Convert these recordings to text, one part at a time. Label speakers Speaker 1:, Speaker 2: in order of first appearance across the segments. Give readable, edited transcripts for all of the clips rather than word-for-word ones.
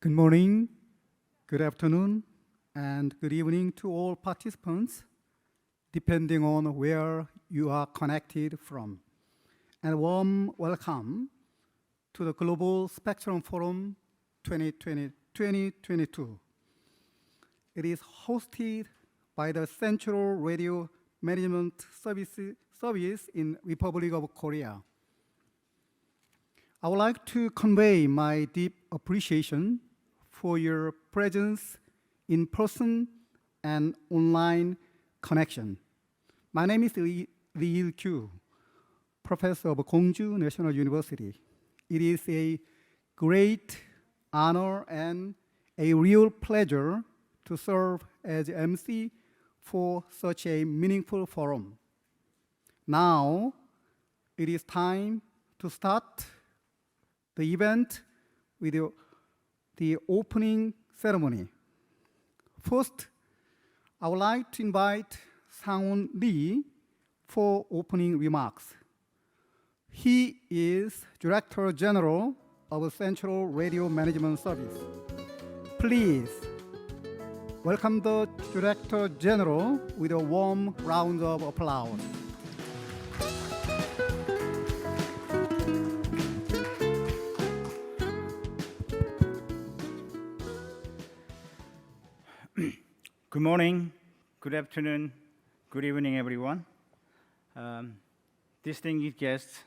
Speaker 1: Good morning, good afternoon, and good evening to all participants, depending on where you are connected from. And a warm welcome to the Global Spectrum Forum 2022. It is hosted by the Central Radio Management Service in Republic of Korea. I would like to convey my deep appreciation for your presence in person and online connection. My name is Lee Il-kyu, professor of Gongju National University. It is a great honor and a real pleasure to serve as MC for such a meaningful forum. Now, it is time to start the event with the opening ceremony. First, I would like to invite Sang-won Lee for opening remarks. He is Director General of Central Radio Management Service. Please welcome the Director General with a warm round of applause.
Speaker 2: Good morning, good afternoon, good evening, everyone. Distinguished guests,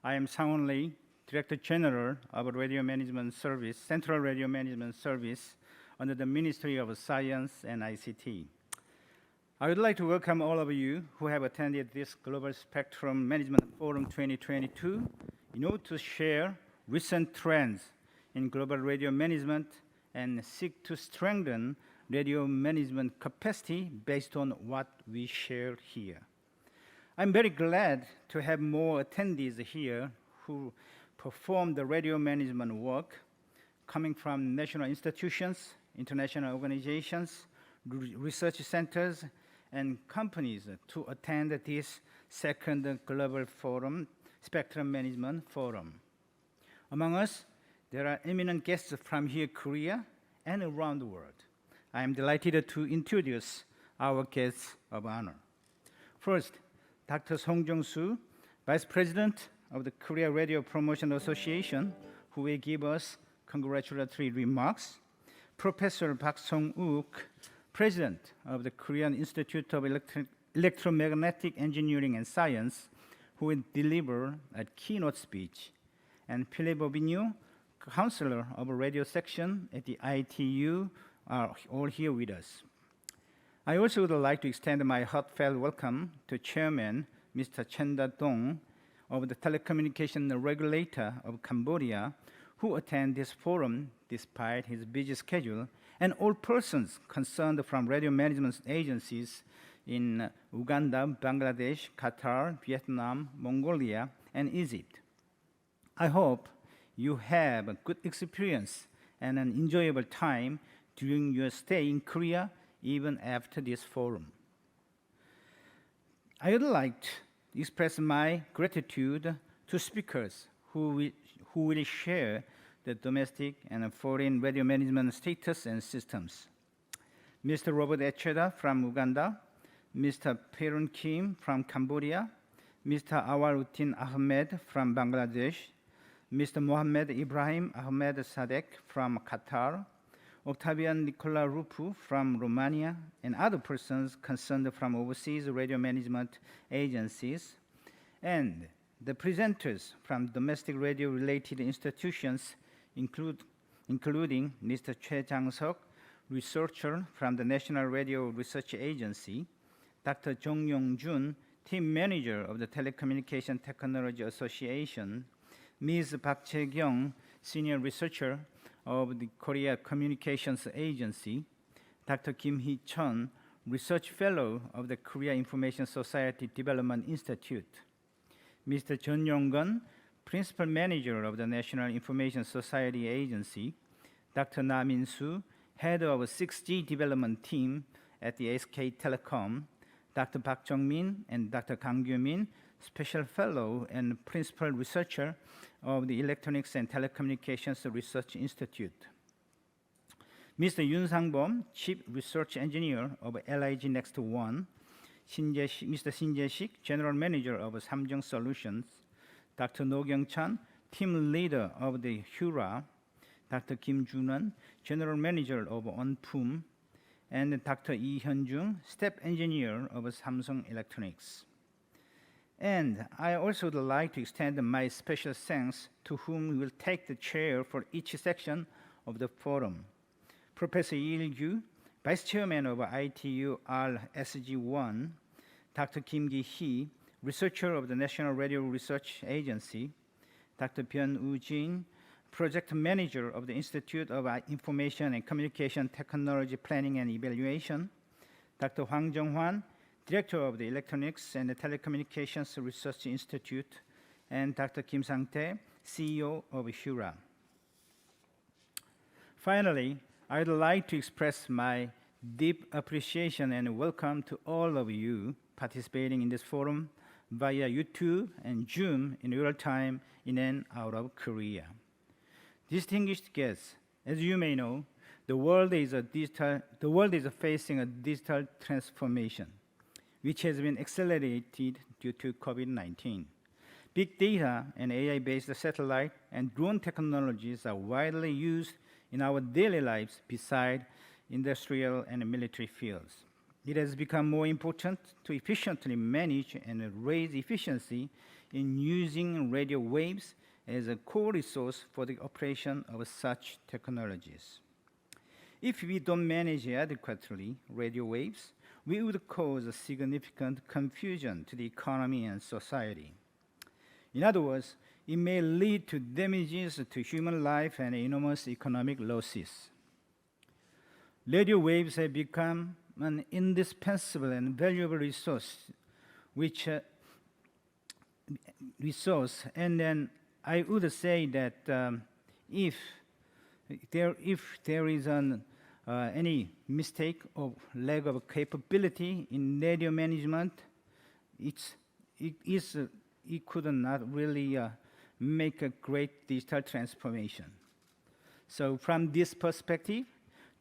Speaker 2: I am Sang-won Lee, Director General of Radio Management Service, Central Radio Management Service under the Ministry of Science and ICT. I would like to welcome all of you who have attended this Global Spectrum Management Forum 2022 in order to share recent trends in global radio management and seek to strengthen radio management capacity based on what we shared here. I'm very glad to have more attendees here who perform the radio management work coming from national institutions, international organizations, research centers, and companies to attend this second Global Forum, Spectrum Management Forum. Among us, there are eminent guests from here, Korea, and around the world. I am delighted to introduce our guests of honor. First, Dr. Song Jong-soo, Vice President of the Korea Radio Promotion Association, who will give us congratulatory remarks. Professor Park Sung-wook, President of the Korean Institute of Electromagnetic Engineering and Science, who will deliver a keynote speech. And Philippe Aubignou, Counselor of a Radio Section at the ITU, are all here with us. I also would like to extend my heartfelt welcome to Chairman Mr. Chen Da-dong of the Telecommunication Regulator of Cambodia, who attend this forum despite his busy schedule, and all persons concerned from radio management agencies in Uganda, Bangladesh, Qatar, Vietnam, Mongolia, and Egypt. I hope you have a good experience and an enjoyable time during your stay in Korea, even after this forum. I would like to express my gratitude to speakers who will share the domestic and foreign radio management status and systems. Mr. Robert Echeda from Uganda, Mr. Perun Kim from Cambodia, Mr. Awaluddin Ahmed from Bangladesh, Mr. Mohammed Ibrahim Ahmed Sadek from Qatar, Octavian Nicola Rupu from Romania, and other persons concerned from overseas radio management agencies, and the presenters from domestic radio-related institutions, including Mr. Choi Jang-seok, researcher from the National Radio Research Agency, Dr. Jong Yong-jun, team manager of the Telecommunication Technology Association, Ms. Park Chae-kyung, senior researcher of the Korea Communications Agency, Dr. Kim Hee-chun, Research Fellow of the Korea Information Society Development Institute, Mr. Jeon Yong-gun, Principal Manager of the National Information Society Agency, Dr. Na Min-soo, Head of 6G Development Team at the SK Telecom, Dr. Park Jong-min and Dr. Kang Kyu-min, Special Fellow and Principal Researcher of the Electronics and Telecommunications Research Institute. Mr. Yoon Sang-bom, Chief Research Engineer of LIG Next One, Mr. Shin Jae-sik, General Manager of Samjung Solutions, Dr. No Kyung-chan, Team Leader of the Hura, Dr. Kim Jun-won, General Manager of Onpum, and Dr. Lee Hyun-jung, Staff Engineer of Samsung Electronics. And I also would like to extend my special thanks to whom will take the chair for each section of the forum. Professor Il-gyu, Vice Chairman of ITU RSG-1, Dr. Kim Gi-hee, researcher of the National Radio Research Agency, Dr. Byun Woo-jin, Project Manager of the Institute of Information and Communication Technology Planning and Evaluation, Dr. Hwang Jung-hwan, Director of the Electronics and Telecommunications Research Institute, and Dr. Kim Sang-tae, CEO of Hura. Finally, I would like to express my deep appreciation and welcome to all of you participating in this forum via YouTube and Zoom in real time in and out of Korea. Distinguished guests, as you may know, the world is facing a digital transformation, which has been accelerated due to COVID-19. Big data and AI-based satellite and drone technologies are widely used in our daily lives beside industrial and military fields. It has become more important to efficiently manage and raise efficiency in using radio waves as a core resource for the operation of such technologies. If we don't manage adequately radio waves, we would cause a significant confusion to the economy and society. In other words, it may lead to damages to human life and enormous economic losses. Radio waves have become an indispensable and valuable resource, and then I would say that if there is any mistake or lack of capability in radio management, it could not really make a great digital transformation. So from this perspective,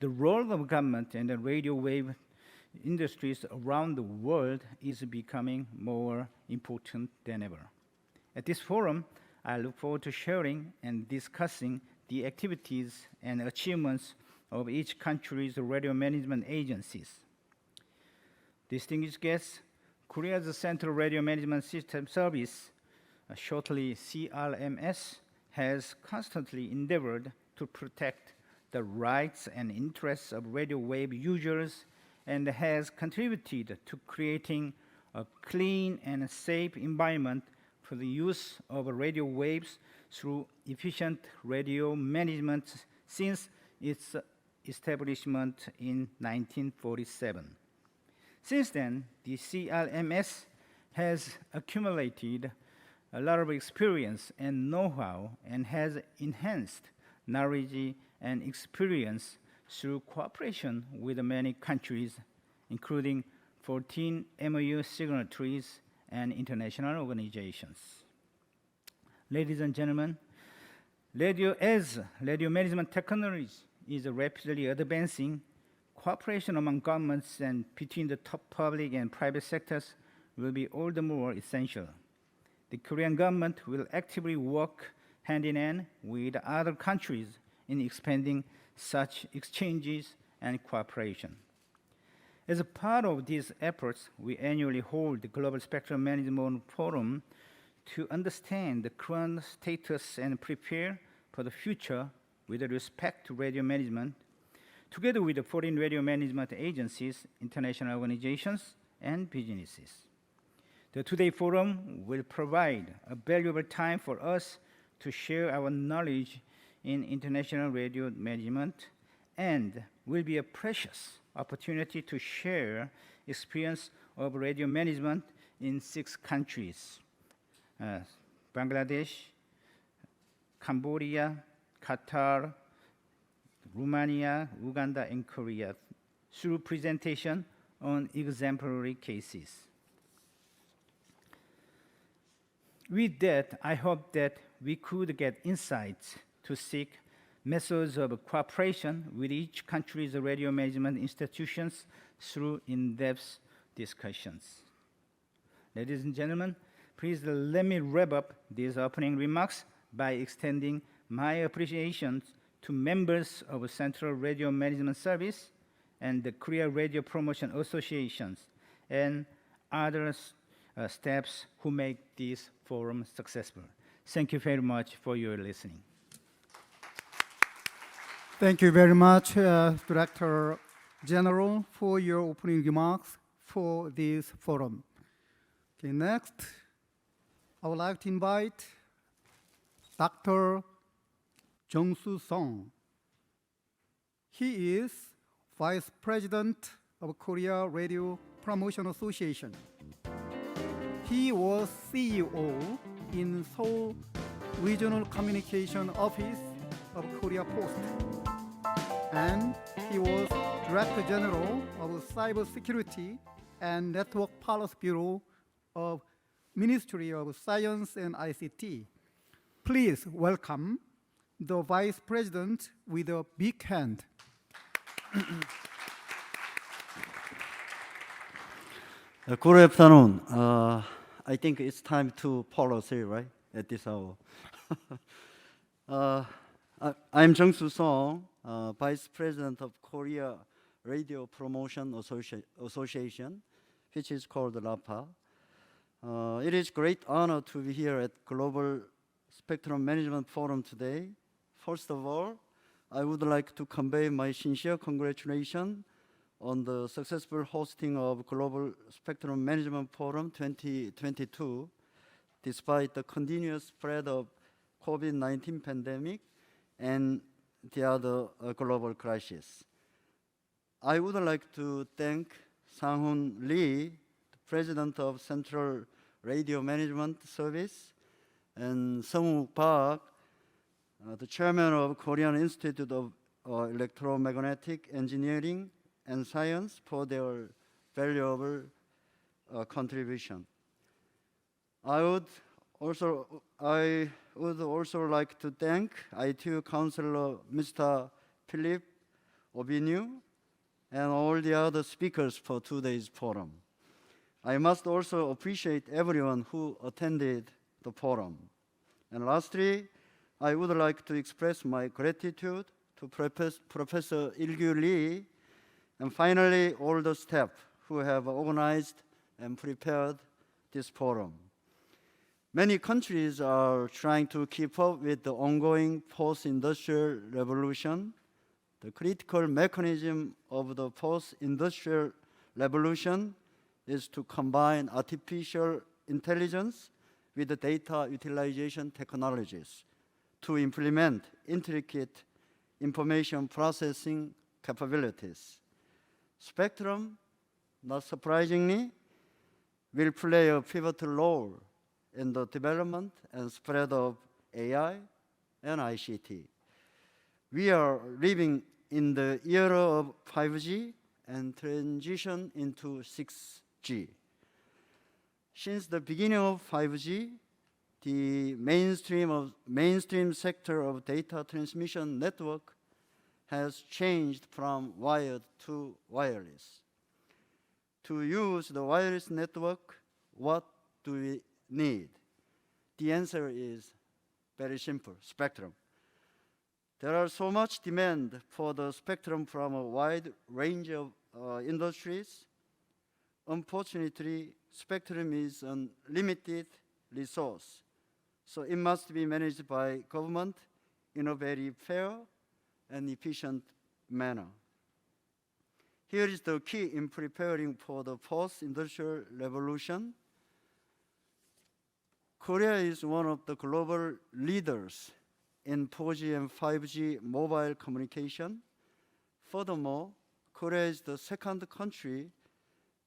Speaker 2: the role of government and the radio wave industries around the world is becoming more important than ever. At this forum, I look forward to sharing and discussing the activities and achievements of each country's radio management agencies. Distinguished guests, Korea's Central Radio Management System Service, shortly CRMS, has constantly endeavored to protect the rights and interests of radio wave users and has contributed to creating a clean and safe environment for the use of radio waves through efficient radio management since its establishment in 1947. Since then, the CRMS has accumulated a lot of experience and know-how and has enhanced knowledge and experience through cooperation with many countries, including 14 MOU signatories and international organizations. Ladies and gentlemen, radio management technology is rapidly advancing. Cooperation among governments and between the top public and private sectors will be all the more essential. The Korean government will actively work hand in hand with other countries in expanding such exchanges and cooperation. As a part of these efforts, we annually hold the Global Spectrum Management Forum to understand the current status and prepare for the future with respect to radio management, together with the foreign radio management agencies, international organizations, and businesses. The Today Forum will provide a valuable time for us to share our knowledge in international radio management and will be a precious opportunity to share experience of radio management in 6 countries, Bangladesh, Cambodia, Qatar, Romania, Uganda, and Korea, through presentation on exemplary cases. With that, I hope that we could get insights to seek methods of cooperation with each country's radio management institutions through in-depth discussions. Ladies and gentlemen, please let me wrap up these opening remarks by extending my appreciation to members of Central Radio Management Service and the Korea Radio Promotion Associations and other staffs who make this forum successful. Thank you very much for your listening.
Speaker 1: Thank you very much, Director General, for your opening remarks for this forum. Okay, next, I would like to invite Dr. Jung-soo Song. He is Vice President of Korea Radio Promotion Association. He was CEO in Seoul Regional Communication Office of Korea Post, and he was Director General of Cybersecurity and Network Policy Bureau of Ministry of Science and ICT. Please welcome the Vice President with a big hand.
Speaker 3: Good afternoon. I think it's time to policy, right, at this hour. I'm Jung-soo Song, Vice President of Korea Radio Promotion Association, which is called RAPA. It is a great honor to be here at Global Spectrum Management Forum today. First of all, I would like to convey my sincere congratulations on the successful hosting of Global Spectrum Management Forum 2022, despite the continuous spread of COVID-19 pandemic and the other global crisis. I would like to thank Sang-hoon Lee, the President of Central Radio Management Service, and Sung-wook Park, the Chairman of Korean Institute of Electromagnetic Engineering and Science, for their valuable contribution. I would also like to thank ITU Counselor Mr. Philip Obinu and all the other speakers for today's forum. I must also appreciate everyone who attended the forum. And lastly, I would like to express my gratitude to Professor Il-gyu Lee, and finally all the staff who have organized and prepared this forum. Many countries are trying to keep up with the ongoing post-industrial revolution. The critical mechanism of the post-industrial revolution is to combine artificial intelligence with the data utilization technologies to implement intricate information processing capabilities. Spectrum, not surprisingly, will play a pivotal role in the development and spread of AI and ICT. We are living in the era of 5G and transition into 6G. Since the beginning of 5G, the mainstream sector of data transmission network has changed from wired to wireless. To use the wireless network, what do we need? The answer is very simple: spectrum. There are so much demand for the spectrum from a wide range of industries. Unfortunately, spectrum is a limited resource, so it must be managed by government in a very fair and efficient manner. Here is the key in preparing for the post-industrial revolution. Korea is one of the global leaders in 4G and 5G mobile communication. Furthermore, Korea is the second country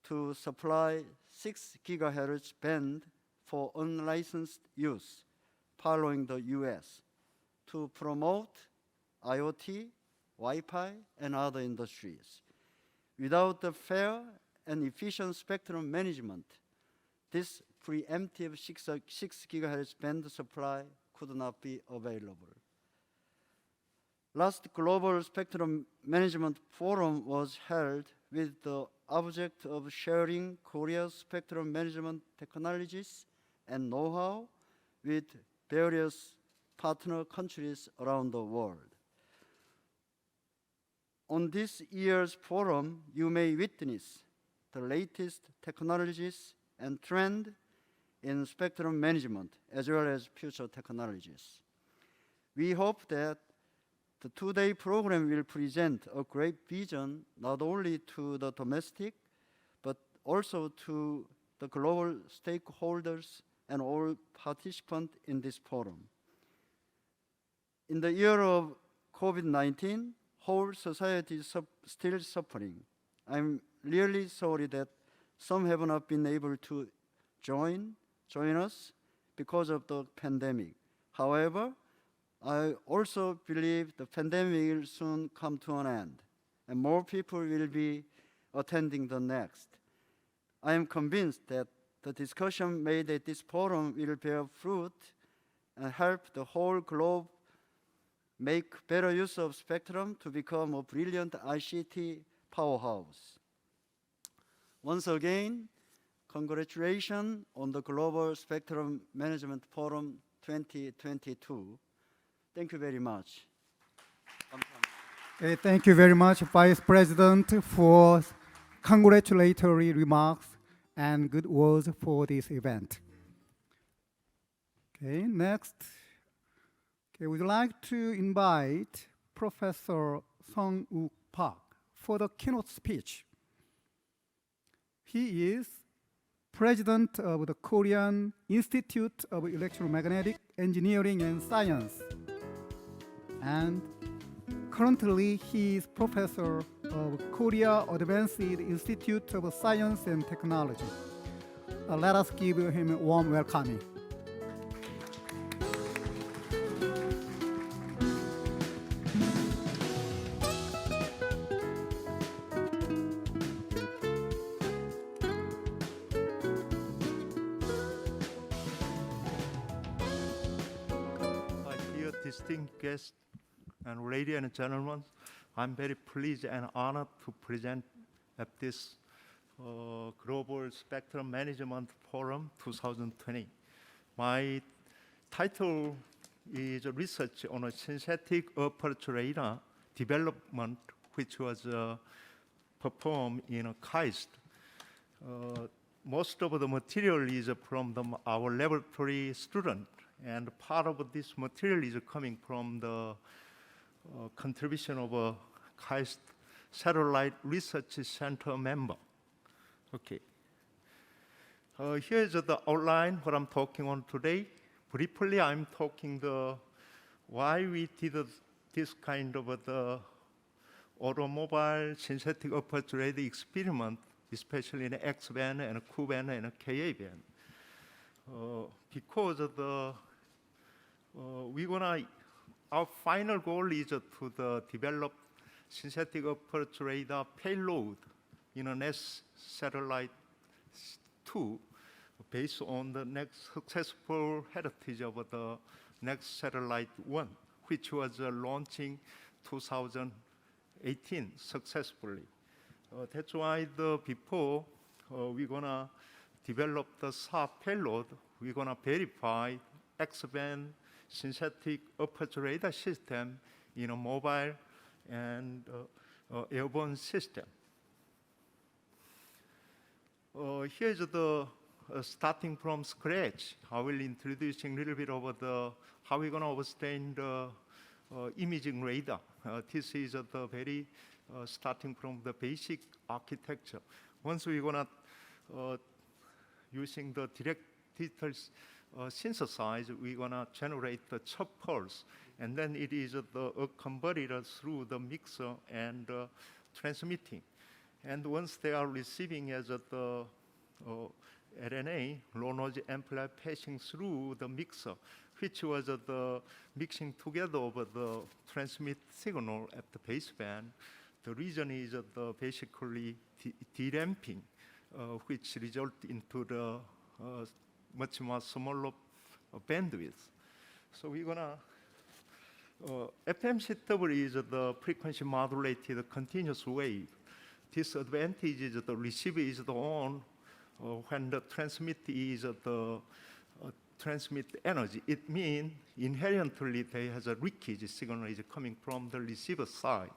Speaker 3: to supply 6 GHz band for unlicensed use, following the US, to promote IoT, Wi-Fi, and other industries. Without the fair and efficient spectrum management, this preemptive 6 GHz band supply could not be available. Last Global Spectrum Management Forum was held with the object of sharing Korea's spectrum management technologies and know-how with various partner countries around the world. On this year's forum, you may witness the latest technologies and trend in spectrum management, as well as future technologies. We hope that the two-day program will present a great vision not only to the domestic, but also to the global stakeholders and all participants in this forum. In the year of COVID-19, whole society is still suffering. I'm really sorry that some have not been able to join us because of the pandemic. However, I also believe the pandemic will soon come to an end, and more people will be attending the next. I am convinced that the discussion made at this forum will bear fruit and help the whole globe make better use of spectrum to become a brilliant ICT powerhouse. Once again, congratulations on the Global Spectrum Management Forum 2022. Thank you very much.
Speaker 1: Okay, thank you very much, Vice President, for congratulatory remarks and good words for this event. Okay, next. Okay, we'd like to invite Professor Sung-Wook Park for the keynote speech. He is President of the Korean Institute of Electromagnetic Engineering and Science, and currently he is Professor of Korea Advanced Institute of Science and Technology. Let us give him a warm welcome.
Speaker 4: Distinguished guests and ladies and gentlemen, I'm very pleased and honored to present at this Global Spectrum Management Forum 2020. My title is Research on a Synthetic Aperture Radar Development, which was performed in KAIST. Most of the material is from our laboratory student, and part of this material is coming from the contribution of a KAIST Satellite Research Center member. Okay. Here's the outline what I'm talking on today. Briefly, I'm talking why we did this kind of the automobile synthetic aperture radar experiment, especially in X-band and Q-band and Ka-band. Because of our final goal is to develop synthetic aperture radar payload in a next satellite 2 based on the next successful heritage of the next satellite 1, which was launching 2018 successfully. That's why before we're gonna develop the SAR payload, we're gonna verify X-band synthetic aperture radar system in a mobile and airborne system. Here's the starting from scratch. I will introduce a little bit of how we're going to obtain the imaging radar. This is the very starting from the basic architecture. Once we're going to using the direct digital synthesize, we're going to generate the chop pulse, and then it is converted through the mixer and transmitting. And once they are receiving as the RNA, low noise amplifier passing through the mixer, which was the mixing together of the transmit signal at the baseband. The reason is basically deramping, which result into the much more smaller bandwidth. So we're gonna FMCW is the frequency modulated continuous wave. Disadvantage is the receiver is the on when the transmit is the transmit energy. It means inherently there has a leakage signal is coming from the receiver side.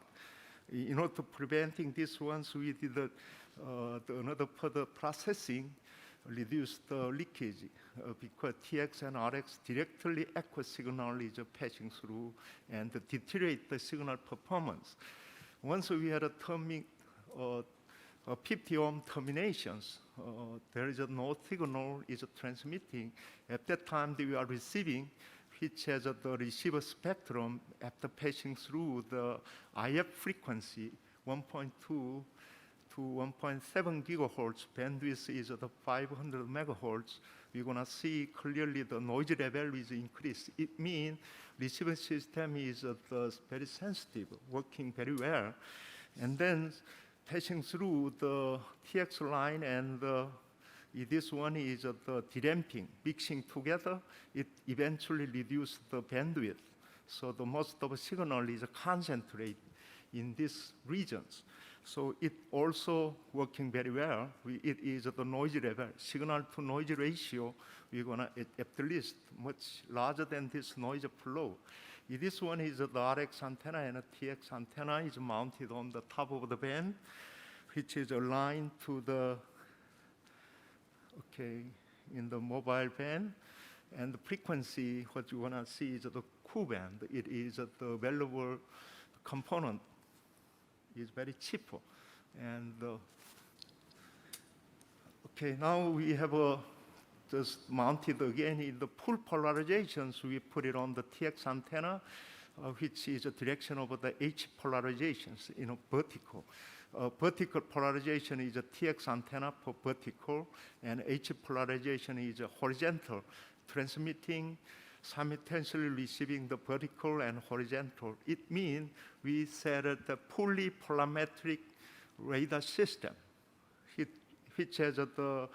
Speaker 4: In order to preventing this ones, we did another further processing, reduce the leakage because TX and RX directly echo signal is passing through and deteriorate the signal performance. Once we had a 50 ohm terminations, there is no signal is transmitting. At that time, we are receiving, which has the receiver spectrum after passing through the IF frequency 1.2 to 1.7 gigahertz. Bandwidth is the 500 megahertz. We're going to see clearly the noise level is increased. It means receiver system is very sensitive, working very well. And then passing through the TX line and this one is the dedamping, mixing together, it eventually reduces the bandwidth. So the most of the signal is concentrated in these regions. So it also working very well. It is the noise level, signal to noise ratio, we're gonna at least much larger than this noise flow. This one is the RX antenna and a TX antenna is mounted on the top of the band, which is aligned to the, in the mobile band. And the frequency, what you wanna see is the Q band. It is the valuable component. Is very cheaper. And now we have just mounted again in the full polarizations. We put it on the TX antenna, which is a direction of the H polarizations, vertical. Vertical polarization is a TX antenna for vertical, and H polarization is a horizontal, transmitting simultaneously receiving the vertical and horizontal. It means we set the fully polarimetric radar system, which has the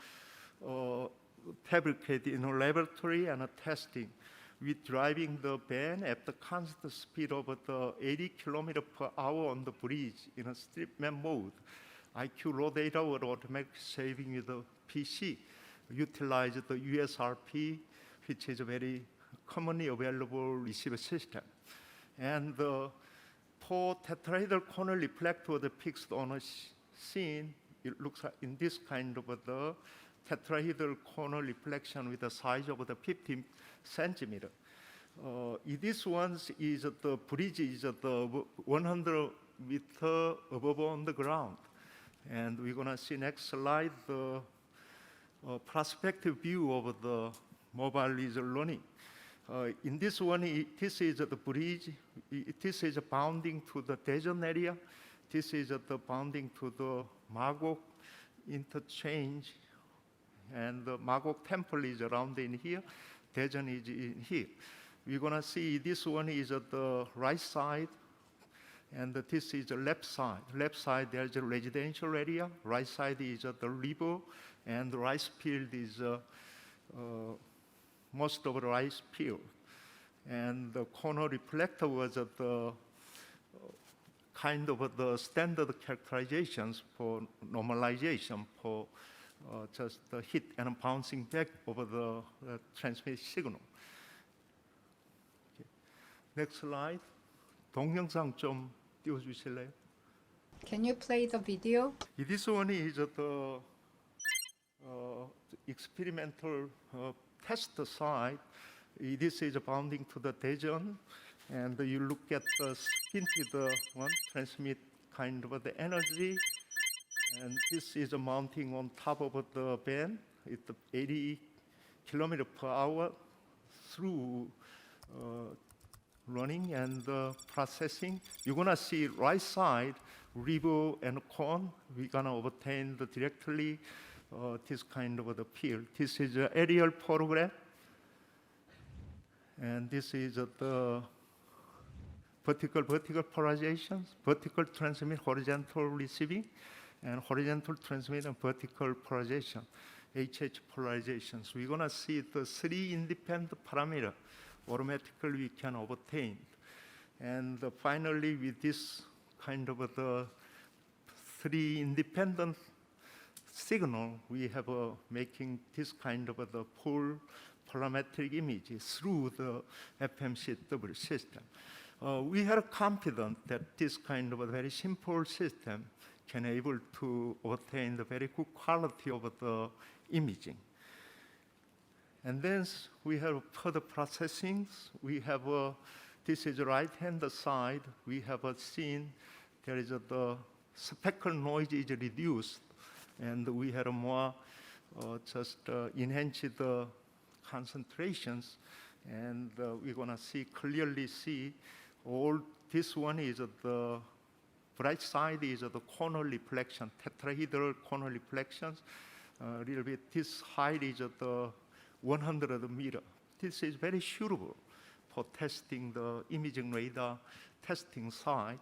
Speaker 4: fabricated in a laboratory and a testing. We driving the band at the constant speed of the 80 kilometers per hour on the bridge in a strip map mode. IQ low data or automatic saving with the PC. Utilize the USRP, which is a very commonly available receiver system. And the four tetrahedral corner reflector that fixed on a scene, it looks like in this kind of the tetrahedral corner reflection with the size of the 15 centimeter. This one is the bridge is the 100 meter above on the ground. And we're gonna see next slide the perspective view of the mobile laser learning. In this one, this is the bridge. This is bounding to the Daejeon area. This is the bounding to the Magok interchange. And the Magok temple is around in here. Daejeon is in here. We're going to see this one is at the right side. And this is the left side. Left side, there's a residential area. Right side is the river. And the rice field is most of the rice field. And the corner reflector was at the kind of the standard characterizations for normalization for just the hit and bouncing back over the transmit signal. Next slide. 동영상 좀 띄워주실래요?
Speaker 5: Can you play the video?
Speaker 4: This one is the experimental test site. This is bounding to the Daejeon, and you look at the squinted one, transmit kind of the energy, and this is mounting on top of the band. It's 80 kilometers per hour through running and processing. You're gonna see right side, river and cone. We're gonna obtain the directly this kind of the field. This is an aerial photograph. And this is the vertical polarizations, vertical transmit, horizontal receiving, and horizontal transmit and vertical polarization, HH polarizations. We're gonna see the three independent parameters automatically we can obtain. And finally, with this kind of the three independent signal, we have making this kind of the full parametric image through the FMCW system. We are confident that this kind of a very simple system can able to obtain the very good quality of the imaging. And then we have further processing. We have this is the right-hand side. We have seen there is the spectral noise is reduced, and we have more enhanced the concentrations, and we're gonna clearly see all. This one is the bright side is the corner reflection, tetrahedral corner reflections. A little bit. This height is the 100 meter. This is very suitable for testing the imaging radar testing site,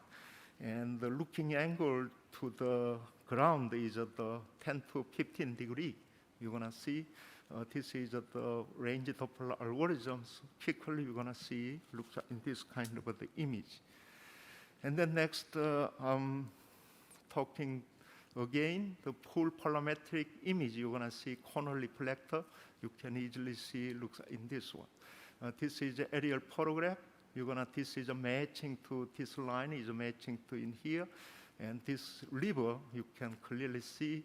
Speaker 4: and the looking angle to the ground is at the 10 to 15 degree. You're gonna see this is the range Doppler algorithms. Quickly, you're gonna see looks in this kind of the image. And then next, I'm talking again the full parametric image. You're gonna see corner reflector. You can easily see looks in this one. This is an aerial photograph. This is a matching to this line is matching to in here, and this river you can clearly see.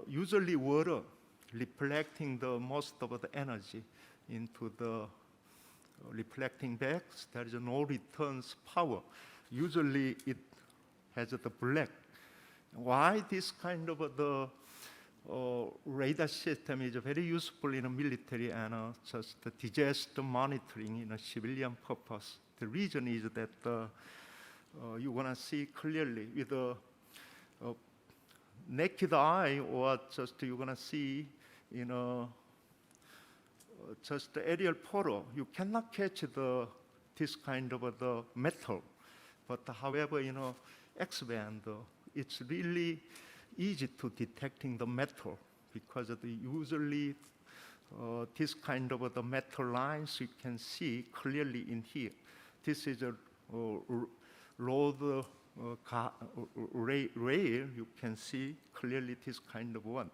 Speaker 4: Usually water reflecting the most of the energy into the reflecting back. There is no returns power. Usually it has the black. Why this kind of the radar system is very useful in a military and just the disaster monitoring in a civilian purpose. The reason is that you want to see clearly with a naked eye, or just you're going to see in a just the aerial photo. You cannot catch this kind of the metal, but however, X-band, it's really easy to detecting the metal, because usually this kind of the metal lines you can see clearly in here. This is a road rail. You can see clearly this kind of one.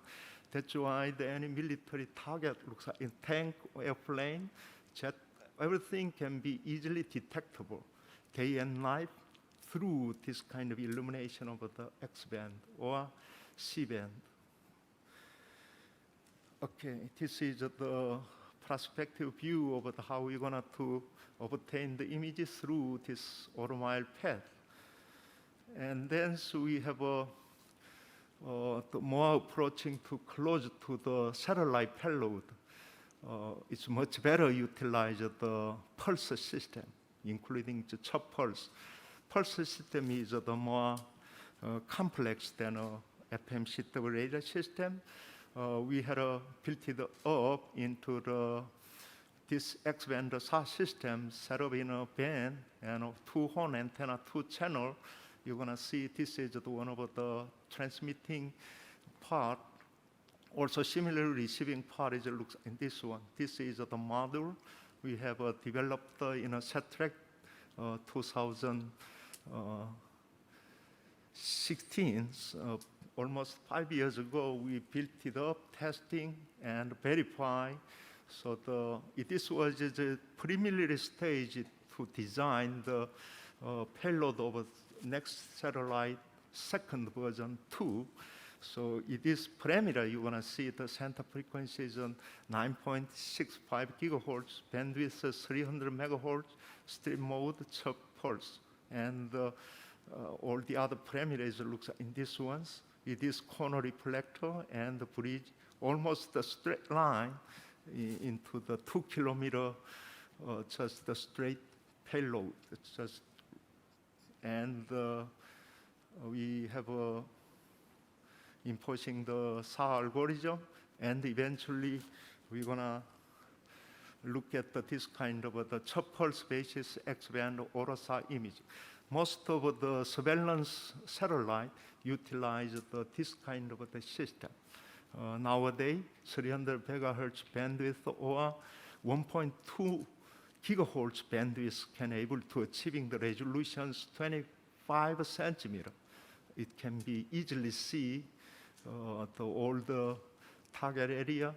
Speaker 4: That's why any military target looks like in tank, airplane, jet, everything can be easily detectable day and night through this kind of illumination of the X-band or C-band. Okay, this is the perspective view of how we're going to obtain the images through this automobile path. And then so we have the more approaching to close to the satellite payload. It's much better utilize the pulse system, including the chop pulse. Pulse system is the more complex than a FMCW radar system. We had built it up into this X-band SAS system set up in a band and a two-horn antenna, two-channel. You're going to see this is one of the transmitting part. Also, similarly, receiving part is looks in this one. This is the module we have developed in a SATRAC 2016. Almost 5 years ago, we built it up, testing and verify. So this was the preliminary stage to design the payload of next satellite, second version 2. So it is parameter, you're gonna see the center frequency is on 9.65 gigahertz, bandwidth is 300 megahertz, stream mode, chop pulse. And all the other parameters looks in these ones. It is corner reflector and the bridge, almost a straight line into the 2 kilometer, just the straight payload. It's just, and we have imposing the SA algorithm, and eventually we're gonna look at this kind of the chop pulse basis X-band AutoSAR image. Most of the surveillance satellite utilize this kind of the system. Nowadays, 300 megahertz bandwidth or 1.2 gigahertz bandwidth can able to achieving the resolutions 25 centimeter. It can be easily see all the target area,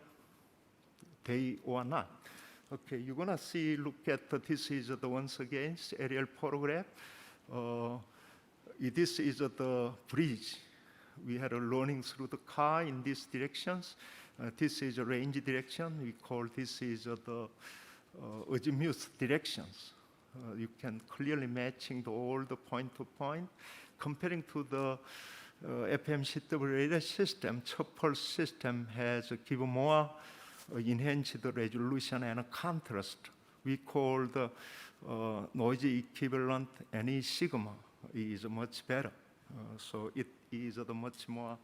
Speaker 4: day or night. Okay, you're gonna see, look at this is the once again aerial photograph. This is the bridge. We had a learning through the car in these directions. This is a range direction. We call this is the azimuth directions. You can clearly matching all the point to point. Comparing to the FMCW radar system, pulse system has given more enhanced resolution and contrast. We call the noise equivalent NE sigma is much better. So it is a much more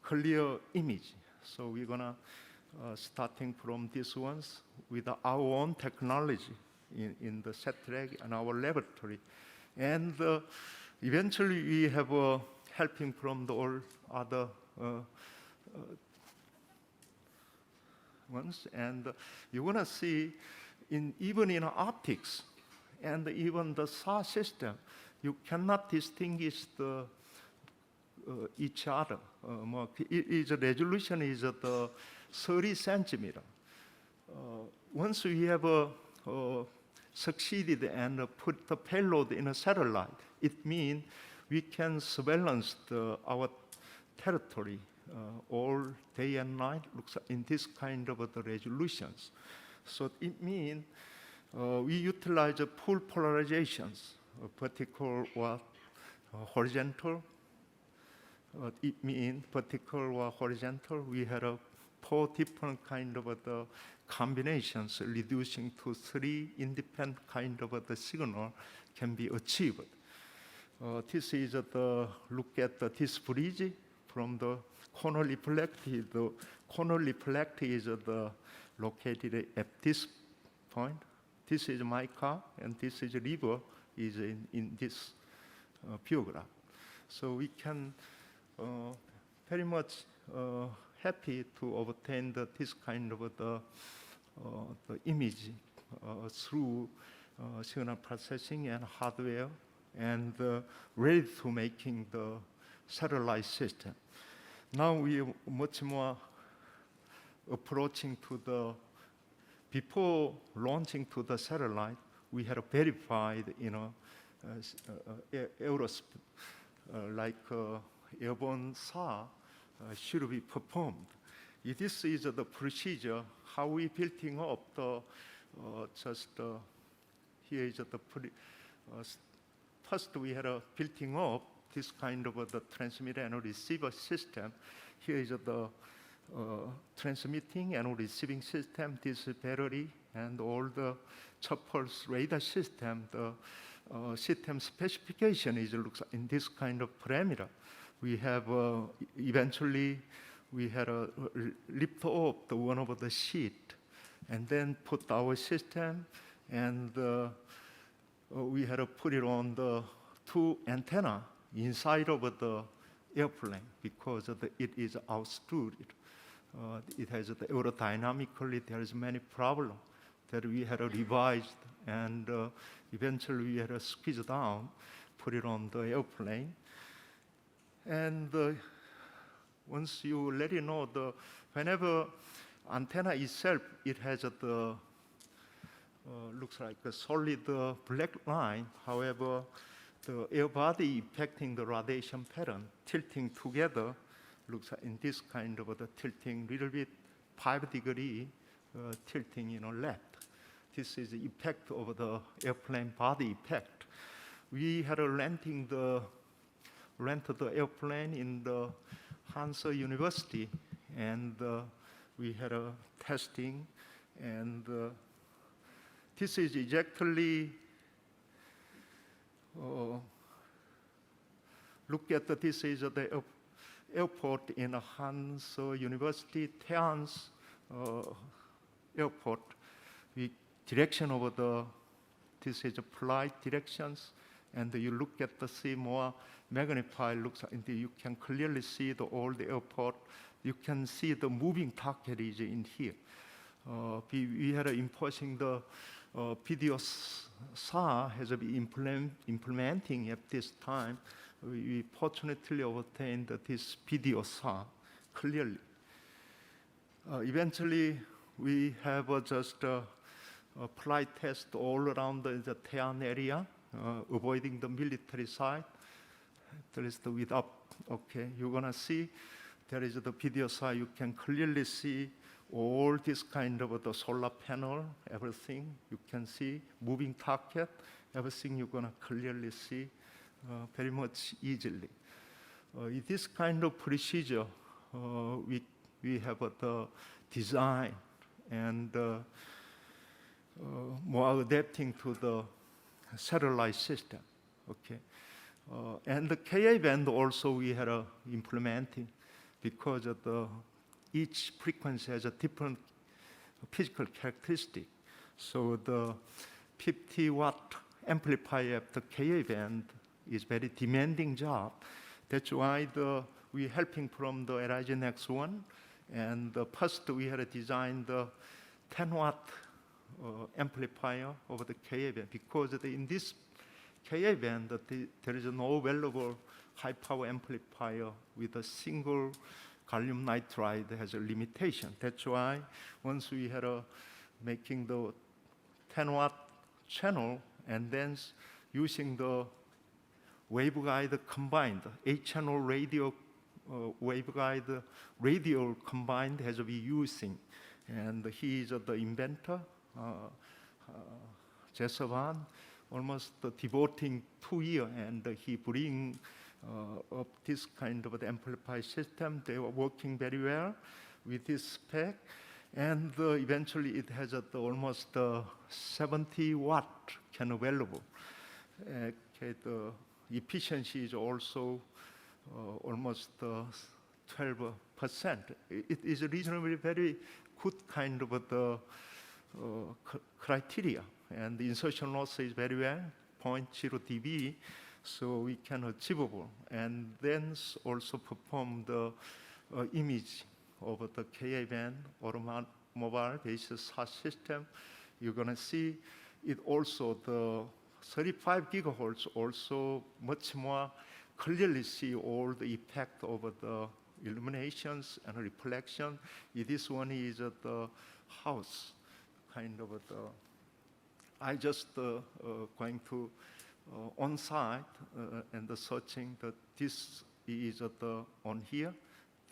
Speaker 4: clear image. So we're gonna starting from these ones with our own technology in the SATRAC and our laboratory. And eventually we have helping from the all other ones. And you're gonna see even in optics and even the SAR system, you cannot distinguish the each other. The resolution is the 30 centimeter. Once we have succeeded and put the payload in a satellite, it means we can surveillance our territory all day and night, looks in this kind of the resolutions. So it means we utilize full polarizations, vertical or horizontal. It means vertical or horizontal. We had 4 different kind of the combinations, reducing to 3 independent kind of the signal can be achieved. This is the look at this bridge from the corner reflected. The corner reflected is located at this point. This is my car, and this is river is in this photograph. So we can very much happy to obtain this kind of the image through signal processing and hardware, and ready to making the satellite system. Now we are much more approaching to the, before launching to the satellite, we had verified, aerospace, like airborne SAR should be performed. This is the procedure, how we building up the, here is the, first we had a building up this kind of the transmitter and receiver system. Here is the transmitting and receiving system, this battery, and all the pulse radar system. The system specification is looks in this kind of parameter. We have eventually we had a lift up the one of the sheet, and then put our system, and we had to put it on the 2 antenna inside of the airplane because it is outstood. It has aerodynamically there is many problems that we had revised, and eventually we had to squeeze it down, put it on the airplane. And once you let it know, whenever antenna itself, it has the looks like a solid black line. However, the air body affecting the radiation pattern, tilting together, looks like in this kind of the tilting, little bit 5 degree tilting, left. This is the effect of the airplane body effect. We had a rented the airplane in the Hansa University, and we had a testing, and this is exactly look at this is the airport in Hansa University, Taean's airport. We direction over this is a flight directions, and you look at the see more magnified looks, and you can clearly see all the airport. You can see the moving target is in here. we had imposing the video SA has been implementing at this time. We fortunately obtained this video SA clearly. Eventually, we have just a flight test all around the Taean area, avoiding the military site. There is the with up. Okay, you're gonna see there is the video side. You can clearly see all this kind of the solar panel, everything. You can see moving target, everything you're gonna clearly see very much easily. This kind of procedure, we have the design and more adapting to the satellite system. Okay. And the Ka band also we had implementing because of each frequency has a different physical characteristic. So the 50-watt amplifier of the Ka band is very demanding job. That's why we're helping from the Horizon X1. And first we had designed the 10-watt amplifier over the Ka band because in this Ka band there is no available high power amplifier with a single gallium nitride that has a limitation. That's why once we had making the 10-watt channel and then using the waveguide combined, 8-channel radio waveguide radio combined has been using. And he is the inventor, Jesavan, almost devoting 2 years, and he bring up this kind of amplifier system. They were working very well with this spec, and eventually it has almost 70 watt can available. Okay, the efficiency is also almost 12%. It is reasonably very good kind of the criteria, and the insertion loss is very well, 0.0 dB, so we can achievable, and then also perform the image of the Ka band automobile-based SAS system. You're gonna see it also the 35 gigahertz also much more clearly see all the effect of the illuminations and reflection. This one is the house kind of the. I just going to on site and the searching that this is on here.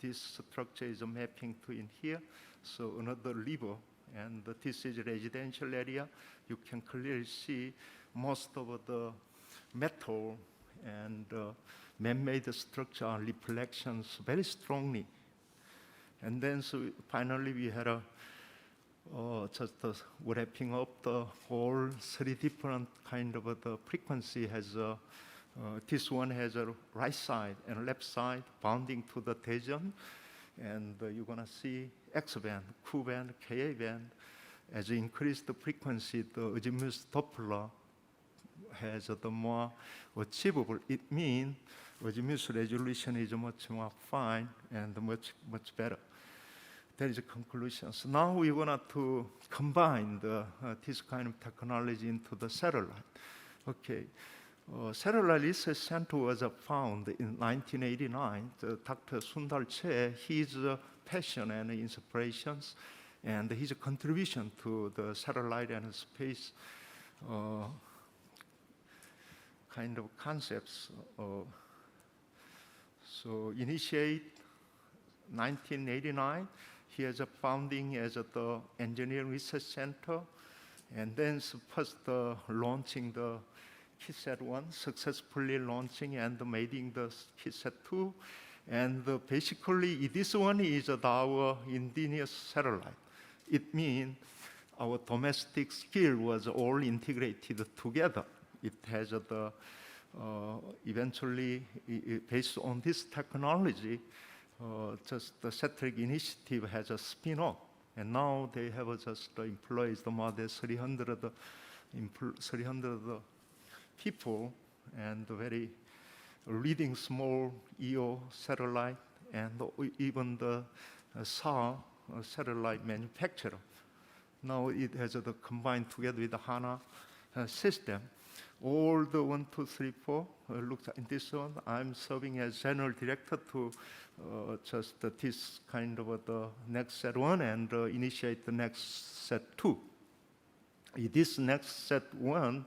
Speaker 4: This structure is mapping to in here. So another river, and this is residential area. You can clearly see most of the metal and man-made structure reflections very strongly. And then so finally we had just wrapping up the whole 3 different kind of the frequency has this one has a right side and left side bounding to the Daejeon, and you're gonna see X band, Q band, Ka band. As you increase the frequency, the azimuth Doppler has the more achievable. It means azimuth resolution is much more fine and much better. That is a conclusion. So now we want to combine this kind of technology into the satellite. Okay, satellite research center was found in 1989. Dr. Sundar Che, his passion and inspirations, and his contribution to the satellite and space kind of concepts. So initiate 1989. He has a founding as the Engineering Research Center, and then first launching the KISAT 1, successfully launching and making the KISAT 2. And basically, this one is our indigenous satellite. It means our domestic skill was all integrated together. It has eventually, based on this technology, just the satellite initiative has a spin-off, and now they have just employed more than 300 people, and very leading small EO satellite, and even the SAR satellite manufacturer. Now it has combined together with the HANA system. All the 1, 2, 3, 4 looks like this one. I'm serving as general director to just this kind of the next set 1 and initiate the next set 2. This next set 1,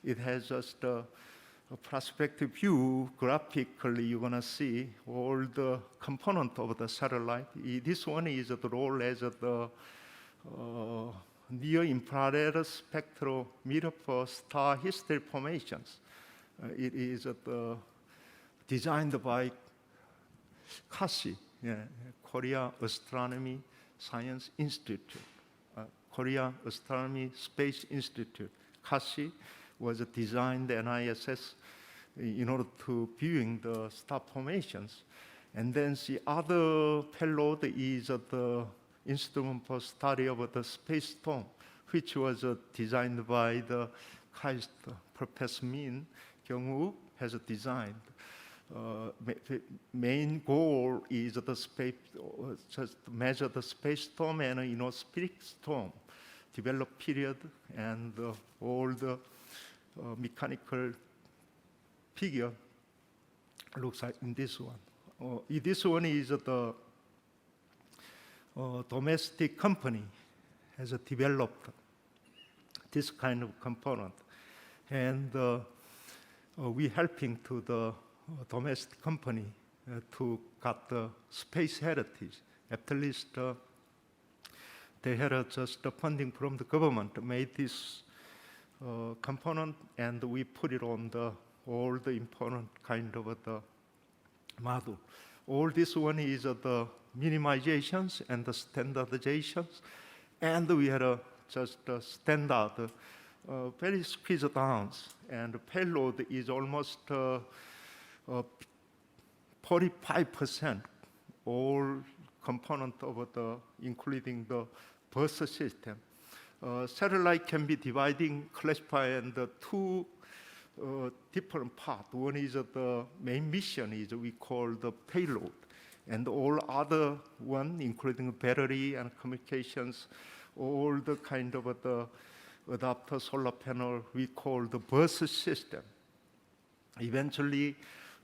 Speaker 4: it has just a perspective view. Graphically, you're going to see all the component of the satellite. This one is the role as the near-infrared spectrometer for star history formations. It is designed by KASI, Korea Astronomy Science Institute. Korea Astronomy Space Institute. KASI was designed NISS in order to viewing the star formations. And then the other payload is the instrument for study of the space storm, which was designed by the KAIST Professor Min Kyung-wook has designed. Main goal is the space, just measure the space storm and ionospheric storm, develop period, and all the mechanical figure looks like in this one. This one is the domestic company has developed this kind of component, and we helping to the domestic company to got the space heritage. At least they had just the funding from the government made this component, and we put it on all the important kind of the model. All this one is the minimizations and the standardizations, and we had just a standard, very squeezed down, and the payload is almost 45% all component of including the burst system. Satellite can be dividing, classified into two different parts. One is the main mission is we call the payload, and all other one, including battery and communications, all the kind of the adapter, solar panel, we call the burst system. Eventually,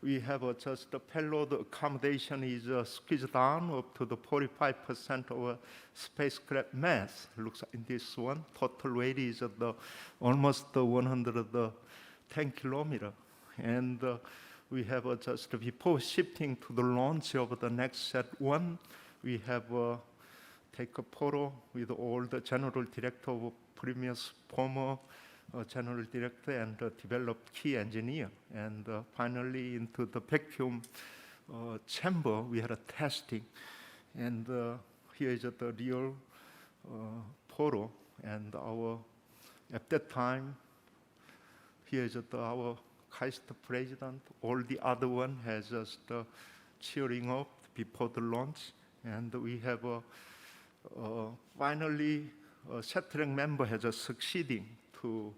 Speaker 4: we have just the payload accommodation is squeezed down up to the 45% of spacecraft mass. Looks like in this one. Total weight is almost 110 kilometers. And we have just before shifting to the launch of the next set 1, we have take a photo with all the general director of previous former general director and developed key engineer. And finally into the vacuum chamber, we had a testing. And here is the real photo. And at that time, here is our KAIST president. All the other one has just cheering up before the launch. And we have finally a satellite member has succeeding to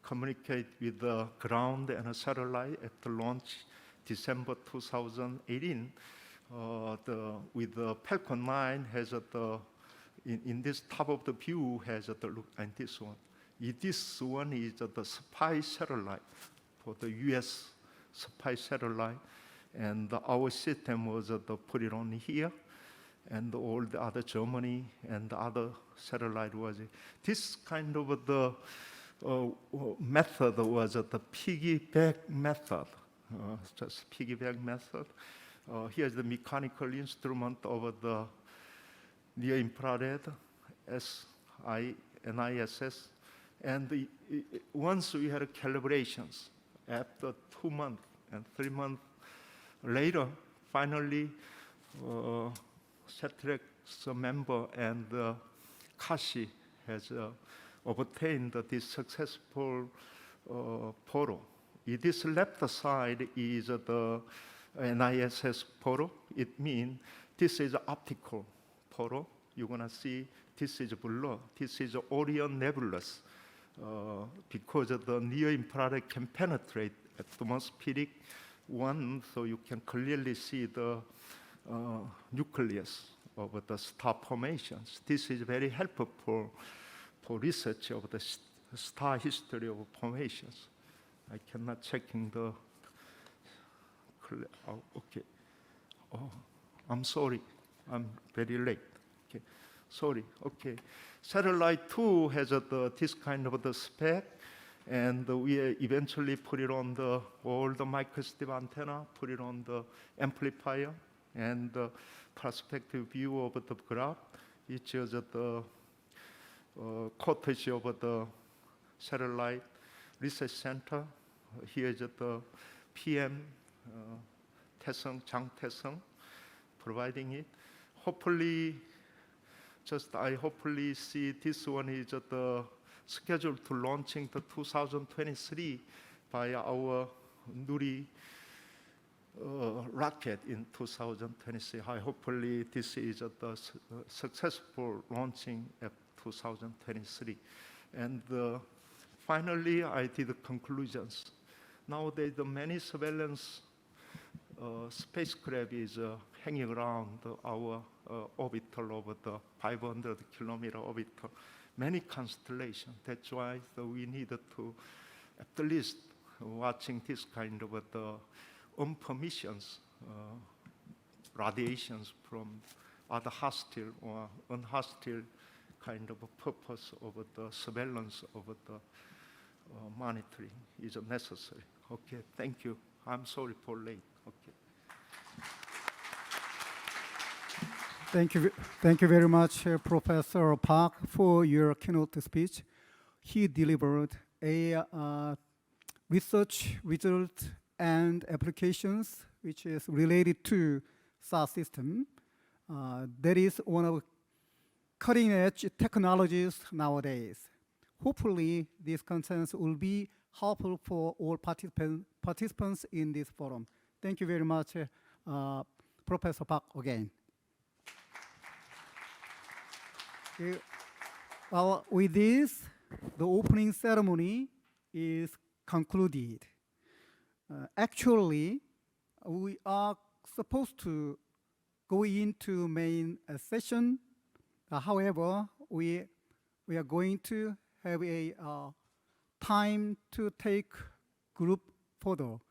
Speaker 4: communicate with the ground and a satellite at the launch December 2018. With the Falcon 9 has in this top of the view has look at this one. This one is the spy satellite for the U.S. spy satellite, and our system was put it on here, and all the other Germany and the other satellite was this kind of the method was the piggyback method, just piggyback method. Here's the mechanical instrument of the near infrared NISS, and once we had calibrations, after 2 months and 3 months later, finally, SATREC's member and KASI has obtained this successful photo. This left side is the NISS photo. It means this is optical photo. You're going to see this is blur. This is Orion nebulous because the near-infrared can penetrate atmospheric one, so you can clearly see the nucleus of the star formations. This is very helpful for research of the star history of formations. I cannot checking the. Okay. Oh, I'm sorry. I'm very late. Okay. Sorry. Okay. Satellite 2 has this kind of the spec, and we eventually put it on all the microsleeve antenna, put it on the amplifier, and the perspective view of the graph. It's just the courtesy of the satellite research center. Here is the PM Taesung, Jang Taesung, providing it. Hopefully, I hopefully see this one is the scheduled to launching the 2023 by our Nuri rocket in 2023. I hopefully this is the successful launching at 2023. And finally, I did the conclusions. Nowadays, the many surveillance spacecraft is hanging around our orbital over the 500-kilometer orbital, many constellations. That's why we needed to at least watching this kind of the unpermissions, radiations from other hostile or unhostile kind of a purpose of the surveillance of the monitoring is necessary. Okay, thank you. I'm sorry for late. Okay.
Speaker 1: Thank you very much, Professor Park, for your keynote speech. He delivered a research result and applications which is related to SaaS system. That is one of cutting-edge technologies nowadays. Hopefully, these contents will be helpful for all participants in this forum. Thank you very much, Professor Park, again. Okay. Well, with this, the opening ceremony is concluded. Actually, we are supposed to go into main session. However, we are going to have a time to take group photo.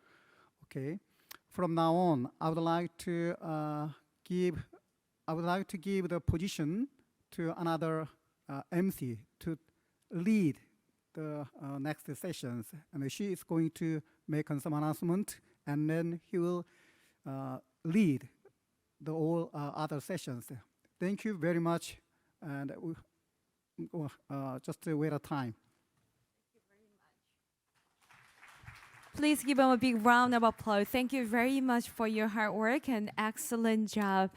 Speaker 1: Okay. From now on, I would like to give the position to another MC to lead the next sessions, and she is going to make some announcement, and then he will lead the all other sessions. Thank you very much, and just wait a time.
Speaker 6: Please give him a big round of applause. Thank you very much for your hard work and excellent job,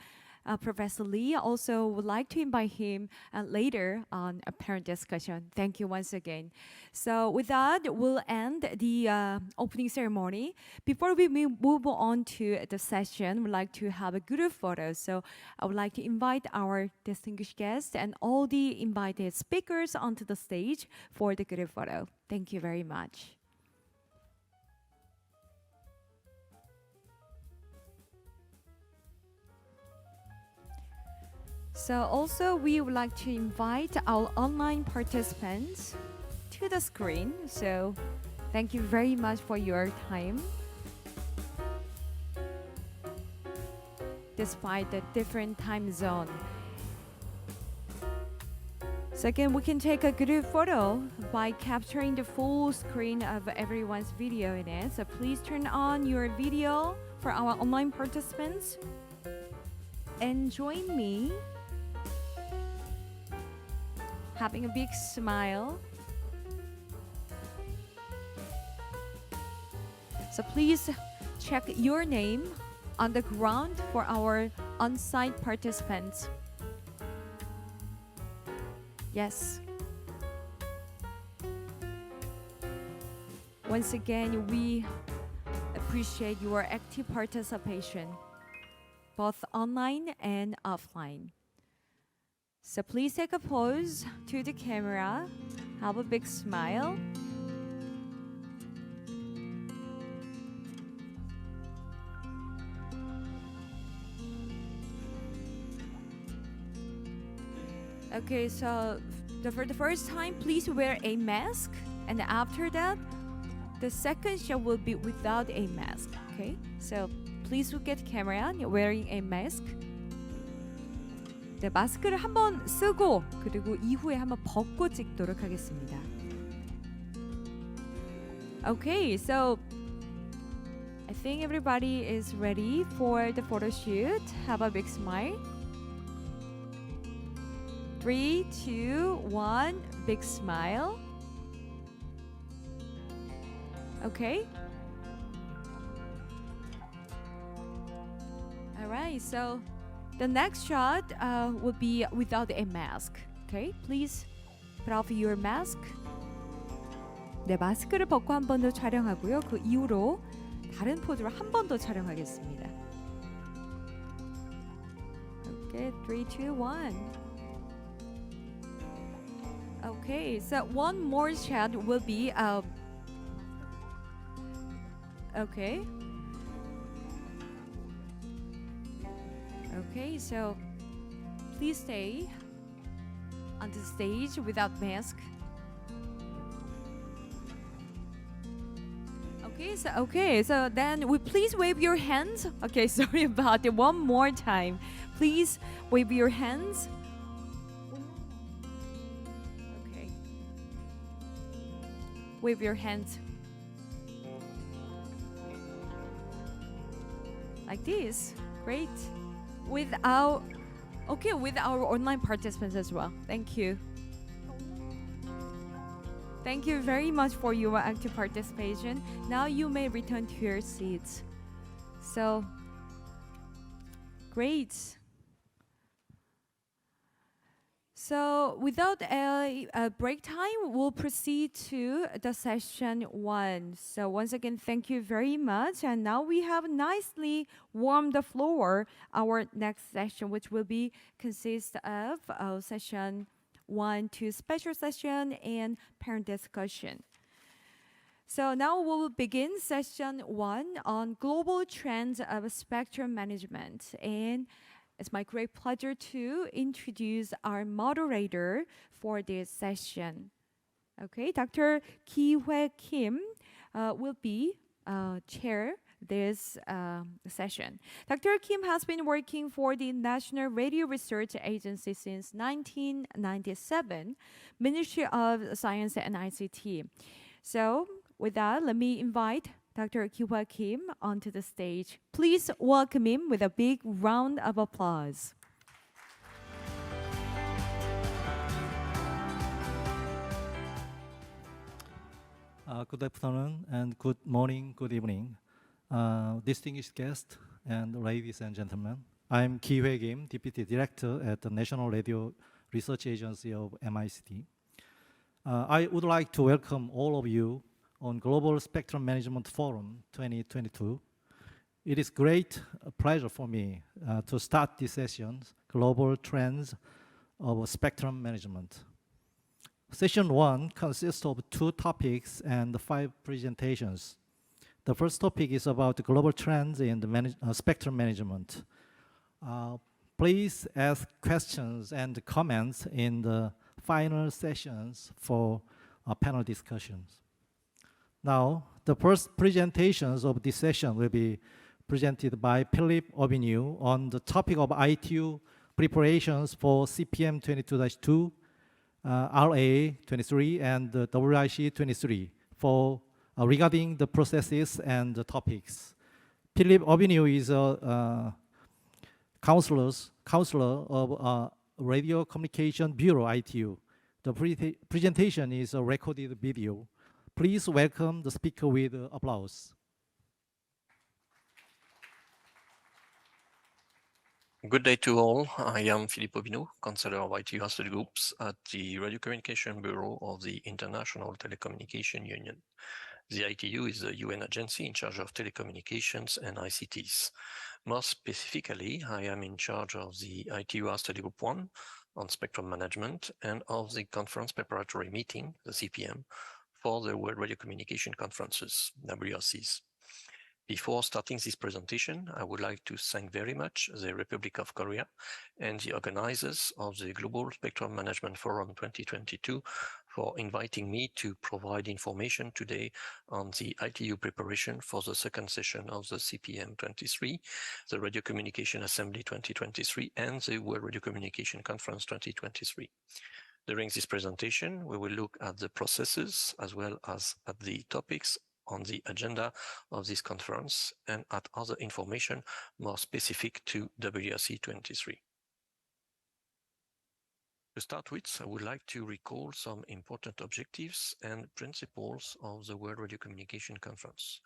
Speaker 6: Professor Lee. Also would like to invite him later on a parent discussion. Thank you once again. So with that, we'll end the opening ceremony. Before we move on to the session, we'd like to have a group photo. So I would like to invite our distinguished guests and all the invited speakers onto the stage for the group photo. Thank you very much. So also we would like to invite our online participants to the screen. So thank you very much for your time. Despite the different time zone. So again, we can take a group photo by capturing the full screen of everyone's video in it. So please turn on your video for our online participants. And join me having a big smile. So please check your name on the ground for our on-site participants. Yes. Once again, we appreciate your active participation, both online and offline. So please take a pose to the camera, have a big smile. Okay, so So for the first time, please wear a mask. And after that, the second show will be without a mask. Okay? So please look at camera wearing a mask. 네, 마스크를 한번 쓰고 그리고 이후에 한번 벗고 찍도록 하겠습니다. Okay, so I think everybody is ready for the photo shoot. Have a big smile. 3, 2, 1, big smile. Okay. All right, so the next shot will be without a mask. Okay, please put off your mask. 네, 마스크를 벗고 한 번 더 촬영하고요. 그 이후로 다른 포즈로 한 번 더 촬영하겠습니다. Okay, 3, 2, 1. Okay, so one more shot will be okay. Okay, so please stay on the stage without mask. Okay, so then we please wave your hands. Okay, sorry about it. One more time. Please wave your hands. Okay. Wave your hands. Like this. Great. With our online participants as well. Thank you. Thank you very much for your active participation. Now you may return to your seats. So, great. So, without a break time, we'll proceed to the session 1. So, once again, thank you very much. And now we have nicely warmed the floor. Our next session, which will be consist of session 1, 2 special session and parent discussion. So now we will begin session 1 on global trends of spectrum management. And it's my great pleasure to introduce our moderator for this session. Okay, Dr. Ki-hwae Kim will be chair this session. Dr. Kim has been working for the National Radio Research Agency since 1997, Ministry of Science and ICT. So with that, let me invite Dr. Ki-hwae Kim onto the stage. Please welcome him with a big round of applause.
Speaker 7: Good afternoon and good morning, good evening. Distinguished guests and ladies and gentlemen, I'm Ki-hwae Kim, Deputy Director at the National Radio Research Agency of MICT. I would like to welcome all of you on Global Spectrum Management Forum 2022. It is great pleasure for me to start this session, Global Trends of Spectrum Management. Session 1 consists of 2 topics and 5 presentations. The first topic is about the global trends in the spectrum management. Please ask questions and comments in the final sessions for panel discussions. Now, the first presentations of this session will be presented by Philippe Aubigneau on the topic of ITU preparations for CPM 22-2, RA 23, and WIC 23 for regarding the processes and the topics. Philippe Aubigneau is a counselor of Radio Communication Bureau, ITU. The presentation is a recorded video. Please welcome the speaker with applause.
Speaker 8: Good day to all. I am Philippe Aubigneau, Counselor of ITU Study Groups at the Radio Communication Bureau of the International Telecommunication Union. The ITU is the UN agency in charge of telecommunications and ICTs. More specifically, I am in charge of the ITU Study Group 1 on spectrum management and of the conference preparatory meeting, the CPM, for the World Radio Communication Conferences, WRCs. Before starting this presentation, I would like to thank very much the Republic of Korea and the organizers of the Global Spectrum Management Forum 2022 for inviting me to provide information today on the ITU preparation for the second session of the CPM 23, the Radio Communication Assembly 2023, and the World Radio Communication Conference 2023. During this presentation, we will look at the processes as well as at the topics on the agenda of this conference and at other information more specific to WRC 23. To start with, I would like to recall some important objectives and principles of the World Radio Communication Conference.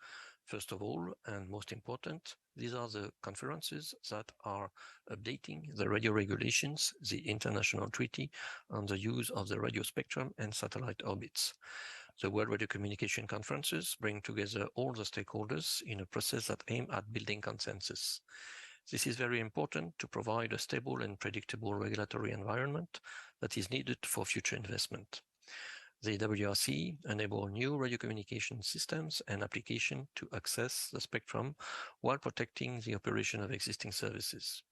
Speaker 8: First of all, and most important, these are the conferences that are updating the radio regulations, the international treaty on the use of the radio spectrum and satellite orbits. The World Radio Communication Conferences bring together all the stakeholders in a process that aims at building consensus. This is very important to provide a stable and predictable regulatory environment that is needed for future investment. The WRC enables new radio communication systems and applications to access the spectrum while protecting the operation of existing services.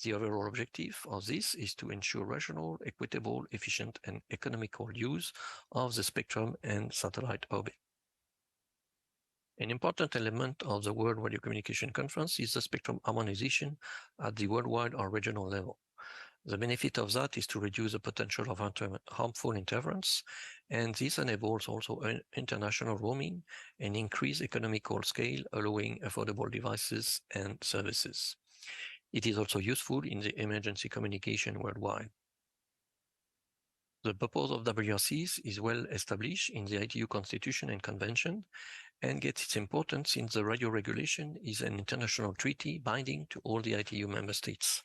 Speaker 8: The overall objective of this is to ensure rational, equitable, efficient, and economical use of the spectrum and satellite orbit. An important element of the World Radio Communication Conference is the spectrum harmonization at the worldwide or regional level. The benefit of that is to reduce the potential of harmful interference, and this enables also international roaming and increased economical scale, allowing affordable devices and services. It is also useful in the emergency communication worldwide. The purpose of WRCs is well established in the ITU Constitution and Convention and gets its importance since the radio regulation is an international treaty binding to all the ITU member states.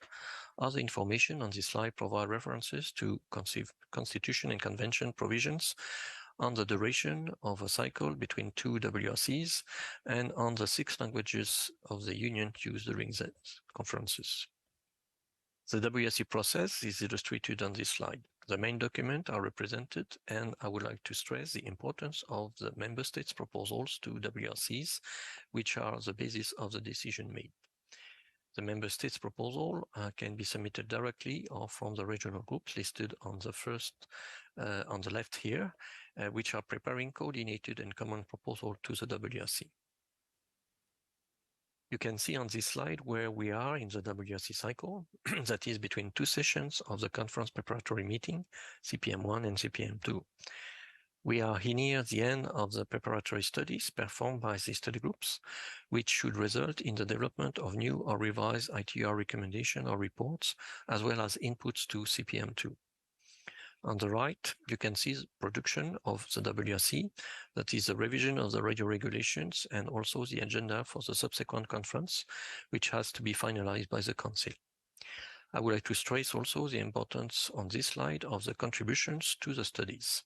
Speaker 8: Other information on this slide provide references to Constitution and Convention provisions on the duration of a cycle between two WRCs and on the 6 languages of the Union used during the conferences. The WRC process is illustrated on this slide. The main documents are represented, and I would like to stress the importance of the member states' proposals to WRCs, which are the basis of the decision made. The member states' proposal can be submitted directly or from the regional groups listed on the left here, which are preparing coordinated and common proposal to the WRC. You can see on this slide where we are in the WRC cycle, that is between 2 sessions of the conference preparatory meeting, CPM1 and CPM2. We are near the end of the preparatory studies performed by the study groups, which should result in the development of new or revised ITUR recommendations or reports, as well as inputs to CPM2. On the right, you can see the production of the WRC, that is the revision of the radio regulations and also the agenda for the subsequent conference, which has to be finalized by the Council. I would like to stress also the importance on this slide of the contributions to the studies,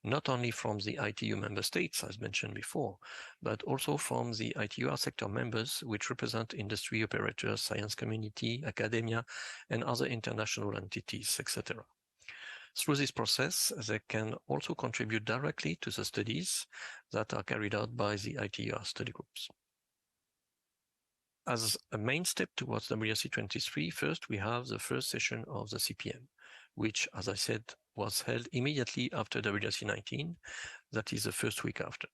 Speaker 8: not only from the ITU member states, as mentioned before, but also from the ITUR sector members, which represent industry operators, science community, academia, and other international entities, etc. Through this process, they can also contribute directly to the studies that are carried out by the ITUR study groups. As a main step towards WRC 23, first we have the first session of the CPM, which, as I said, was held immediately after WRC 19, that is the first week after.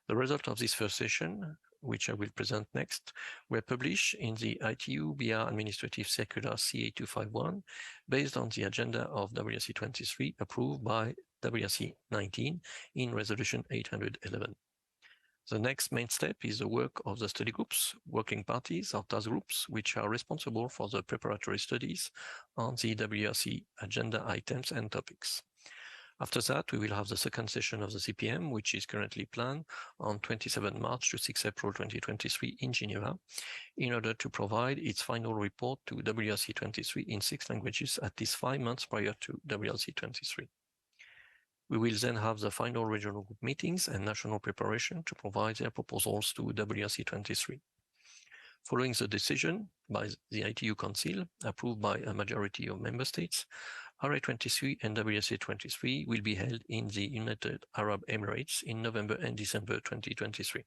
Speaker 8: The result of this first session, which I will present next, were published in the ITU BR Administrative Circular CA251, based on the agenda of WRC 23 approved by WRC 19 in Resolution 811. The next main step is the work of the study groups, working parties or task groups, which are responsible for the preparatory studies on the WRC agenda items and topics. After that, we will have the second session of the CPM, which is currently planned on 27 March to 6 April 2023 in Geneva, in order to provide its final report to WRC 23 in 6 languages at least 5 months prior to WRC 23. We will then have the final regional group meetings and national preparation to provide their proposals to WRC 23. Following the decision by the ITU Council, approved by a majority of member states, RA23 and WRC 23 will be held in the United Arab Emirates in November and December 2023.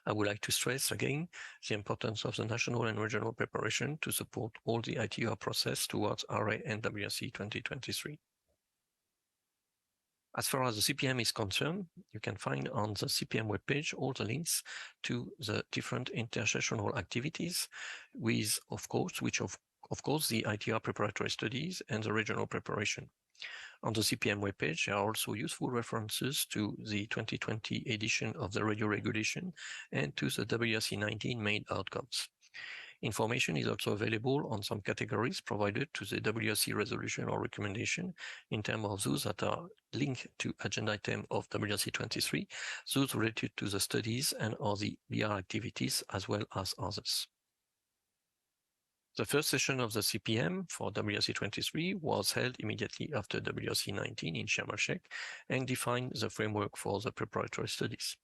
Speaker 8: I would like to stress again the importance of the national and regional preparation to support all the ITUR process towards RA and WRC 2023. As far as the CPM is concerned, you can find on the CPM webpage all the links to the different intersessional activities with, of course, the ITR preparatory studies and the regional preparation. On the CPM webpage, there are also useful references to the 2020 edition of the radio regulation and to the WRC 19 main outcomes. Information is also available on some categories provided to the WRC resolution or recommendation in terms of those that are linked to agenda item of WRC 23, those related to the studies and or the BR activities, as well as others. The first session of the CPM for WRC 23 was held immediately after WRC 19 in Sharm el-Sheikh and defined the framework for the preparatory studies.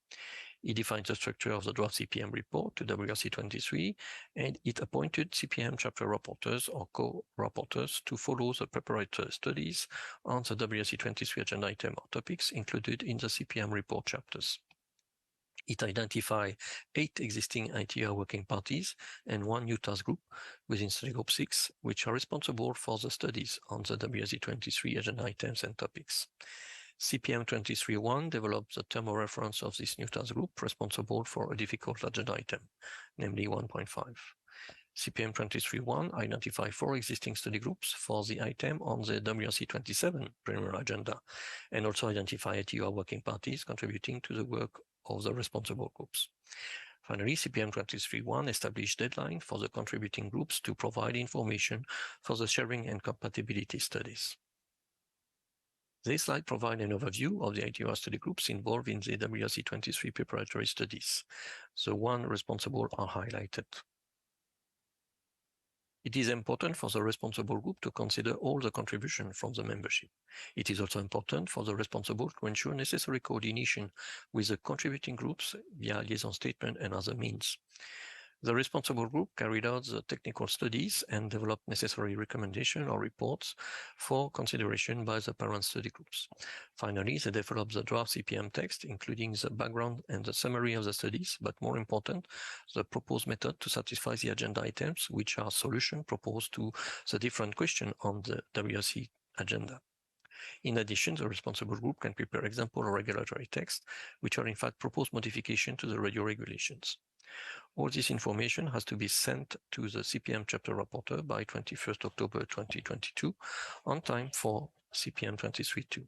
Speaker 8: It defined the structure of the draft CPM report to WRC 23, and it appointed CPM chapter rapporteurs or co-rapporteurs to follow the preparatory studies on the WRC 23 agenda item or topics included in the CPM report chapters. It identified 8 existing ITR working parties and 1 new task group within study group 6, which are responsible for the studies on the WRC 23 agenda items and topics. CPM 23.1 develops the term of reference of this new task group responsible for a difficult agenda item, namely 1.5. CPM 23.1 identifies 4 existing study groups for the item on the WRC 27 preliminary agenda, and also identify ITUR working parties contributing to the work of the responsible groups. Finally, CPM 23.1 established deadline for the contributing groups to provide information for the sharing and compatibility studies. This slide provides an overview of the ITUR study groups involved in the WRC 23 preparatory studies. The one responsible are highlighted. It is important for the responsible group to consider all the contribution from the membership. It is also important for the responsible to ensure necessary coordination with the contributing groups via liaison statement and other means. The responsible group carried out the technical studies and developed necessary recommendations or reports for consideration by the parent study groups. Finally, they developed the draft CPM text, including the background and the summary of the studies, but more important, the proposed method to satisfy the agenda items, which are solutions proposed to the different questions on the WRC agenda. In addition, the responsible group can prepare example or regulatory text, which are in fact proposed modification to the radio regulations. All this information has to be sent to the CPM chapter rapporteur by 21st October 2022 on time for CPM 23.2.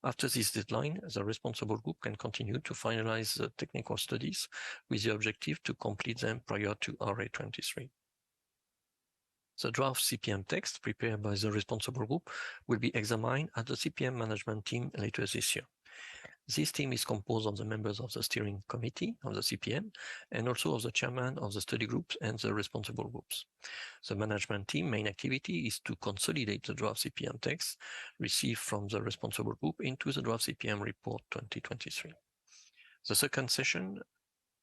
Speaker 8: After this deadline, the responsible group can continue to finalize the technical studies with the objective to complete them prior to RA 23. The draft CPM text prepared by the responsible group will be examined at the CPM management team later this year. This team is composed of the members of the steering committee of the CPM and also of the chairman of the study groups and the responsible groups. The management team main activity is to consolidate the draft CPM text received from the responsible group into the draft CPM report 2023. The second session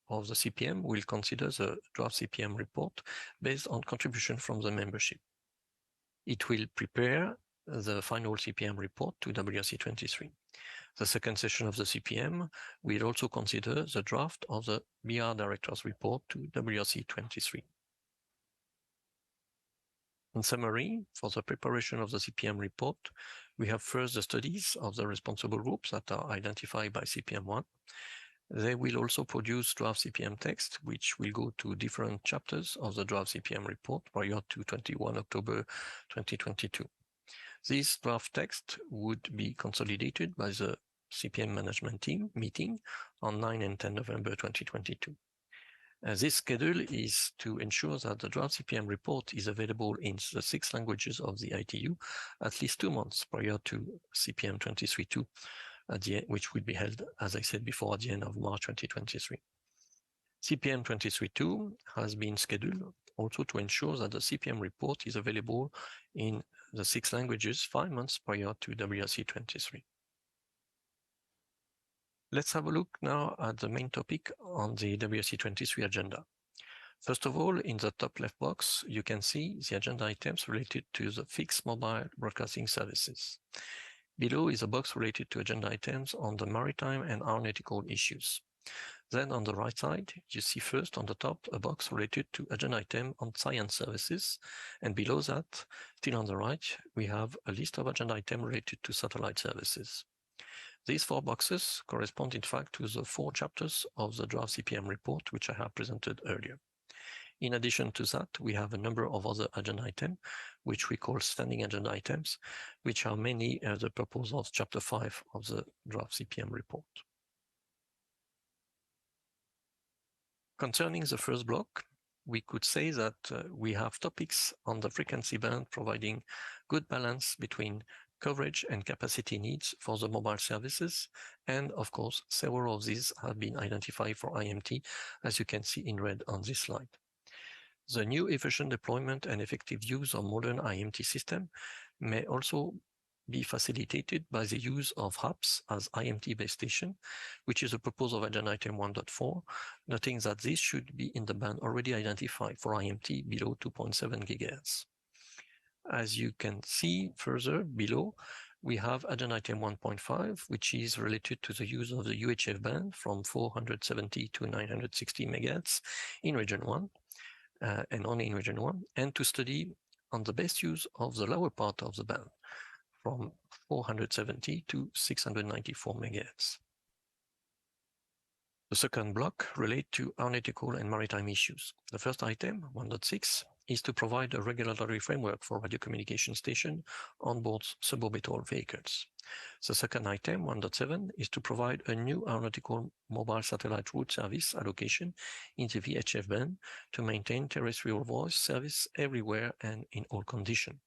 Speaker 8: of the CPM will consider the draft CPM report based on contribution from the membership. It will prepare the final CPM report to WRC 23. The second session of the CPM will also consider the draft of the BR Director's report to WRC 23. In summary, for the preparation of the CPM report, we have first the studies of the responsible groups that are identified by CPM1. They will also produce draft CPM text, which will go to different chapters of the draft CPM report prior to 21 October 2022. This draft text would be consolidated by the CPM management team meeting on 9 and 10 November 2022. This schedule is to ensure that the draft CPM report is available in the 6 languages of the ITU at least 2 months prior to CPM 23.2, which will be held, as I said before, at the end of March 2023. CPM 23.2 has been scheduled also to ensure that the CPM report is available in the 6 languages 5 months prior to WRC 23. Let's have a look now at the main topic on the WRC 23 agenda. First of all, in the top left box, you can see the agenda items related to the fixed mobile broadcasting services. Below is a box related to agenda items on the maritime and aeronautical issues. Then on the right side, you see first on the top a box related to agenda item on science services. And below that, still on the right, we have a list of agenda items related to satellite services. These 4 boxes correspond in fact to the 4 chapters of the draft CPM report, which I have presented earlier. In addition to that, we have a number of other agenda items, which we call standing agenda items, which are mainly the purpose of chapter 5 of the draft CPM report. Concerning the first block, we could say that we have topics on the frequency band providing good balance between coverage and capacity needs for the mobile services. And of course, several of these have been identified for IMT, as you can see in red on this slide. The new efficient deployment and effective use of modern IMT system may also be facilitated by the use of hubs as IMT base station, which is a proposal of agenda item 1.4, noting that this should be in the band already identified for IMT below 2.7 GHz. As you can see further below, we have agenda item 1.5, which is related to the use of the UHF band from 470 to 960 MHz in region 1, and only in region 1, and to study on the best use of the lower part of the band from 470 to 694 MHz. The second block relates to aeronautical and maritime issues. The first item, 1.6, is to provide a regulatory framework for radio communication station on board suborbital vehicles. The second item, 1.7, is to provide a new aeronautical mobile satellite route service allocation in the VHF band to maintain terrestrial voice service everywhere and in all conditions.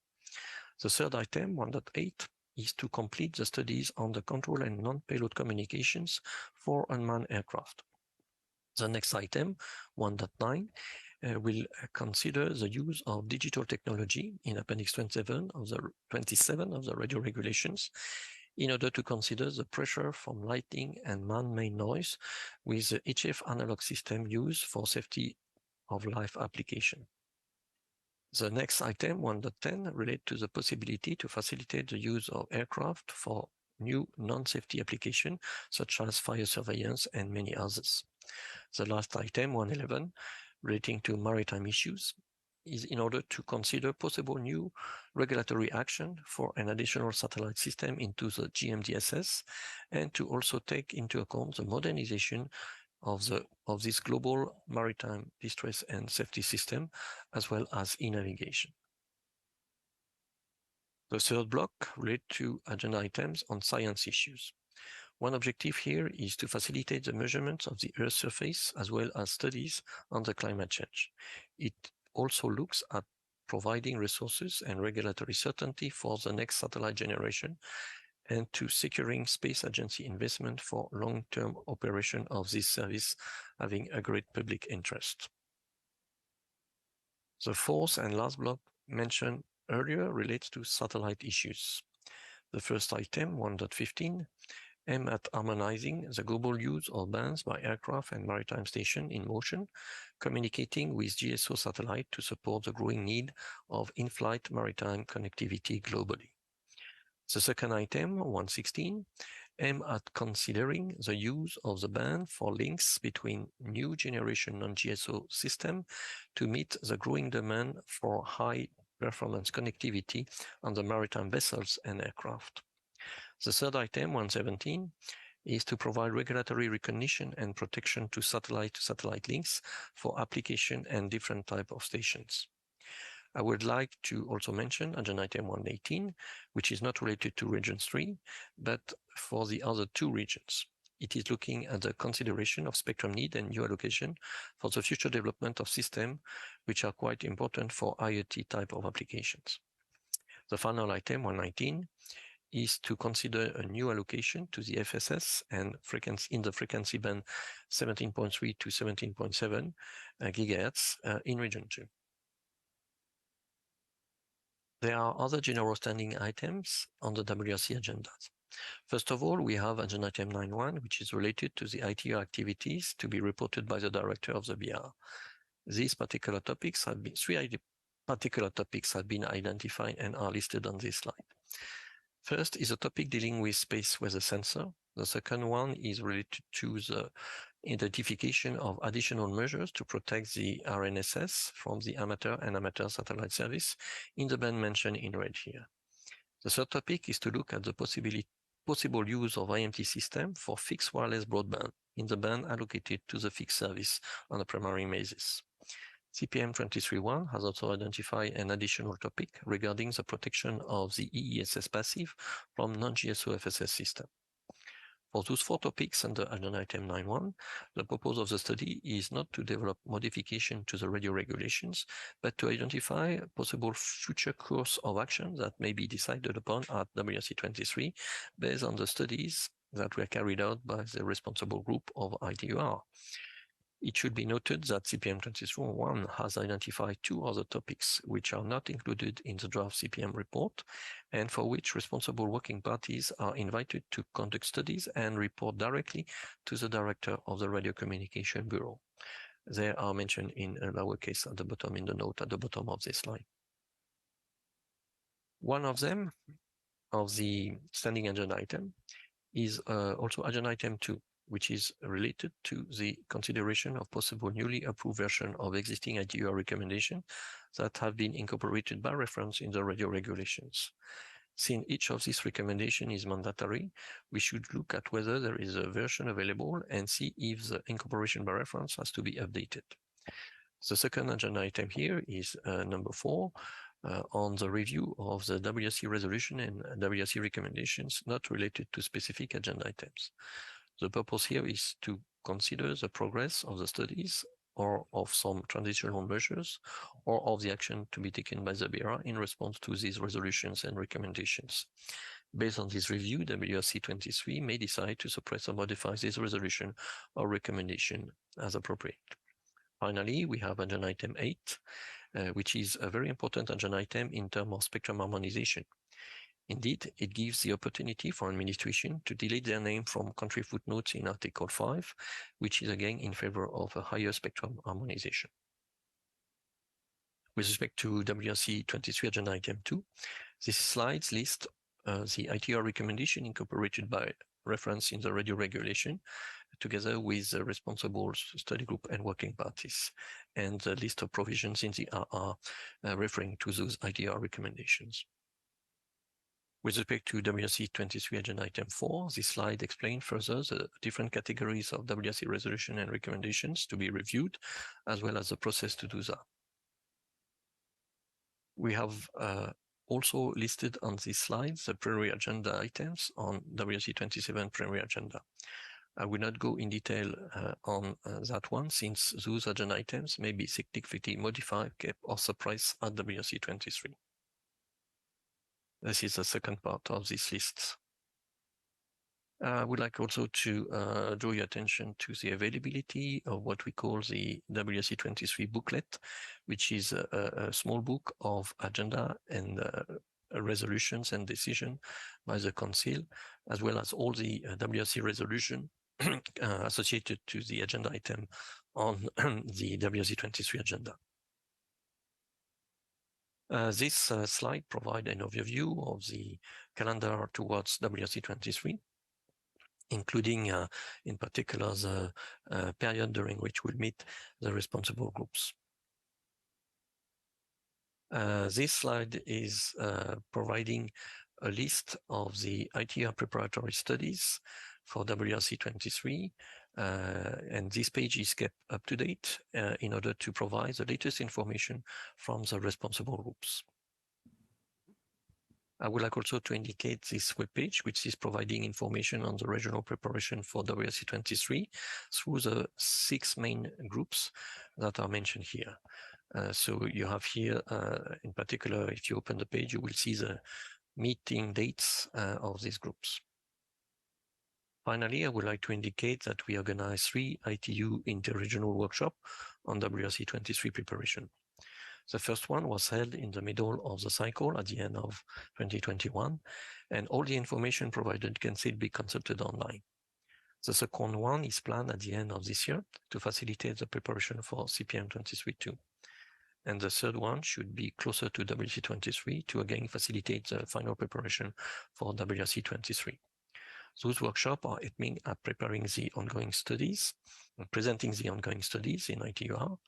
Speaker 8: The third item, 1.8, is to complete the studies on the control and non-payload communications for unmanned aircraft. The next item, 1.9, will consider the use of digital technology in Appendix 27 of the radio regulations in order to consider the pressure from lightning and man-made noise with the HF analog system used for safety of life application. The next item, 1.10, relates to the possibility to facilitate the use of aircraft for new non-safety applications such as fire surveillance and many others. The last item, 1.11, relating to maritime issues, is in order to consider possible new regulatory action for an additional satellite system into the GMDSS and to also take into account the modernization of this global maritime distress and safety system, as well as e-navigation. The third block relates to agenda items on science issues. One objective here is to facilitate the measurements of the Earth's surface, as well as studies on the climate change. It also looks at providing resources and regulatory certainty for the next satellite generation, and to securing space agency investment for long-term operation of this service, having a great public interest. The fourth and last block mentioned earlier relates to satellite issues. The first item, 1.15, aims at harmonizing the global use of bands by aircraft and maritime station in motion, communicating with GSO satellite to support the growing need of in-flight maritime connectivity globally. The second item, 1.16, aims at considering the use of the band for links between new generation non-GSO system to meet the growing demand for high-performance connectivity on the maritime vessels and aircraft. The third item, 1.17, is to provide regulatory recognition and protection to satellite links for application and different type of stations. I would like to also mention agenda item 1.18, which is not related to region 3, but for the other 2 regions. It is looking at the consideration of spectrum need and new allocation for the future development of systems which are quite important for IoT type of applications. The final item, 1.19, is to consider a new allocation to the FSS and in the frequency band 17.3 to 17.7 GHz in region 2. There are other general standing items on the WRC agendas. First of all, we have agenda item 9.1, which is related to the ITO activities to be reported by the director of the BR. These particular topics have been, 3 particular topics have been identified and are listed on this slide. First is a topic dealing with space weather sensor. The second one is related to the identification of additional measures to protect the RNSS from the amateur and amateur satellite service in the band mentioned in red here. The third topic is to look at the possible use of IMT system for fixed wireless broadband in the band allocated to the fixed service on a primary basis. CPM 23.1 has also identified an additional topic regarding the protection of the EESS passive from non-GSO FSS system. For those 4 topics under agenda item 9.1, the purpose of the study is not to develop modification to the radio regulations, but to identify possible future course of action that may be decided upon at WRC 23 based on the studies that were carried out by the responsible group of ITUR. It should be noted that CPM 23.1 has identified 2 other topics which are not included in the draft CPM report and for which responsible working parties are invited to conduct studies and report directly to the director of the Radio Communication Bureau. They are mentioned in lowercase at the bottom in the note at the bottom of this slide. One of them, of the standing agenda item, is also agenda item 2, which is related to the consideration of possible newly approved version of existing ITUR recommendation that have been incorporated by reference in the radio regulations. Since each of these recommendations is mandatory, we should look at whether there is a version available and see if the incorporation by reference has to be updated. The second agenda item here is number 4, on the review of the WRC resolution and WRC recommendations not related to specific agenda items. The purpose here is to consider the progress of the studies or of some transitional measures or of the action to be taken by the BERA in response to these resolutions and recommendations. Based on this review, WRC 23 may decide to suppress or modify this resolution or recommendation as appropriate. Finally, we have agenda item 8, which is a very important agenda item in terms of spectrum harmonization. Indeed, it gives the opportunity for administration to delete their name from country footnotes in Article 5, which is again in favor of a higher spectrum harmonization. With respect to WRC 23 agenda item 2, this slide lists the ITR recommendation incorporated by reference in the radio regulation, together with the responsible study group and working parties, and the list of provisions in the RR referring to those ITR recommendations. With respect to WRC 23 agenda item 4, this slide explains further the different categories of WRC resolution and recommendations to be reviewed, as well as the process to do that. We have also listed on this slide the plenary agenda items on WRC 27 plenary agenda. I will not go in detail on that one, since those agenda items may be significantly modified, kept, or suppressed at WRC 23. This is the second part of this list. I would like also to draw your attention to the availability of what we call the WRC 23 booklet, which is a small book of agenda and resolutions and decision by the Council, as well as all the WRC resolution associated to the agenda item on the WRC 23 agenda. This slide provides an overview of the calendar towards WRC 23, including in particular the period during which we'll meet the responsible groups. This slide is providing a list of the ITR preparatory studies for WRC 23, and this page is kept up to date in order to provide the latest information from the responsible groups. I would like also to indicate this webpage, which is providing information on the regional preparation for WRC 23 through the 6 main groups that are mentioned here. So you have here, in particular, if you open the page, you will see the meeting dates of these groups. Finally, I would like to indicate that we organized 3 ITU interregional workshops on WRC 23 preparation. The first one was held in the middle of the cycle at the end of 2021, and all the information provided can still be consulted online. The second one is planned at the end of this year to facilitate the preparation for CPM 23-2. And the third one should be closer to WRC 23 to again facilitate the final preparation for WRC 23. Those workshops are aiming at preparing the ongoing studies, presenting the ongoing studies in ITUR,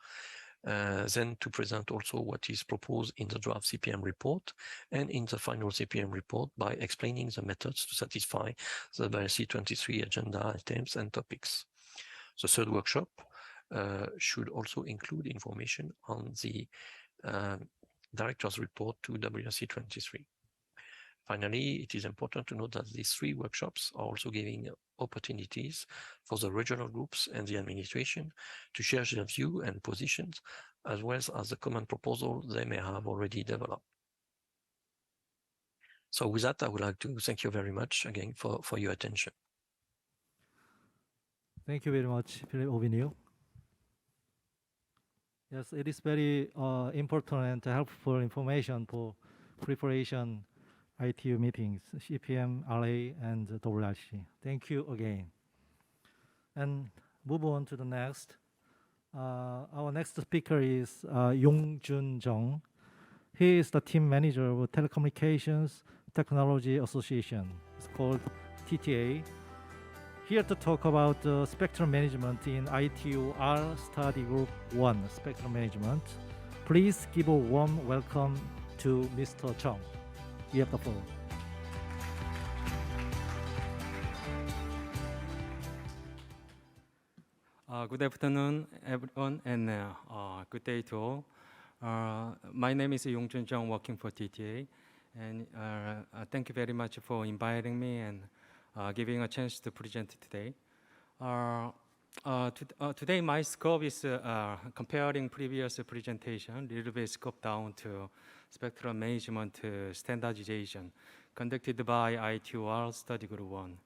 Speaker 8: then to present also what is proposed in the draft CPM report and in the final CPM report by explaining the methods to satisfy the C23 agenda items and topics. The third workshop should also include information on the director's report to WRC23. Finally, it is important to note that these three workshops are also giving opportunities for the regional groups and the administration to share their view and positions, as well as the common proposal they may have already developed. So with that, I would like to thank you very much again for your attention.
Speaker 7: Thank you very much, Philip Obinio. Yes, it is very important and helpful information for preparation ITU meetings, CPM, RA, and WRC. Thank you again. And move on to the next. Our next speaker is Yong-Jun Jung. He is the team manager of Telecommunications Technology Association. It's called TTA. Here to talk about spectrum management in ITUR Study Group 1, Spectrum Management. Please give a warm welcome to Mr. Chung. You have the floor.
Speaker 9: Good afternoon, everyone, and good day to all. My name is Yong-Jun Jung, working for TTA, and thank you very much for inviting me and giving a chance to present today. Today, my scope is comparing previous presentation, a little bit scope down to spectrum management standardization conducted by ITUR Study Group 1.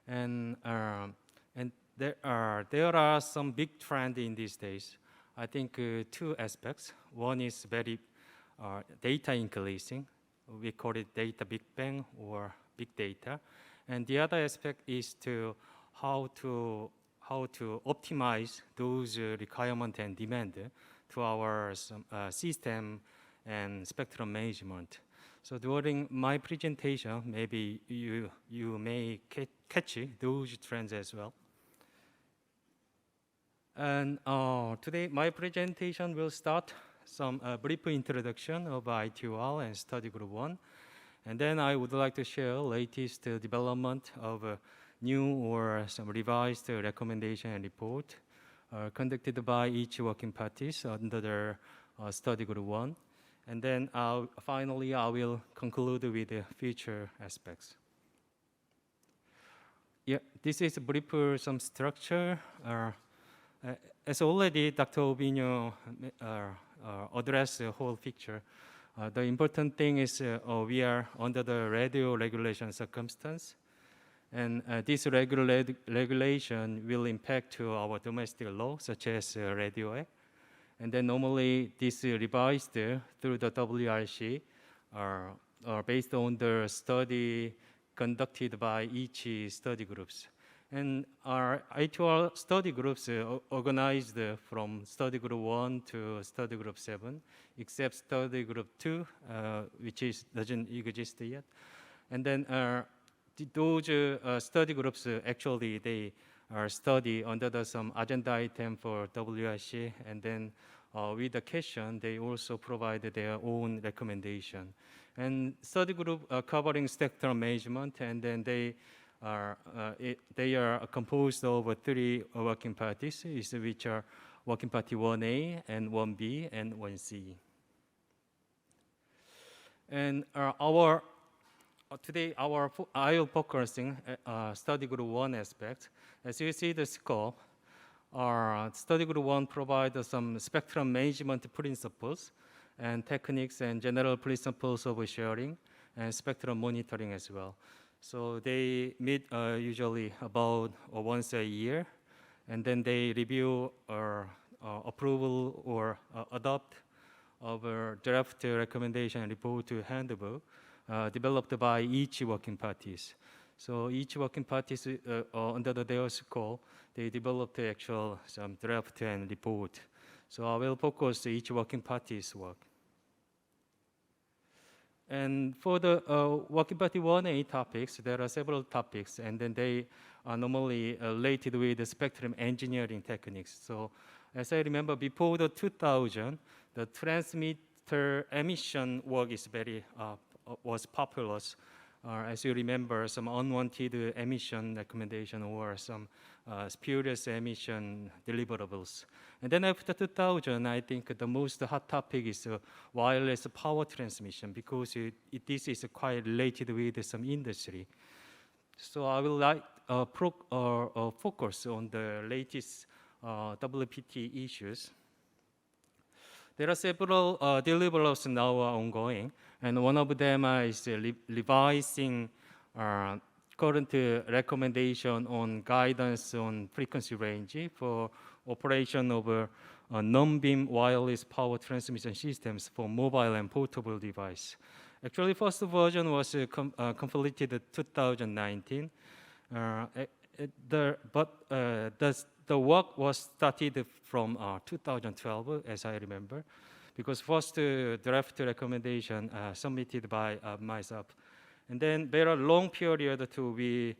Speaker 9: And there are some big trends in these days. I think two aspects. One is very data increasing. We call it data big bang or big data. And the other aspect is to how to optimize those requirements and demand to our system and spectrum management. So during my presentation, maybe you may catch those trends as well. And today my presentation will start some brief introduction of ITUR and Study Group 1. And then I would like to share latest development of new or some revised recommendation and report conducted by each working parties under the Study Group 1. And then finally, I will conclude with the future aspects. Yeah, this is a brief some structure. As already Dr. Obinio addressed the whole picture, the important thing is we are under the radio regulation circumstance, and this regulation will impact to our domestic law, such as Radio Act. And then normally this revised through the WRC are based on the study conducted by each study groups. And our ITUR study groups organized from study group 1 to study group 7, except study group 2, which doesn't exist yet. And then those study groups, actually, they are study under some agenda item for WRC, and then with the question, they also provide their own recommendation. And study group covering spectrum management, and then they are composed of 3 working parties, which are working party 1A and 1B and 1C. And today I will focusing study group 1 aspect. As you see the scope, our study group 1 provides some spectrum management principles and techniques and general principles of sharing and spectrum monitoring as well. So they meet usually about once a year, and then they review or approval or adopt of a draft recommendation report to handbook developed by each working parties. So each working parties under their scope, they developed the actual some draft and report. So I will focus each working party's work. And for the Working Party 1A topics, there are several topics, and then they are normally related with the spectrum engineering techniques. So as I remember, before the 2000, the transmitter emission work is was popular. As you remember, some unwanted emission recommendation or some spurious emission deliverables. And then after 2000, I think the most hot topic is wireless power transmission, because this is quite related with some industry. So I will like focus on the latest WPT issues. There are several deliverables now ongoing, and one of them is revising current recommendation on guidance on frequency range for operation of non-beam wireless power transmission systems for mobile and portable device. Actually, first version was completed in 2019, the work was started from 2012, as I remember, because first draft recommendation submitted by myself. And then there are long period to we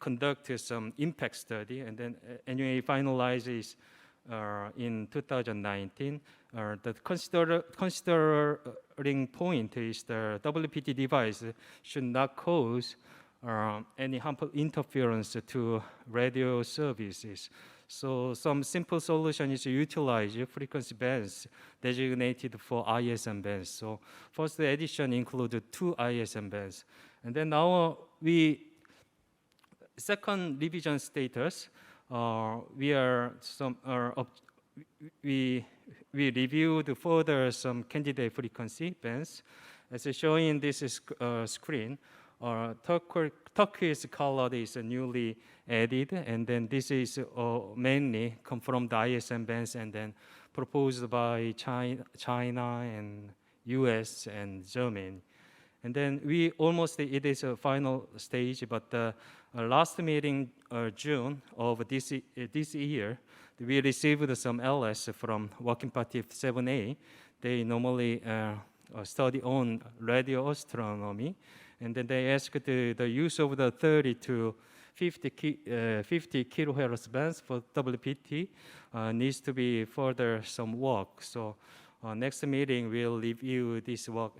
Speaker 9: conduct some impact study, and then anyway finalizes in 2019. The considering point is the WPT device should not cause any harmful interference to radio services. So some simple solution is to utilize frequency bands designated for ISM bands. So first edition included 2 ISM bands. And then now second revision status, we reviewed further some candidate frequency bands. As shown in this screen, turquoise color is newly added, and then this is mainly come from the ISM bands and then proposed by China and US and Germany. And then it is a final stage, but the last meeting June of this year, we received some LS from Working Party 7A. They normally study on radio astronomy, and then they asked the use of the 30 to 50 kilohertz bands for WPT needs to be further some work. So next meeting we'll review this work,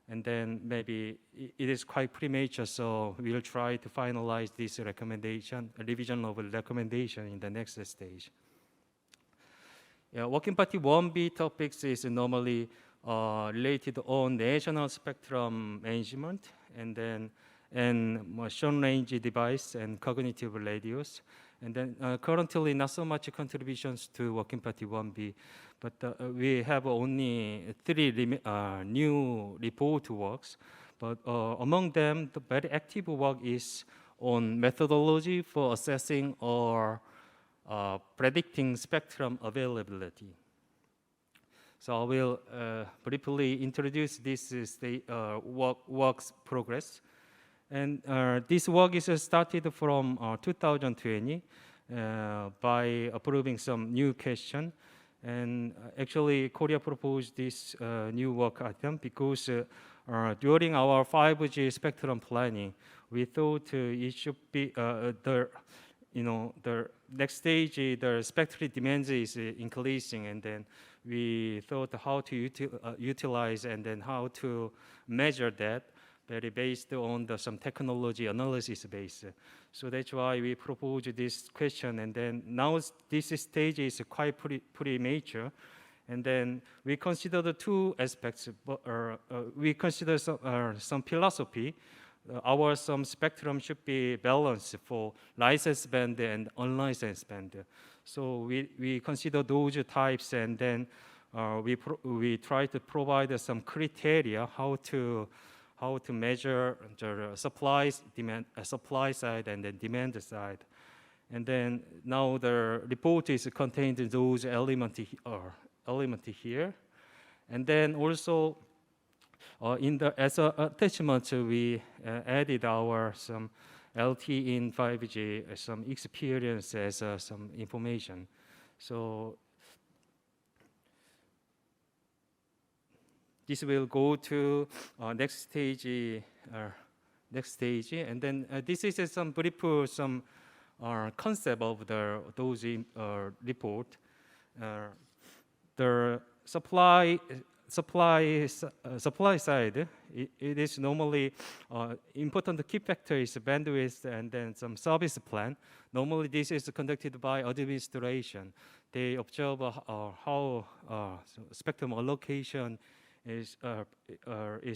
Speaker 9: and then maybe it is quite premature, so we'll try to finalize this revision of a recommendation in the next stage. Yeah, Working Party 1B topics is normally related on national spectrum management, and short range device and cognitive radios. And then currently not so much contributions to Working Party 1B, but we have only 3 new report works. But among them, the very active work is on methodology for assessing or predicting spectrum availability. So I will briefly introduce this work's progress. And this work is started from 2020 by approving some new question. And actually, Korea proposed this new work item because during our 5G spectrum planning, we thought it should be the next stage, the spectrum demands is increasing, and then we thought how to utilize and then how to measure that, very based on some technology analysis base. So that's why we proposed this question, and then now this stage is quite premature, and then we consider the 2 aspects. We consider some philosophy. Some spectrum should be balanced for licensed band and unlicensed band. So we consider those types, and then we try to provide some criteria how to measure the supply side and the demand side. And then now the report is contained in those elements here. And then also as an attachment, we added some LT in 5G, some experience as some information. So this will go to next stage, and then this is some brief, some concept of those report. The supply side, it is normally important key factor is bandwidth and then some service plan. Normally this is conducted by administration. They observe how spectrum allocation is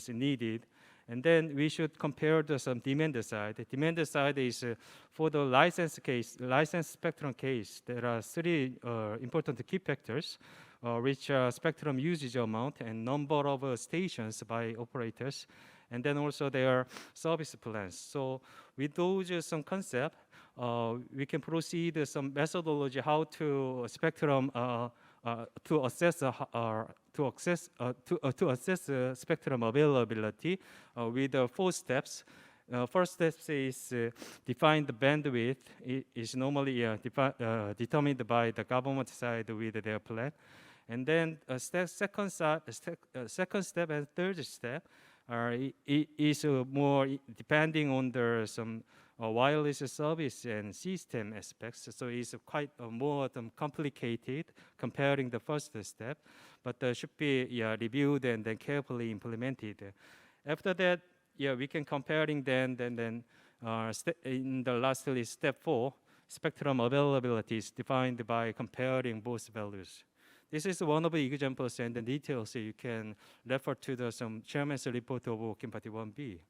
Speaker 9: needed. And then we should compare the some demand side. The demand side is for the license spectrum case. There are three important key factors, which are spectrum usage amount and number of stations by operators, and then also their service plans. So with those some concept, we can proceed some methodology how to spectrum to assess spectrum availability with 4 steps. First step is define the bandwidth. It is normally determined by the government side with their plan. And then second step and third step is more depending on the some wireless service and system aspects. So it's quite more complicated comparing the first step, but should be reviewed and then carefully implemented. After that, we can comparing then in the last is step 4, spectrum availability is defined by comparing both values. This is one of the examples and the details you can refer to the some chairman's report of Working Party 1B.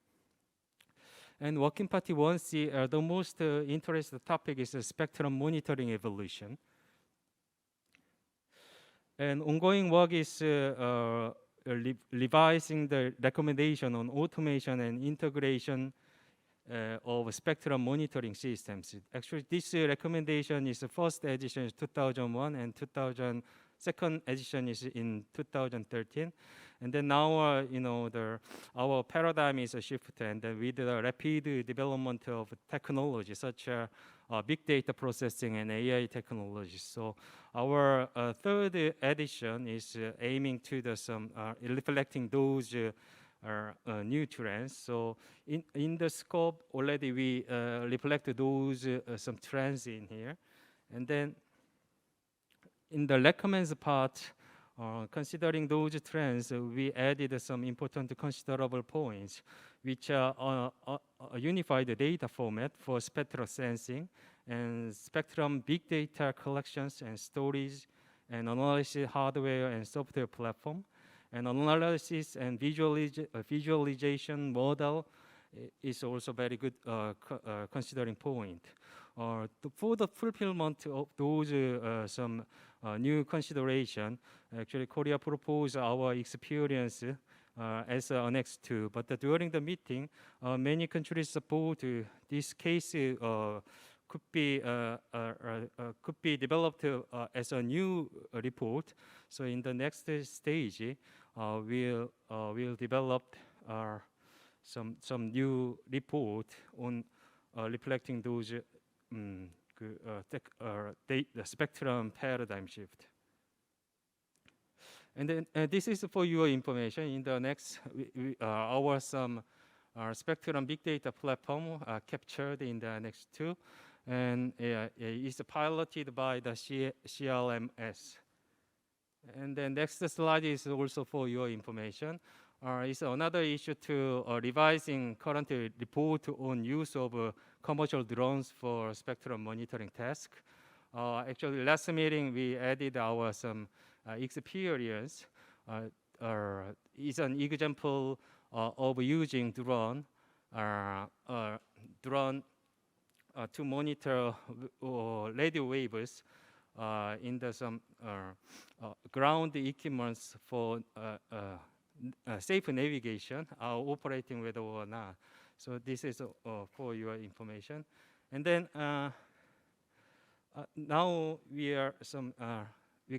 Speaker 9: And Working Party 1C, the most interesting topic is spectrum monitoring evolution. And ongoing work is revising the recommendation on automation and integration of spectrum monitoring systems. Actually, this recommendation is the first edition is 2001 and second edition is in 2013. And then now, our paradigm is a shift, and with the rapid development of technology such as big data processing and AI technologies. So our third edition is aiming to reflecting those new trends. So in the scope already we reflect those some trends in here, and then in the recommends part, considering those trends, we added some important considerable points, which are a unified data format for spectral sensing and spectrum big data collections and storage and analysis hardware and software platform, and analysis and visualization model is also very good considering point. For the fulfillment of those some new consideration, actually Korea proposed our experience as Annex 2, but during the meeting, many countries support this case could be developed as a new report. So in the next stage, we'll develop some new report on reflecting those the spectrum paradigm shift. And then this is for your information. In the next, our spectrum big data platform captured in the next 2, and is piloted by the CRMS. And the next slide is also for your information. It's another issue to revising current report on use of commercial drones for spectrum monitoring task. Actually, last meeting we added our some experience. Is an example of using drone to monitor radio waves in the some ground equipments for safe navigation, operating whether or not. So this is for your information. And then now we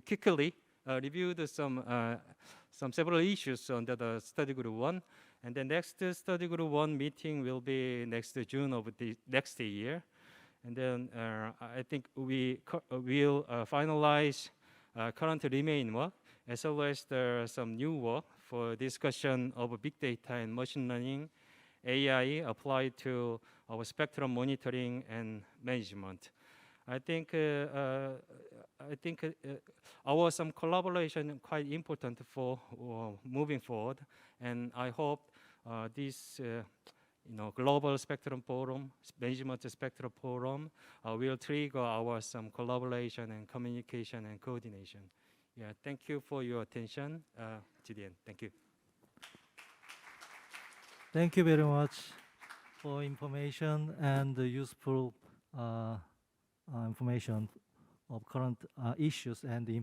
Speaker 9: quickly reviewed some several issues under the study group 1. And the next study group 1 meeting will be next June of the next year. And then I think we will finalize current remain work, as well as some new work for discussion of big data and machine learning, AI applied to our spectrum monitoring and management. I think our some collaboration quite important for moving forward, and I hope this global spectrum forum, management spectrum forum, will trigger our some collaboration and communication and coordination. Yeah, thank you for your attention. To the end, thank you.
Speaker 7: Thank you very much for information and the useful information of current issues and the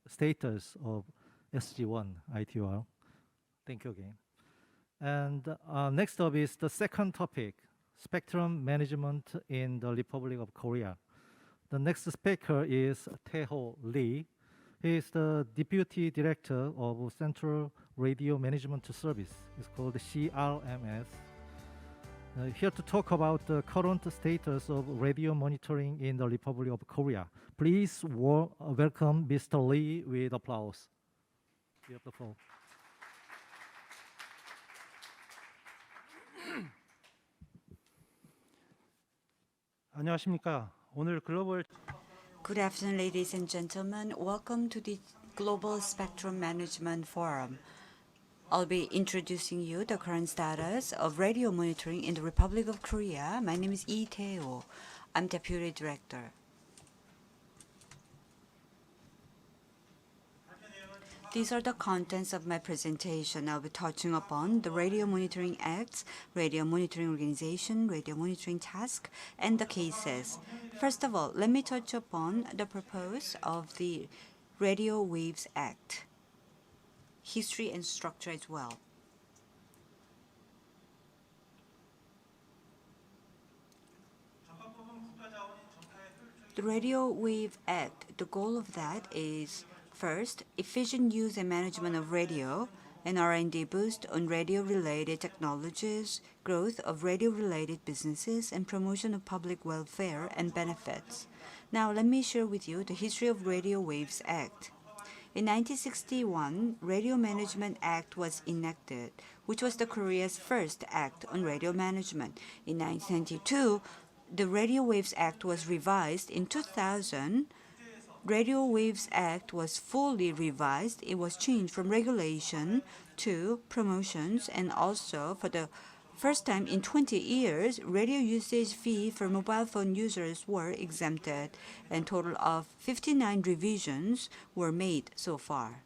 Speaker 7: status of SG1 ITR. Thank you again. And next up is the second topic, spectrum management in the Republic of Korea. The next speaker is Tae-ho Lee. He is the Deputy Director of Central Radio Management Service. It's called CRMS. Here to talk about the current status of radio monitoring in the Republic of Korea. Please welcome Mr. Lee with applause. You have the floor.
Speaker 10: 안녕하십니까. 오늘 글로벌
Speaker 11: Good afternoon, ladies and gentlemen. Welcome to the Global Spectrum Management Forum. I'll be introducing you the current status of radio monitoring in the Republic of Korea. My name is Lee Tae-ho. I'm Deputy Director. These are the contents of my presentation. I'll be touching upon the Radio Monitoring Acts, Radio Monitoring Organization, Radio Monitoring Task, and the cases. First of all, let me touch upon the purpose of the Radio Waves Act, history and structure as well. The Radio Wave Act, the goal of that is first, efficient use and management of radio, and R&D boost on radio-related technologies, growth of radio-related businesses, and promotion of public welfare and benefits. Now, let me share with you the history of Radio Waves Act. In 1961, Radio Management Act was enacted, which was the Korea's first act on radio management. In 1992, the Radio Waves Act was revised. In 2000, Radio Waves Act was fully revised. It was changed from regulation to promotions, and also for the first time in 20 years, radio usage fee for mobile phone users were exempted, and total of 59 revisions were made so far.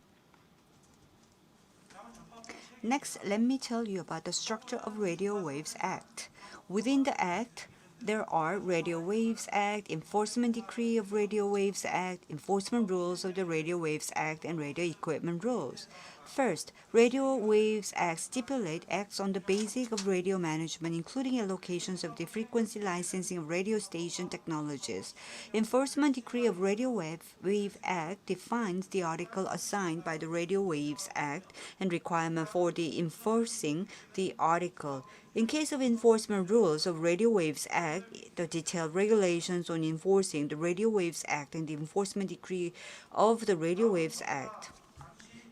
Speaker 11: Next, let me tell you about the structure of Radio Waves Act. Within the Act, there are Radio Waves Act, Enforcement Decree of Radio Waves Act, Enforcement Rules of the Radio Waves Act, and Radio Equipment Rules. First, Radio Waves Act stipulate acts on the basic of radio management, including allocations of the frequency licensing of radio station technologies. Enforcement Decree of Radio Wave Act defines the article assigned by the Radio Waves Act and requirement for the enforcing the article. In case of enforcement rules of Radio Waves Act, the detailed regulations on enforcing the Radio Waves Act and the enforcement decree of the Radio Waves Act.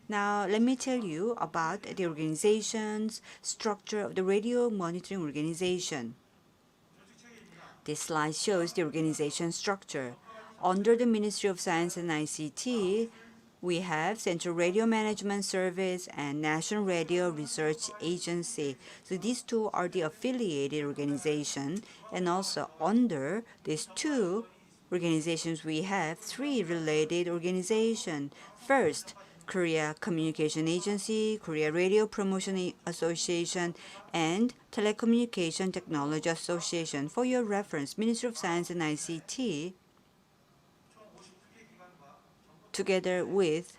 Speaker 11: Now, let me tell you about the organization's structure of the radio monitoring organization. This slide shows the organization structure. Under the Ministry of Science and ICT, we have Central Radio Management Service and National Radio Research Agency. So these two are the affiliated organizations, and also under these two organizations, we have three related organizations. First, Korea Communication Agency, Korea Radio Promotion Association, and Telecommunication Technology Association. For your reference, Ministry of Science and ICT, together with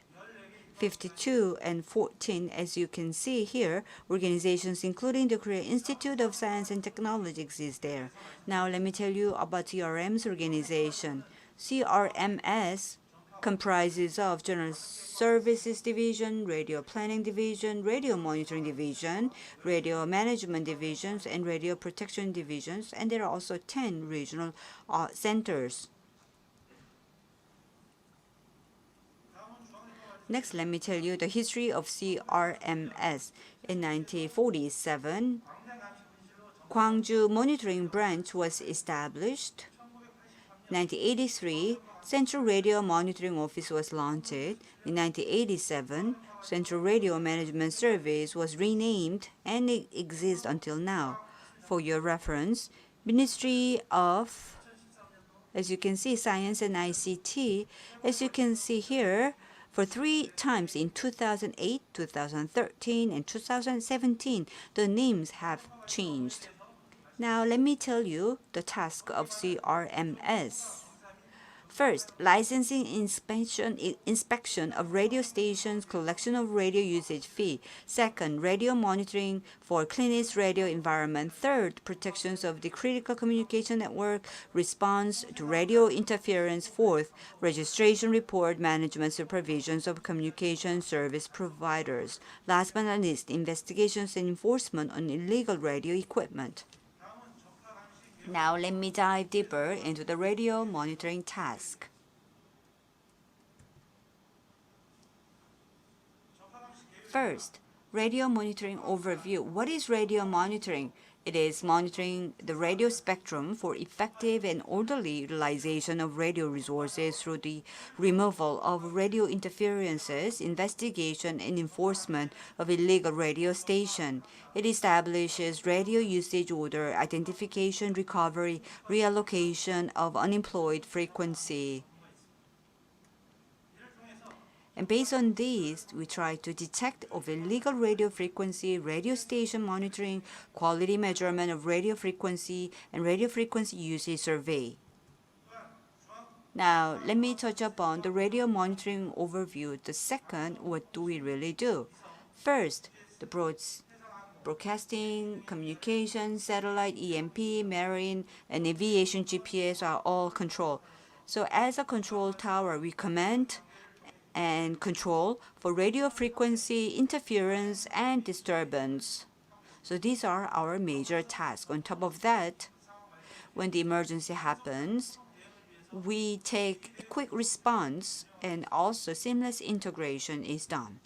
Speaker 11: 52 and 14, as you can see here, organizations including the Korea Institute of Science and Technology exist there. Now let me tell you about CRM's organization. CRMS comprises of General Services Division, Radio Planning Division, Radio Monitoring Division, Radio Management Divisions, and Radio Protection Divisions, and there are also 10 regional centers. Next, let me tell you the history of CRMS. In 1947, Gwangju Monitoring Branch was established. 1983, Central Radio Monitoring Office was launched. In 1987, Central Radio Management Service was renamed and it exists until now. For your reference, Ministry of, as you can see, Science and ICT, as you can see here, for 3 times in 2008, 2013, and 2017, the names have changed. Now, let me tell you the task of CRMS. First, licensing inspection of radio stations, collection of radio usage fee. Second, radio monitoring for cleanest radio environment. Third, protections of the critical communication network, response to radio interference. Fourth, registration report, management supervisions of communication service providers. Last but not least, investigations and enforcement on illegal radio equipment. Now let me dive deeper into the radio monitoring task. First, radio monitoring overview. What is radio monitoring? It is monitoring the radio spectrum for effective and orderly utilization of radio resources through the removal of radio interferences, investigation, and enforcement of illegal radio station. It establishes radio usage order, identification, recovery, reallocation of unemployed frequency. And based on these, we try to detect of illegal radio frequency, radio station monitoring, quality measurement of radio frequency, and radio frequency usage survey. Now, let me touch upon the radio monitoring overview. The second, what do we really do? First, the broadcasting, communication, satellite, EMP, marine, and aviation GPS are all controlled. So as a control tower, we command and control for radio frequency interference and disturbance. So these are our major tasks. On top of that, when the emergency happens, we take a quick response and also seamless integration is done.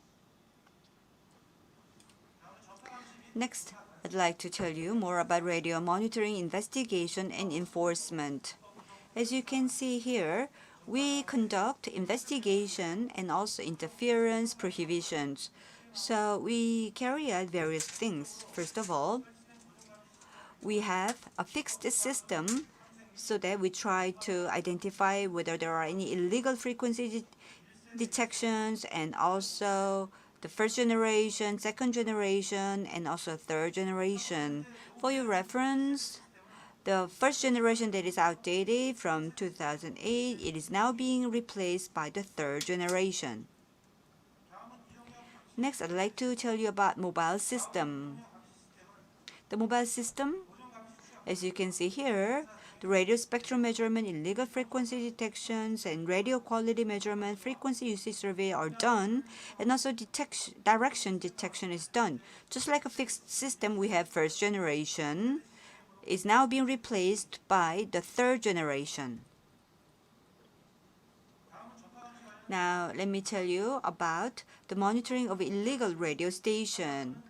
Speaker 11: Next, I'd like to tell you more about radio monitoring, investigation, and enforcement. As you can see here, we conduct investigation and also interference prohibitions. So we carry out various things. First of all, we have a fixed system so that we try to identify whether there are any illegal frequency detections, and also the first generation, second generation, and also third generation. For your reference, the first generation that is outdated from 2008, it is now being replaced by the third generation. Next, I'd like to tell you about mobile system. The mobile system, as you can see here, the radio spectrum measurement, illegal frequency detections, and radio quality measurement, frequency usage survey are done, and also direction detection is done. Just like a fixed system, we have first generation is now being replaced by the third generation. Now, let me tell you about the monitoring of illegal radio station.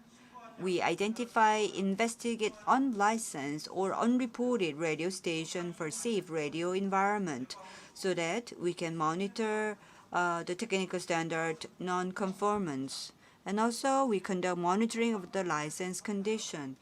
Speaker 11: We identify, investigate unlicensed or unreported radio station for safe radio environment so that we can monitor the technical standard non-conformance. And also, we conduct monitoring of the license condition.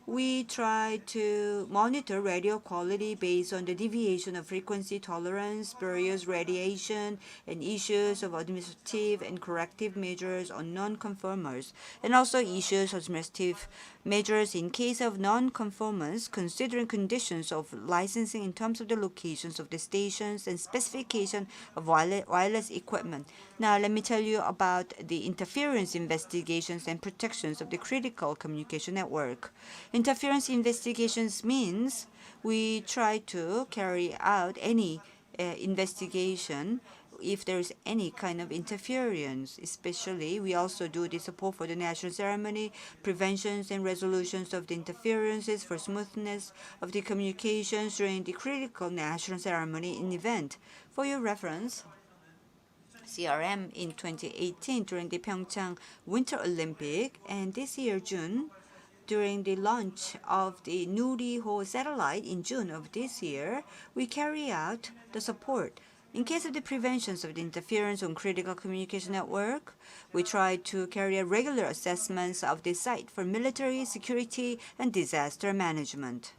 Speaker 11: We try to monitor radio quality based on the deviation of frequency tolerance, spurious radiation, and issues of administrative and corrective measures on non-conformers, and also issues of administrative measures in case of non-conformance, considering conditions of licensing in terms of the locations of the stations and specification of wireless equipment. Now, let me tell you about the interference investigations and protections of the critical communication network. Interference investigations means we try to carry out any investigation if there is any kind of interference. Especially, we also do the support for the national ceremony, preventions and resolutions of the interferences for smoothness of the communications during the critical national ceremony and event. For your reference, CRM in 2018 during the Pyeongchang Winter Olympic, and this year, June, during the launch of the Nuriho satellite in June of this year, we carry out the support. In case of the preventions of the interference on critical communication network, we try to carry out regular assessments of the site for military, security, and disaster management.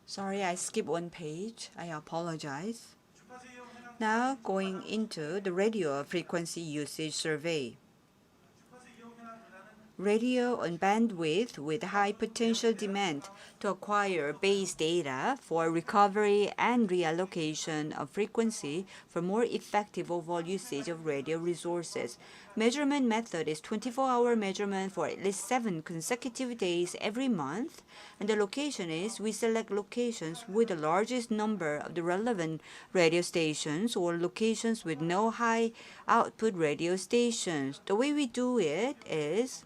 Speaker 11: Sorry, I skipped one page. I apologize. Now, going into the radio frequency usage survey. Radio on bandwidth with high potential demand to acquire base data for recovery and reallocation of frequency for more effective overall usage of radio resources. Measurement method is 24-hour measurement for at least 7 consecutive days every month, and the location is we select locations with the largest number of the relevant radio stations or locations with no high output radio stations. The way we do it is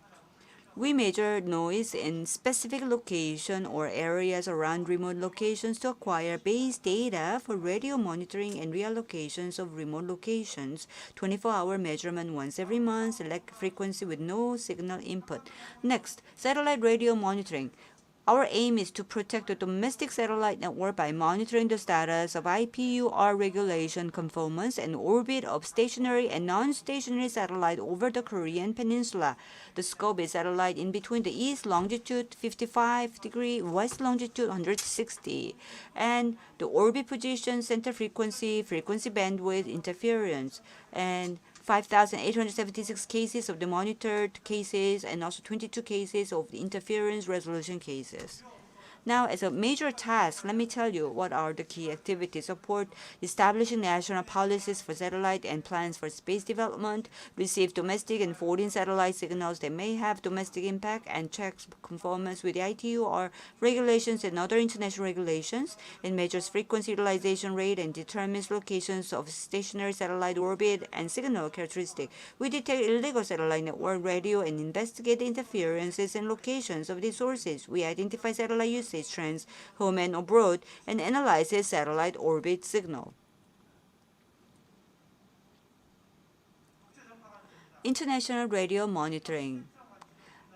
Speaker 11: we measure noise in specific location or areas around remote locations to acquire base data for radio monitoring and reallocations of remote locations. 24-hour measurement once every month. Select frequency with no signal input. Next, satellite radio monitoring. Our aim is to protect the domestic satellite network by monitoring the status of IPUR regulation conformance and orbit of stationary and non-stationary satellite over the Korean peninsula. The scope is satellite in between the east longitude 55 degree, west longitude 160, and the orbit position, center frequency, frequency bandwidth, interference, and 5,876 cases of the monitored cases and also 22 cases of the interference resolution cases. Now, as a major task, let me tell you what are the key activities. Support establishing national policies for satellite and plans for space development, receive domestic and foreign satellite signals that may have domestic impact, and check conformance with the ITUR regulations and other international regulations, and measures frequency utilization rate and determines locations of stationary satellite orbit and signal characteristic. We detect illegal satellite network radio and investigate the interferences and locations of these sources. We identify satellite usage trends home and abroad and analyzes satellite orbit signal. International radio monitoring.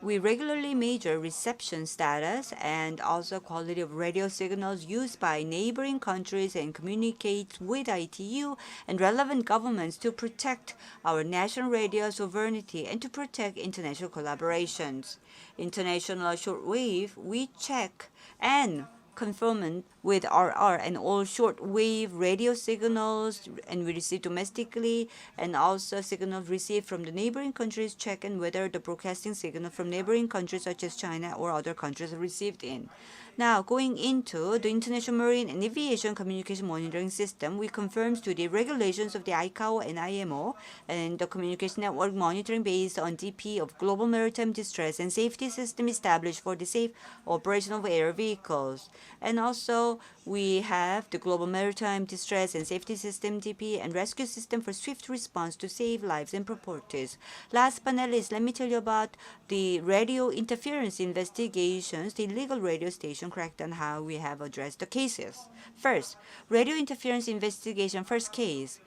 Speaker 11: We regularly measure reception status and also quality of radio signals used by neighboring countries and communicate with ITU and relevant governments to protect our national radio sovereignty and to protect international collaborations. International shortwave, we check and confirm with RR and all shortwave radio signals, and we receive domestically and also signals received from the neighboring countries, check and whether the broadcasting signal from neighboring countries such as China or other countries are received in. Now, going into the International Marine and Aviation Communication Monitoring System, we confirm to the regulations of the ICAO and IMO and the communication network monitoring based on DP of Global Maritime Distress and Safety System established for the safe operation of air vehicles. And also, we have the Global Maritime Distress and Safety System, DP, and Rescue System for swift response to save lives and properties. Last but not least, let me tell you about the radio interference investigations, the illegal radio station crackdown, how we have addressed the cases. First, radio interference investigation, first case.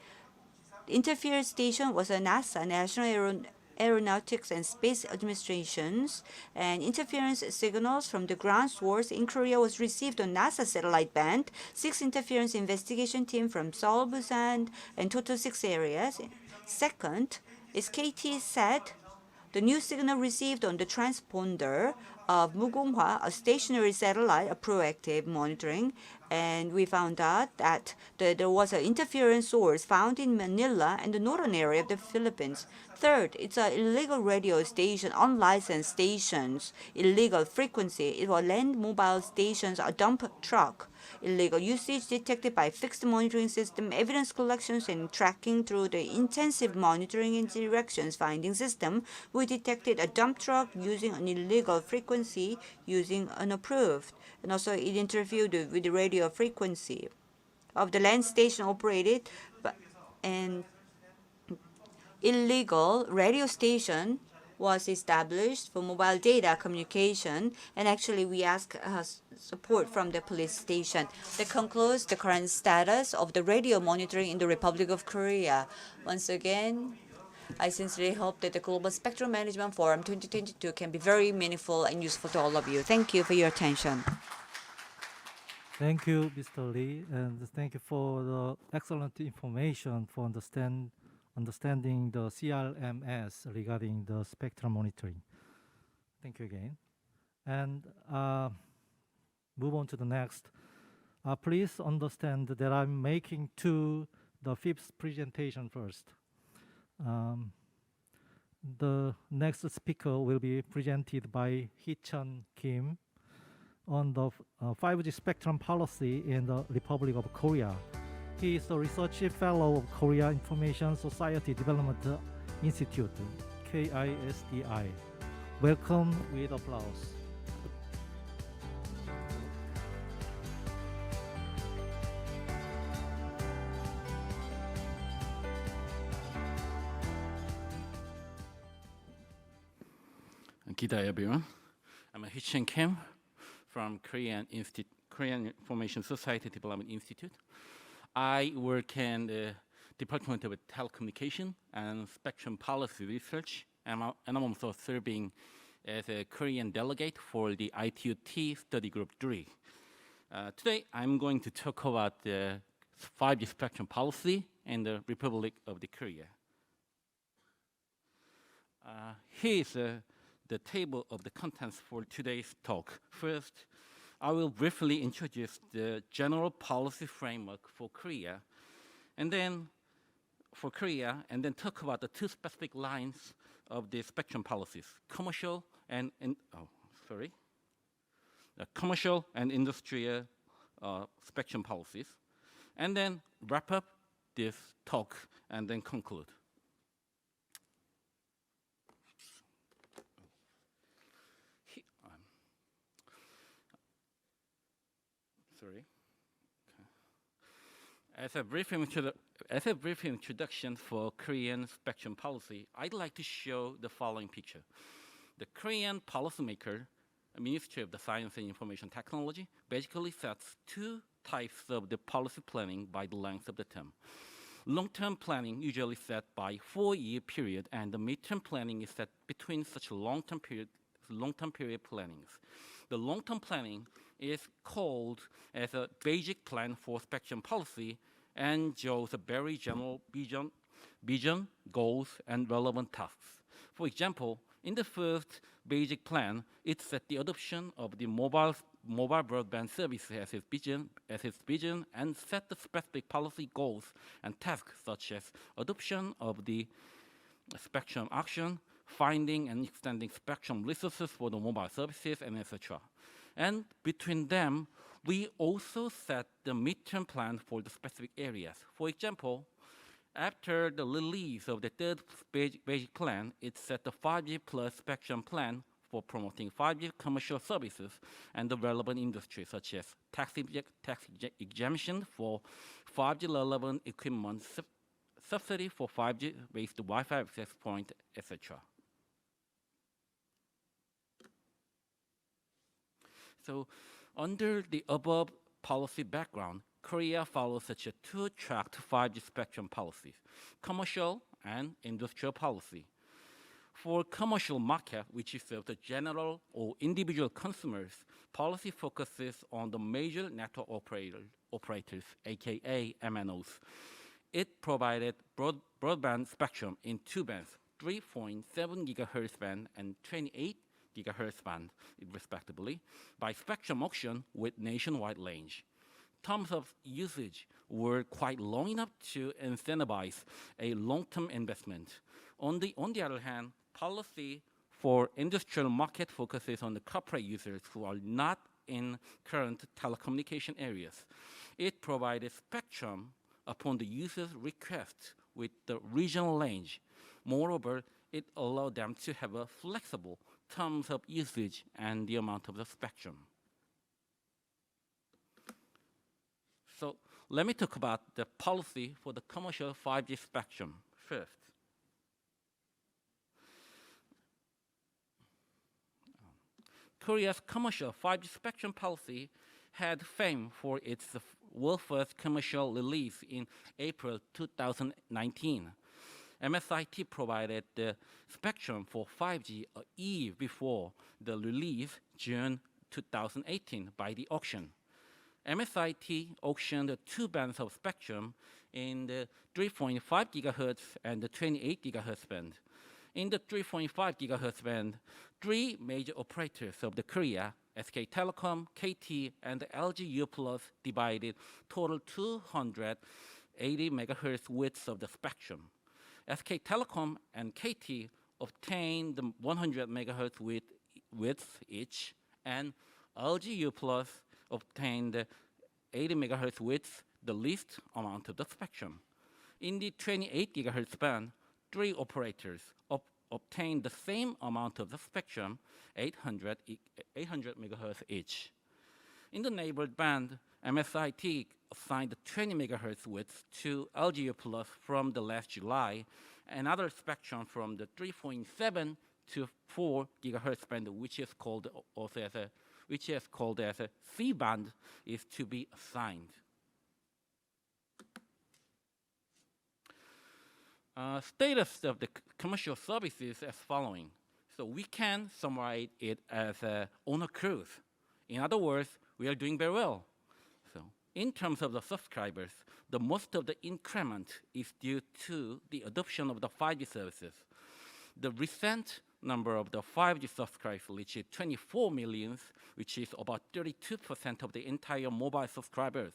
Speaker 11: The interference station was a NASA, National Aeronautics and Space Administration's, and interference signals from the ground source in Korea was received on NASA satellite band. 6 interference investigation team from Seoul, Busan, and total 6 areas. Second is KT SAT. The new signal received on the transponder of Mugunghwa, a stationary satellite, a proactive monitoring, and we found out that there was an interference source found in Manila and the northern area of the Philippines. Third, it's an illegal radio station, unlicensed stations, illegal frequency. It was land mobile stations, a dump truck. Illegal usage detected by fixed monitoring system, evidence collections and tracking through the intensive monitoring and directions finding system. We detected a dump truck using an illegal frequency using unapproved. And also it interfered with the radio frequency of the land station operated and illegal radio station was established for mobile data communication, and actually we ask support from the police station. That concludes the current status of the radio monitoring in the Republic of Korea. Once again, I sincerely hope that the Global Spectrum Management Forum 2022 can be very meaningful and useful to all of you. Thank you for your attention.
Speaker 7: Thank you, Mr. Lee, and thank you for the excellent information for understanding the CRMS regarding the spectrum monitoring. Thank you again. And move on to the next. Please understand that I'm making the fifth presentation first. The next speaker will be presented by Hee-Chun Kim on the 5G spectrum policy in the Republic of Korea. He is a research fellow of Korea Information Society Development Institute, KISDI. Welcome with applause.
Speaker 10: Good day, everyone. I'm Hee-Chun Kim from Korean Information Society Development Institute. I work in the Department of Telecommunication and Spectrum Policy Research, and I'm also serving as a Korean delegate for the ITOT Study Group 3. Today, I'm going to talk about the 5G spectrum policy in the Republic of the Korea. Here is the table of the contents for today's talk. First, I will briefly introduce the general policy framework for Korea, and then talk about the two specific lines of the spectrum policies: commercial and industrial spectrum policies, and then wrap up this talk and then conclude. As a brief introduction for Korean spectrum policy, I'd like to show the following picture. The Korean policymaker, Ministry of the Science and Information Technology, basically sets two types of the policy planning by the length of the term. Long-term planning usually set by 4-year period, and the midterm planning is set between such long-term period plannings. The long-term planning is called as a basic plan for spectrum policy and shows a very general vision, goals, and relevant tasks. For example, in the first basic plan, it set the adoption of the mobile broadband service as its vision and set the specific policy goals and tasks such as adoption of the spectrum auction, finding and extending spectrum resources for the mobile services, and etc. And between them, we also set the midterm plan for the specific areas. For example, after the release of the third basic plan, it set the 5G plus spectrum plan for promoting 5G commercial services and the relevant industries such as tax exemption for 5G relevant equipment, subsidy for 5G-based Wi-Fi access point, etc. So, under the above policy background, Korea follows such a two-tracked 5G spectrum policy, commercial and industrial policy. For commercial market, which is of the general or individual consumers, policy focuses on the major network operators, aka MNOs. It provided broadband spectrum in two bands, 3.7 gigahertz band and 28 gigahertz band, respectively, by spectrum auction with nationwide range. Terms of usage were quite long enough to incentivize a long-term investment. On the other hand, policy for industrial market focuses on the corporate users who are not in current telecommunication areas. It provided spectrum upon the user's request with the regional range. Moreover, it allowed them to have a flexible terms of usage and the amount of the spectrum. So let me talk about the policy for the commercial 5G spectrum first. Korea's commercial 5G spectrum policy had fame for its world first commercial release in April 2019. MSIT provided the spectrum for 5G a year before the release, June 2018, by the auction. MSIT auctioned 2 bands of spectrum in the 3.5 gigahertz and the 28 gigahertz band. In the 3.5 gigahertz band, 3 major operators of the Korea, SK Telecom, KT, and LG U+ divided total 280 megahertz widths of the spectrum. SK Telecom and KT obtained the 100 megahertz width each, and LG U+ obtained 80 megahertz width, the least amount of the spectrum. In the 28 gigahertz band, 3 operators obtained the same amount of the spectrum, 800 megahertz each. In the neighbored band, MSIT assigned 20 megahertz width to LGU Plus from the last July, and other spectrum from the 3.7 to 4 gigahertz band, which is called as a C band, is to be assigned. Status of the commercial services as following. So we can summarize it as on a cruise. In other words, we are doing very well. So in terms of the subscribers, the most of the increment is due to the adoption of the 5G services. The recent number of the 5G subscribers reached 24 million, which is about 32% of the entire mobile subscribers.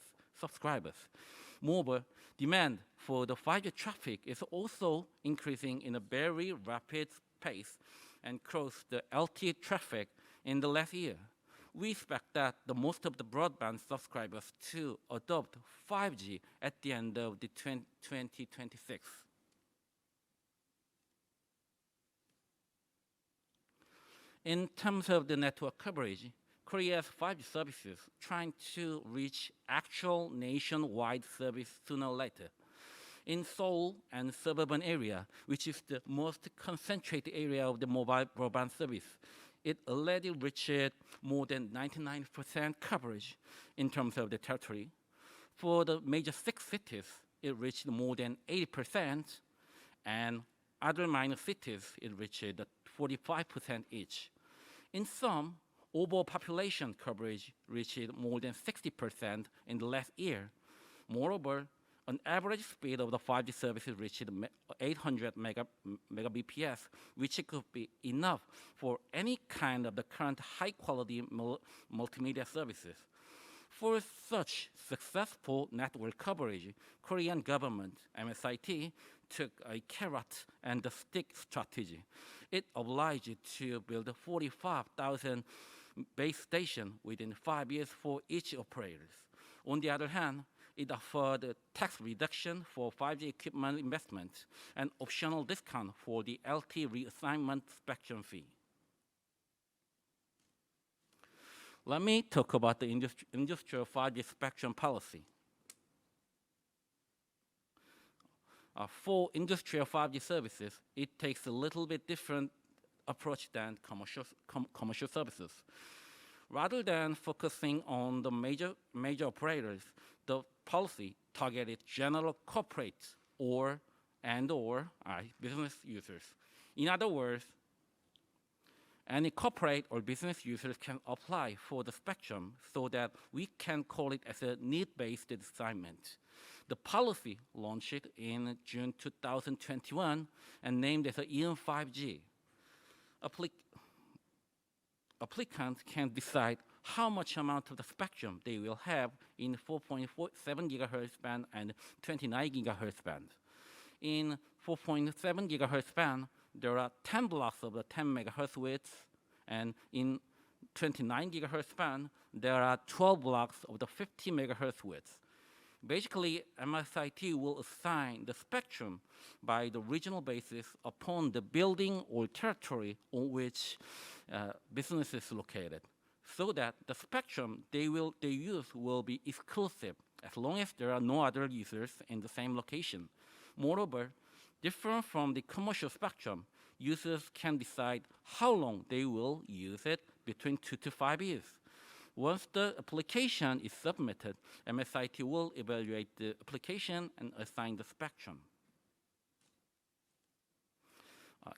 Speaker 10: Moreover, demand for the 5G traffic is also increasing in a very rapid pace and crossed the LTE traffic in the last year. We expect that the most of the broadband subscribers to adopt 5G at the end of the 2026. In terms of the network coverage, Korea's 5G services trying to reach actual nationwide service sooner or later. In Seoul and suburban area, which is the most concentrated area of the mobile broadband service, it already reached more than 99% coverage in terms of the territory. For the major 6 cities, it reached more than 80%, and other minor cities, it reached 45% each. In some, overall population coverage reached more than 60% in the last year. Moreover, an average speed of the 5G services reached 800 megabps, which could be enough for any kind of the current high-quality multimedia services. For such successful network coverage, Korean government, MSIT, took a carrot and the stick strategy. It obliged to build 45,000 base stations within 5 years for each operator. On the other hand, it offered tax reduction for 5G equipment investment and optional discount for the LT reassignment spectrum fee. Let me talk about the industrial 5G spectrum policy. For industrial 5G services, it takes a little bit different approach than commercial services. Rather than focusing on the major operators, the policy targeted general corporate or business users. In other words, any corporate or business users can apply for the spectrum so that we can call it as a need-based assignment. The policy launched in June 2021 and named as EON 5G. Applicants can decide how much amount of the spectrum they will have in 4.7 gigahertz band and 29 gigahertz band. In 4.7 gigahertz band, there are 10 blocks of the 10 megahertz width, and in 29 gigahertz band, there are 12 blocks of the 50 megahertz width. Basically, MSIT will assign the spectrum by the regional basis upon the building or territory on which business is located, so that the spectrum they use will be exclusive as long as there are no other users in the same location. Moreover, different from the commercial spectrum, users can decide how long they will use it between 2 to 5 years. Once the application is submitted, MSIT will evaluate the application and assign the spectrum.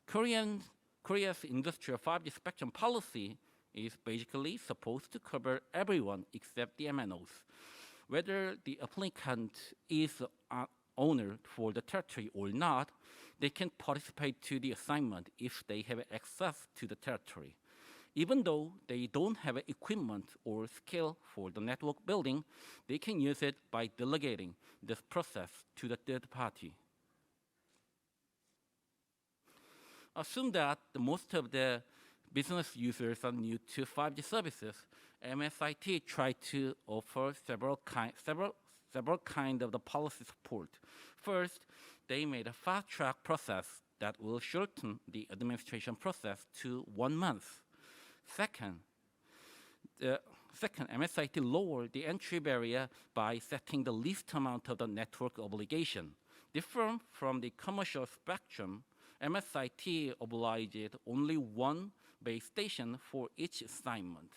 Speaker 10: Korea's industrial 5G spectrum policy is basically supposed to cover everyone except the MNOs. Whether the applicant is an owner for the territory or not, they can participate to the assignment if they have access to the territory. Even though they don't have equipment or skill for the network building, they can use it by delegating this process to the third party. Assume that most of the business users are new to 5G services. MSIT tried to offer several kind of the policy support. First, they made a fast-track process that will shorten the administration process to 1 month. Second, MSIT lowered the entry barrier by setting the least amount of the network obligation. Different from the commercial spectrum, MSIT obliged only 1 base station for each assignment.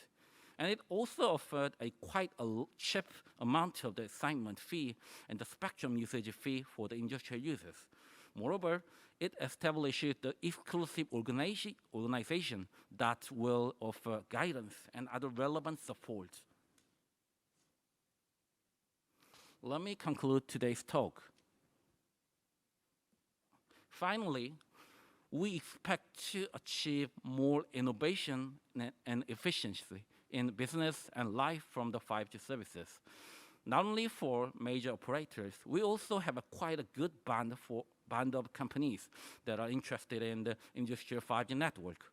Speaker 10: And it also offered quite a cheap amount of the assignment fee and the spectrum usage fee for the industrial users. Moreover, it establishes the exclusive organization that will offer guidance and other relevant support. Let me conclude today's talk. Finally, we expect to achieve more innovation and efficiency in business and life from the 5G services. Not only for major operators, we also have quite a good band of companies that are interested in the industrial 5G network.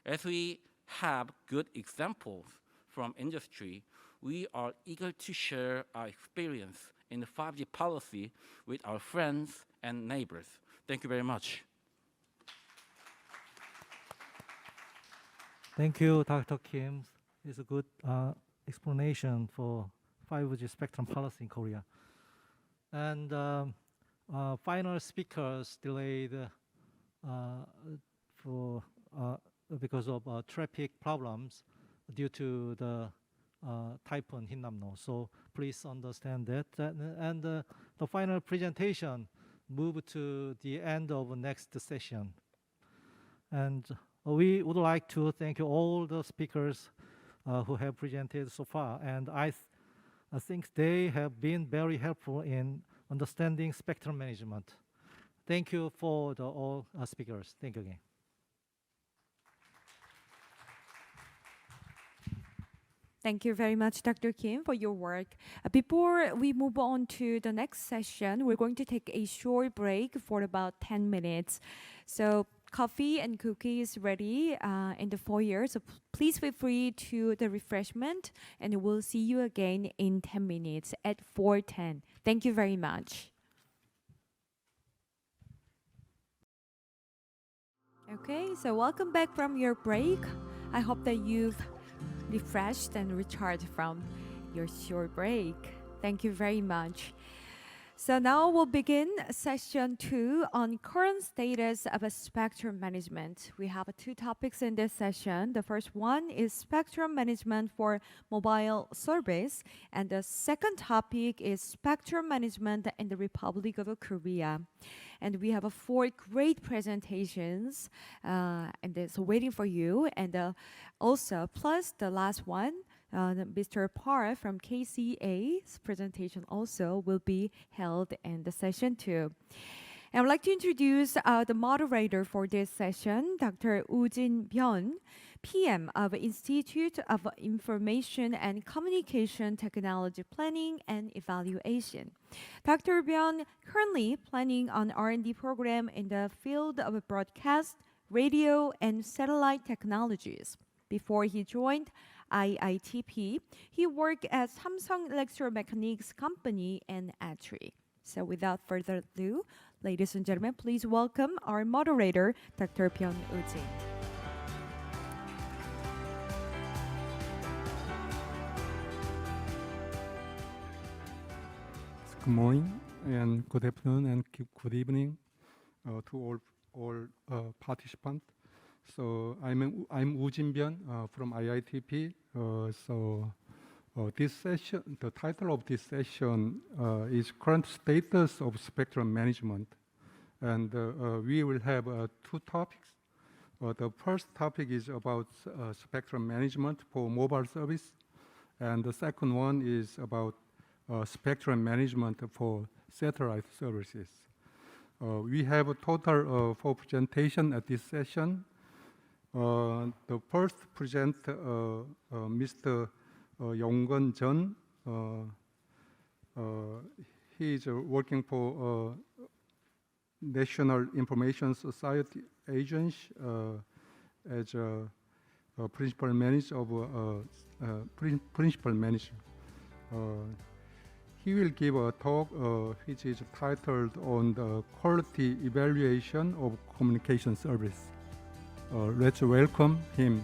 Speaker 10: As we have good examples from industry, we are eager to share our experience in the 5G policy with our friends and neighbors. Thank you very much.
Speaker 7: Thank you, Dr. Kim. It's a good explanation for 5G spectrum policy in Korea. And final speakers delayed because of traffic problems due to the typhoon Hinnamno. So please understand that. And the final presentation moved to the end of the next session. And we would like to thank all the speakers who have presented so far. And I think they have been very helpful in understanding spectrum management. Thank you for all speakers. Thank you again.
Speaker 6: Thank you very much, Dr. Kim, for your work. Before we move on to the next session, we're going to take a short break for about 10 minutes. So coffee and cookies ready in the foyer. So please feel free to the refreshment, and we'll see you again in 10 minutes at 4:10. Thank you very much. Okay, so welcome back from your break. I hope that you've refreshed and recharged from your short break. Thank you very much. So now we'll begin session 2 on current status of spectrum management. We have 2 topics in this session. The first one is spectrum management for mobile service, and the second topic is spectrum management in the Republic of Korea. And we have 4 great presentations and it's waiting for you. And also, plus the last one, Mr. Parr from KCA's presentation also will be held in the session 2. And I would like to introduce the moderator for this session, Dr. Woo-jin Byun, PM of Institute of Information and Communication Technology Planning and Evaluation. Dr. Byun currently planning an R&D program in the field of broadcast, radio, and satellite technologies. Before he joined IITP, he worked at Samsung Electromechanics Company and Atri. So without further ado, ladies and gentlemen, please welcome our moderator, Dr. Byun Woo-jin.
Speaker 12: Good morning and good afternoon and good evening to all participants. So I'm Woo Jin-byun from IITP. This session, the title of this session is Current Status of Spectrum Management. And we will have two topics. The first topic is about spectrum management for mobile service. And the second one is about spectrum management for satellite services. We have a total of 4 presentations at this session. The first present Mr. Yonggeon Jeon. He is working for National Information Society Agency as a principal manager of principal manager. He will give a talk which is titled on the quality evaluation of communication service. Let's welcome him.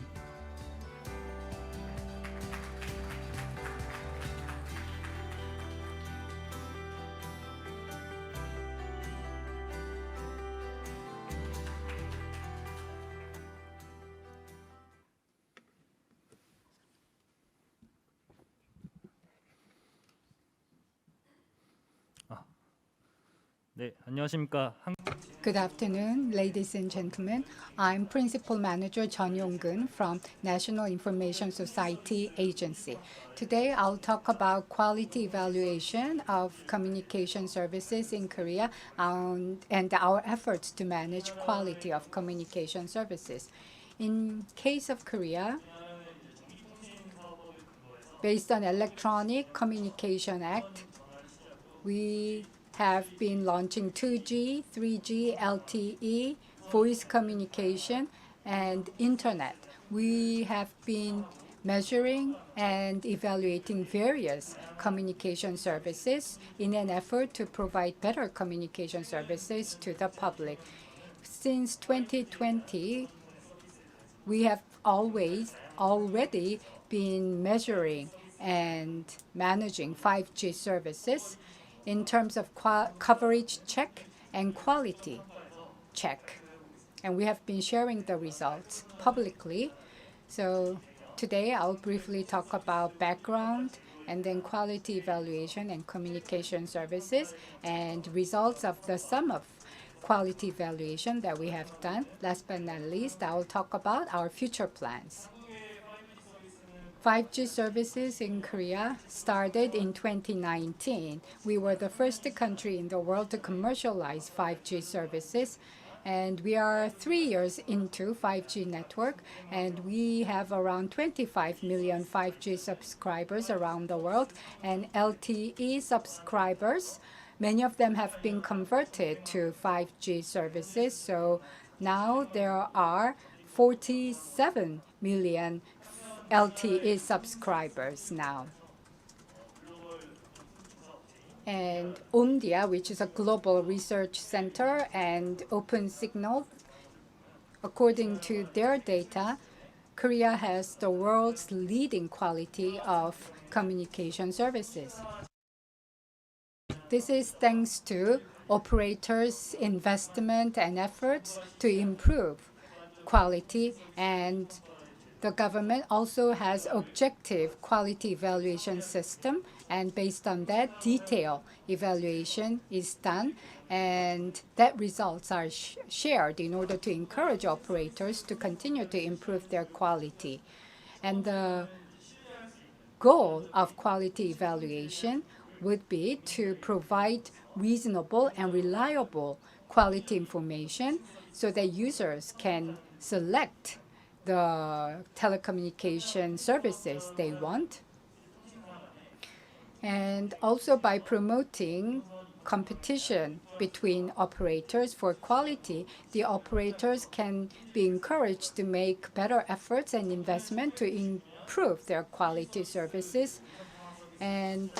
Speaker 13: 네, 안녕하십니까.
Speaker 5: Good afternoon, ladies and gentlemen. I'm Principal Manager Jeon Yong-geun from National Information Society Agency. Today, I'll talk about quality evaluation of communication services in Korea and our efforts to manage quality of communication services. In case of Korea, based on Electronic Communication Act, we have been launching 2G, 3G, LTE, voice communication, and internet. We have been measuring and evaluating various communication services in an effort to provide better communication services to the public. Since 2020, we have already been measuring and managing 5G services in terms of coverage check and quality check. And we have been sharing the results publicly. So today I'll briefly talk about background and then quality evaluation and communication services and results of the sum of quality evaluation that we have done. Last but not least, I will talk about our future plans. 5G services in Korea started in 2019. We were the first country in the world to commercialize 5G services, and we are 3 years into 5G network, and we have around 25 million 5G subscribers around the world, and LTE subscribers, many of them have been converted to 5G services, so now there are 47 million LTE subscribers now. And Omdia, which is a global research center, and OpenSignal, according to their data, Korea has the world's leading quality of communication services. This is thanks to operators' investment and efforts to improve quality, and the government also has objective quality evaluation system, and based on that, detailed evaluation is done, and that results are shared in order to encourage operators to continue to improve their quality. And the goal of quality evaluation would be to provide reasonable and reliable quality information so that users can select the telecommunication services they want. And also by promoting competition between operators for quality, the operators can be encouraged to make better efforts and investment to improve their quality services. And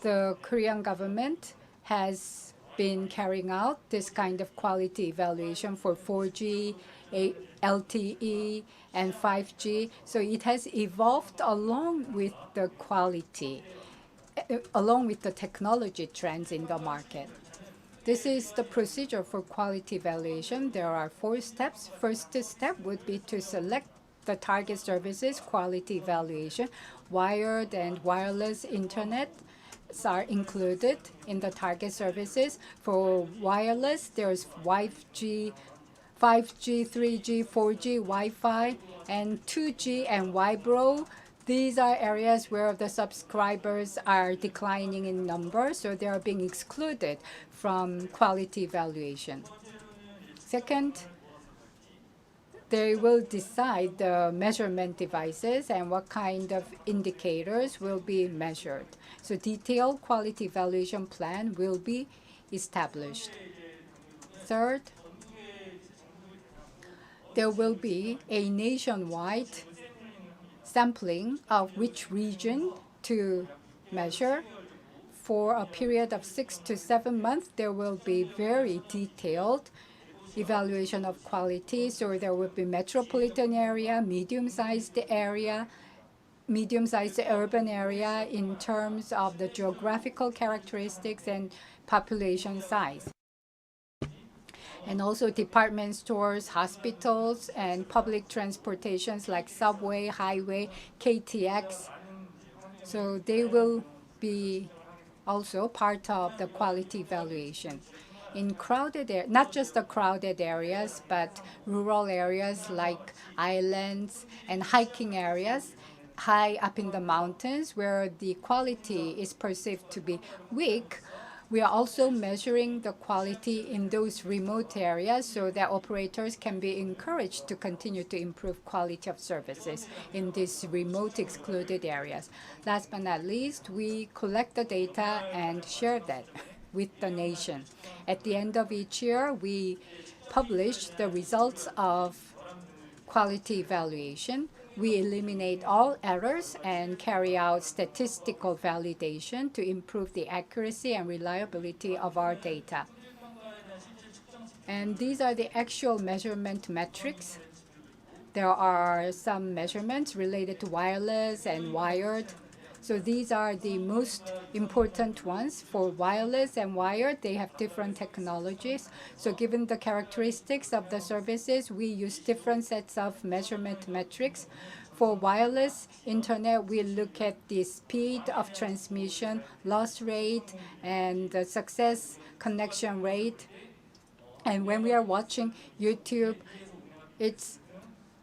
Speaker 5: the Korean government has been carrying out this kind of quality evaluation for 4G, LTE, and 5G. So it has evolved along with the quality, along with the technology trends in the market. This is the procedure for quality evaluation. There are 4 steps. First step would be to select the target services quality evaluation. Wired and wireless internet are included in the target services. For wireless, there's 5G, 3G, 4G, Wi-Fi, and 2G and Vibro. These are areas where the subscribers are declining in number, so they are being excluded from quality evaluation. Second, they will decide the measurement devices and what kind of indicators will be measured. So detailed quality evaluation plan will be established. Third, there will be a nationwide sampling of which region to measure. For a period of 6 to 7 months, there will be very detailed evaluation of quality. So there will be metropolitan area, medium-sized urban area in terms of the geographical characteristics and population size. And also department stores, hospitals, and public transportations like subway, highway, KTX. So they will be also part of the quality evaluation. In crowded areas, not just the crowded areas, but rural areas like islands and hiking areas, high up in the mountains where the quality is perceived to be weak, we are also measuring the quality in those remote areas so that operators can be encouraged to continue to improve quality of services in these remote excluded areas. Last but not least, we collect the data and share that with the nation. At the end of each year, we publish the results of quality evaluation. We eliminate all errors and carry out statistical validation to improve the accuracy and reliability of our data. And these are the actual measurement metrics. There are some measurements related to wireless and wired. So these are the most important ones. For wireless and wired, they have different technologies. So given the characteristics of the services, we use different sets of measurement metrics. For wireless internet, we look at the speed of transmission, loss rate, and the success connection rate. And when we are watching YouTube, it's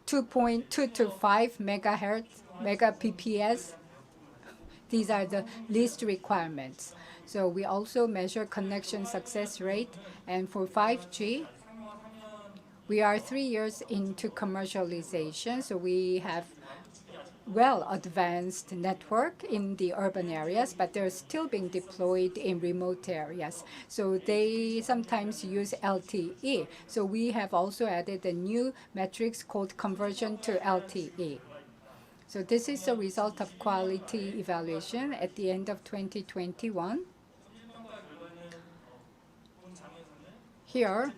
Speaker 5: 2.2 to 5 megahertz, megabps. These are the least requirements. So we also measure connection success rate. And for 5G, we are 3 years into commercialization. So we have well-advanced network in the urban areas, but they're still being deployed in remote areas. So they sometimes use LTE. So we have also added a new metrics called conversion to LTE. So this is the result of quality evaluation at the end of 2021. Here,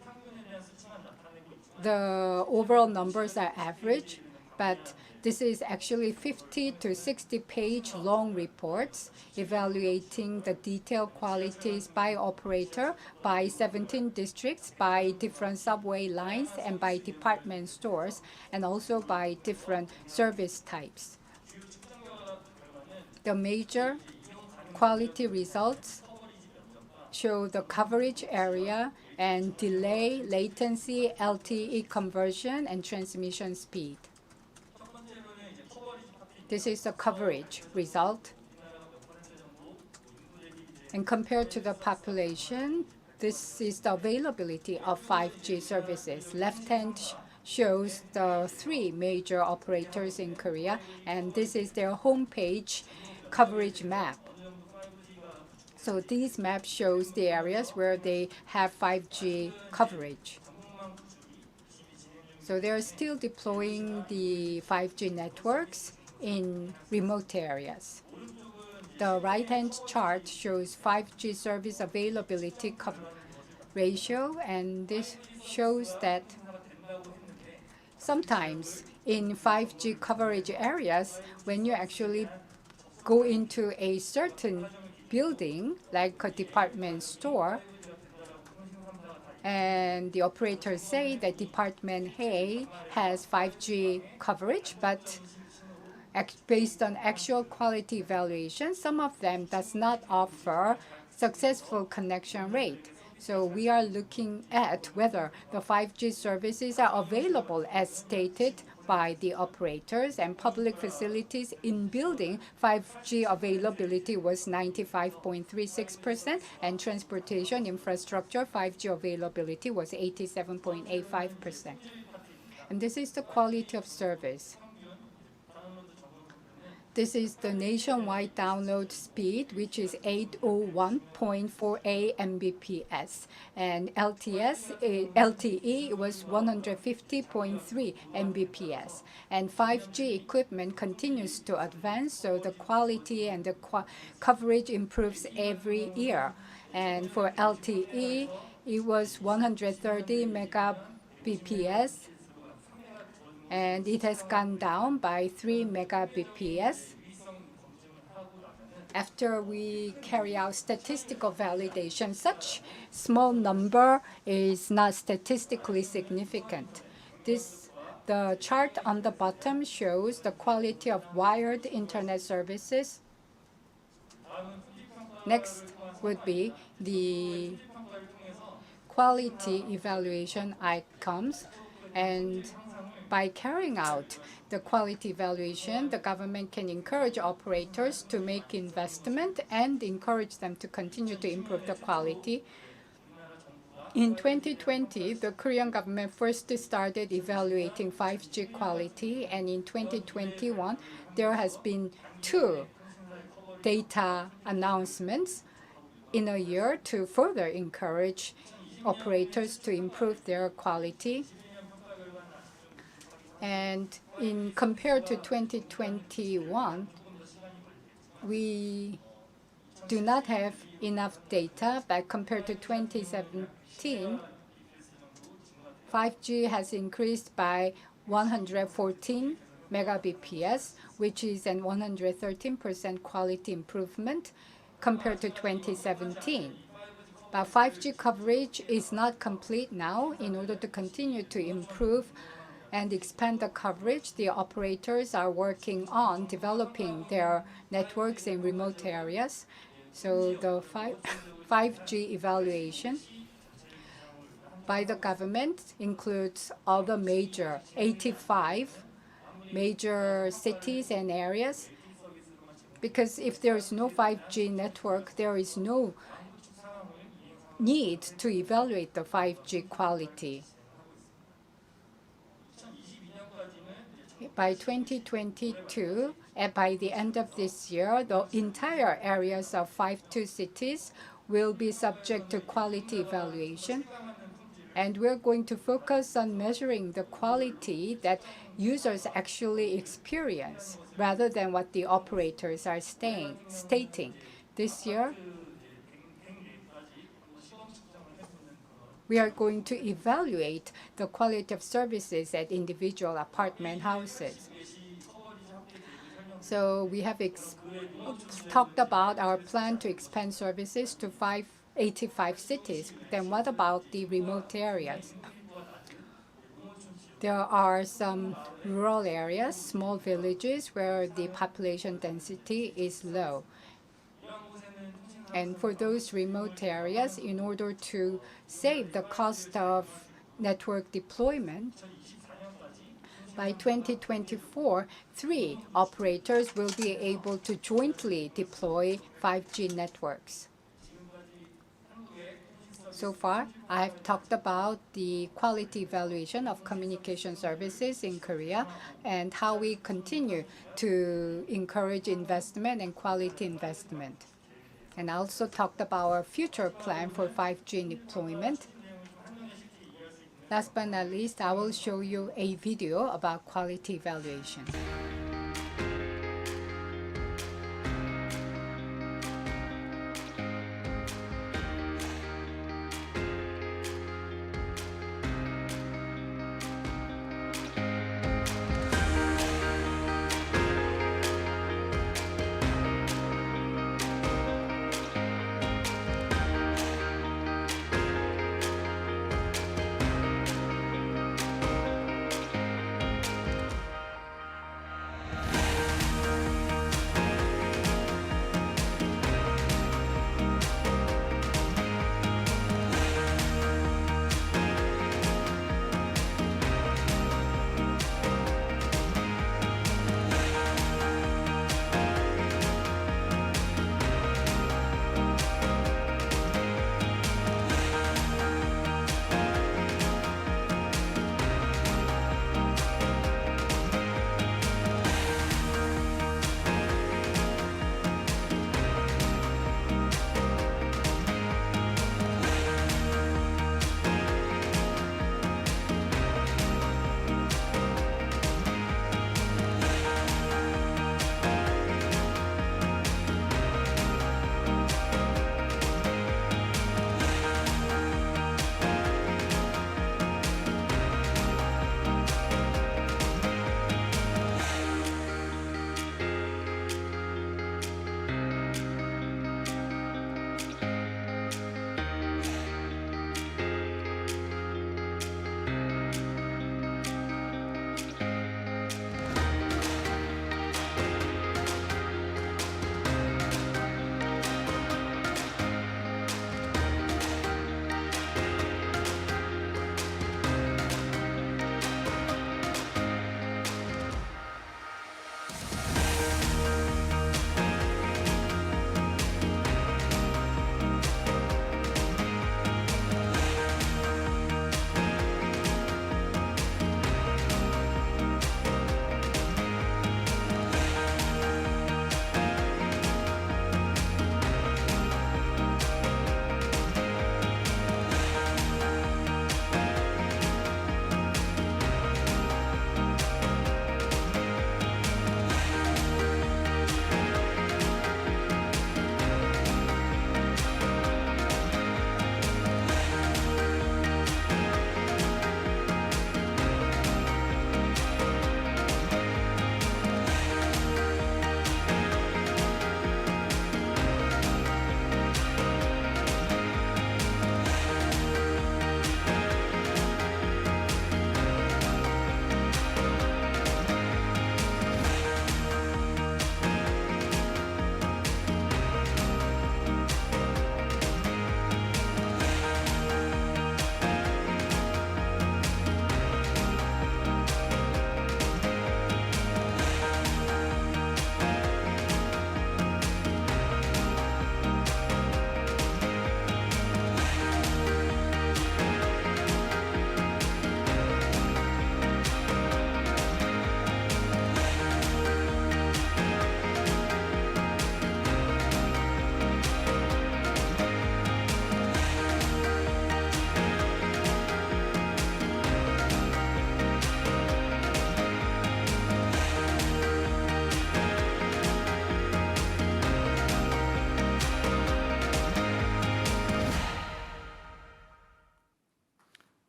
Speaker 5: the overall numbers are average, but this is actually 50 to 60-page long reports evaluating the detailed qualities by operator, by 17 districts, by different subway lines, and by department stores, and also by different service types. The major quality results show the coverage area and delay, latency, LTE conversion, and transmission speed. This is the coverage result. And compared to the population, this is the availability of 5G services. Left hand shows the 3 major operators in Korea, and this is their homepage coverage map. So these maps shows the areas where they have 5G coverage. So they're still deploying the 5G networks in remote areas. The right-hand chart shows 5G service availability ratio, and this shows that sometimes in 5G coverage areas, when you actually go into a certain building, like a department store, And the operators say that Department A has 5G coverage, but based on actual quality evaluation, some of them does not offer successful connection rate. So we are looking at whether the 5G services are available as stated by the operators, and public facilities in building 5G availability was 95.36%, and transportation infrastructure 5G availability was 87.85%. And this is the quality of service. This is the nationwide download speed, which is 801.48 Mbps, and LTE was 150.3 Mbps. And 5G equipment continues to advance, so the quality and the coverage improves every year. And for LTE, it was 130 Mbps, and it has gone down by 3 Mbps. After we carry out statistical validation, such small number is not statistically significant. The chart on the bottom shows the quality of wired internet services. Next would be the quality evaluation outcomes, and by carrying out the quality evaluation, the government can encourage operators to make investment and encourage them to continue to improve the quality. In 2020, the Korean government first started evaluating 5G quality, and in 2021, there has been 2 data announcements in a year to further encourage operators to improve their quality. And compared to 2021, we do not have enough data, but compared to 2017, 5G has increased by 114 megabps, which is an 113% quality improvement compared to 2017. But 5G coverage is not complete now. In order to continue to improve and expand the coverage, the operators are working on developing their networks in remote areas. So the 5G evaluation by the government includes all the 85 major cities and areas, because if there is no 5G network, there is no need to evaluate the 5G quality. By 2022, by the end of this year, the entire areas of 52 cities will be subject to quality evaluation. And we're going to focus on measuring the quality that users actually experience rather than what the operators are stating. This year, we are going to evaluate the quality of services at individual apartment houses. So we have talked about our plan to expand services to 85 cities. Then what about the remote areas? There are some rural areas, small villages where the population density is low. And for those remote areas, in order to save the cost of network deployment, by 2024, 3 operators will be able to jointly deploy 5G networks. So far, I have talked about the quality evaluation of communication services in Korea and how we continue to encourage investment and quality investment. And I also talked about our future plan for 5G deployment. Last but not least, I will show you a video about quality evaluation.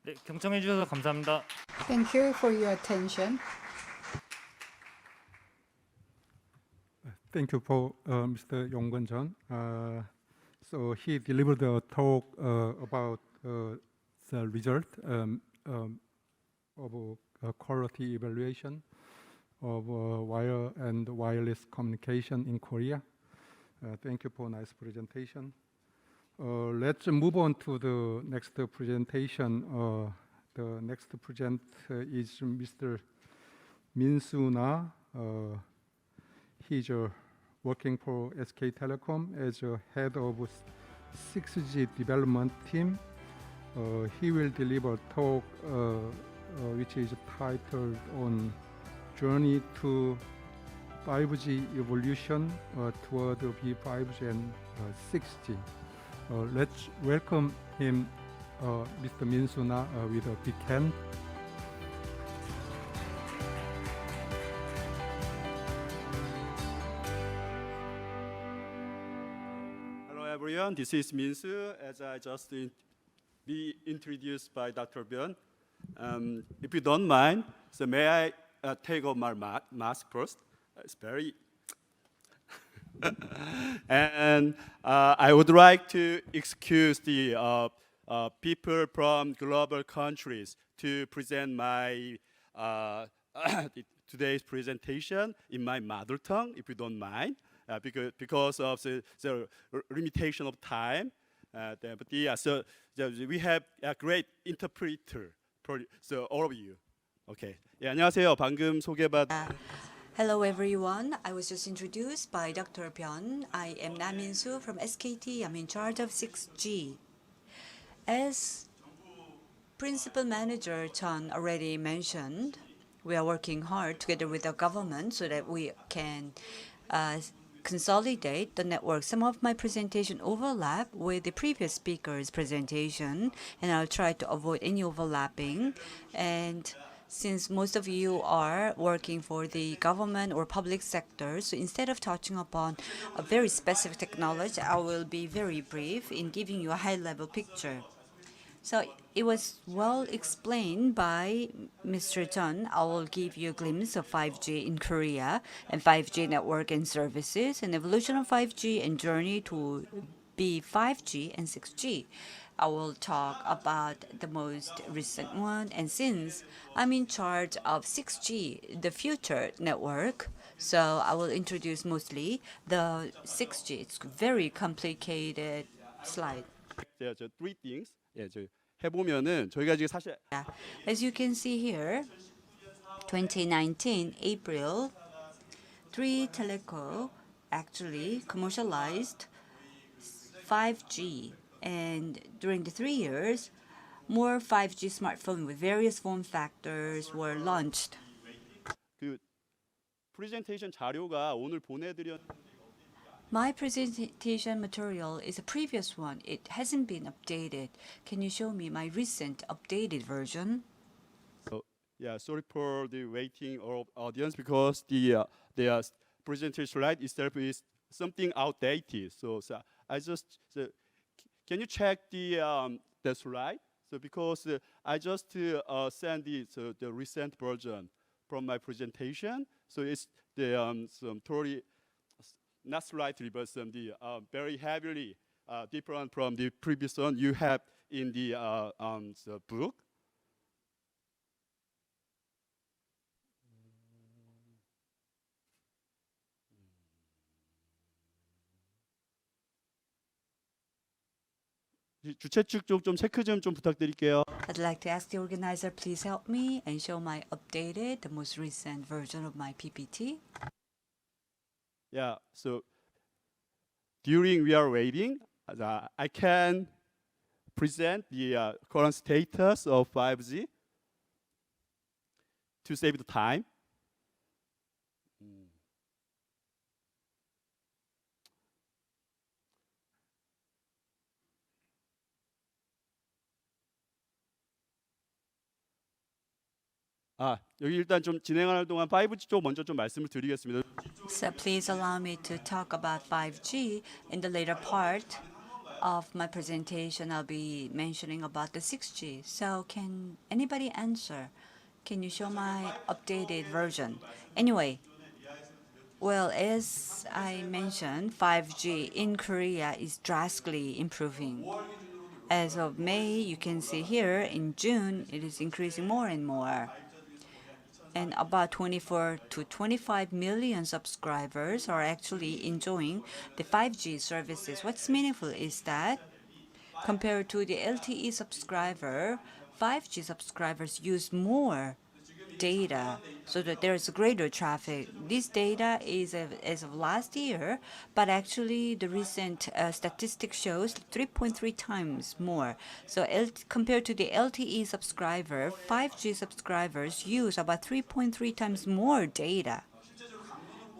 Speaker 13: 네, 경청해 주셔서 감사합니다.
Speaker 5: Thank you for your attention.
Speaker 12: Thank you for Mr. Yonggun Jeon. So he delivered a talk about the result of quality evaluation of wire and wireless communication in Korea. Thank you for a nice presentation. Let's move on to the next presentation. The next presenter is Mr. Min-soo Na. He's working for SK Telecom as a head of 6G development team. He will deliver a talk which is titled on Journey to 5G Evolution toward V5G and 6G. Let's welcome him, Mr. Min-soo Na, with a big hand.
Speaker 14: Hello everyone, this is Min-soo, as I just be introduced by Dr. Byun. If you don't mind, so may I take off my mask first? It's very... And I would like to excuse the people from global countries to present my today's presentation in my mother tongue, if you don't mind. Because of the limitation of time. So we have a great interpreter for so all of you. Okay. 예, 안녕하세요. 방금 소개받은
Speaker 11: Hello everyone. I was just introduced by Dr. Byun. I am Na Min-soo from SKT. I'm in charge of 6G. As Principal Manager Chun already mentioned, we are working hard together with the government so that we can consolidate the network. Some of my presentation overlap with the previous speaker's presentation, and I'll try to avoid any overlapping. And since most of you are working for the government or public sector, so instead of touching upon a very specific technology, I will be very brief in giving you a high-level picture. So it was well explained by Mr. Chun. I will give you a glimpse of 5G in Korea and 5G network and services and evolution of 5G and journey to be 5G and 6G. I will talk about the most recent one, and since I'm in charge of 6G, the future network, so I will introduce mostly the 6G. It's a very complicated slide.
Speaker 14: three things. 예, 저 해보면은 저희가 지금 사실
Speaker 11: As you can see here, 2019 April, 3 Teleco actually commercialized 5G, and during the 3 years, more 5G smartphones with various form factors were launched.
Speaker 14: 그 프레젠테이션 자료가 오늘 보내드렸.
Speaker 11: My presentation material is a previous one. It hasn't been updated. Can you show me my recent updated version?
Speaker 14: Yeah, sorry for the waiting audience because the presentation slide itself is something outdated. So I just can you check the slide? So because I just sent the recent version from my presentation. So it's the some totally not slightly, but some the very heavily different from the previous one you have in the book. 주최 측 쪽 좀 체크 좀 부탁드릴게요.
Speaker 11: I'd like to ask the organizer, please help me and show my updated, the most recent version of my PPT.
Speaker 14: Yeah, so during we are waiting, I can present the current status of 5G to save the time. 여기 일단 좀 진행하는 동안 5G 쪽 먼저 좀 말씀을 드리겠습니다.
Speaker 11: So please allow me to talk about 5G in the later part. of my presentation, I'll be mentioning about the 6G. So can anybody answer? Can you show my updated version? Anyway, well, as I mentioned, 5G in Korea is drastically improving. As of May, you can see here, in June, it is increasing more and more. And about 24 to 25 million subscribers are actually enjoying the 5G services. What's meaningful is that compared to the LTE subscriber, 5G subscribers use more data so that there's greater traffic. This data is as of last year, but actually the recent statistic shows 3.3 times more. So compared to the LTE subscriber, 5G subscribers use about 3.3 times more data.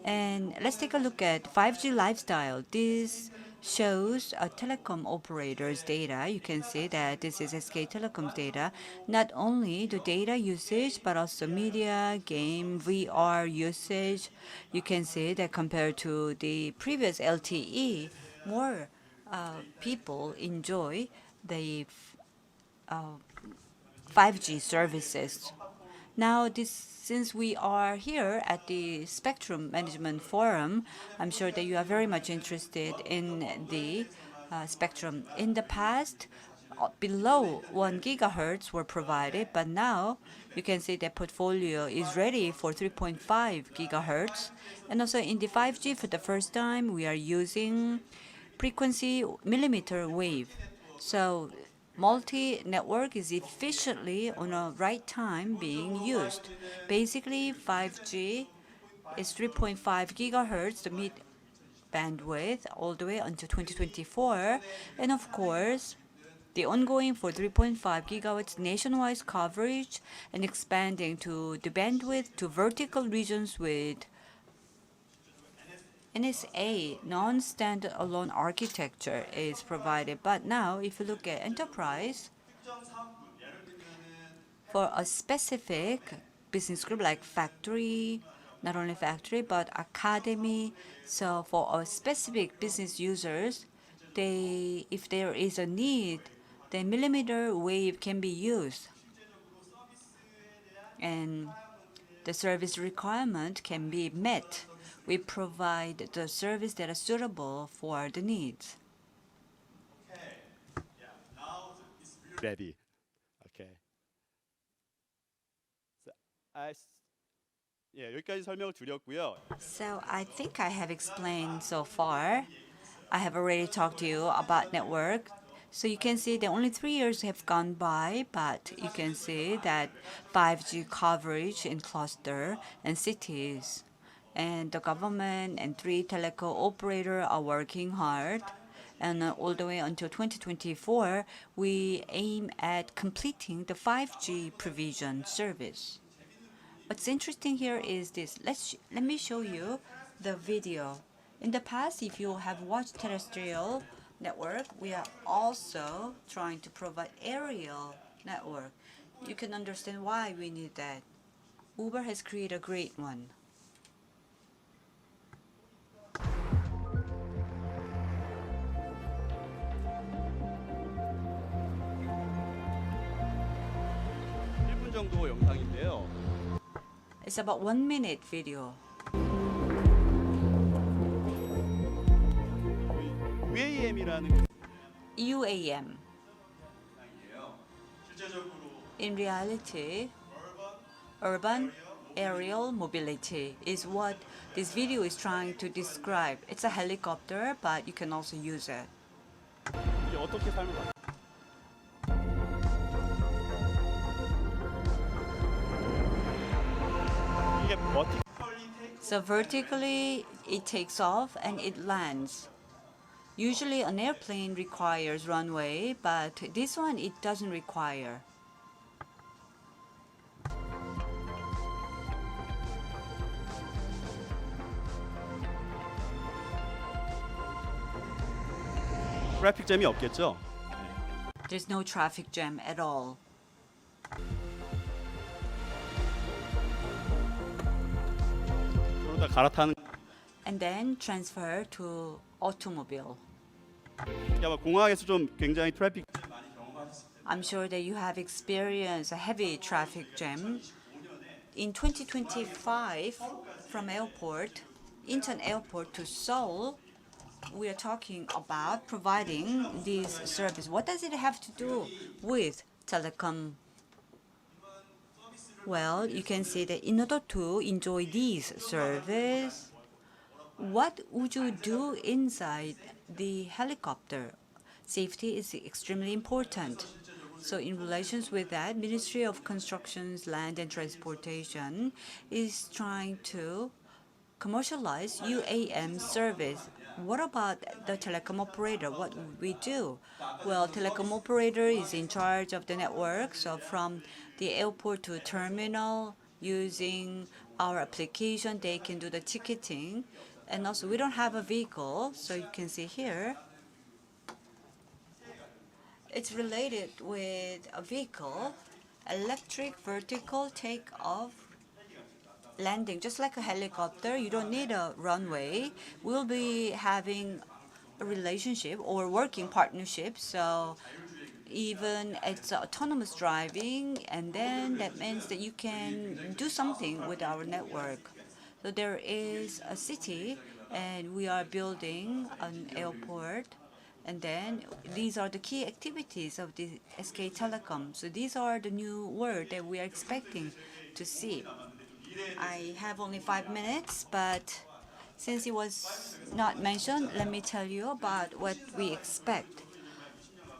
Speaker 11: And let's take a look at 5G lifestyle. This shows a telecom operator's data. You can see that this is SK Telecom's data. Not only the data usage, but also media, game, VR usage. You can see that compared to the previous LTE, more people enjoy the 5G services. Now, since we are here at the Spectrum Management Forum, I'm sure that you are very much interested in the spectrum. In the past, below 1 gigahertz were provided, but now you can see that portfolio is ready for 3.5 gigahertz. And also in the 5G, for the first time, we are using frequency millimeter wave. So multi-network is efficiently on a right time being used. Basically, 5G is 3.5 gigahertz, the mid bandwidth, all the way until 2024. And of course, the ongoing for 3.5 gigawatts nationwide coverage and expanding to the bandwidth to vertical regions with NSA, non-standalone architecture, is provided. But now, if you look at enterprise, for a specific business group like factory, not only factory, but academy, so for a specific business users, if there is a need, then millimeter wave can be used. And the service requirement can be met. We provide the service that is suitable for the needs.
Speaker 14: Ready. Okay. 여기까지 설명을 드렸고요.
Speaker 11: So I think I have explained so far. I have already talked to you about network. So you can see that only 3 years have gone by, but you can see that 5G coverage in cluster and cities. And the government and 3 telco operators are working hard. And all the way until 2024, we aim at completing the 5G provision service. What's interesting here is this. Let me show you the video. In the past, if you have watched terrestrial network, we are also trying to provide aerial network. You can understand why we need that. Uber has created a great one.
Speaker 14: 정도 영상인데요.
Speaker 11: It's about 1 minute video.
Speaker 14: UAM이라는
Speaker 11: UAM. In reality, urban aerial mobility is what this video is trying to describe. It's a helicopter, but you can also use it.
Speaker 14: 이게 어떻게 삶을 바꿔?
Speaker 11: So vertically, it takes off and it lands. Usually an airplane requires runway, but this one, it doesn't require.
Speaker 14: 트래픽 잼이 없겠죠?
Speaker 11: There's no traffic jam at all.
Speaker 14: 그러다 갈아타는
Speaker 11: And then transfer to automobile.
Speaker 14: 아마 공항에서 좀 굉장히 트래픽
Speaker 11: I'm sure that you have experienced a heavy traffic jam. In 2025, from Incheon Airport to Seoul, we are talking about providing this service. What does it have to do with telecom? Well, you can see that in order to enjoy this service, what would you do inside the helicopter? Safety is extremely important. So in relations with that, Ministry of Constructions, Land and Transportation is trying to commercialize UAM service. What about the telecom operator? What would we do? Well, telecom operator is in charge of the network. So from the airport to terminal, using our application, they can do the ticketing. And also, we don't have a vehicle, so you can see here. It's related with a vehicle, electric vertical takeoff landing, just like a helicopter. You don't need a runway. We'll be having a relationship or working partnership. So even it's autonomous driving, and then that means that you can do something with our network. So there is a city, and we are building an airport. And then these are the key activities of the SK Telecom. So these are the new words that we are expecting to see. I have only 5 minutes, but since it was not mentioned, let me tell you about what we expect.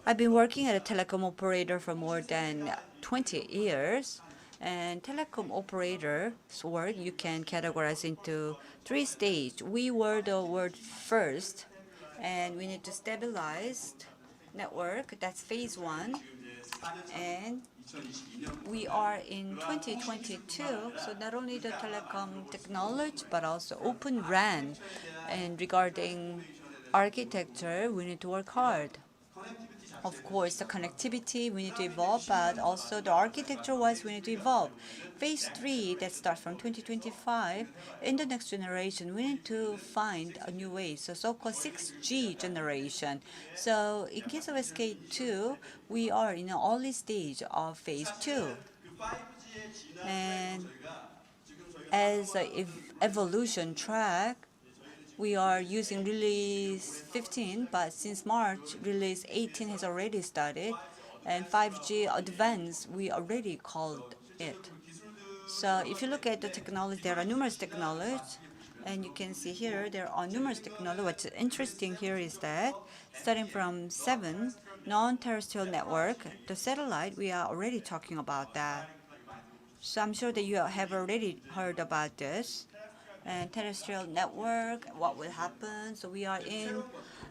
Speaker 11: I've been working at a telecom operator for more than 20 years. And telecom operator's work you can categorize into 3 stages. We were the world first, and we need to stabilize network. That's phase 1. And we are in 2022, so not only the telecom technology, but also Open RAN. And regarding architecture, we need to work hard. Of course, the connectivity, we need to evolve, but also the architecture-wise, we need to evolve. Phase 3, that starts from 2025, in the next generation, we need to find a new way, so so-called 6G generation. So in case of SK2, we are in an early stage of phase 2. And as an evolution track, we are using release 15, but since March, release 18 has already started, and 5G Advanced, we already called it. So if you look at the technology, there are numerous technologies, and you can see here there are numerous technologies. What's interesting here is that starting from 7, non-terrestrial network, the satellite, we are already talking about that. So I'm sure that you have already heard about this. And terrestrial network, what will happen. So we are in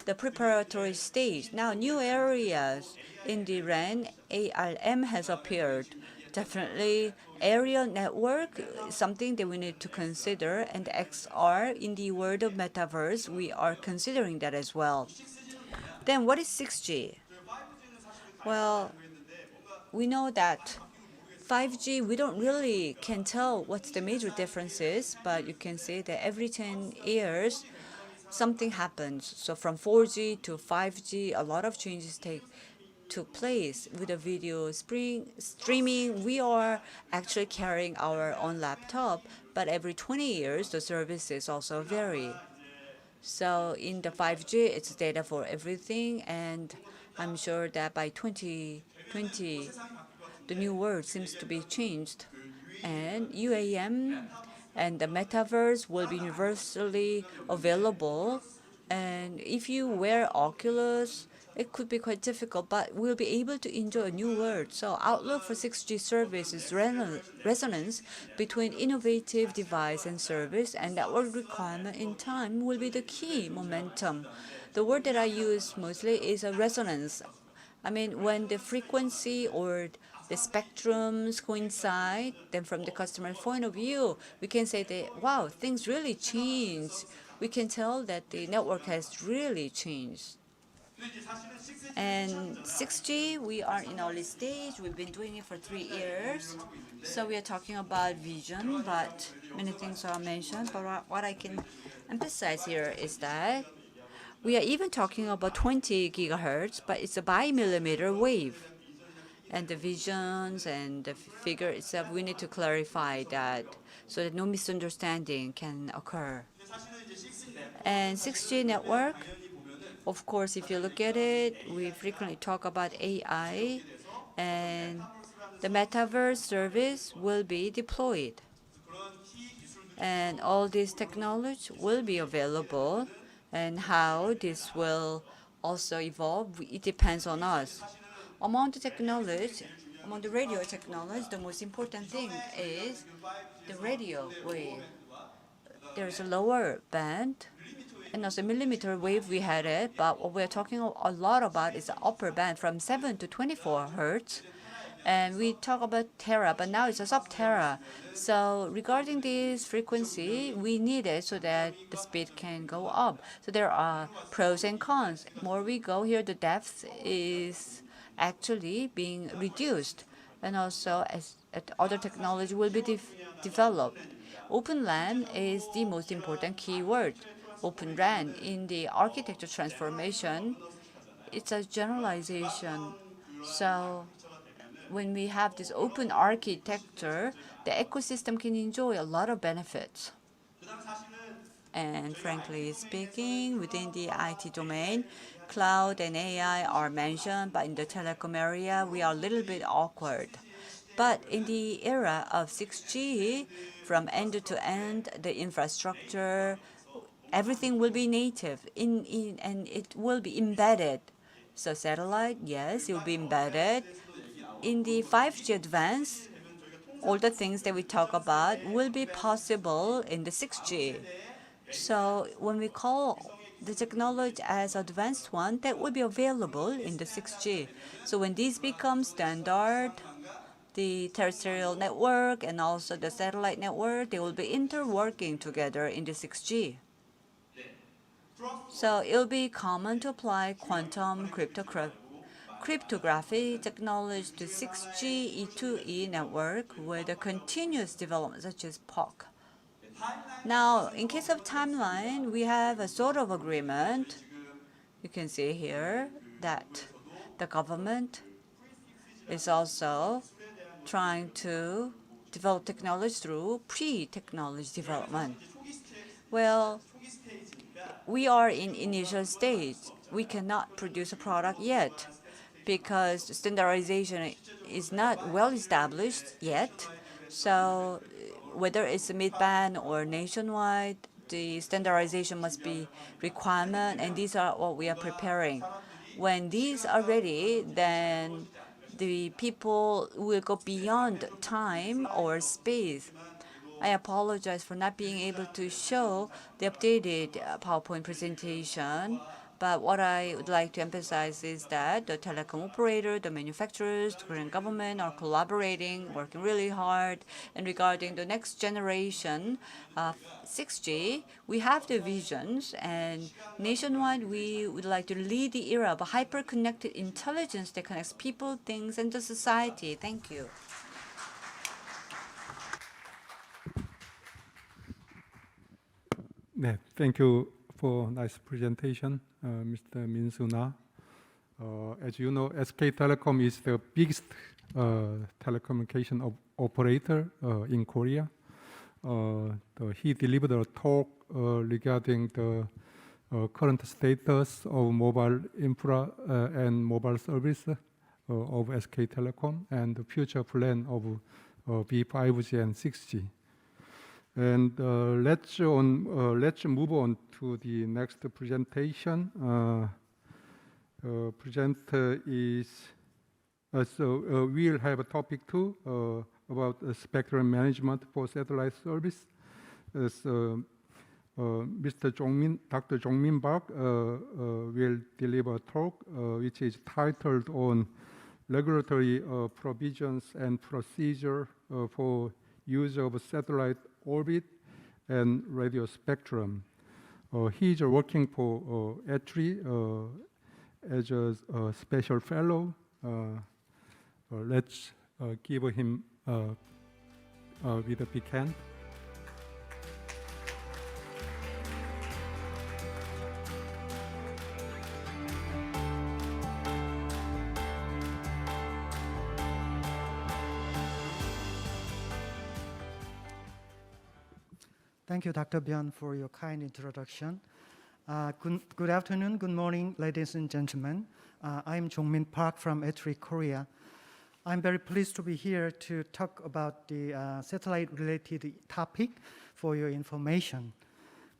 Speaker 11: the preparatory stage. Now, new areas in the RAN, ARM has appeared. Definitely, aerial network is something that we need to consider. And XR, in the world of metaverse, we are considering that as well. Then what is 6G? Well, we know that 5G, we don't really can tell what's the major differences, but you can see that every 10 years, something happens. So from 4G to 5G, a lot of changes took place with the video streaming. We are actually carrying our own laptop, but every 20 years, the services also vary. So in the 5G, it's data for everything, and I'm sure that by 2020, the new world seems to be changed, and UAM and the metaverse will be universally available. And if you wear Oculus, it could be quite difficult, but we'll be able to enjoy a new world. So outlook for 6G service is resonance between innovative device and service, and network requirement in time will be the key momentum. The word that I use mostly is a resonance. I mean, when the frequency or the spectrums coincide, then from the customer point of view, we can say that, wow, things really changed. We can tell that the network has really changed. And 6G, we are in early stage. We've been doing it for 3 years. So we are talking about vision, but many things are mentioned. But what I can emphasize here is that We are even talking about 20 gigahertz, but it's a bi-millimeter wave. And the visions and the figure itself, we need to clarify that so that no misunderstanding can occur. And 6G network, of course, if you look at it, we frequently talk about AI, and the metaverse service will be deployed. And all this technology will be available, and how this will also evolve, it depends on us. Among the technology, among the radio technology, the most important thing is the radio wave. There's a lower band, and also millimeter wave we had it, but what we're talking a lot about is the upper band from 7 to 24 hertz. And we talk about tera, but now it's a sub-tera. So regarding this frequency, we need it so that the speed can go up. So there are pros and cons. The more we go here, the depth is actually being reduced. And also, as other technology will be developed. Open LAN is the most important keyword. Open RAN in the architecture transformation, it's a generalization. So when we have this open architecture, the ecosystem can enjoy a lot of benefits. And frankly speaking, within the IT domain, cloud and AI are mentioned, but in the telecom area, we are a little bit awkward. But in the era of 6G, from end to end, the infrastructure, everything will be native, and it will be embedded. So satellite, yes, it will be embedded. In the 5G advance, all the things that we talk about will be possible in the 6G. So when we call the technology as advanced one, that will be available in the 6G. So when these become standard, the terrestrial network and also the satellite network, they will be interworking together in the 6G. So it will be common to apply quantum cryptography technology to 6G E2E network with a continuous development such as POC. Now, in case of timeline, we have a sort of agreement. You can see here that the government is also trying to develop technology through pre-technology development. Well, we are in initial stage. We cannot produce a product yet because standardization is not well established yet. So whether it's a mid-band or nationwide, the standardization must be requirement, and these are what we are preparing. When these are ready, then the people will go beyond time or space. I apologize for not being able to show the updated PowerPoint presentation, but what I would like to emphasize is that the telecom operator, the manufacturers, the Korean government are collaborating, working really hard. And regarding the next generation of 6G, we have the visions, and nationwide we would like to lead the era of hyper-connected intelligence that connects people, things, and the society. Thank you.
Speaker 12: 네, thank you for nice presentation, Mr. Min-soo-na. As you know, SK Telecom is the biggest telecommunication operator in Korea. He delivered a talk regarding the current status of mobile infra and mobile service of SK Telecom and the future plan of V5G and 6G. And let's move on to the next presentation. Presenter is we'll have a topic 2 about spectrum management for satellite service. Dr. Jong-min Park will deliver a talk which is titled on regulatory provisions and procedure for use of satellite orbit and radio spectrum. He is working for ETRI as a special fellow. Let's give him with a big hand.
Speaker 15: Thank you, Dr. Byun, for your kind introduction. Good afternoon, good morning, ladies and gentlemen. I'm Jongmin Park from E3 Korea. I'm very pleased to be here to talk about the satellite-related topic for your information.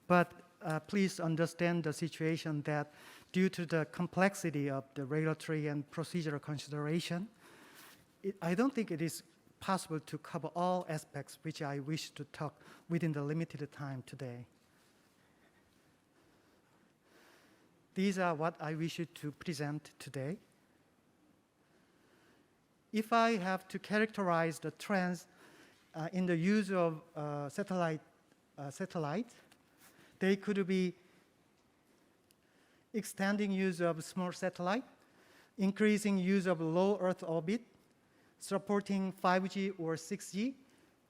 Speaker 15: But please understand the situation that due to the complexity of the regulatory and procedural consideration, I don't think it is possible to cover all aspects which I wish to talk within the limited time today. These are what I wish to present today. If I have to characterize the trends in the use of satellite, they could be extending use of small satellite, increasing use of low Earth orbit, supporting 5G or 6G,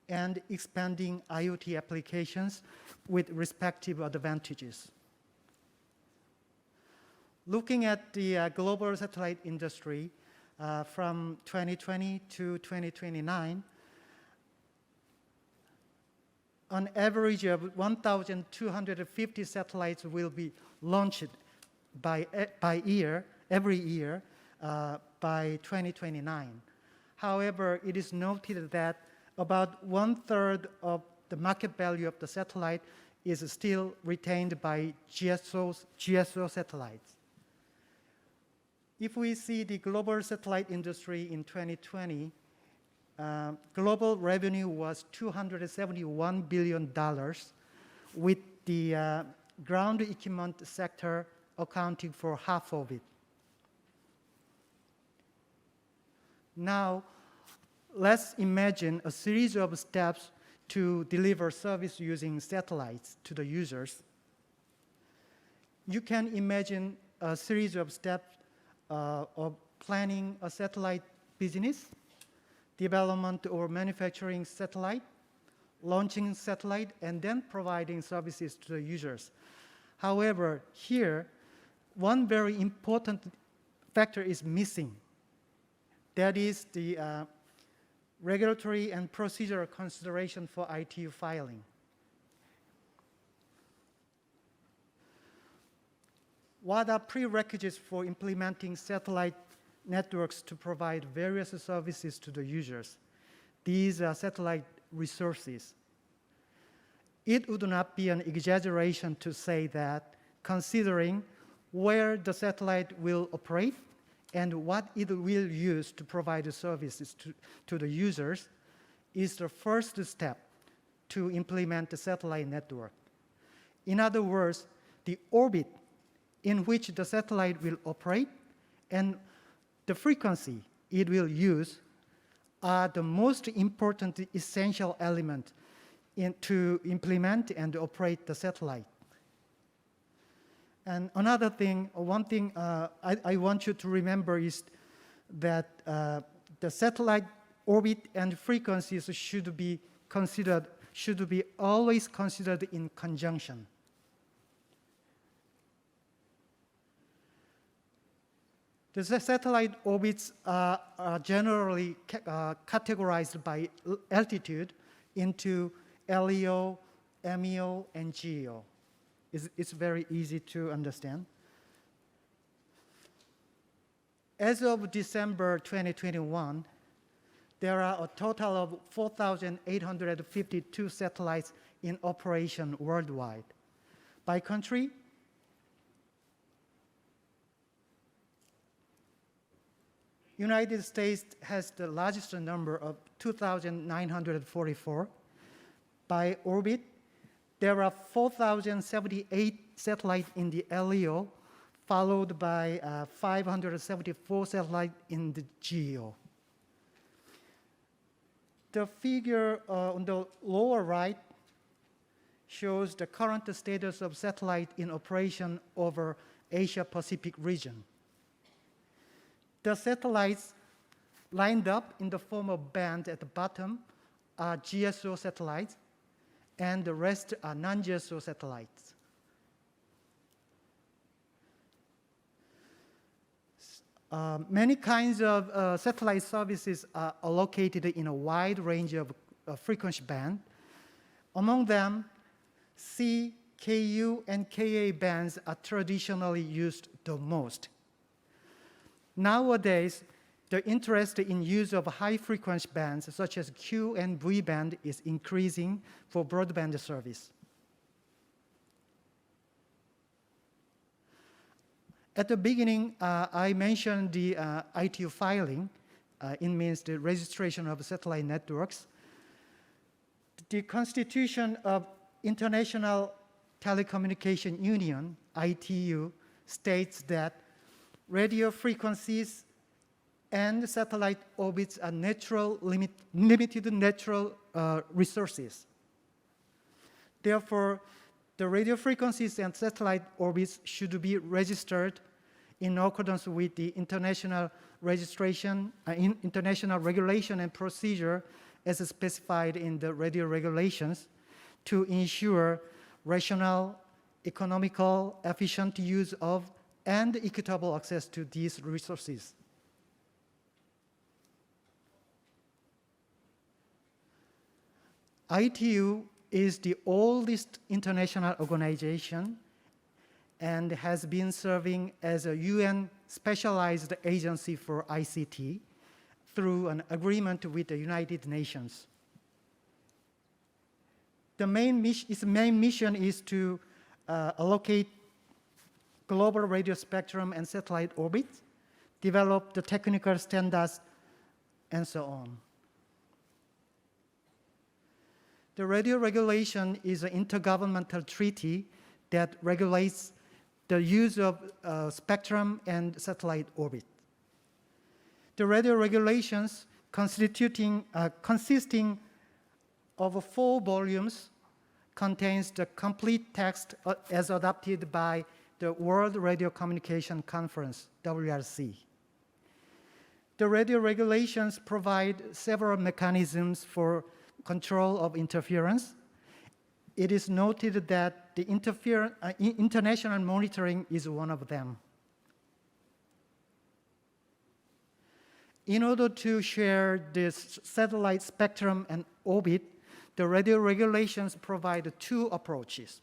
Speaker 15: and expanding IoT applications with respective advantages. Looking at the global satellite industry from 2020 to 2029, on average of 1,250 satellites will be launched every year by 2029. However, it is noted that about 1/3 of the market value of the satellite is still retained by GSO satellites. If we see the global satellite industry in 2020, global revenue was $271 billion, with the ground equipment sector accounting for half of it. Now, let's imagine a series of steps to deliver service using satellites to the users. You can imagine a series of steps of planning a satellite business, development or manufacturing satellite, launching satellite, and then providing services to the users. However, here, one very important factor is missing. That is the regulatory and procedural consideration for ITU filing. What are prerequisites for implementing satellite networks to provide various services to the users? These are satellite resources. It would not be an exaggeration to say that, considering where the satellite will operate and what it will use to provide the services to the users, is the first step to implement the satellite network. In other words, the orbit in which the satellite will operate and the frequency it will use are the most important essential element to implement and operate the satellite. And another thing, one thing I want you to remember is that the satellite orbit and frequencies should be always considered in conjunction. The satellite orbits are generally categorized by altitude into LEO, MEO, and GEO. It's very easy to understand. As of December 2021, there are a total of 4,852 satellites in operation worldwide. By country, United States has the largest number of 2,944. By orbit, there are 4,078 satellites in the LEO, followed by 574 satellites in the GEO. The figure on the lower right shows the current status of satellite in operation over Asia-Pacific region. The satellites lined up in the form of band at the bottom are GSO satellites, and the rest are non-GSO satellites. Many kinds of satellite services are allocated in a wide range of frequency band. Among them, C, Ku, and Ka bands are traditionally used the most. Nowadays, the interest in use of high-frequency bands such as Q and V band is increasing for broadband service. At the beginning, I mentioned the ITU filing. It means the registration of satellite networks. The Constitution of International Telecommunication Union, ITU, states that radio frequencies and satellite orbits are limited natural resources. Therefore, the radio frequencies and satellite orbits should be registered in accordance with the international international regulation and procedure as specified in the radio regulations to ensure rational, economical, efficient use of and equitable access to these resources. ITU is the oldest international organization and has been serving as a UN specialized agency for ICT through an agreement with the United Nations. Its main mission is to allocate global radio spectrum and satellite orbits, develop the technical standards, and so on. The radio regulation is an intergovernmental treaty that regulates the use of spectrum and satellite orbit. The radio regulations consisting of 4 volumes contains the complete text as adopted by the World Radio Communication Conference, WRC. The radio regulations provide several mechanisms for control of interference. It is noted that the international monitoring is one of them. In order to share this satellite spectrum and orbit, the radio regulations provide 2 approaches.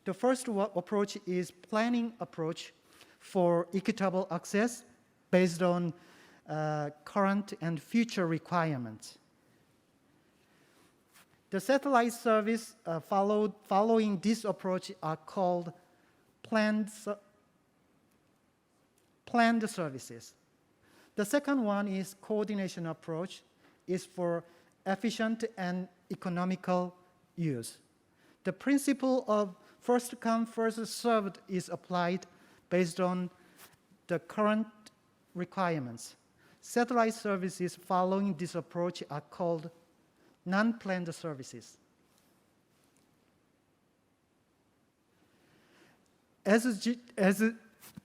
Speaker 15: The first approach is planning approach for equitable access based on current and future requirements. The satellite service following this approach are called planned services. The second one is coordination approach, is for efficient and economical use. The principle of first come, first served is applied based on the current requirements. Satellite services following this approach are called non-planned services. As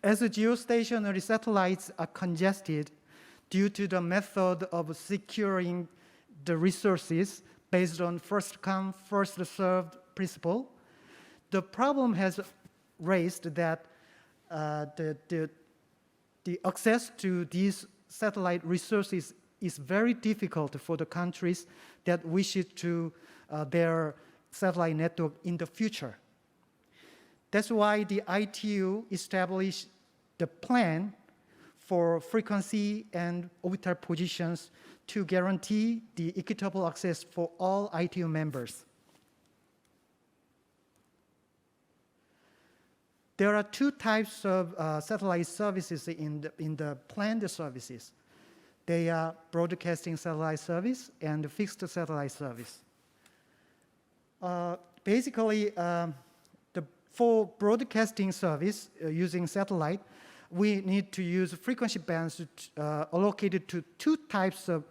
Speaker 15: geostationary satellites are congested due to the method of securing the resources based on first come, first served principle, the problem has raised that the access to these satellite resources is very difficult for the countries that wish to their satellite network in the future. That's why the ITU established the plan for frequency and orbital positions to guarantee the equitable access for all ITU members. There are 2 types of satellite services in the planned services. They are broadcasting satellite service and fixed satellite service. Basically, for broadcasting service using satellite, we need to use frequency bands allocated to 2 types of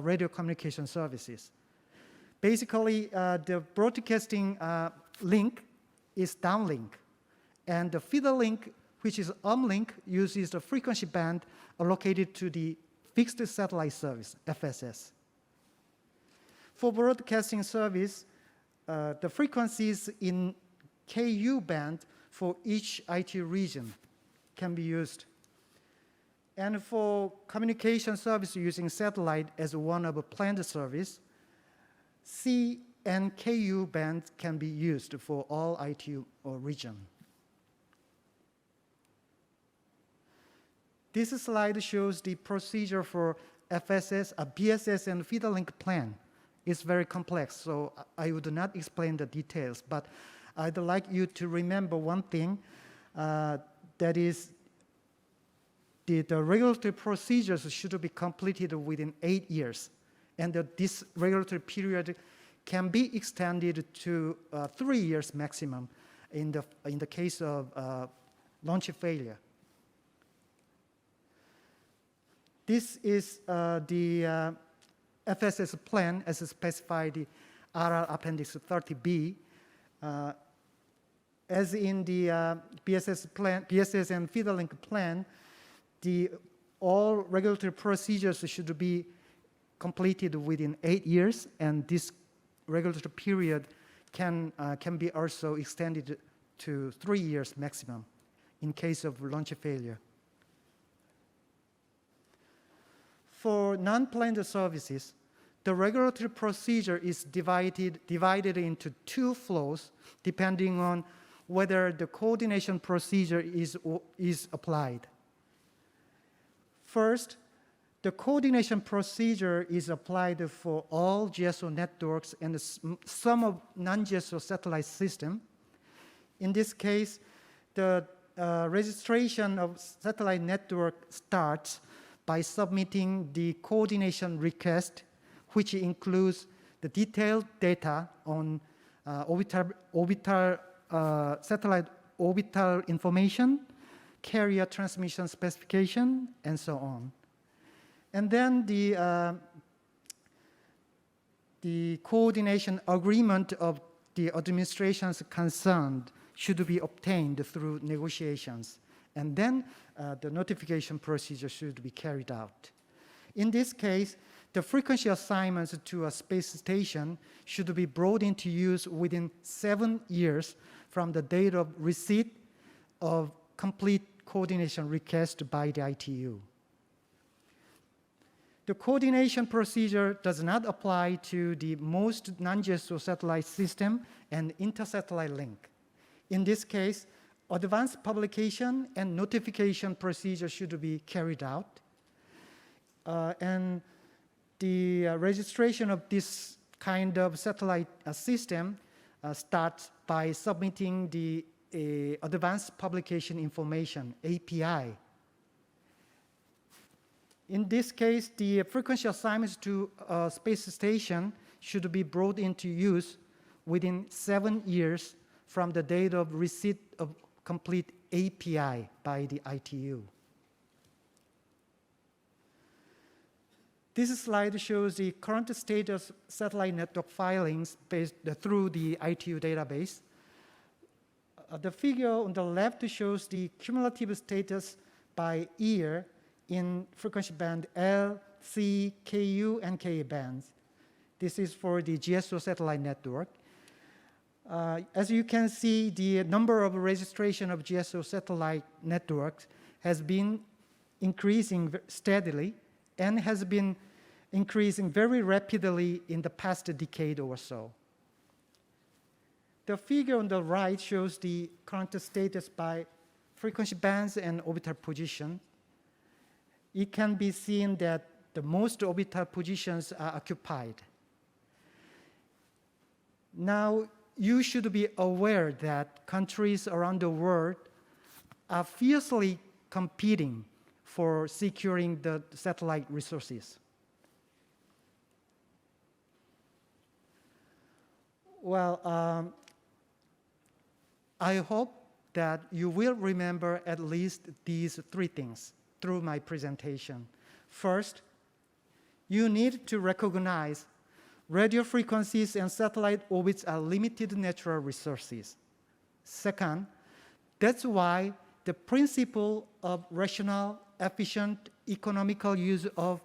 Speaker 15: radio communication services. Basically, the broadcasting link is downlink, and the feeder link, which is uplink, uses the frequency band allocated to the fixed satellite service, FSS. For broadcasting service, the frequencies in Ku band for each ITU region can be used. And for communication service using satellite as one of a planned service, C and KU bands can be used for all ITU region. This slide shows the procedure for FSS, BSS, and feeder link plan. It's very complex, so I would not explain the details, but I'd like you to remember one thing, that is the regulatory procedures should be completed within 8 years, and this regulatory period can be extended to 3 years maximum in the case of launch failure. This is the FSS plan as specified in RR Appendix 30B. As in the BSS and feeder link plan, all regulatory procedures should be completed within 8 years, and this regulatory period can be also extended to 3 years maximum in case of launch failure. For non-planned services, the regulatory procedure is divided into 2 flows depending on whether the coordination procedure is applied. First, the coordination procedure is applied for all GSO networks and some of non-GSO satellite system. In this case, the registration of satellite network starts by submitting the coordination request, which includes the detailed data on satellite orbital information, carrier transmission specification, and so on. And then the coordination agreement of the administrations concerned should be obtained through negotiations. And then the notification procedure should be carried out. In this case, the frequency assignments to a space station should be brought into use within 7 years from the date of receipt of complete coordination request by the ITU. The coordination procedure does not apply to the most non-GSO satellite system and inter-satellite link. In this case, advanced publication and notification procedure should be carried out. And the registration of this kind of satellite system starts by submitting the advanced publication information, API. In this case, the frequency assignments to a space station should be brought into use within 7 years from the date of receipt of complete API by the ITU. This slide shows the current status satellite network filings through the ITU database. The figure on the left shows the cumulative status by year in frequency band L, C, KU, and Ka bands. This is for the GSO satellite network. As you can see, the number of registration of GSO satellite networks has been increasing steadily and has been increasing very rapidly in the past decade or so. The figure on the right shows the current status by frequency bands and orbital position. It can be seen that the most orbital positions are occupied. Now, you should be aware that countries around the world are fiercely competing for securing the satellite resources. Well, I hope that you will remember at least these 3 things through my presentation. First, you need to recognize radio frequencies and satellite orbits are limited natural resources. Second, that's why the principle of rational, efficient, economical use of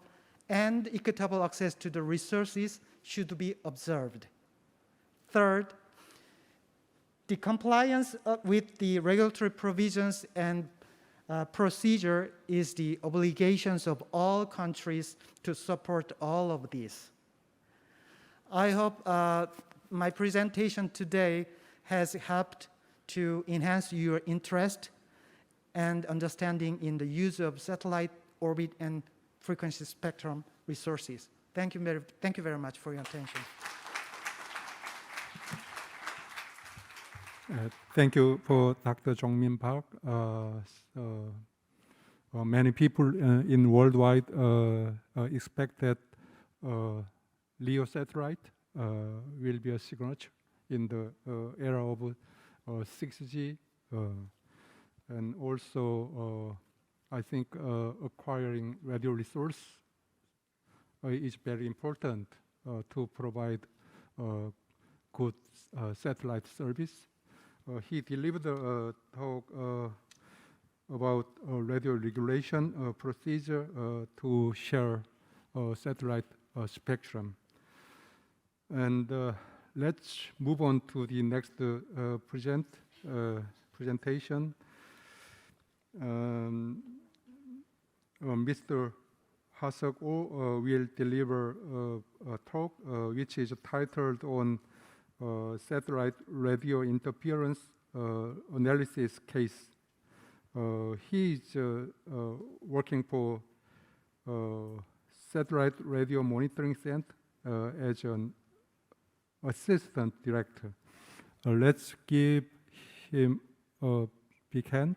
Speaker 15: and equitable access to the resources should be observed. Third, the compliance with the regulatory provisions and procedure is the obligations of all countries to support all of these. I hope my presentation today has helped to enhance your interest and understanding in the use of satellite orbit and frequency spectrum resources. Thank you very much for your attention.
Speaker 12: Thank you for Dr. Jong-min Park. Many people in worldwide expect that LEO satellite will be a signature in the era of 6G, and also I think acquiring radio resource is very important to provide good satellite service. He delivered a talk about radio regulation procedure to share satellite spectrum. And let's move on to the next presentation. Mr. Ha-seok Oh will deliver a talk which is titled on satellite radio interference analysis case. He is working for Satellite Radio Monitoring Center as an assistant director. Let's give him a big hand.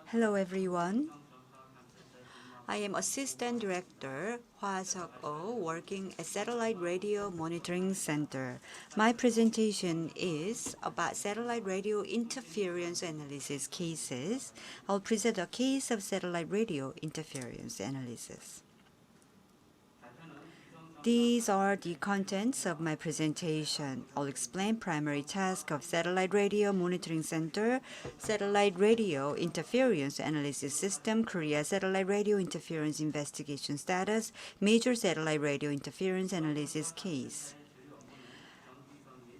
Speaker 11: Hello everyone. I am Assistant Director Ha-seok Oh, working at Satellite Radio Monitoring Center. My presentation is about satellite radio interference analysis cases. I'll present a case of satellite radio interference analysis. These are the contents of my presentation. I'll explain primary task of Satellite Radio Monitoring Center, Satellite Radio Interference Analysis System, Korea Satellite Radio Interference Investigation Status, Major Satellite Radio Interference Analysis Case.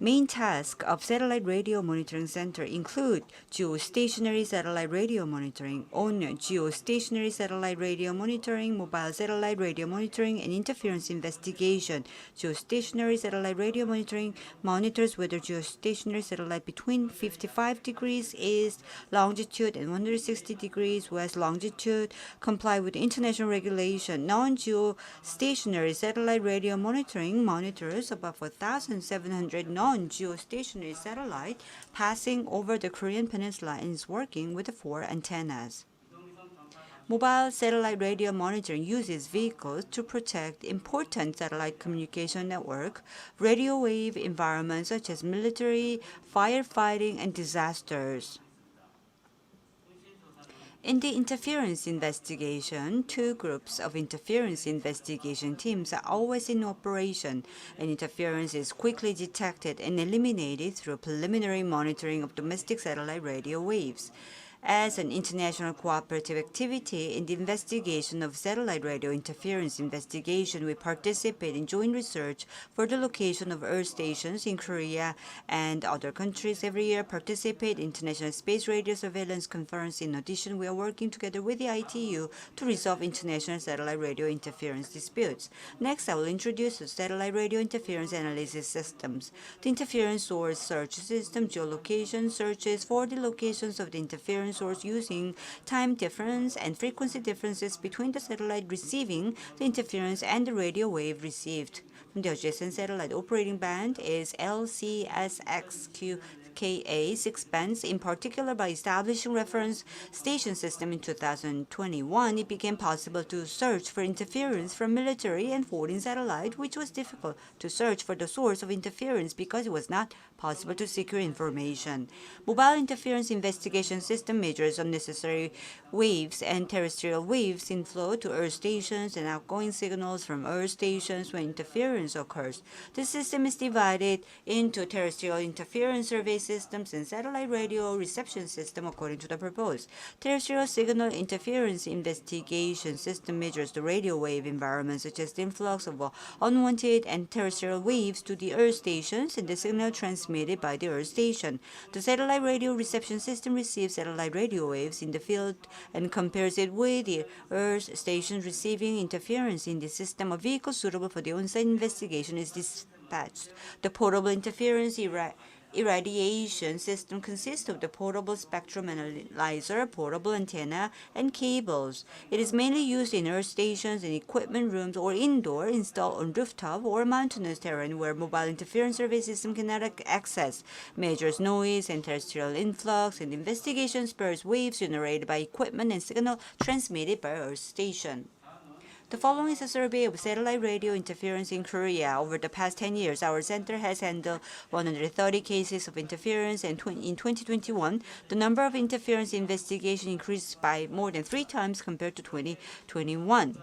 Speaker 11: Main tasks of Satellite Radio Monitoring Center include geostationary satellite radio monitoring, on geostationary satellite radio monitoring, mobile satellite radio monitoring, and interference investigation. Geostationary satellite radio monitoring monitors whether geostationary satellite between 55 degrees east longitude and 160 degrees west longitude comply with international regulation. Non-geostationary satellite radio monitoring monitors about 4,700 non-geostationary satellite passing over the Korean Peninsula and is working with the 4 antennas. Mobile satellite radio monitoring uses vehicles to protect important satellite communication network, radio wave environments such as military, firefighting, and disasters. In the interference investigation, 2 groups of interference investigation teams are always in operation, and interference is quickly detected and eliminated through preliminary monitoring of domestic satellite radio waves. As an international cooperative activity in the investigation of satellite radio interference investigation, we participate in joint research for the location of Earth stations in Korea and other countries. Every year, participate in International Space Radio Surveillance Conference. In addition, we are working together with the ITU to resolve international satellite radio interference disputes. Next, I will introduce the satellite radio interference analysis systems. The interference source search system geolocation searches for the locations of the interference source using time difference and frequency differences between the satellite receiving the interference and the radio wave received. The adjacent satellite operating band is LCSXQ KA 6 bands. In particular, by establishing reference station system in 2021, it became possible to search for interference from military and foreign satellite, which was difficult to search for the source of interference because it was not possible to secure information. Mobile interference investigation system measures unnecessary waves and terrestrial waves inflow to Earth stations and outgoing signals from Earth stations when interference occurs. The system is divided into terrestrial interference survey systems and satellite radio reception system according to the proposed. Terrestrial signal interference investigation system measures the radio wave environment, such as the influx of unwanted and terrestrial waves to the Earth stations and the signal transmitted by the Earth station. The satellite radio reception system receives satellite radio waves in the field and compares it with the Earth station receiving interference in the system. A vehicle suitable for the on-site investigation is dispatched. The portable interference irradiation system consists of the portable spectrum analyzer, portable antenna, and cables. It is mainly used in earth stations and equipment rooms or indoor, installed on rooftop or mountainous terrain where mobile interference survey system cannot access. Measures noise and terrestrial influx and investigation spurs waves generated by equipment and signal transmitted by earth station. The following is a survey of satellite radio interference in Korea. Over the past 10 years, our center has handled 130 cases of interference, and in 2021, the number of interference investigations increased by more than 3 times compared to 2011.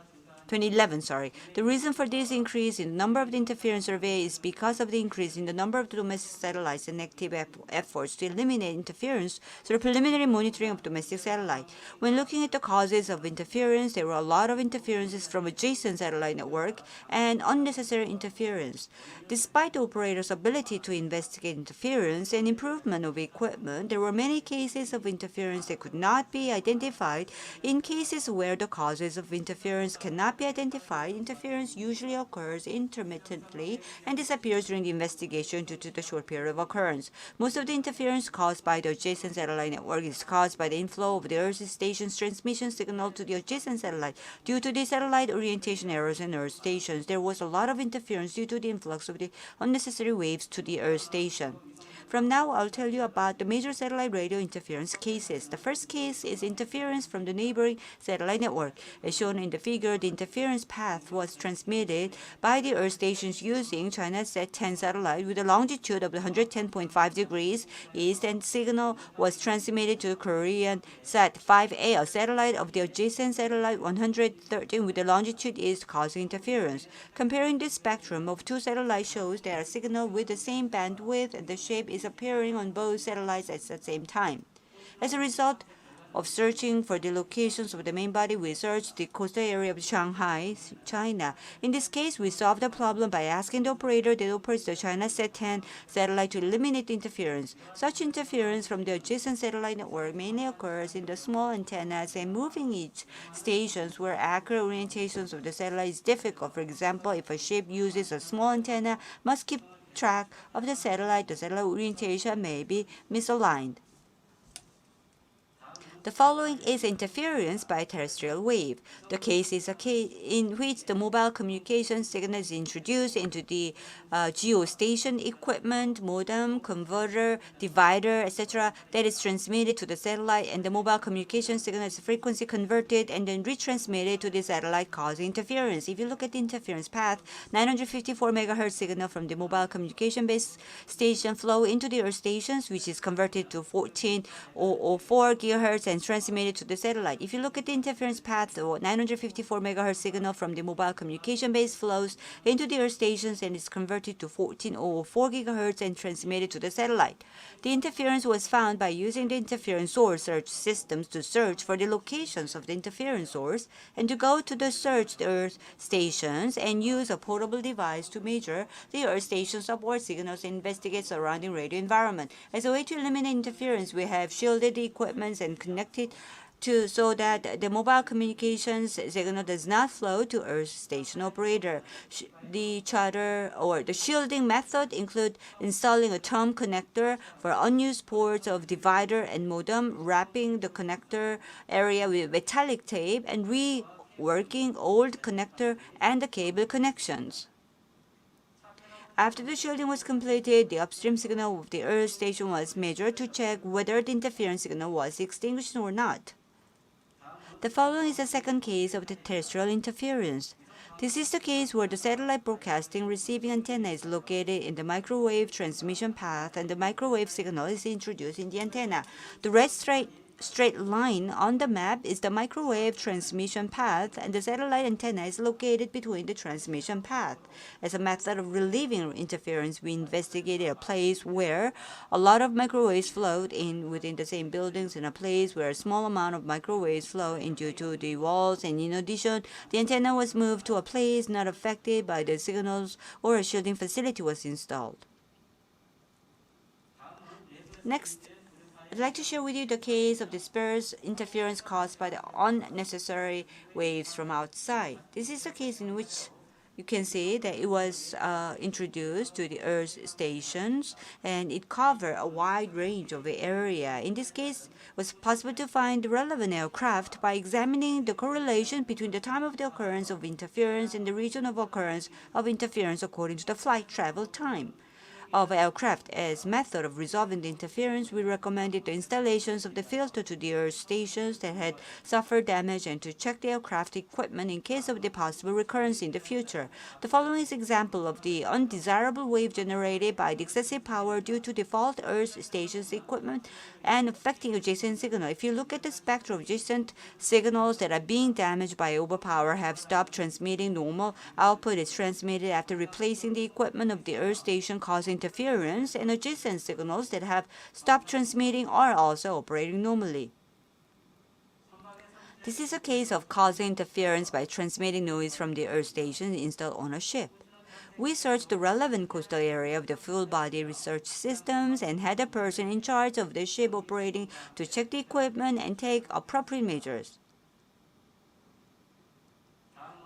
Speaker 11: The reason for this increase in the number of the interference survey is because of the increase in the number of domestic satellites and active efforts to eliminate interference through preliminary monitoring of domestic satellite. When looking at the causes of interference, there were a lot of interferences from adjacent satellite network and unnecessary interference. Despite the operator's ability to investigate interference and improvement of equipment, there were many cases of interference that could not be identified. In cases where the causes of interference cannot be identified, interference usually occurs intermittently and disappears during the investigation due to the short period of occurrence. Most of the interference caused by the adjacent satellite network is caused by the inflow of the Earth station's transmission signal to the adjacent satellite. Due to the satellite orientation errors in Earth stations, there was a lot of interference due to the influx of the unnecessary waves to the Earth station. From now, I'll tell you about the major satellite radio interference cases. The first case is interference from the neighboring satellite network. As shown in the figure, the interference path was transmitted by the Earth stations using China's Set-10 satellite with a longitude of 110.5 degrees east, and signal was transmitted to Korean Sat-5A, a satellite of the adjacent satellite 113 with the longitude east, causing interference. Comparing the spectrum of 2 satellites shows that a signal with the same bandwidth and the shape is appearing on both satellites at the same time. As a result of searching for the locations of the main body, we searched the coastal area of Shanghai, China. In this case, we solved the problem by asking the operator that operates the China Set-10 satellite to eliminate interference. Such interference from the adjacent satellite network mainly occurs in the small antennas and moving each stations where accurate orientations of the satellite is difficult. For example, if a ship uses a small antenna, must keep track of the satellite orientation may be misaligned. The following is interference by terrestrial wave. The case is a case in which the mobile communication signal is introduced into the geostation equipment, modem, converter, divider, etc. that is transmitted to the satellite, and the mobile communication signal is frequency converted and then retransmitted to the satellite, causing interference. If you look at the interference path, 954 MHz signal from the mobile communication base station flow into the Earth stations, which is converted to 1404 GHz and transmitted to the satellite. If you look at the interference path, the 954 MHz signal from the mobile communication base flows into the Earth stations and is converted to 1404 GHz and transmitted to the satellite. The interference was found by using the interference source search systems to search for the locations of the interference source and to go to the searched Earth stations and use a portable device to measure the Earth station's upward signals and investigate surrounding radio environment. As a way to eliminate interference, we have shielded the equipment and connected so that the mobile communications signal does not flow to Earth station operator. The shielding method include installing a thumb connector for unused ports of divider and modem, wrapping the connector area with metallic tape, and reworking old connector and the cable connections. After the shielding was completed, the upstream signal of the Earth station was measured to check whether the interference signal was extinguished or not. The following is the second case of the terrestrial interference. This is the case where the satellite broadcasting receiving antenna is located in the microwave transmission path and the microwave signal is introduced in the antenna. The red stripe straight line on the map is the microwave transmission path, and the satellite antenna is located between the transmission path. As a method of relieving interference, we investigated a place where a lot of microwaves flowed in within the same buildings and a place where a small amount of microwaves flow in due to the walls, and in addition, the antenna was moved to a place not affected by the signals, or a shielding facility was installed. Next, I'd like to share with you the case of dispersed interference caused by the unnecessary waves from outside. This is a case in which you can see that it was introduced to the Earth stations, and it covered a wide range of the area. In this case, it was possible to find the relevant aircraft by examining the correlation between the time of the occurrence of interference and the region of occurrence of interference according to the flight travel time of aircraft. As method of resolving the interference, we recommended the installations of the filter to the Earth stations that had suffered damage and to check the aircraft equipment in case of the possible recurrence in the future. The following is example of the undesirable wave generated by the excessive power due to the fault Earth stations equipment and affecting adjacent signal. If you look at the spectrum of adjacent signals that are being damaged by overpower have stopped transmitting. Normal output is transmitted after replacing the equipment of the Earth station, causing interference, and adjacent signals that have stopped transmitting are also operating normally. This is a case of causing interference by transmitting noise from the Earth station installed on a ship. We searched the relevant coastal area of the full-body research systems and had a person in charge of the ship operating to check the equipment and take appropriate measures.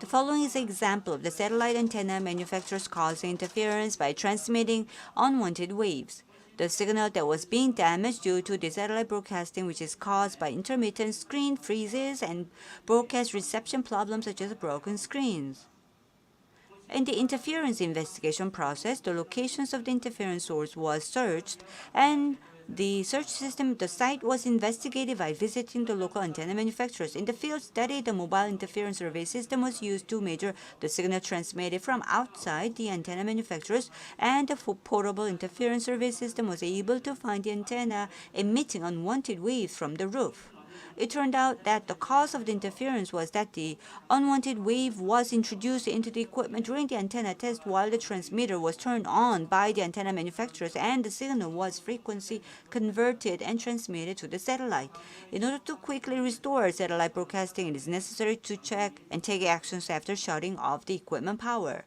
Speaker 11: The following is an example of the satellite antenna manufacturers causing interference by transmitting unwanted waves. The signal that was being damaged due to the satellite broadcasting, which is caused by intermittent screen freezes and broadcast reception problems such as broken screens. In the interference investigation process, the locations of the interference source was searched, and the search system, the site was investigated by visiting the local antenna manufacturers. In the field study, the mobile interference survey system was used to measure the signal transmitted from outside the antenna manufacturers, and the portable interference survey system was able to find the antenna emitting unwanted waves from the roof. It turned out that the cause of the interference was that the unwanted wave was introduced into the equipment during the antenna test while the transmitter was turned on by the antenna manufacturers, and the signal was frequency converted and transmitted to the satellite. In order to quickly restore satellite broadcasting, it is necessary to check and take actions after shutting off the equipment power.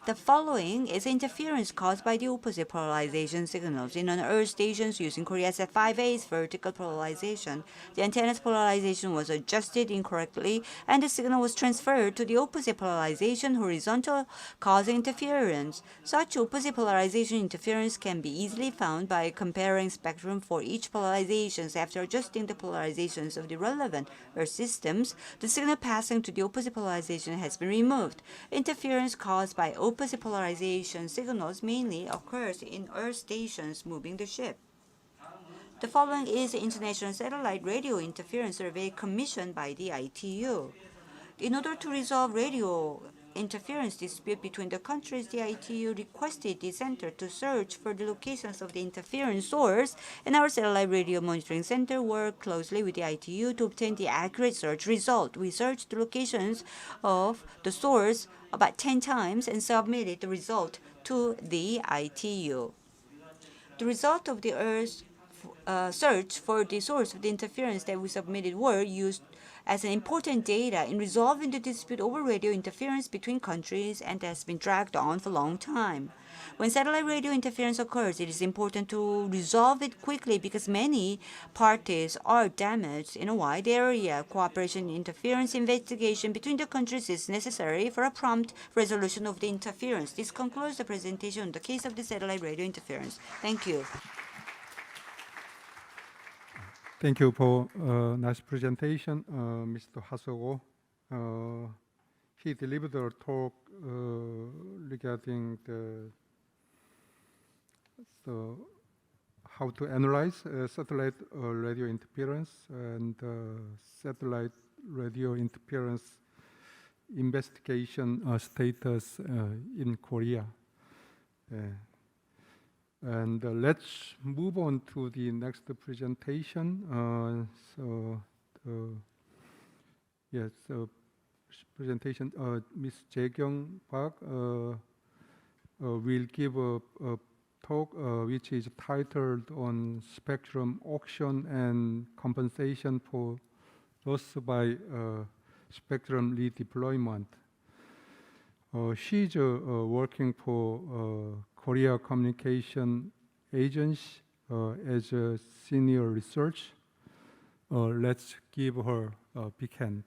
Speaker 11: The following is interference caused by the opposite polarization signals. In an Earth stations using Korea Z5A's vertical polarization, the antenna's polarization was adjusted incorrectly and the signal was transferred to the opposite polarization horizontal, causing interference. Such opposite polarization interference can be easily found by comparing spectrum for each polarizations. After adjusting the polarizations of the relevant Earth systems, the signal passing to the opposite polarization has been removed. Interference caused by opposite polarization signals mainly occurs in Earth stations moving the ship. The following is the International Satellite Radio Interference Survey commissioned by the ITU. In order to resolve radio interference dispute between the countries, the ITU requested the center to search for the locations of the interference source, and our Satellite Radio Monitoring Center worked closely with the ITU to obtain the accurate search result. We searched the locations of the source about 10 times and submitted the result to the ITU. The result of the Earth search for the source of the interference that we submitted were used as an important data in resolving the dispute over radio interference between countries, and has been dragged on for a long time. When satellite radio interference occurs, it is important to resolve it quickly because many parties are damaged in a wide area. Cooperation in interference investigation between the countries is necessary for a prompt resolution of the interference. This concludes the presentation on the case of the satellite radio interference. Thank you.
Speaker 12: Thank you for nice presentation, Mr. Hasego. He delivered a talk regarding the how to analyze satellite radio interference and satellite radio interference investigation status in Korea. And let's move on to the next presentation. Presentation. Ms. Jae-kyung Park will give a talk which is titled on spectrum auction and compensation for loss by spectrum redeployment. She's working for Korea Communication Agency as a senior research. Let's give her a big hand.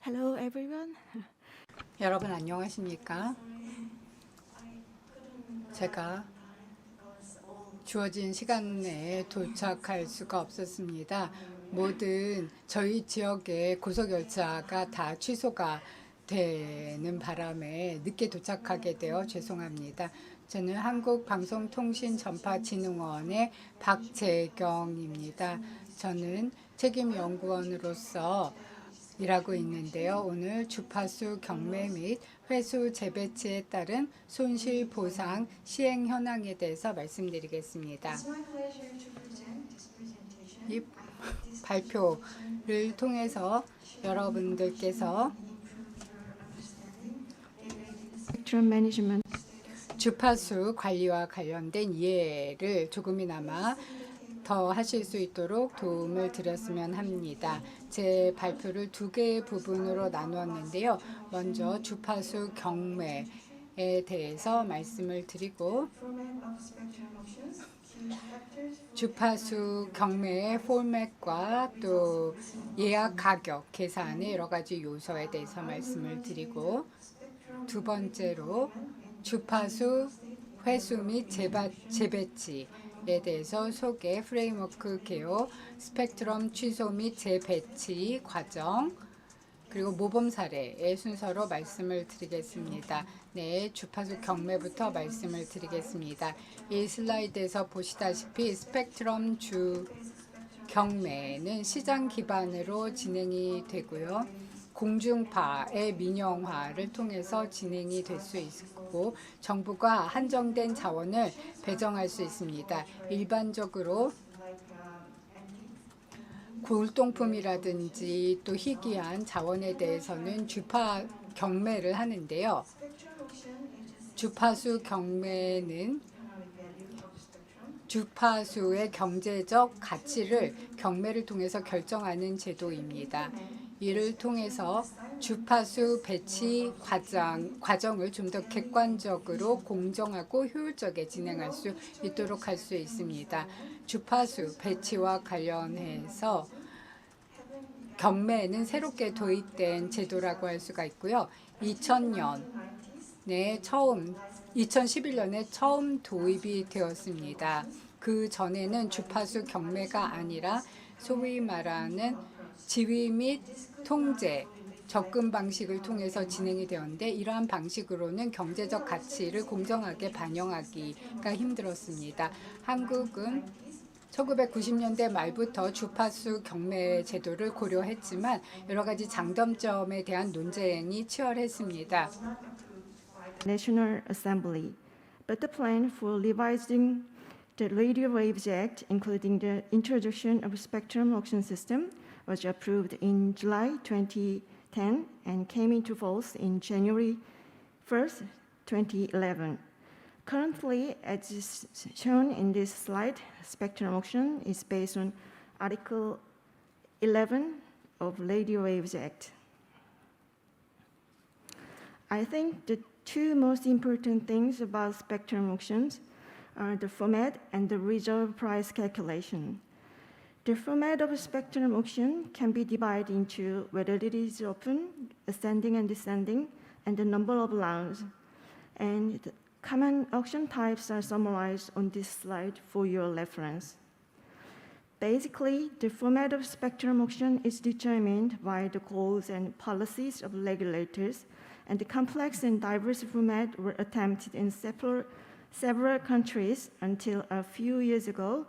Speaker 16: Hello, everyone.
Speaker 5: 여러분 안녕하십니까? 제가 주어진 시간 내에 도착할 수가 없었습니다. 모든 저희 지역의 고속열차가 다 취소가 되는 바람에 늦게 도착하게 되어 죄송합니다. 저는 한국방송통신전파진흥원의 박재경입니다. 저는 책임연구원으로서 일하고 있는데요. 오늘 주파수 경매 및 회수 재배치에 따른 손실 보상 시행 현황에 대해서 말씀드리겠습니다. 이 발표를 통해서 여러분들께서 주파수 관리와 관련된 이해를 조금이나마 더 하실 수 있도록 도움을 드렸으면 합니다. 제 발표를 두 개의 부분으로 나누었는데요. 먼저 주파수 경매에 대해서 말씀을 드리고 주파수 경매의 포맷과 또 예약 가격 계산의 여러 가지 요소에 대해서 말씀을 드리고 두 번째로 주파수 회수 및 재배치에 대해서 소개, 프레임워크 개요, 스펙트럼 취소 및 재배치 과정, 그리고 모범 사례의 순서로 말씀을 드리겠습니다. 네, 주파수 경매부터 말씀을 드리겠습니다. 이 슬라이드에서 보시다시피 스펙트럼 경매는 시장 기반으로 진행이 되고요. 공중파의 민영화를 통해서 진행이 될 수 있고 정부가 한정된 자원을 배정할 수 있습니다. 일반적으로 골동품이라든지 또 희귀한 자원에 대해서는 주파 경매를 하는데요. 주파수 경매는 주파수의 경제적 가치를 경매를 통해서 결정하는 제도입니다. 이를 통해서 주파수 배치 과정을 좀 더 객관적으로 공정하고 효율적에 진행할 수 있도록 할 수 있습니다. 주파수 배치와 관련해서 경매는 새롭게 도입된 제도라고 할 수가 있고요. 2011년에 처음 도입이 되었습니다. 그 전에는 주파수 경매가 아니라 소위 말하는 지위 및 통제, 접근 방식을 통해서 진행이 되었는데 이러한 방식으로는 경제적 가치를 공정하게 반영하기가 힘들었습니다. 한국은 1990년대 말부터 주파수 경매 제도를 고려했지만 여러 가지 장단점에 대한 논쟁이 치열했습니다.
Speaker 16: National Assembly, but the plan for revising the Radio Waves Act, including the introduction of a spectrum auction system, was approved in July 2010 and came into force in January 1st, 2011. Currently, as is shown in this slide, spectrum auction is based on Article 11 of Radio Waves Act. I think the two most important things about spectrum auctions are the format and the reserve price calculation. The format of a spectrum auction can be divided into whether it is open, ascending and descending, and the number of rounds. And the common auction types are summarized on this slide for your reference. Basically, the format of spectrum auction is determined by the goals and policies of regulators and the complex and diverse format were attempted in several countries until a few years ago.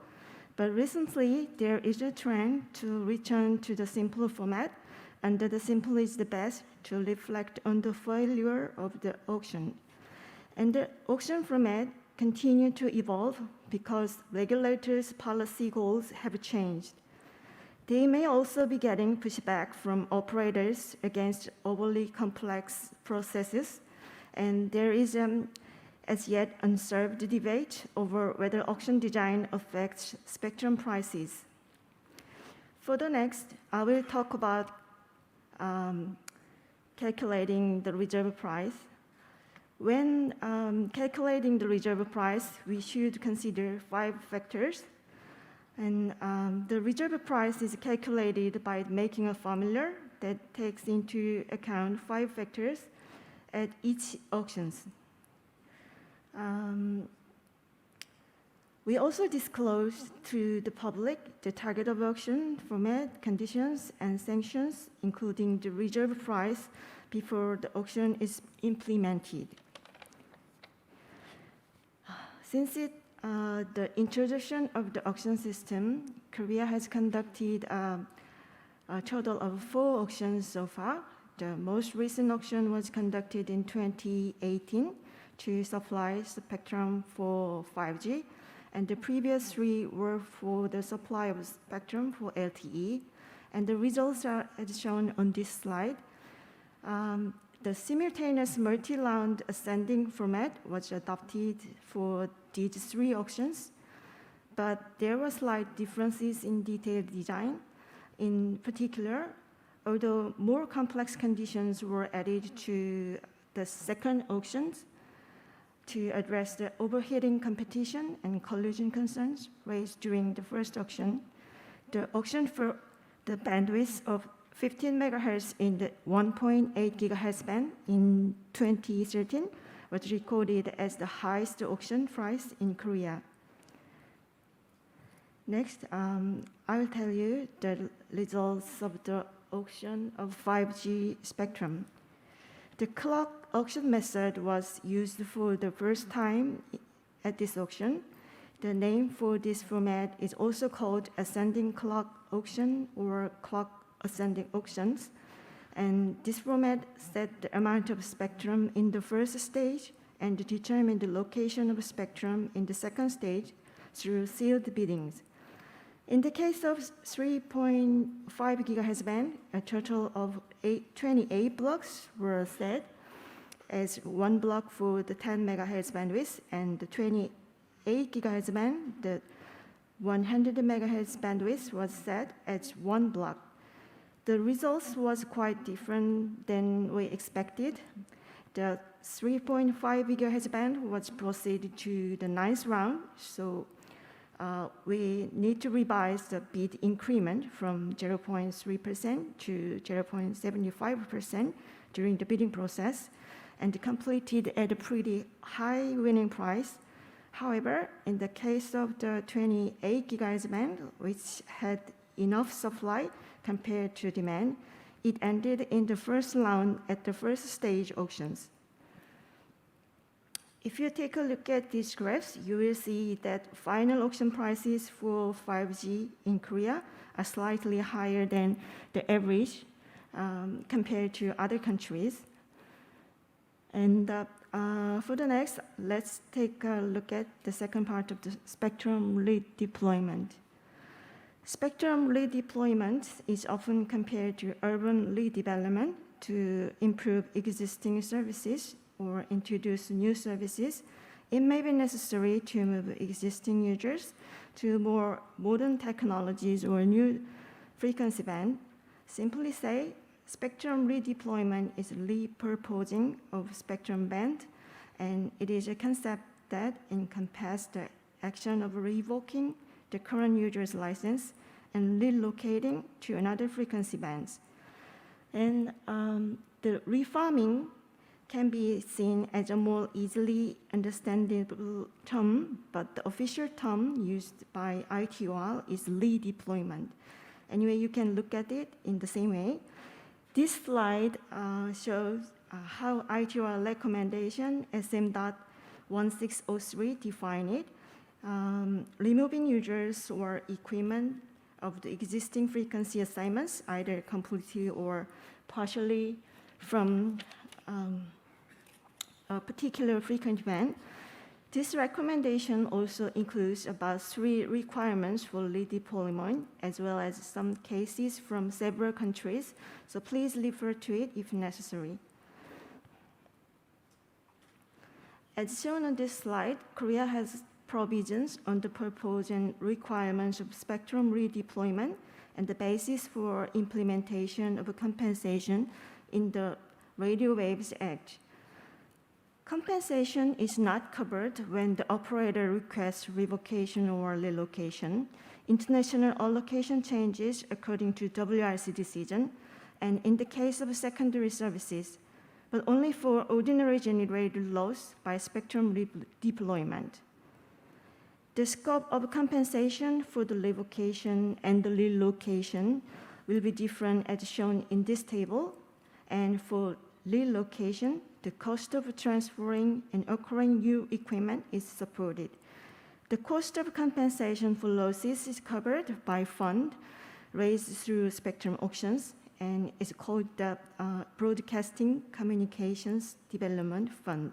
Speaker 16: But recently, there is a trend to return to the simpler format, and the simple is the best to reflect on the failure of the auction. And the auction format continue to evolve because regulators' policy goals have changed. They may also be getting pushback from operators against overly complex processes, and there is as yet unsolved debate over whether auction design affects spectrum prices. For the next, I will talk about calculating the reserve price. When calculating the reserve price, we should consider 5 factors. And the reserve price is calculated by making a formula that takes into account 5 factors at each auctions. We also disclose to the public the target of auction, format, conditions, and sanctions, including the reserve price before the auction is implemented. Since the introduction of the auction system, Korea has conducted a total of 4 auctions so far. The most recent auction was conducted in 2018 to supply spectrum for 5G, and the previous 3 were for the supply of spectrum for LTE, and the results are as shown on this slide. The simultaneous multi-round ascending format was adopted for these 3 auctions, but there were slight differences in detailed design. In particular, although more complex conditions were added to the second auctions, to address the overheating competition and collision concerns raised during the first auction, the auction for the bandwidth of 15 MHz in the 1.8 GHz band in 2013 was recorded as the highest auction price in Korea. Next, I will tell you the results of the auction of 5G spectrum. The clock auction method was used for the first time at this auction. The name for this format is also called ascending clock auction or clock ascending auctions. And this format set the amount of spectrum in the first stage and determined the location of spectrum in the second stage through sealed biddings. In the case of 3.5 GHz band, a total of 28 blocks were set as 1 block for the 10 MHz bandwidth, and the 28 GHz band, the 100 MHz bandwidth was set as 1 block. The results was quite different than we expected. The 3.5 GHz band was proceeded to the 9th round, so we need to revise the bid increment from 0.3% to 0.75% during the bidding process, and completed at a pretty high winning price. However, in the case of the 28 GHz band, which had enough supply compared to demand, it ended in the first round at the first stage auctions. If you take a look at these graphs, you will see that final auction prices for 5G in Korea are slightly higher than the average compared to other countries. And for the next, let's take a look at the second part of the spectrum redeployment. Spectrum redeployment is often compared to urban redevelopment to improve existing services or introduce new services. It may be necessary to move existing users to more modern technologies or new frequency band. Simply say, spectrum redeployment is repurposing of spectrum band, and it is a concept that encompasses the action of revoking the current user's license and relocating to another frequency bands. And the refarming can be seen as a more easily understandable term, but the official term used by ITOR is redeployment. Anyway, you can look at it in the same way. This slide shows how ITR recommendation SM.1603 define it. Removing users or equipment of the existing frequency assignments, either completely or partially from a particular frequency band. This recommendation also includes about 3 requirements for redeployment, as well as some cases from several countries, so please refer to it if necessary. As shown on this slide, Korea has provisions on the purpose and requirements of spectrum redeployment and the basis for implementation of a compensation in the Radio Waves Act. Compensation is not covered when the operator requests revocation or relocation, international allocation changes according to WRC decision, and in the case of secondary services, but only for ordinary generated loss by spectrum deployment. The scope of compensation for the revocation and the relocation will be different as shown in this table, and for relocation, the cost of transferring and acquiring new equipment is supported. The cost of compensation for losses is covered by fund raised through spectrum auctions and is called the Broadcasting Communications Development Fund.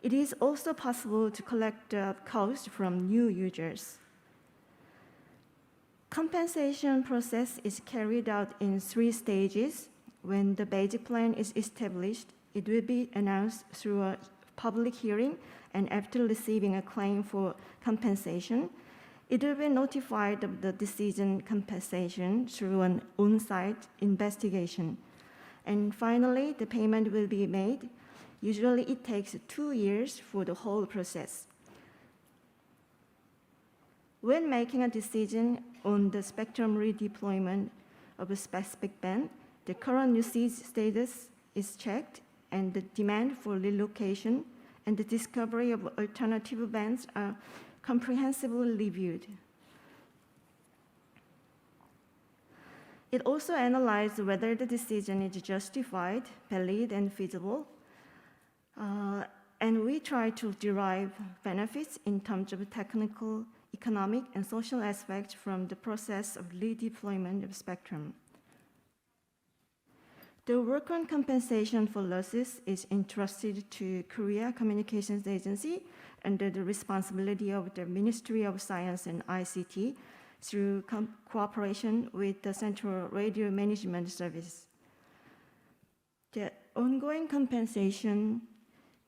Speaker 16: It is also possible to collect the cost from new users. Compensation process is carried out in 3 stages. When the basic plan is established, it will be announced through a public hearing, and after receiving a claim for compensation, it will be notified of the decision compensation through an on-site investigation. And finally, the payment will be made. Usually it takes 2 years for the whole process. When making a decision on the spectrum redeployment of a specific band, the current usage status is checked, and the demand for relocation and the discovery of alternative bands are comprehensively reviewed. It also analyzes whether the decision is justified, valid, and feasible. And we try to derive benefits in terms of technical, economic, and social aspects from the process of redeployment of spectrum. The work on compensation for losses is entrusted to Korea Communications Agency under the responsibility of the Ministry of Science and ICT through cooperation with the Central Radio Management Service. The ongoing compensation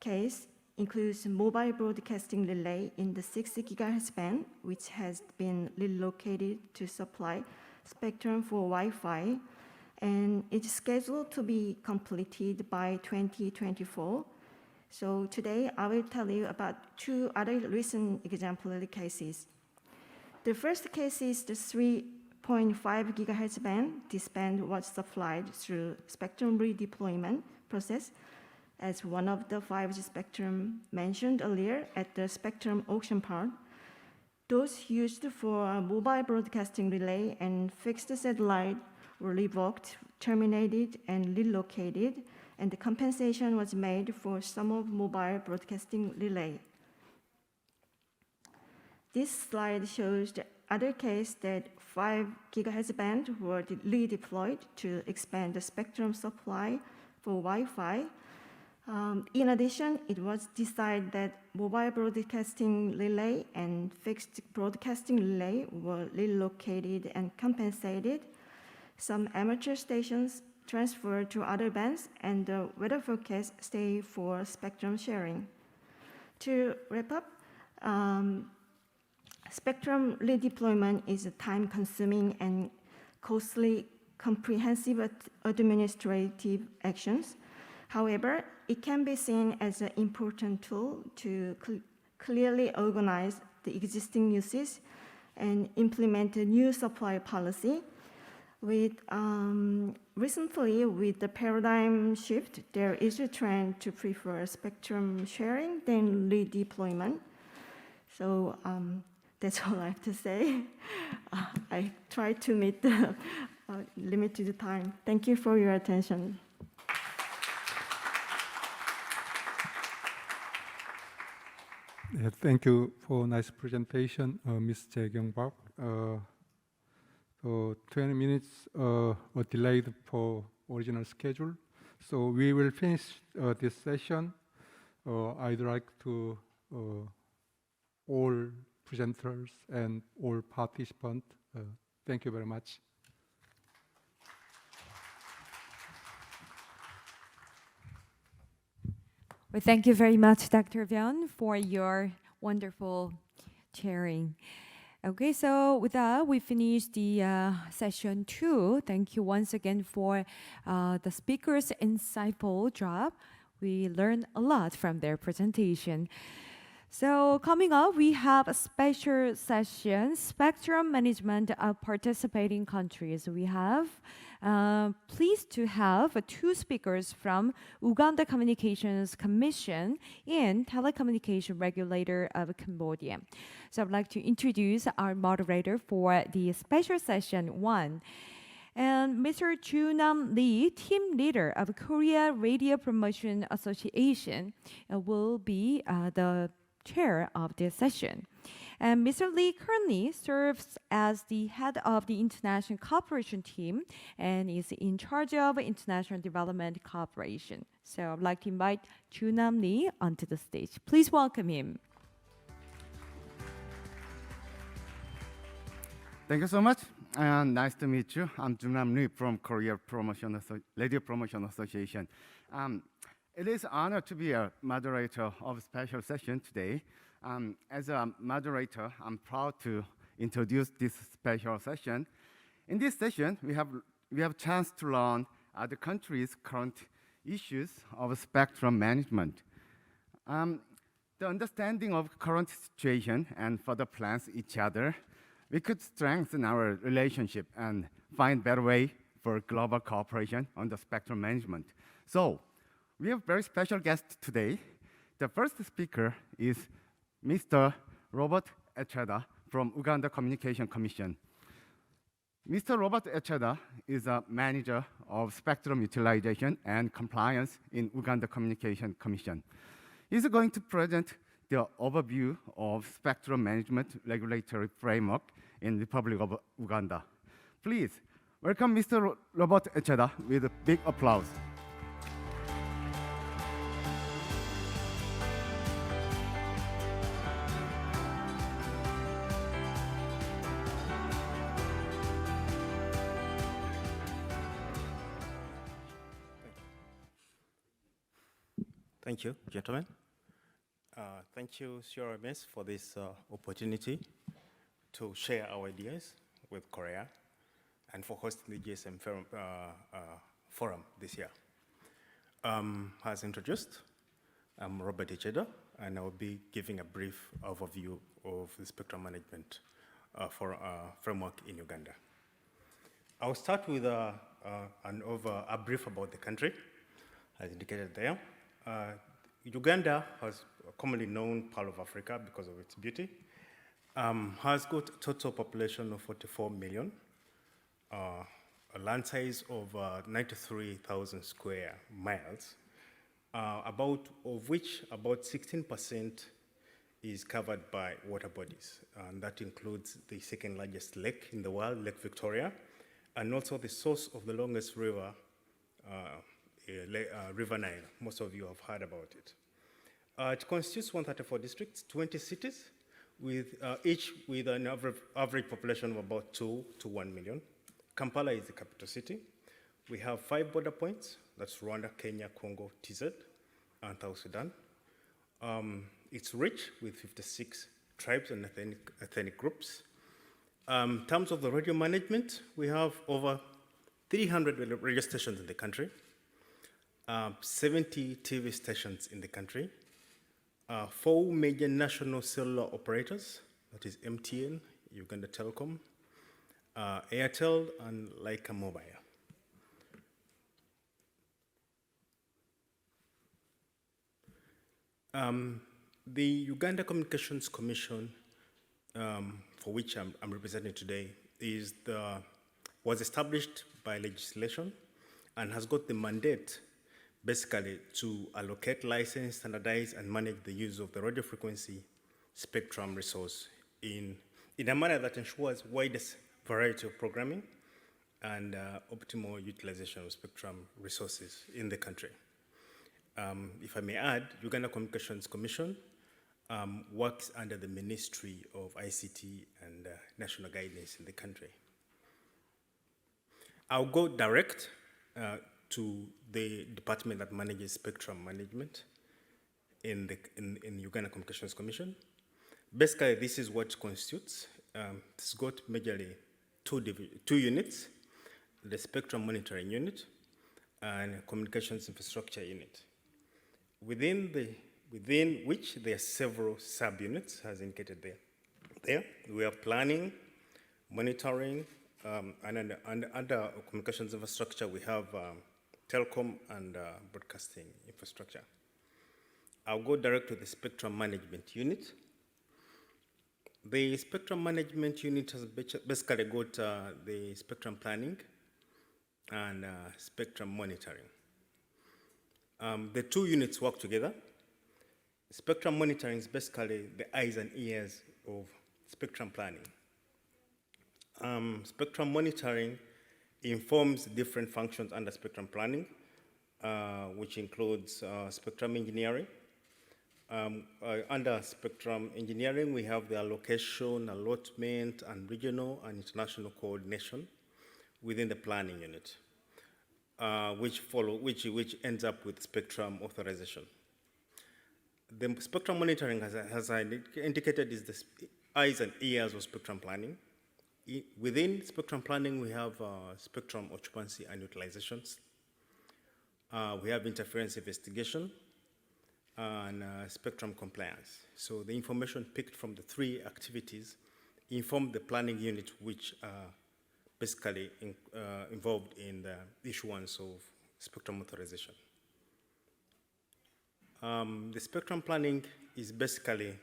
Speaker 16: case includes mobile broadcasting relay in the 60 GHz band, which has been relocated to supply spectrum for Wi-Fi, and it's scheduled to be completed by 2024. So today I will tell you about 2 other recent exemplary cases. The first case is the 3.5 GHz band. This band was supplied through spectrum redeployment process as one of the 5G spectrum mentioned earlier at the spectrum auction part. Those used for mobile broadcasting relay and fixed satellite were revoked, terminated, and relocated, and the compensation was made for some of mobile broadcasting relay. This slide shows the other case that 5 GHz band were redeployed to expand the spectrum supply for Wi-Fi. In addition, it was decided that mobile broadcasting relay and fixed broadcasting relay were relocated and compensated. Some amateur stations transferred to other bands, and the weather forecast stayed for spectrum sharing. To wrap up, spectrum redeployment is a time-consuming and costly, comprehensive administrative actions. However, it can be seen as an important tool to clearly organize the existing uses and implement a new supply policy. Recently, with the paradigm shift, there is a trend to prefer spectrum sharing than redeployment. So that's all I have to say. I tried to meet the limited time. Thank you for your attention.
Speaker 12: Yeah, thank you for a nice presentation, Ms. Jae Kyung Park. So 20 minutes are delayed for original schedule. So we will finish this session. I'd like to all presenters and all participants, thank you very much.
Speaker 6: Well, thank you very much, Dr. Byun, for your wonderful sharing. Okay, so with that, we finished the session 2. Thank you once again for the speakers' insightful job. We learned a lot from their presentation. So coming up, we have a special session, spectrum management of participating countries. We have pleased to have 2 speakers from Uganda Communications Commission and Telecommunication Regulator of Cambodia. So I'd like to introduce our moderator for the special session 1. And Mr. Junam Lee, team leader of Korea Radio Promotion Association, will be the chair of this session. And Mr. Lee currently serves as the head of the International Cooperation Team and is in charge of International Development Cooperation. So I'd like to invite Junam Lee onto the stage. Please welcome him.
Speaker 17: Thank you so much, and nice to meet you. I'm Junam Lee from Korea Radio Promotion Association. It is an honor to be a moderator of a special session today. As a moderator, I'm proud to introduce this special session. In this session, we have a chance to learn other countries' current issues of spectrum management. The understanding of current situation and further plans each other, we could strengthen our relationship and find better way for global cooperation on the spectrum management. So, we have a very special guest today. The first speaker is Mr. Robert Echeda from Uganda Communication Commission. Mr. Robert Echeda is a manager of spectrum utilization and compliance in Uganda Communication Commission. He's going to present the overview of spectrum management regulatory framework in Republic of Uganda. Please welcome Mr. Robert Echeda with a big applause.
Speaker 18: Thank you, gentlemen. Thank you, CRMS, for this opportunity to share our ideas with Korea and for hosting the GSM forum this year. As introduced, I'm Robert Echeda, and I will be giving a brief overview of the spectrum management framework in Uganda. I'll start with a brief about the country, as indicated there. Uganda, as a commonly known part of Africa because of its beauty, has got a total population of 44 million, a land size of 93,000 square miles, of which about 16% is covered by water bodies. And that includes the second largest lake in the world, Lake Victoria, and also the source of the longest river, River Nile. Most of you have heard about it. It constitutes 134 districts, 20 cities, each with an average population of about 2 to 1 million. Kampala is the capital city. We have 5 border points. That's Rwanda, Kenya, Congo, TZ, and South Sudan. It's rich with 56 tribes and ethnic groups. In terms of the radio management, we have over 300 radio stations in the country. 70 TV stations in the country, 4 major national cellular operators, that is MTN, Uganda Telecom, Airtel, and Laika Mobile. The Uganda Communications Commission, for which I'm representing today, is the was established by legislation and has got the mandate basically to allocate, license, standardize, and manage the use of the radio frequency spectrum resource in a manner that ensures widest variety of programming and optimal utilization of spectrum resources in the country. If I may add, Uganda Communications Commission works under the Ministry of ICT and national guidance in the country. I'll go direct to the department that manages spectrum management in Uganda Communications Commission. Basically, this is what constitutes. It's got majorly two units: the spectrum monitoring unit and communications infrastructure unit. Within which there are several subunits, as indicated there. We are planning, monitoring, and under communications infrastructure, we have telecom and broadcasting infrastructure. I'll go direct to the spectrum management unit. The spectrum management unit has basically got the spectrum planning and spectrum monitoring. The two units work together. Spectrum monitoring is basically the eyes and ears of spectrum planning. Spectrum monitoring informs different functions under spectrum planning, which includes spectrum engineering. Under spectrum engineering, we have the allocation, allotment, and regional and international coordination within the planning unit, which ends up with spectrum authorization. The spectrum monitoring, as I indicated, is the eyes and ears of spectrum planning. Within spectrum planning, we have spectrum occupancy and utilizations. We have interference investigation and spectrum compliance. So the information picked from the three activities inform the planning unit, which are basically involved in the issuance of spectrum authorization. The spectrum planning is basically,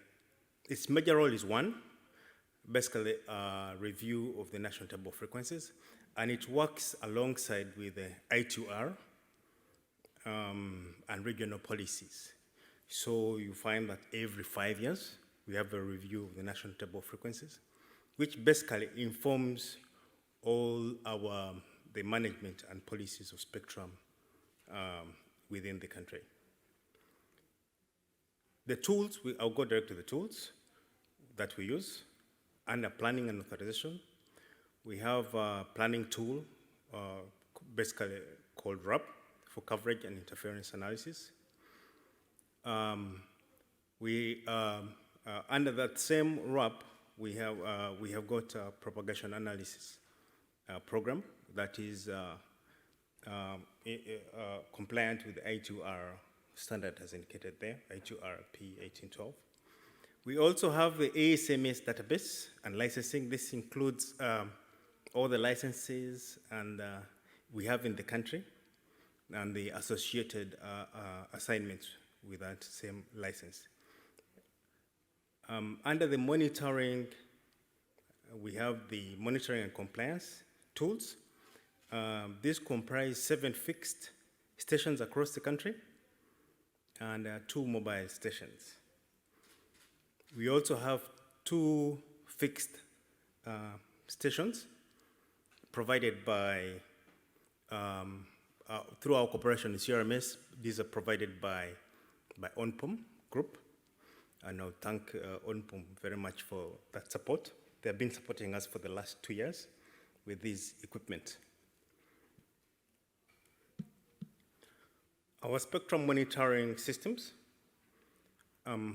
Speaker 18: its major role is one, basically a review of the national table of frequencies, and it works alongside with the I2R and regional policies. So you find that every 5 years, we have a review of the national table of frequencies, which basically informs all the management and policies of spectrum within the country. The tools, I'll go direct to the tools that we use. Under planning and authorization, we have a planning tool, basically called RAPA, for coverage and interference analysis. Under that same RAPA, we have got a propagation analysis program that is compliant with the I2R standard as indicated there, I2R P1812. We also have the ASMS database and licensing. This includes all the licenses and we have in the country and the associated assignments with that same license. Under the monitoring, we have the monitoring and compliance tools. These comprise 7 fixed stations across the country and 2 mobile stations. We also have 2 fixed stations provided by, through our cooperation in CRMS. These are provided by ONPOM Group. And I'll thank ONPOM very much for that support. They have been supporting us for the last 2 years with this equipment. Our spectrum monitoring systems,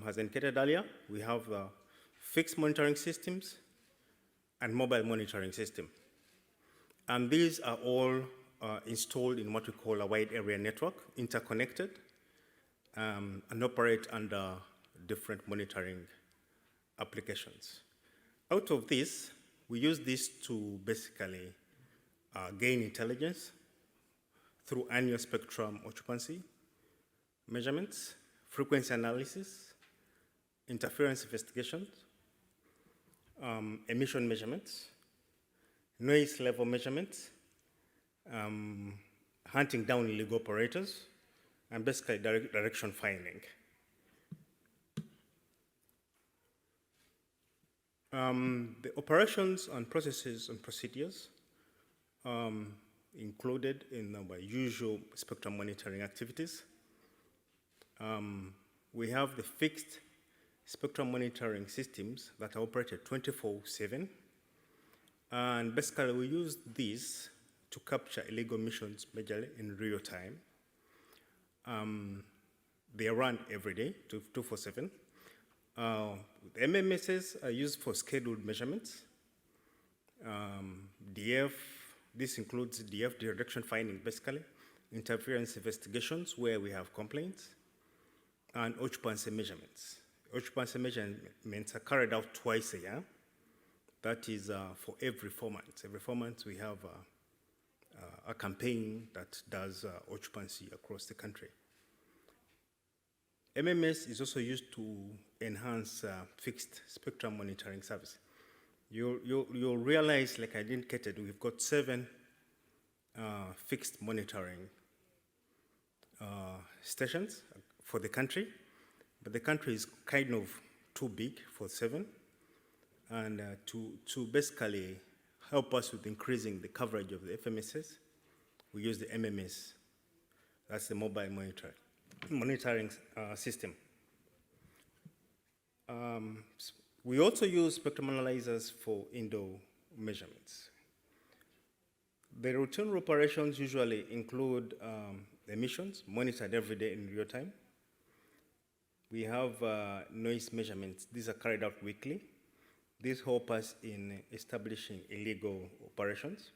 Speaker 18: as indicated earlier, we have fixed monitoring systems and mobile monitoring system. And these are all installed in what we call a wide area network, interconnected, and operate under different monitoring applications. Out of this, we use this to basically gain intelligence through annual spectrum occupancy measurements, frequency analysis, interference investigations, emission measurements, noise level measurements, hunting down illegal operators, and basically direction finding. The operations and processes and procedures included in our usual spectrum monitoring activities. We have the fixed spectrum monitoring systems that are operated 24/7. And basically, we use these to capture illegal emissions majorly in real time. They run every day, 24/7. The MMSs are used for scheduled measurements. DF, this includes DF, direction finding, basically, interference investigations where we have complaints, and occupancy measurements. Occupancy measurements are carried out twice a year. That is for every 4 months. Every 4 months we have a campaign that does occupancy across the country. MMS is also used to enhance fixed spectrum monitoring service. You'll realize, like I indicated, we've got 7 fixed monitoring stations for the country, but the country is kind of too big for 7. And to basically help us with increasing the coverage of the FMSs, we use the MMS. That's the mobile monitoring system. We also use spectrum analyzers for indoor measurements. The routine operations usually include emissions monitored every day in real time. We have noise measurements. These are carried out weekly. These help us in establishing illegal operations.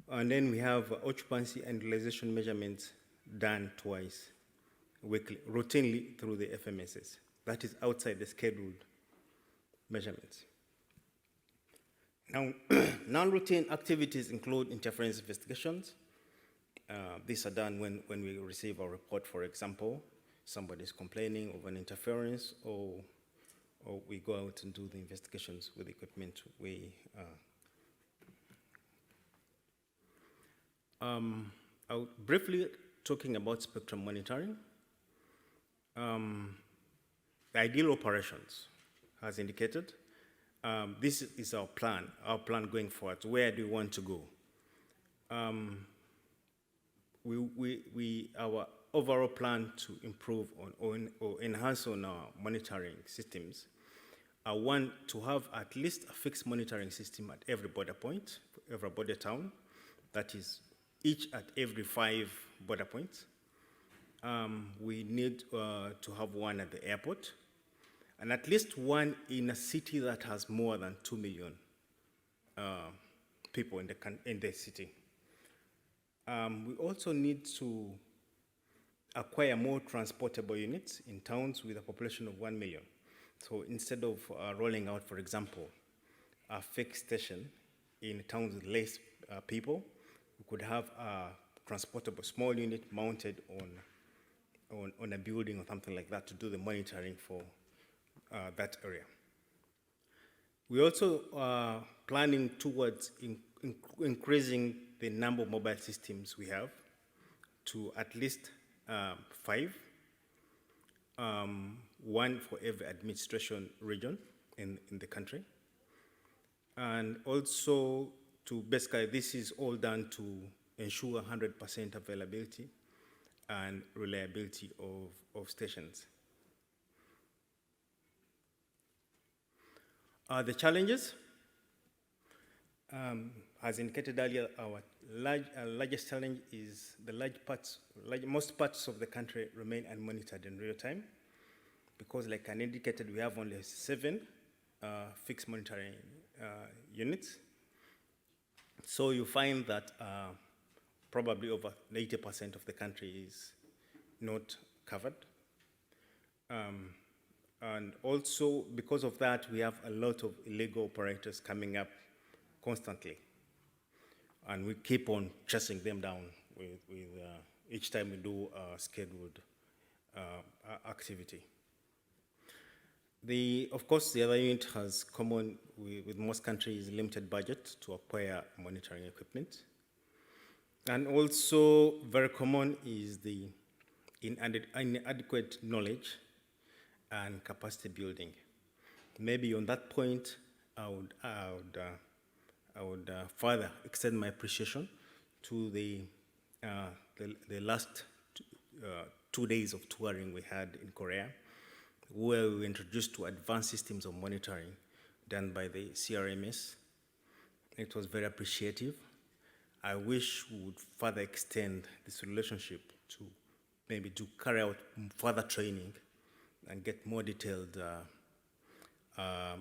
Speaker 18: And then we have occupancy and utilization measurements done twice weekly, routinely through the FMSs. That is outside the scheduled measurements. Now, non-routine activities include interference investigations. These are done when we receive a report, for example, somebody is complaining of an interference, or we go out and do the investigations with the equipment. I'll briefly talking about spectrum monitoring. The ideal operations, as indicated, this is our plan going forward. Where do we want to go? Our overall plan to improve on or enhance on our monitoring systems, I want to have at least a fixed monitoring system at every border point, every border town, that is each at every 5 border points. We need to have one at the airport, and at least one in a city that has more than 2 million people in the city. We also need to acquire more transportable units in towns with a population of 1 million. So instead of rolling out, for example, a fixed station in towns with less people, we could have a transportable small unit mounted on a building or something like that to do the monitoring for that area. We also are planning towards increasing the number of mobile systems we have to at least 5, one for every administration region in the country. And also to basically, this is all done to ensure 100% availability and reliability of stations. The challenges, as indicated earlier, our largest challenge is most parts of the country remain unmonitored in real time, because like I indicated, we have only 7 fixed monitoring units. So you find that probably over 80% of the country is not covered. And also, because of that, we have a lot of illegal operators coming up constantly. And we keep on chasing them down with each time we do a scheduled activity. Of course, the other unit has common with most countries limited budget to acquire monitoring equipment. And also very common is the inadequate knowledge and capacity building. Maybe on that point, I would further extend my appreciation to the last 2 days of touring we had in Korea, where we were introduced to advanced systems of monitoring done by the CRMS. It was very appreciative. I wish we would further extend this relationship to maybe to carry out further training and get more detailed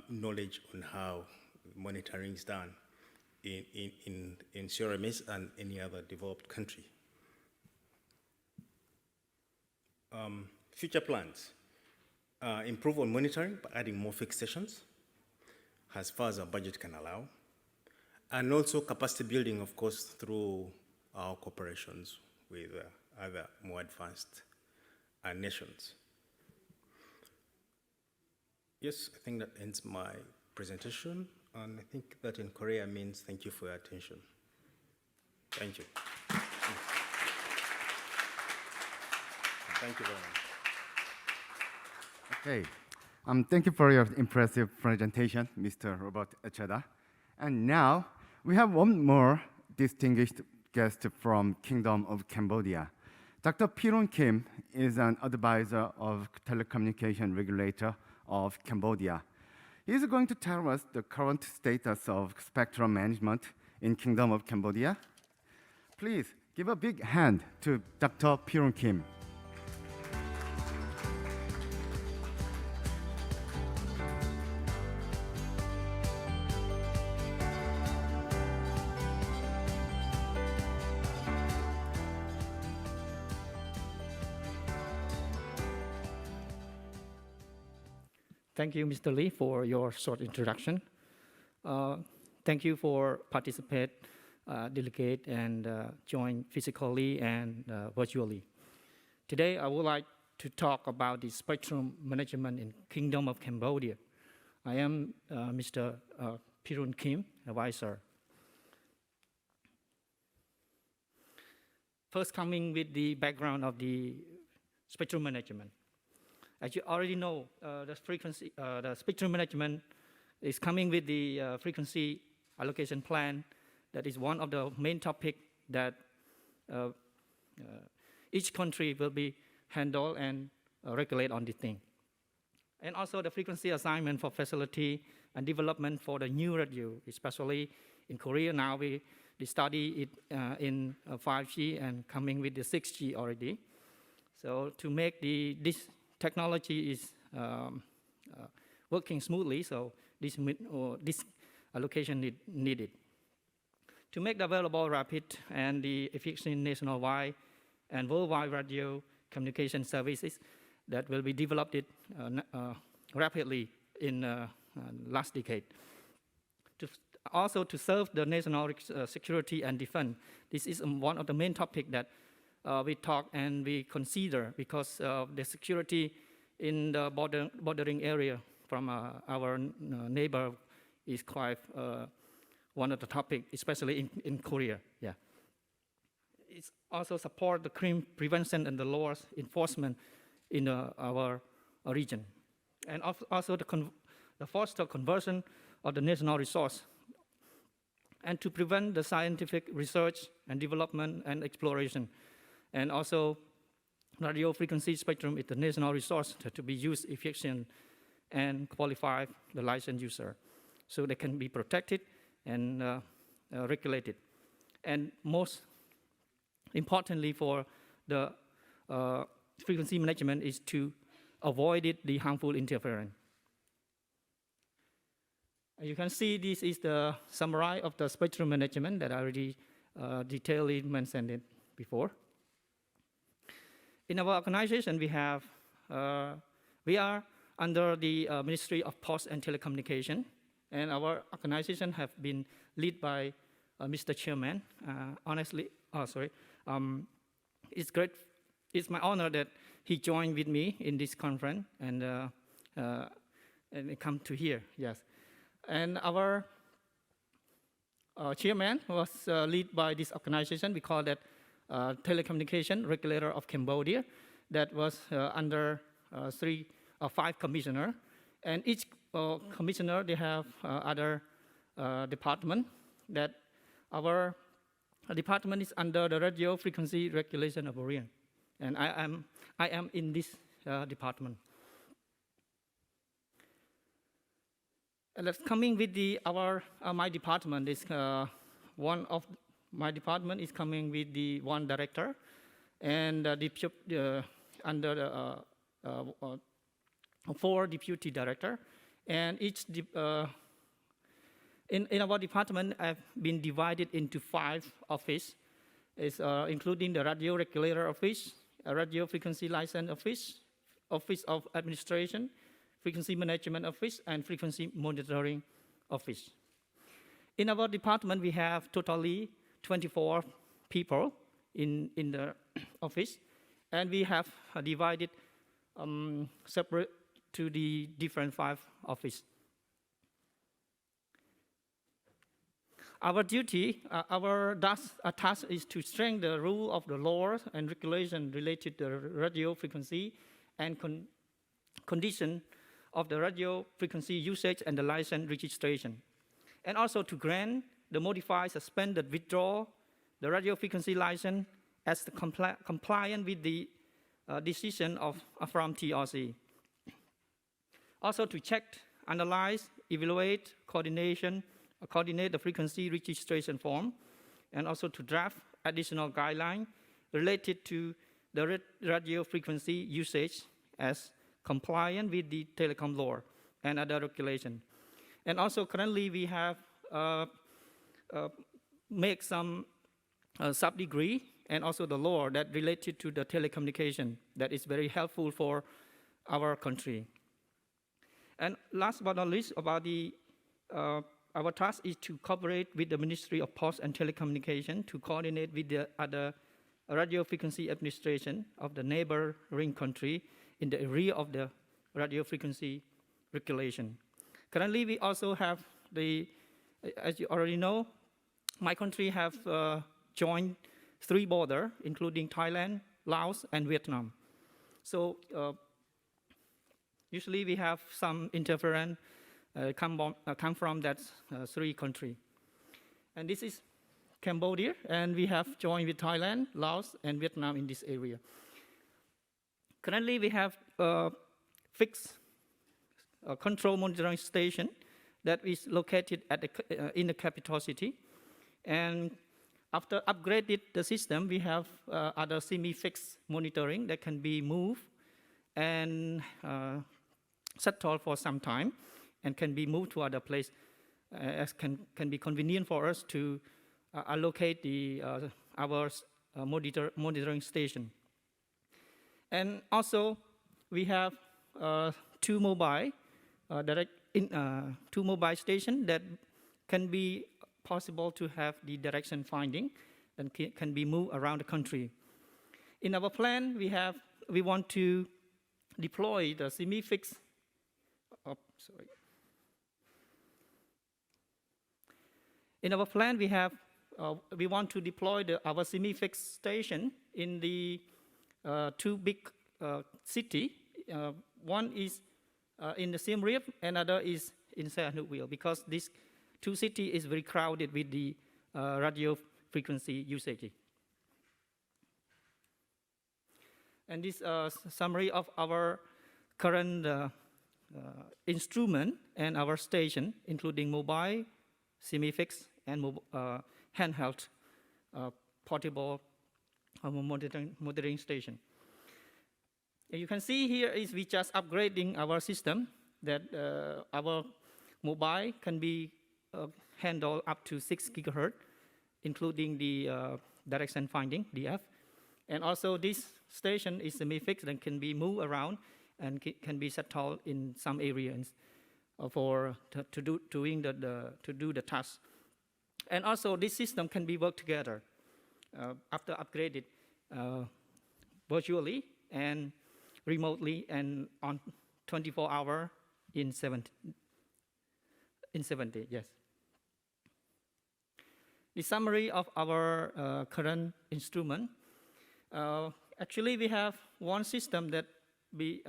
Speaker 18: knowledge on how monitoring is done in CRMS and any other developed country. Future plans. Improve on monitoring by adding more fixed stations as far as our budget can allow. And also capacity building, of course, through our cooperations with other more advanced nations. Yes, I think that ends my presentation. And I think that in Korea means thank you for your attention. Thank you. Thank you very much.
Speaker 17: Okay. Thank you for your impressive presentation, Mr. Robert Echeda. And now we have one more distinguished guest from Kingdom of Cambodia. Dr. Piron Kim is an advisor of telecommunication regulator of Cambodia. He is going to tell us the current status of spectrum management in Kingdom of Cambodia. Please give a big hand to Dr. Piron Kim.
Speaker 19: Thank you, Mr. Lee, for your short introduction. Thank you for participate, delegate, and join physically and virtually. Today, I would like to talk about the spectrum management in Kingdom of Cambodia. I am Mr. Piron Kim, advisor. First, coming with the background of the spectrum management. As you already know, the spectrum management is coming with the frequency allocation plan. That is one of the main topics that each country will be handle and regulate on this thing. And also the frequency assignment for facility and development for the new radio, especially in Korea now we study it in 5G and coming with the 6G already. So to make this technology is working smoothly, so this allocation needed. To make the available rapid and the efficient nationwide and worldwide radio communication services that will be developed rapidly in last decade. Also to serve the national security and defense. This is one of the main topics that we talk and we consider because the security in the bordering area from our neighbor is quite one of the topics, especially in Korea. Yeah. It also support the crime prevention and the law enforcement in our region, and also the foster conversion of the national resource, and to prevent the scientific research and development and exploration. And also, radio frequency spectrum is the national resource to be used efficient and qualify the licensed user, so they can be protected and regulated. And most importantly for the frequency management is to avoid the harmful interference. You can see this is the summary of the spectrum management that I already detailedly mentioned it before. In our organization, we are under the Ministry of Post and Telecommunication, and our organization have been led by Mr. Chairman. It's my honor that he joined with me in this conference, and and it come to here, yes. And our chairman was led by this organization. We call that Telecommunication Regulator of Cambodia. That was under 3 or 5 commissioners. And each commissioner, they have other department. That our department is under the Radio Frequency Regulation of Korea. And I am in this department. And that's coming with my department is one of my department is coming with the one director, and under the 4 deputy director, and each in our department have been divided into 5 offices, including the Radio Regulator Office, a Radio Frequency License Office, Office of Administration, Frequency Management Office, and Frequency Monitoring Office. In our department, we have totally 24 people in the office, and we have divided separate to the different 5 offices. Our duty, our task is to strengthen the rule of the laws and regulation related to radio frequency and condition of the radio frequency usage and the license registration. And also to grant the modify, suspended, withdraw the radio frequency license as the compliant with the decision from TRC. Also to check, analyze, evaluate, coordinate the frequency registration form, and also to draft additional guidelines related to the radio frequency usage as compliant with the telecom law and other regulations. And also currently we have make some sub-degree and also the law that related to the telecommunication that is very helpful for our country. And last but not least, about our task is to cooperate with the Ministry of Posts and Telecommunication to coordinate with the other radio frequency administration of the neighboring country in the area of the radio frequency regulation. Currently, we also have as you already know, my country have joined 3 borders, including Thailand, Laos, and Vietnam. So usually we have some interference come from that 3 countries. And this is Cambodia, and we have joined with Thailand, Laos, and Vietnam in this area. Currently, we have fixed control monitoring station that is located in the capital city. And after upgraded the system, we have other semi-fixed monitoring that can be moved and settled for some time and can be moved to other place as can be convenient for us to allocate our monitoring station. And also, we have 2 mobile stations that can be possible to have the direction finding and can be moved around the country. In our plan, we want to deploy the semi-fixed. In our plan, we want to deploy our semi-fixed station in the 2 big city. One is in the Siem Reap, another is in Sihanoukville, because these 2 cities is very crowded with the radio frequency usage. And this summary of our current instrument and our station, including mobile, semi-fixed, and handheld portable monitoring station. You can see here is we just upgrading our system that our mobile can be handled up to 6 gigahertz, including the direction finding, DF. And also this station is semi-fixed and can be moved around and can be settled in some areas to do the task. And also this system can be worked together after upgraded virtually and remotely and on 24-hour in 70, yes. The summary of our current instrument. Actually, we have one system that we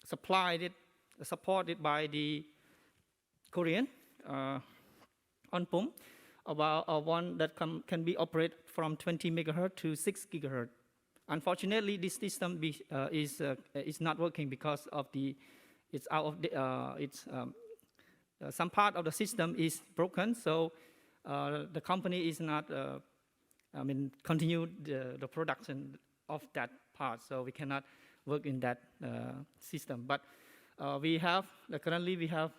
Speaker 19: supported by the Korean on-pump, about one that can be operated from 20 megahertz to 6 gigahertz. Unfortunately, this system is not working because of it's out of the, some part of the system is broken, so the company is not, continue the production of that part, so we cannot work in that system. But currently we have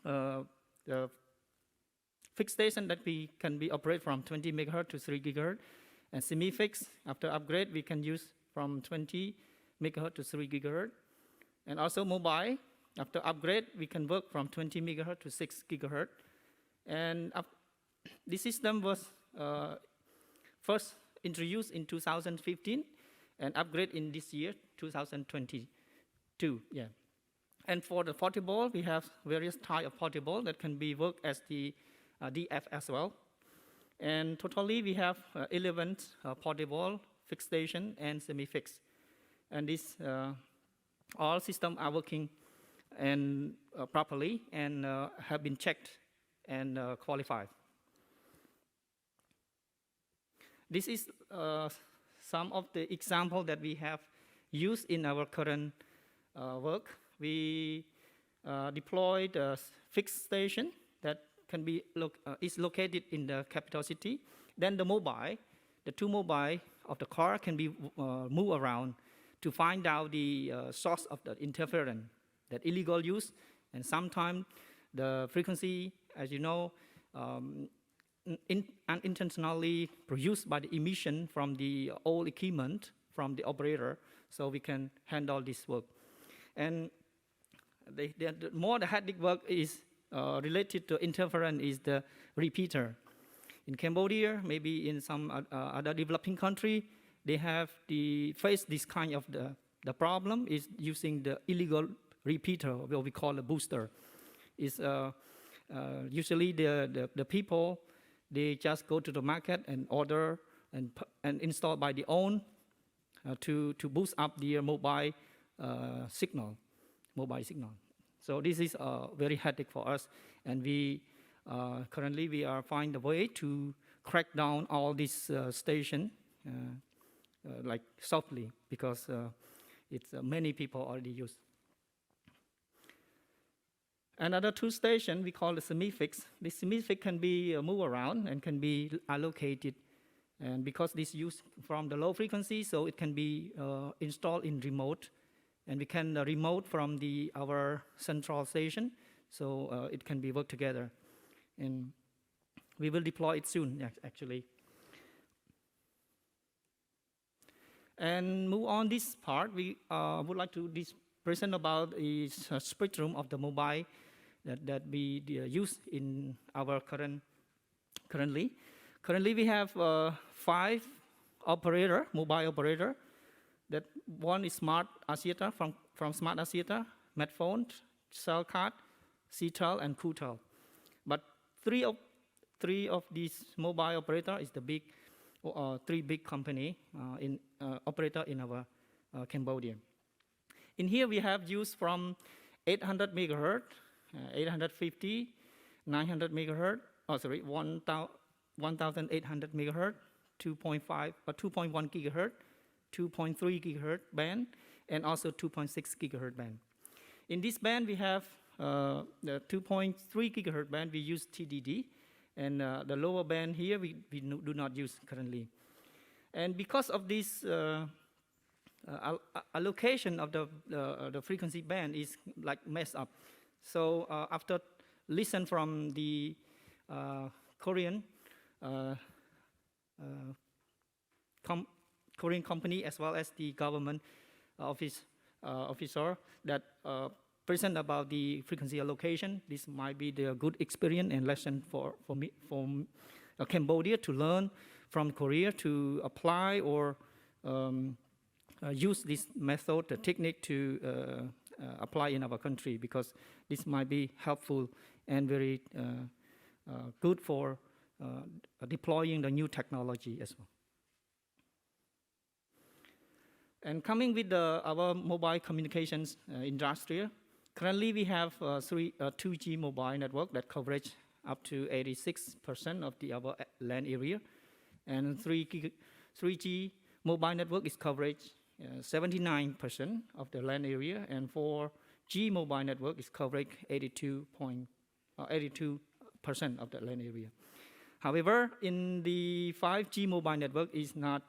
Speaker 19: the fixed station that can be operated from 20 megahertz to 3 gigahertz, and semi-fixed, after upgrade, we can use from 20 megahertz to 3 gigahertz. And also mobile, after upgrade, we can work from 20 megahertz to 6 gigahertz. And this system was first introduced in 2015 and upgrade in this year, 2022. Yeah. And for the portable, we have various types of portable that can be worked as the DF as well. And totally, we have 11 portable, fixed station, and semi-fixed. And this all systems are working and properly and have been checked and qualified. This is some of the examples that we have used in our current work. We deployed a fixed station that can be is located in the capital city. Then the two mobile of the car can be moved around to find out the source of the interference, that illegal use, and sometimes the frequency, as you know, unintentionally produced by the emission from the old equipment from the operator, so we can handle this work. And the more the hectic work is related to interference is the repeater. In Cambodia, maybe in some other developing country, they have face this kind of the problem is using the illegal repeater, what we call a booster. Is usually the people, they just go to the market and order and install by their own to boost up their mobile signal. So this is very hectic for us, and we currently we are finding a way to crack down all these stations like softly, because it's many people already use. Another two stations we call the semi-fixed. The semi-fixed can be moved around and can be allocated, and because this used from the low frequency, so it can be installed in remote, and we can remote from our central station, so it can be worked together. And we will deploy it soon, actually. And move on this part, we would like to present about the spectrum of the mobile that we use in our currently. Currently, we have 5 mobile operator. That one is Smart Axiata from Smart Axiata, Medphone, Cellcard, Ctel, and Qtel. But three of these mobile operator is the big 3 big company operator in our Cambodia. In here we have used from 800 megahertz, 850, 900 megahertz, 1,800 megahertz, 2.5 or 2.1 gigahertz, 2.3 gigahertz band, and also 2.6 gigahertz band. In this band we have the 2.3 gigahertz band, we use TDD, and the lower band here we do not use currently. And because of this allocation of the frequency band is like messed up. So after listen from the Korean company as well as the government officer that present about the frequency allocation, this might be the good experience and lesson for Cambodia to learn from Korea to apply or use this method, the technique to apply in our country, because this might be helpful and very good for deploying the new technology as well. And coming with our mobile communications industry, currently we have 2G mobile network that coverage up to 86% of our land area, and 3G mobile network is coverage 79% of the land area, and 4G mobile network is coverage 82% of the land area. However, in the 5G mobile network is not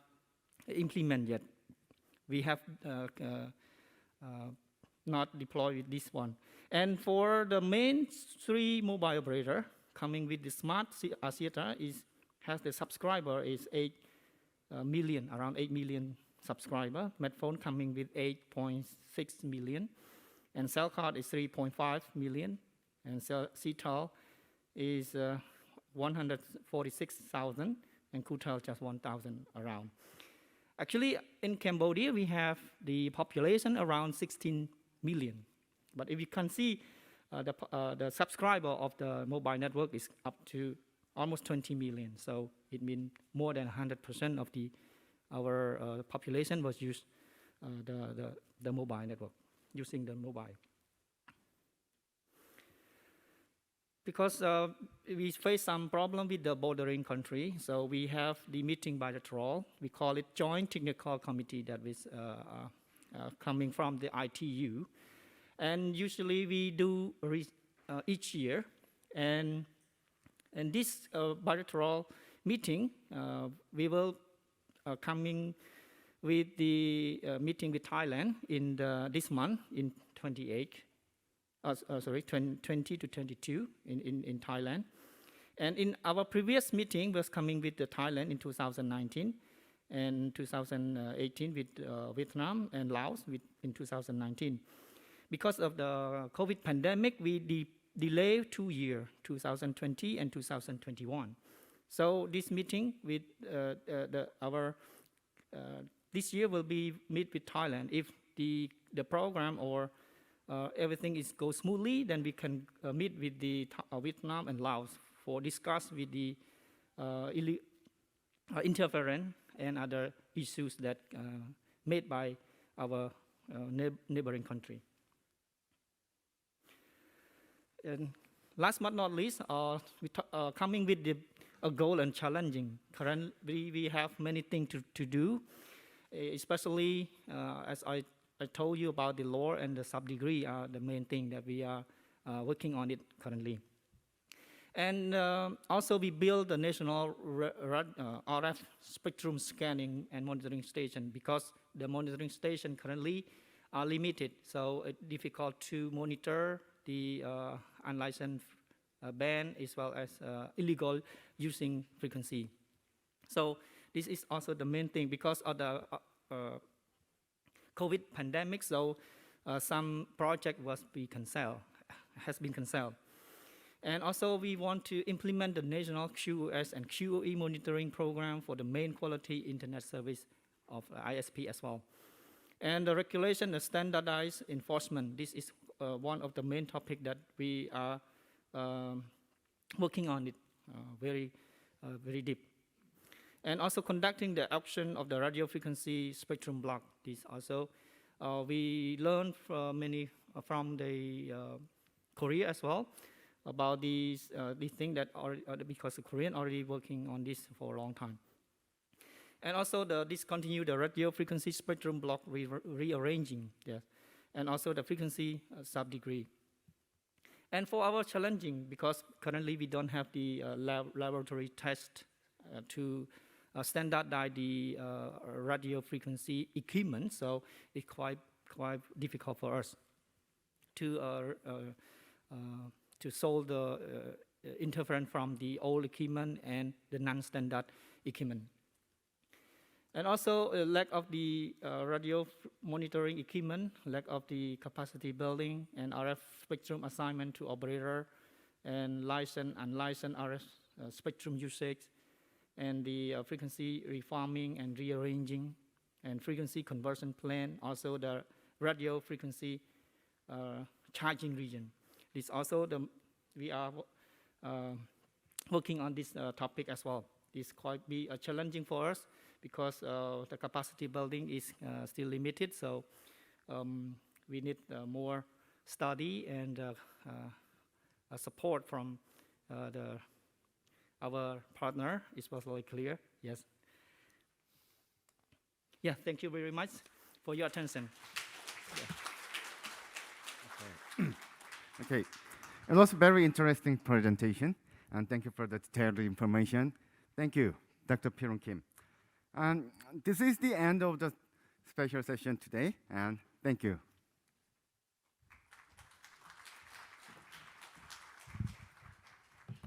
Speaker 19: implemented yet. We have not deployed with this one. And for the main 3 mobile operator coming with the smart Asiata has the subscriber is 8 million, around 8 million subscriber. Medphone coming with 8.6 million, and cell card is 3.5 million, and CTAL is 146,000, and KUTAL just 1,000 around. Actually, in Cambodia, we have the population around 16 million. But if you can see, the subscriber of the mobile network is up to almost 20 million. So it means more than 100% of our population was used the mobile network, using the mobile. Because we face some problem with the bordering country, so we have the meeting bilateral. We call it Joint Technical Committee that is coming from the ITU. And usually we do each year. And this bilateral meeting, we will coming with the meeting with Thailand in this month in 20 to 22 in Thailand. And in our previous meeting was coming with the Thailand in 2019, and 2018 with Vietnam and Laos in 2019. Because of the COVID pandemic, we delayed 2 years, 2020 and 2021. So this meeting with this year will be meet with Thailand. If the program or everything goes smoothly, then we can meet with the Vietnam and Laos for discuss with the interference and other issues that made by our neighboring country. And last but not least, coming with a goal and challenging. Currently, we have many things to do, especially as I told you about the law and the sub-degree are the main thing that we are working on it currently. And also we build the national RF spectrum scanning and monitoring station, because the monitoring station currently are limited, so it's difficult to monitor the unlicensed band as well as illegal using frequency. So this is also the main thing because of the COVID pandemic, so some project has been canceled. And also we want to implement the national QoS and QoE monitoring program for the main quality internet service of ISP as well. And the regulation and standardized enforcement, this is one of the main topics that we are working on it very deep. And also conducting the auction of the radio frequency spectrum block. This also, we learned from the Korea as well about this thing that because the Korean already working on this for a long time. And also discontinue the radio frequency spectrum block rearranging, yes, and also the frequency sub-degree. And for our challenging, because currently we don't have the laboratory test to standardize the radio frequency equipment, so it's quite difficult for us to solve the interference from the old equipment and the non-standard equipment. And also a lack of the radio monitoring equipment, lack of the capacity building and RF spectrum assignment to operator, and licensed and unlicensed RF spectrum usage, and the frequency refarming and rearranging, and frequency conversion plan, also the radio frequency charging region. This also we are working on this topic as well. This quite be challenging for us because the capacity building is still limited. So we need more study and support from our partner. It was very clear. Yes. Yeah. Thank you very much for your attention.
Speaker 17: Yeah. Okay. It was a very interesting presentation, and thank you for the detailed information. Thank you, Dr. Pirun Kim. And this is the end of the special session today, and thank you.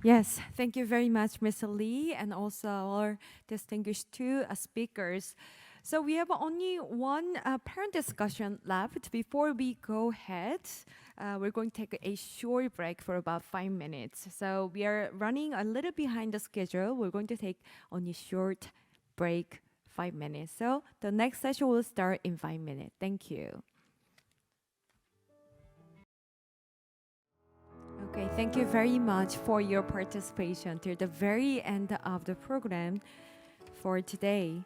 Speaker 6: Yes, thank you very much, Mr. Lee, and also our distinguished two speakers. So we have only one parent discussion left. Before we go ahead, we're going to take a short break for about 5 minutes. So we are running a little behind the schedule. We're going to take only a short break, 5 minutes. So the next session will start in 5 minutes. Thank you. Okay, thank you very much for your participation till the very end of the program for today.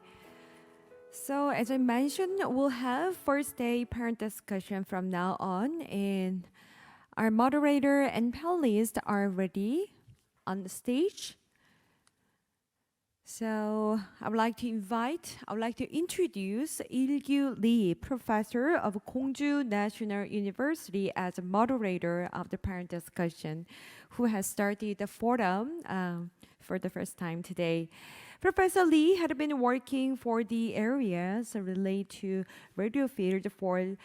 Speaker 6: So as I mentioned, we'll have first day parent discussion from now on, and our moderator and panelists are ready on the stage. So I would like to introduce Il-Gyu Lee, professor of Gwangju National University, as a moderator of the parent discussion, who has started the forum for the first time today. Professor Lee had been working for the areas related to radio field for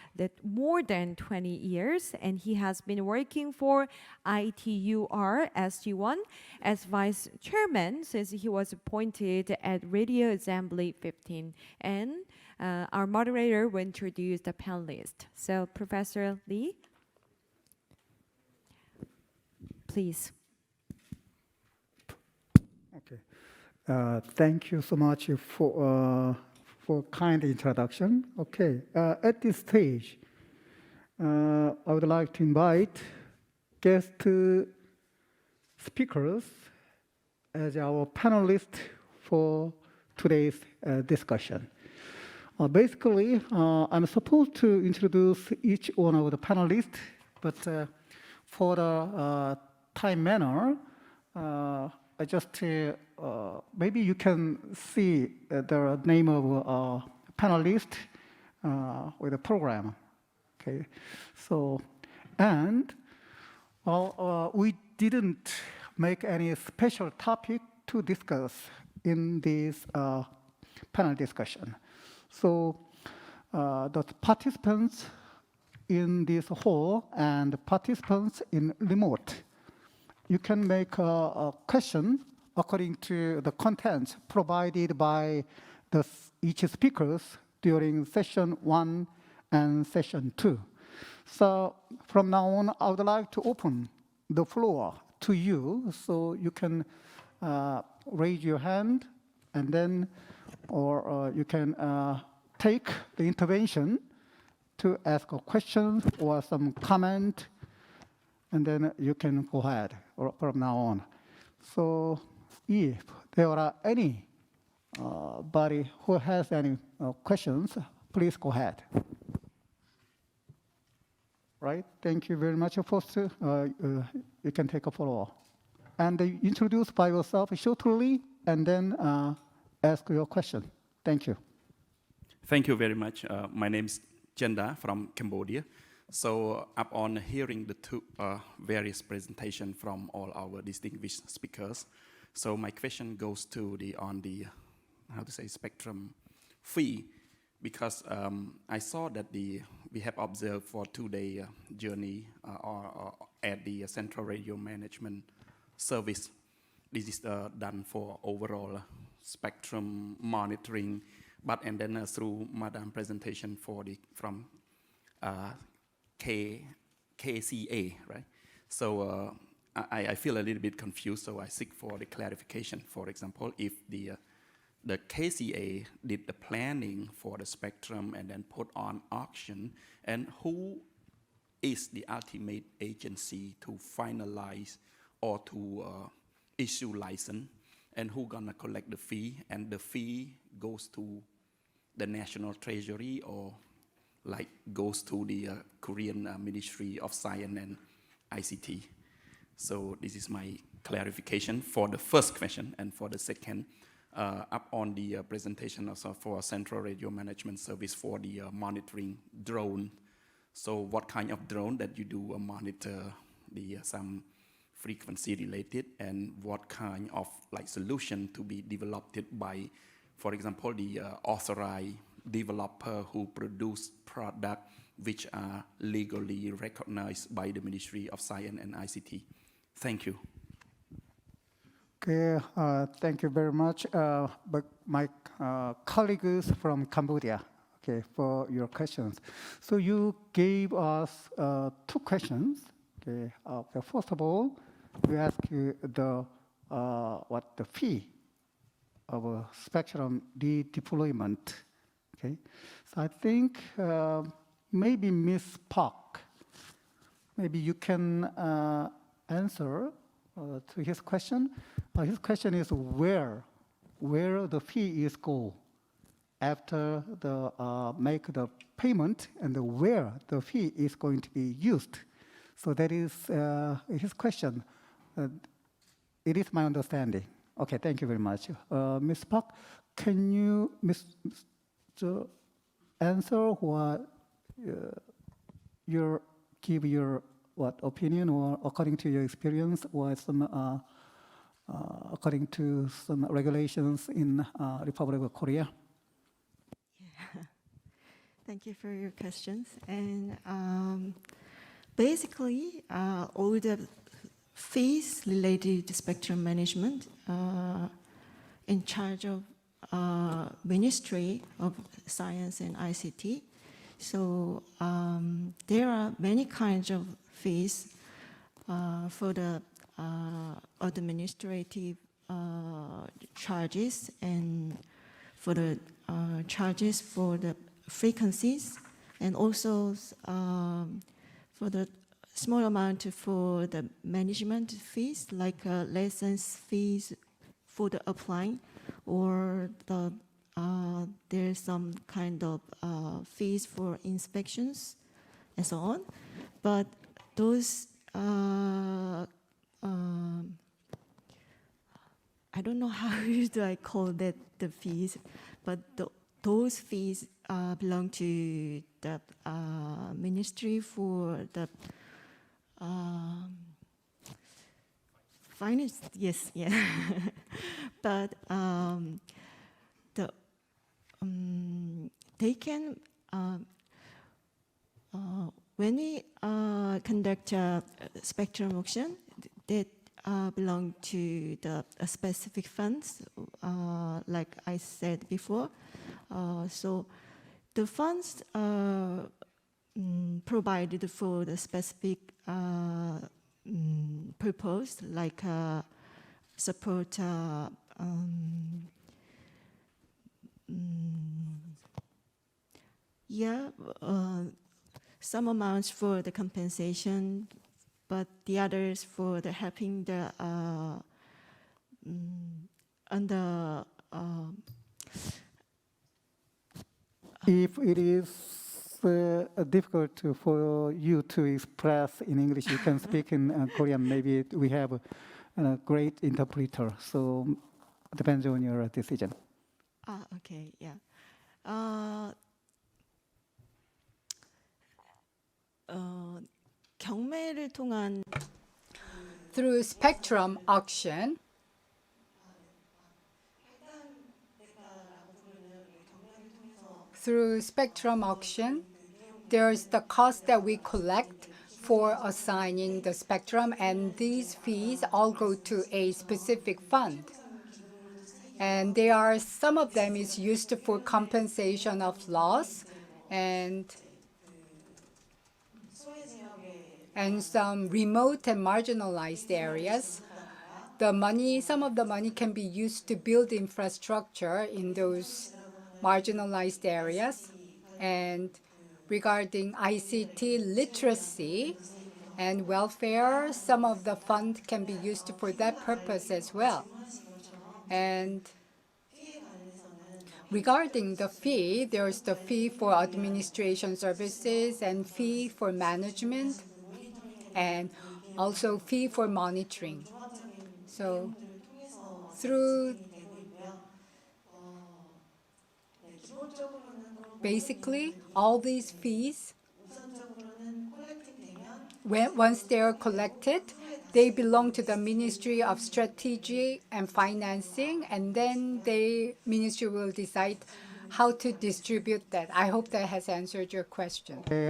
Speaker 6: more than 20 years, and he has been working for ITUR SG1 as vice chairman since he was appointed at Radio Assembly 15. And our moderator will introduce the panelists. So, Professor Lee, please.
Speaker 1: Okay. Thank you so much for kind introduction. Okay, at this stage, I would like to invite guest speakers as our panelists for today's discussion. Basically, I'm supposed to introduce each one of the panelists, but for the time manner, I just maybe you can see the name of panelist with the program. Okay, so and we didn't make any special topic to discuss in this panel discussion. So the participants in this hall and participants in remote, you can make a question according to the content provided by each speakers during session 1 and session 2. So from now on, I would like to open the floor to you, so you can raise your hand, and then, or you can take the intervention to ask a question or some comment, and then you can go ahead from now on. So if there are any body who has any questions, please go ahead. Right, thank you very much. First, you can take a follow-up. And introduce by yourself shortly, and then ask your question. Thank you.
Speaker 20: Thank you very much. My name is Chenda from Cambodia. So upon hearing the two various presentations from all our distinguished speakers, so my question goes to the spectrum fee, because I saw that we have observed for 2-day journey at the Central Radio Management Service. This is done for overall spectrum monitoring, and then through Madam presentation from KCA, right? So I feel a little bit confused, so I seek for the clarification. For example, if the the KCA did the planning for the spectrum and then put on auction, and who is the ultimate agency to finalize or to issue license, and who gonna collect the fee, and the fee goes to the National Treasury or like goes to the Korean Ministry of Science and ICT. So this is my clarification for the first question. And for the second, up on the presentation also for Central Radio Management Service for the monitoring drone. So what kind of drone that you do monitor the some frequency related, and what kind of like solution to be developed by, for example, the authorized developer who produce product which are legally recognized by the Ministry of Science and ICT. Thank you.
Speaker 1: Okay, thank you very much. But my colleagues from Cambodia, okay, for your questions. So you gave us 2 questions. Okay, first of all, we ask you the what the fee of a spectrum redeployment. Okay, so I think maybe Ms. Park, maybe you can answer to his question. His question is where the fee is go after the make the payment, and where the fee is going to be used. So that is his question. It is my understanding. Okay, thank you very much. Ms. Park, can you answer what give your what opinion, or according to your experience, or some according to some regulations in Republic of Korea?
Speaker 16: Yeah. Thank you for your questions. And basically, all the fees related to spectrum management in charge of Ministry of Science and ICT. So there are many kinds of fees for the administrative charges, and for the charges for the frequencies, and also for the small amount for the management fees, like license fees for the applying, or the there's some kind of fees for inspections and so on. But those I don't know how do I call that the fees, but those fees belong to the Ministry for the Finance. Yes, yeah. But they can when we conduct a spectrum auction, that belong to the specific funds, like I said before. So the funds provided for the specific purpose, like support some amounts for the compensation, but the others for the helping the under.
Speaker 1: If it is difficult for you to express in English, you can speak in Korean. Maybe we have a great interpreter. So depends on your decision.
Speaker 16: Okay, yeah. 경매를 통한
Speaker 5: Through spectrum auction, there's the cost that we collect for assigning the spectrum, and these fees all go to a specific fund. And there are some of them is used for compensation of loss, and some remote and marginalized areas. some of the money can be used to build infrastructure in those marginalized areas. And regarding ICT literacy and welfare, some of the fund can be used for that purpose as well. And regarding the fee, there's the fee for administration services and fee for management and also fee for monitoring. So through basically all these fees, once they are collected, they belong to the Ministry of Strategy and Financing, and then the ministry will decide how to distribute that. I hope that has answered your question.
Speaker 1: She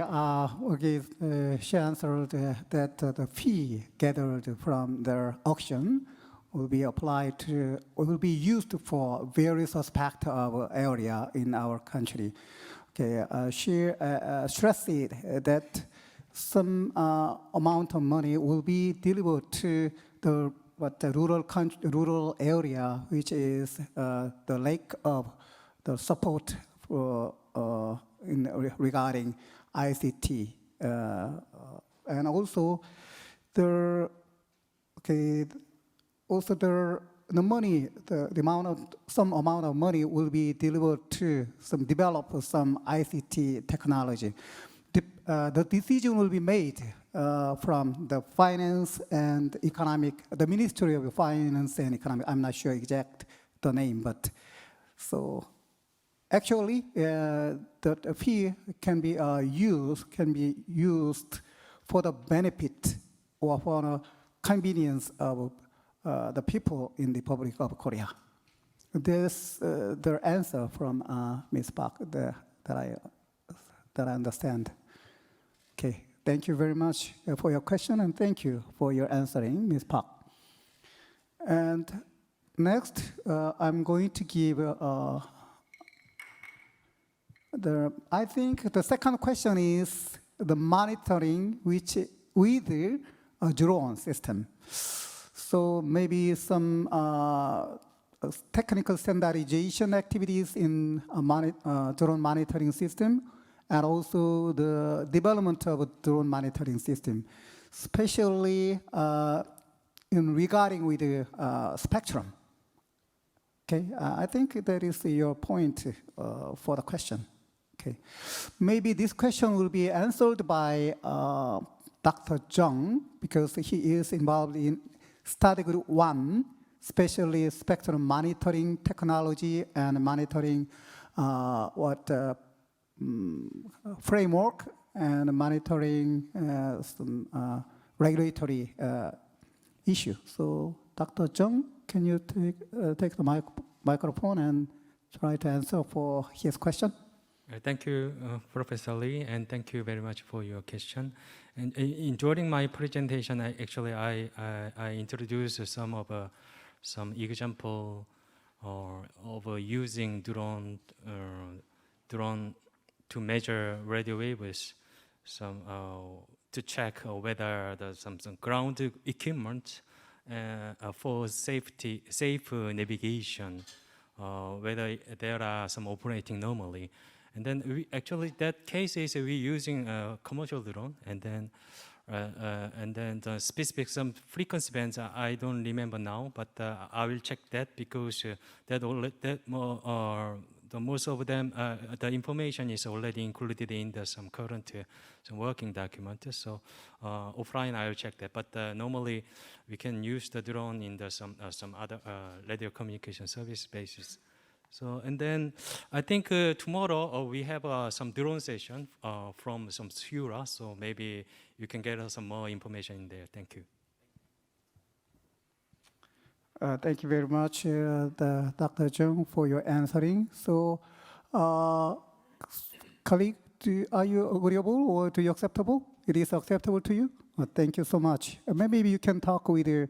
Speaker 1: answered that the fee gathered from the auction will be applied to, will be used for various aspects of area in our country. She stressed that some amount of money will be delivered to the rural area, which is the lack of the support for regarding ICT, and also the money, some amount of money will be delivered to develop some ICT technology. The decision will be made from the finance and economic, the Ministry of Finance and Economic. I'm not sure exact the name, but so actually the fee can be used for the benefit or for the convenience of the people in the Republic of Korea. This the answer from Ms. Park that I understand. Okay, thank you very much for your question, and thank you for your answering, Ms. Park. And next, I'm going to give I think the second question is the monitoring with a drone system. So maybe some technical standardization activities in drone monitoring system, and also the development of a drone monitoring system, especially in regarding with the spectrum. Okay, I think that is your point for the question. Okay, maybe this question will be answered by Dr. Jung, because he is involved in study group 1, especially spectrum monitoring technology and monitoring framework and monitoring some regulatory issue. So Dr. Jung, can you take the microphone and try to answer for his question?
Speaker 9: Thank you, Professor Lee, and thank you very much for your question. And during my presentation, I introduced some example of using drone to measure radio waves, to check whether there's some ground equipment for safe navigation, whether there are some operating normally. And then actually that case is we using a commercial drone, and then the specific some frequency bands I don't remember now, but I will check that, because most of them the information is already included in some current some working document. So offline I will check that, but normally we can use the drone in some other radio communication service basis. So, and then I think tomorrow we have some drone session from some Sura, so maybe you can get some more information in there. Thank you.
Speaker 1: Thank you very much, Dr. Jung, for your answering. So, colleague, are you agreeable or do you acceptable? It is acceptable to you? Thank you so much. Maybe you can talk with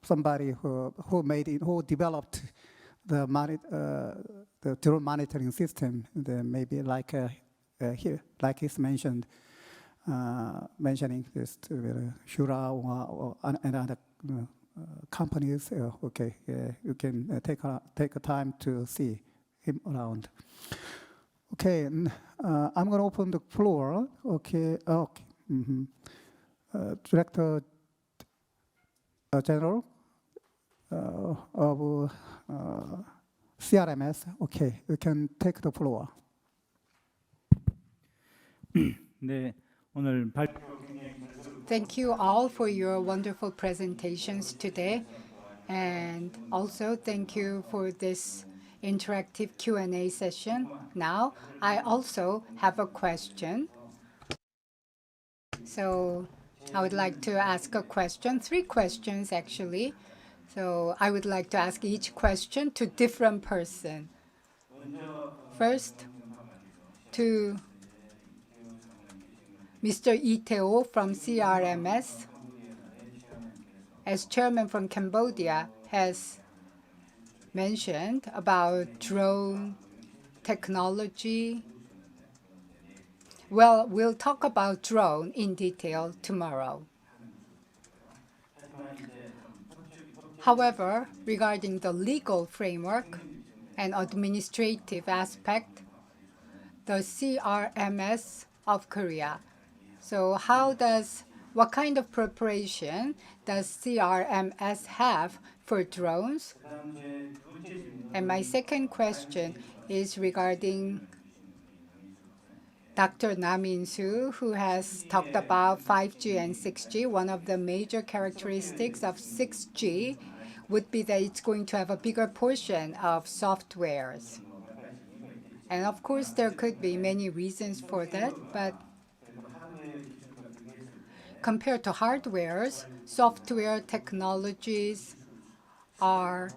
Speaker 1: somebody who developed the drone monitoring system. Maybe like here, like he's mentioning this to Shura or another companies. Okay, you can take a time to see him around. Okay, I'm going to open the floor. Okay, okay. Director General of CRMS. Okay, you can take the floor.
Speaker 2: 네, 오늘
Speaker 5: Thank you all for your wonderful presentations today. And also thank you for this interactive Q&A session. Now, I also have a question. So I would like to ask a question, 3 questions actually. So I would like to ask each question to different person. First, to Mr. Lee Tae-ho from CRMS. As chairman from Cambodia has mentioned about drone technology. Well, we'll talk about drone in detail tomorrow. However, regarding the legal framework and administrative aspect, the CRMS of Korea. So what kind of preparation does CRMS have for drones? And my second question is regarding Dr. Nam In-soo, who has talked about 5G and 6G. One of the major characteristics of 6G would be that it's going to have a bigger portion of softwares. And of course, there could be many reasons for that, but compared to hardwares, software technologies are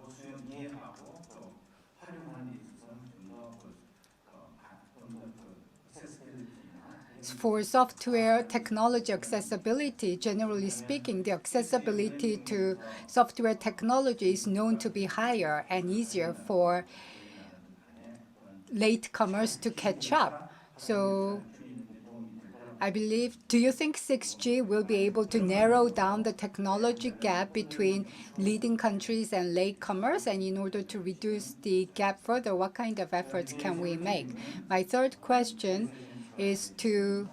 Speaker 5: for software technology accessibility. Generally speaking, the accessibility to software technology is known to be higher and easier for latecomers to catch up. So I believe, do you think 6G will be able to narrow down the technology gap between leading countries and latecomers? And in order to reduce the gap further, what kind of efforts can we make? My third question is to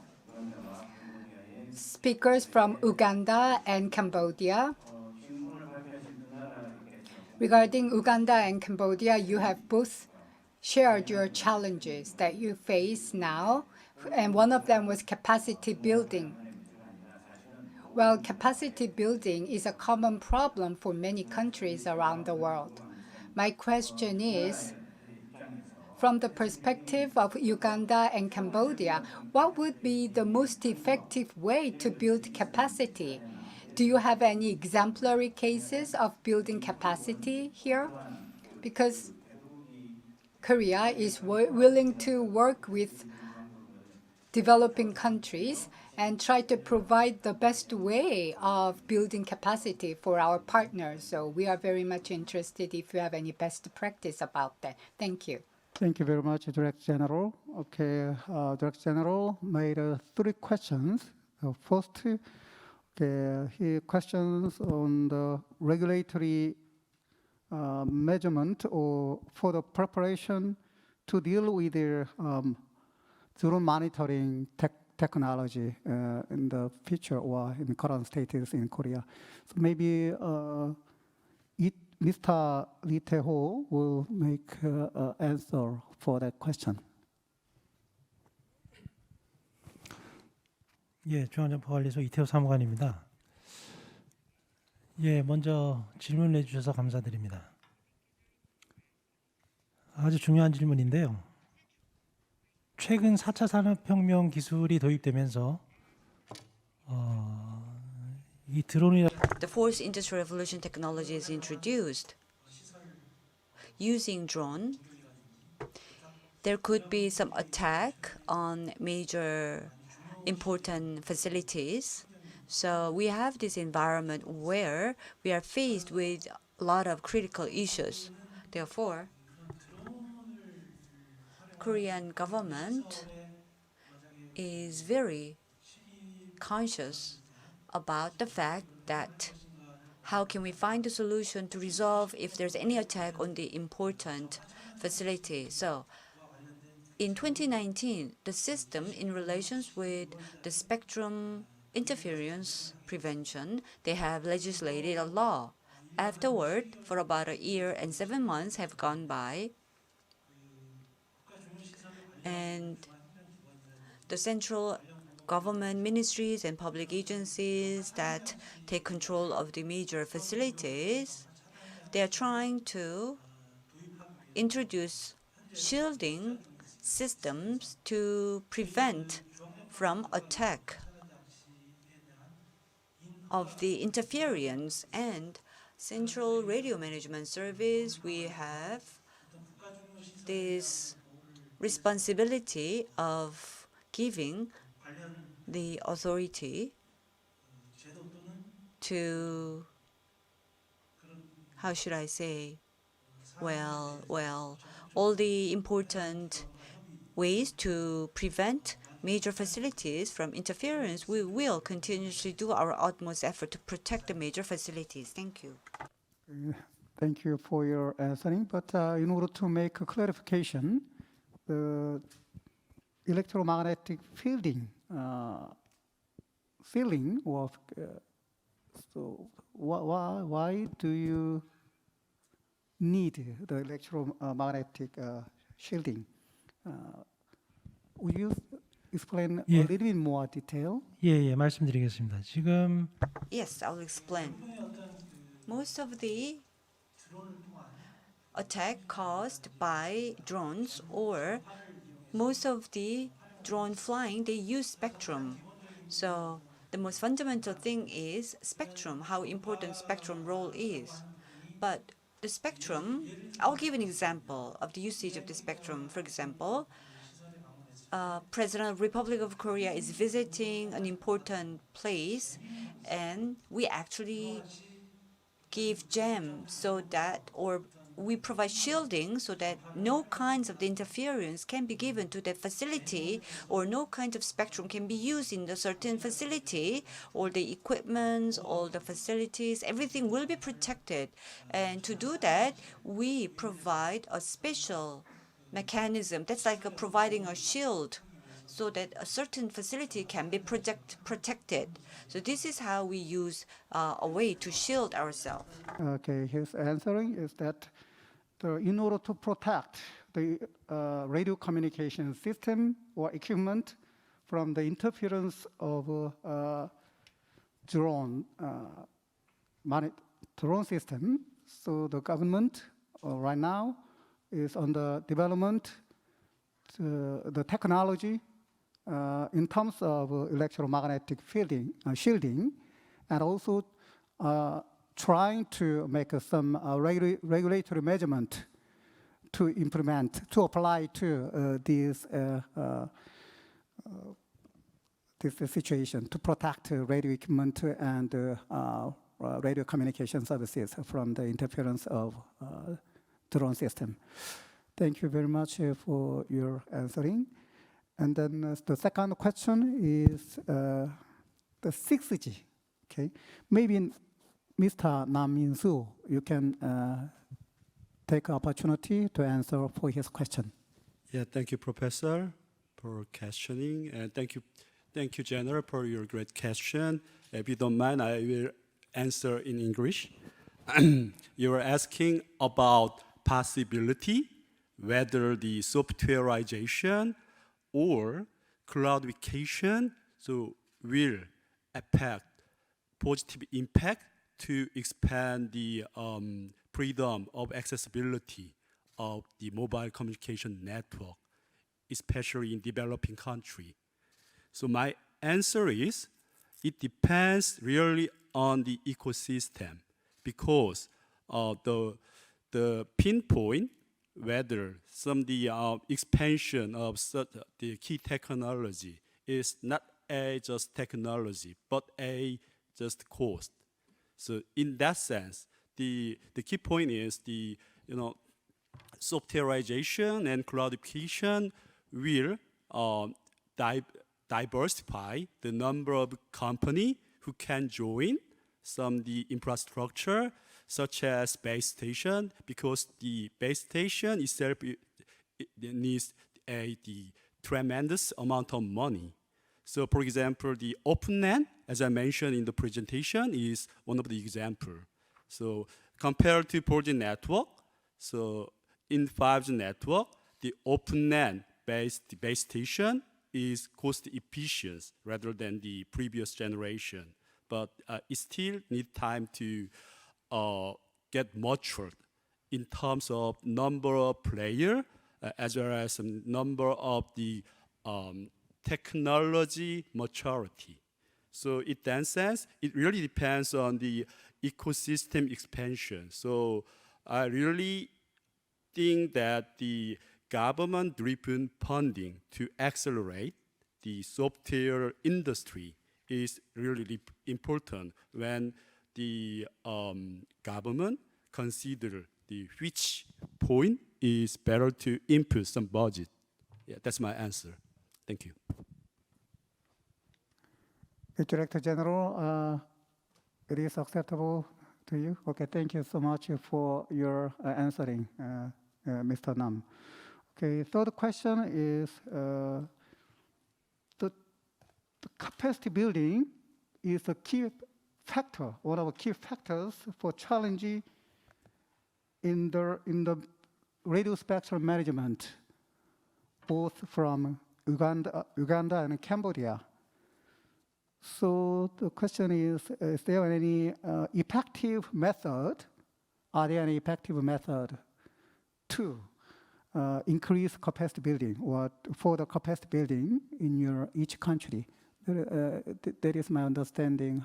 Speaker 5: speakers from Uganda and Cambodia. Regarding Uganda and Cambodia, you have both shared your challenges that you face now, and one of them was capacity building. Well, capacity building is a common problem for many countries around the world. My question is, from the perspective of Uganda and Cambodia, what would be the most effective way to build capacity? Do you have any exemplary cases of building capacity here? Because Korea is willing to work with developing countries and try to provide the best way of building capacity for our partners. So we are very much interested if you have any best practice about that. Thank you.
Speaker 1: Thank you very much, Director General. Okay, Director General made 3 questions. First, he questions on the regulatory measurement or for the preparation to deal with the drone monitoring technology in the future or in the current status in Korea. So maybe Mr. Lee Tae-ho will make an answer for that question.
Speaker 21: 예, 중앙전파관리소 이태호 사무관입니다. 예, 먼저 질문해 주셔서 감사드립니다. 아주 중요한 질문인데요. 최근 4차 산업혁명 기술이 도입되면서 이 드론이
Speaker 11: The fourth industrial revolution technology is introduced. Using drone, there could be some attack on major important facilities. So we have this environment where we are faced with a lot of critical issues. Therefore, Korean government is very conscious about the fact that how can we find a solution to resolve if there's any attack on the important facility. So in 2019, the system in relations with the spectrum interference prevention, they have legislated a law. Afterward, for about a year and 7 months have gone by, and the central government ministries and public agencies that take control of the major facilities, they are trying to introduce shielding systems to prevent from attack of the interference. And Central Radio Management Service, we have this responsibility of giving the authority to, how should I say, well, all the important ways to prevent major facilities from interference. We will continuously do our utmost effort to protect the major facilities. Thank you.
Speaker 1: Thank you for your answering. But in order to make a clarification, the electromagnetic fielding, of so why do you need the electromagnetic shielding? Would you explain a little bit more detail?
Speaker 21: 예, 말씀드리겠습니다. 지금
Speaker 11: Yes, I'll explain. Most of the attack caused by drones, or most of the drone flying, they use spectrum. So the most fundamental thing is spectrum, how important spectrum role is. But the spectrum, I'll give an example of the usage of the spectrum. For example, President of the Republic of Korea is visiting an important place, and we actually give gems so that, or we provide shielding so that no kinds of the interference can be given to that facility, or no kind of spectrum can be used in the certain facility, or the equipment, all the facilities, everything will be protected. And to do that, we provide a special mechanism that's like providing a shield so that a certain facility can be protected. So this is how we use a way to shield ourselves.
Speaker 1: Okay, his answering is that in order to protect the radio communication system or equipment from the interference of drone system, so the government right now is on the development the technology in terms of electromagnetic shielding, and also trying to make some regulatory measurement to apply to this situation, to protect radio equipment and radio communication services from the interference of drone system. Thank you very much for your answering. And then the second question is the 6G. Okay, maybe Mr. Nam Min-soo, you can take opportunity to answer for his question.
Speaker 14: Yeah, thank you, Professor, for questioning, and thank you, General, for your great question. If you don't mind, I will answer in English. You were asking about possibility, whether the softwareization or cloudification will affect positive impact to expand the freedom of accessibility of the mobile communication network, especially in developing countries. So my answer is, it depends really on the ecosystem, because the pinpoint whether the expansion of the key technology is not just technology, but just cost. So in that sense, the key point is the softwareization and cloudification will diversify the number of companies who can join some the infrastructure, such as base station, because the base station itself it needs the tremendous amount of money. So, for example, the OpenNet, as I mentioned in the presentation, is one of the examples. So, compared to 4G network, so in 5G network, the OpenNet-based base station is cost efficient rather than the previous generation. But it still needs time to get matured in terms of number of players as well as number of the technology maturity. So in that sense, it really depends on the ecosystem expansion. So I really think that the government-driven funding to accelerate the software industry is really important when the government consider the which point is better to input some budget. Yeah, that's my answer. Thank you.
Speaker 1: Director General, it is acceptable to you? Okay, thank you so much for your answering, Mr. Nam. Okay, third question is the capacity building is a key factor, one of the key factors for challenging in the radio spectrum management, both from Uganda and Cambodia. So the question is there any effective method? Are there any effective method to increase capacity building or for the capacity building in each country? That is my understanding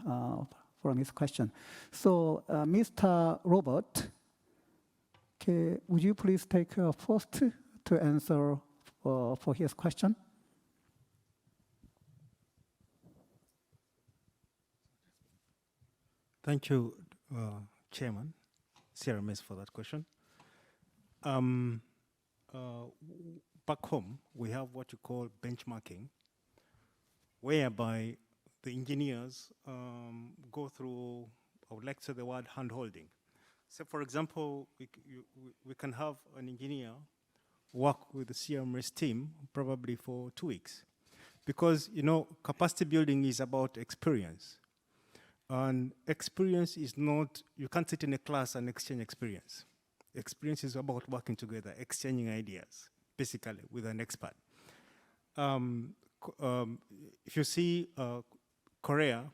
Speaker 1: from his question. So Mr. Robert, okay, would you please take first to answer for his question?
Speaker 3: Thank you, Chairman CRMS, for that question. Back home, we have what you call benchmarking, whereby the engineers go through, I would like to say the word hand-holding. So for example, we can have an engineer work with the CRMS team probably for 2 weeks. Because, you know, capacity building is about experience. And experience is not, you can't sit in a class and exchange experience. Experience is about working together, exchanging ideas, basically, with an expert. If you see, Korea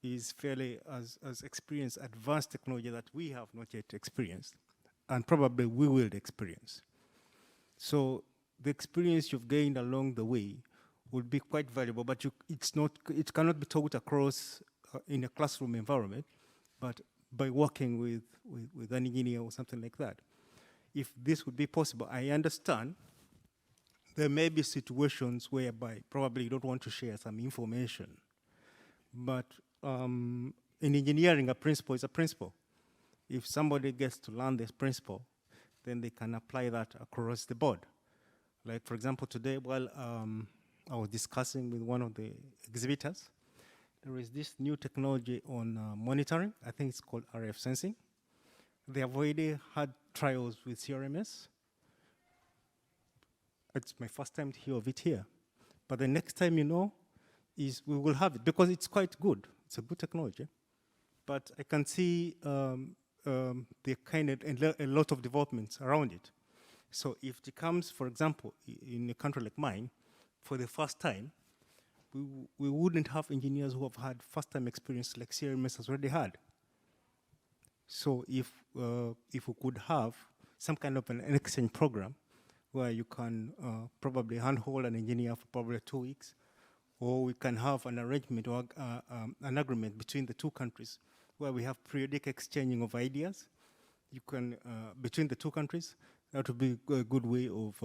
Speaker 3: is fairly as experienced, advanced technology that we have not yet experienced, and probably we will experience. So the experience you've gained along the way would be quite valuable, but it cannot be taught across in a classroom environment, but by working with an engineer or something like that. If this would be possible, I understand there may be situations whereby probably you don't want to share some information, but in engineering, a principle is a principle. If somebody gets to learn this principle, then they can apply that across the board. Like, for example, today, while I was discussing with one of the exhibitors, there is this new technology on monitoring. I think it's called RF sensing. They have already had trials with CRMS. It's my first time to hear of it here. But the next time, you know, is we will have it because it's quite good. It's a good technology. But I can see the kind of a lot of developments around it. So if it comes, for example, in a country like mine, for the first time, we wouldn't have engineers who have had first-time experience like CRMS has already had. So if we could have some kind of an exchange program where you can probably handhold an engineer for probably 2 weeks, or we can have an arrangement or an agreement between the two countries where we have periodic exchanging of ideas. You can between the two countries. That would be a good way of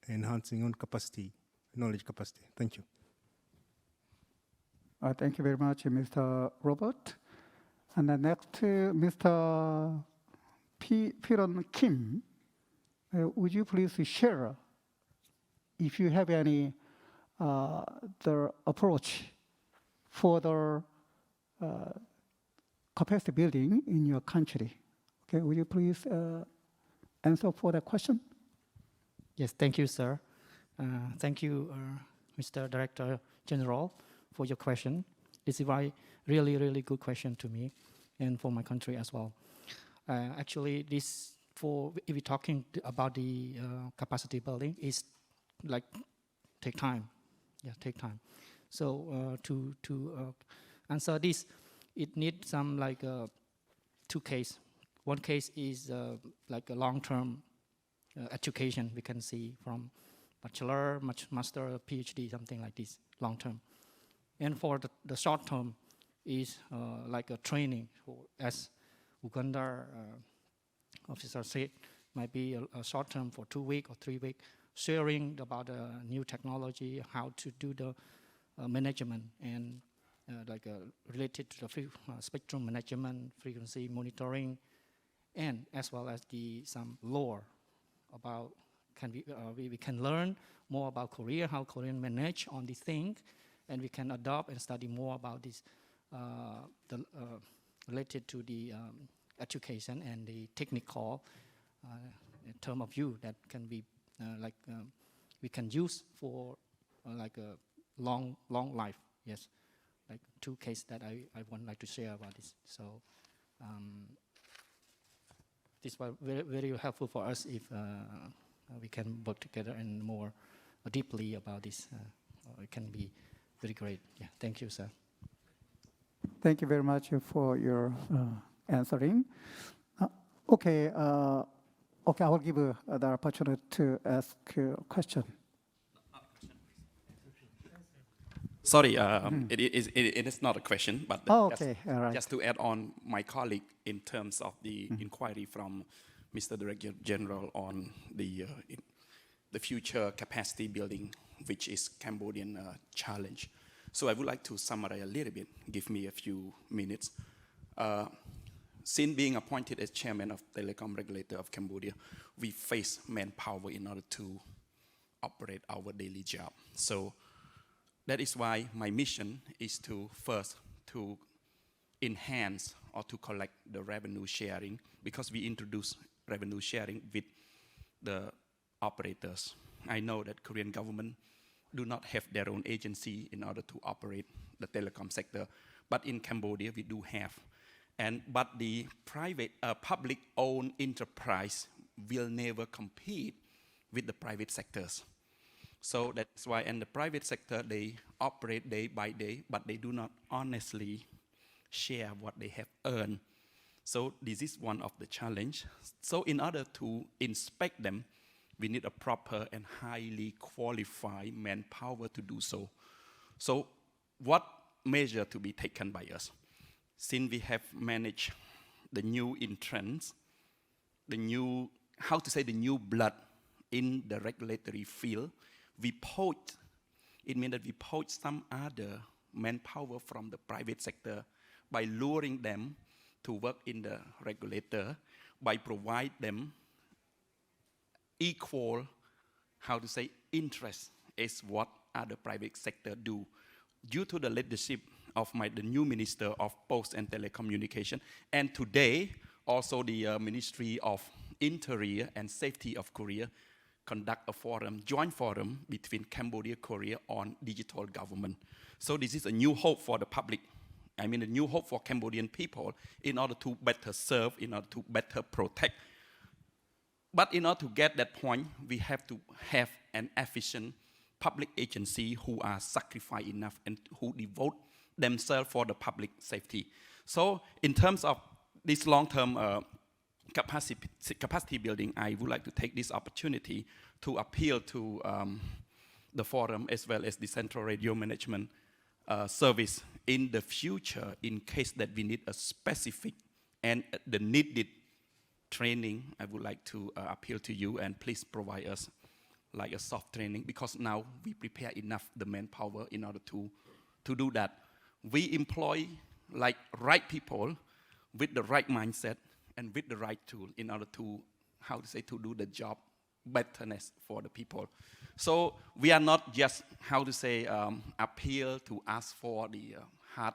Speaker 3: enhancing on capacity, knowledge capacity. Thank you.
Speaker 1: Thank you very much, Mr. Robert. And then next, Mr. Piron Kim. Would you please share if you have any the approach for the capacity building in your country? Okay, would you please answer for that question?
Speaker 19: Yes, thank you, sir. Thank you, Mr. Director General, for your question. This is a really, really good question to me and for my country as well. Actually, if we're talking about the capacity building, is like take time. Yeah, take time. So to answer this, it needs some like two cases. One case is like a long-term education we can see from bachelor, master, PhD, something like this, long-term. And for the short-term is like a training, as Uganda officer said, might be a short-term for 2 weeks or 3 weeks, sharing about new technology, how to do the management and like related to the spectrum management, frequency monitoring, and as well as some lore about we can learn more about Korea, how Korean manage on these things, and we can adopt and study more about this related to the education and the technical term of view that can be we can use for like a long life. Yes, like two cases that I would like to share about this. So this was very, very helpful for us if we can work together and more deeply about this. It can be very great. Yeah, thank you, sir.
Speaker 1: Thank you very much for your answering. Okay, I will give the opportunity to ask a question.
Speaker 20: Sorry, it is not a question, but
Speaker 1: okay, all right.
Speaker 20: just to add on my colleague in terms of the inquiry from Mr. Director General on the future capacity building, which is Cambodian challenge. So I would like to summarize a little bit. Give me a few minutes. Since being appointed as chairman of Telecom Regulator of Cambodia, we face manpower in order to operate our daily job. So that is why my mission is to first to enhance or to collect the revenue sharing, because we introduce revenue sharing with the operators. I know that Korean government do not have their own agency in order to operate the telecom sector, but in Cambodia we do have. But the private, public-owned enterprise will never compete with the private sectors. So that's why in the private sector, they operate day by day, but they do not honestly share what they have earned. So this is one of the challenge. So in order to inspect them, we need a proper and highly qualified manpower to do so. So what measure to be taken by us? Since we have managed the new entrants, the new blood in the regulatory field, we poach, it means that we poach some other manpower from the private sector by luring them to work in the regulator, by provide them equal, interest as what other private sector do. Due to the leadership of the new Minister of Post and Telecommunication, and today also the Ministry of Interior and Safety of Korea conduct a forum, joint forum between Cambodia, Korea on digital government. So this is a new hope for the public. I mean, a new hope for Cambodian people in order to better serve, in order to better protect. But in order to get that point, we have to have an efficient public agency who are sacrificed enough and who devote themselves for the public safety. So in terms of this long-term capacity building, I would like to take this opportunity to appeal to the forum as well as the Central Radio Management Service in the future, in case that we need a specific and the needed training. I would like to appeal to you, and please provide us like a soft training, because now we prepare enough the manpower in order to do that. We employ like right people with the right mindset and with the right tool in order to, to do the job betterness for the people. So we are not just, appeal to ask for the hard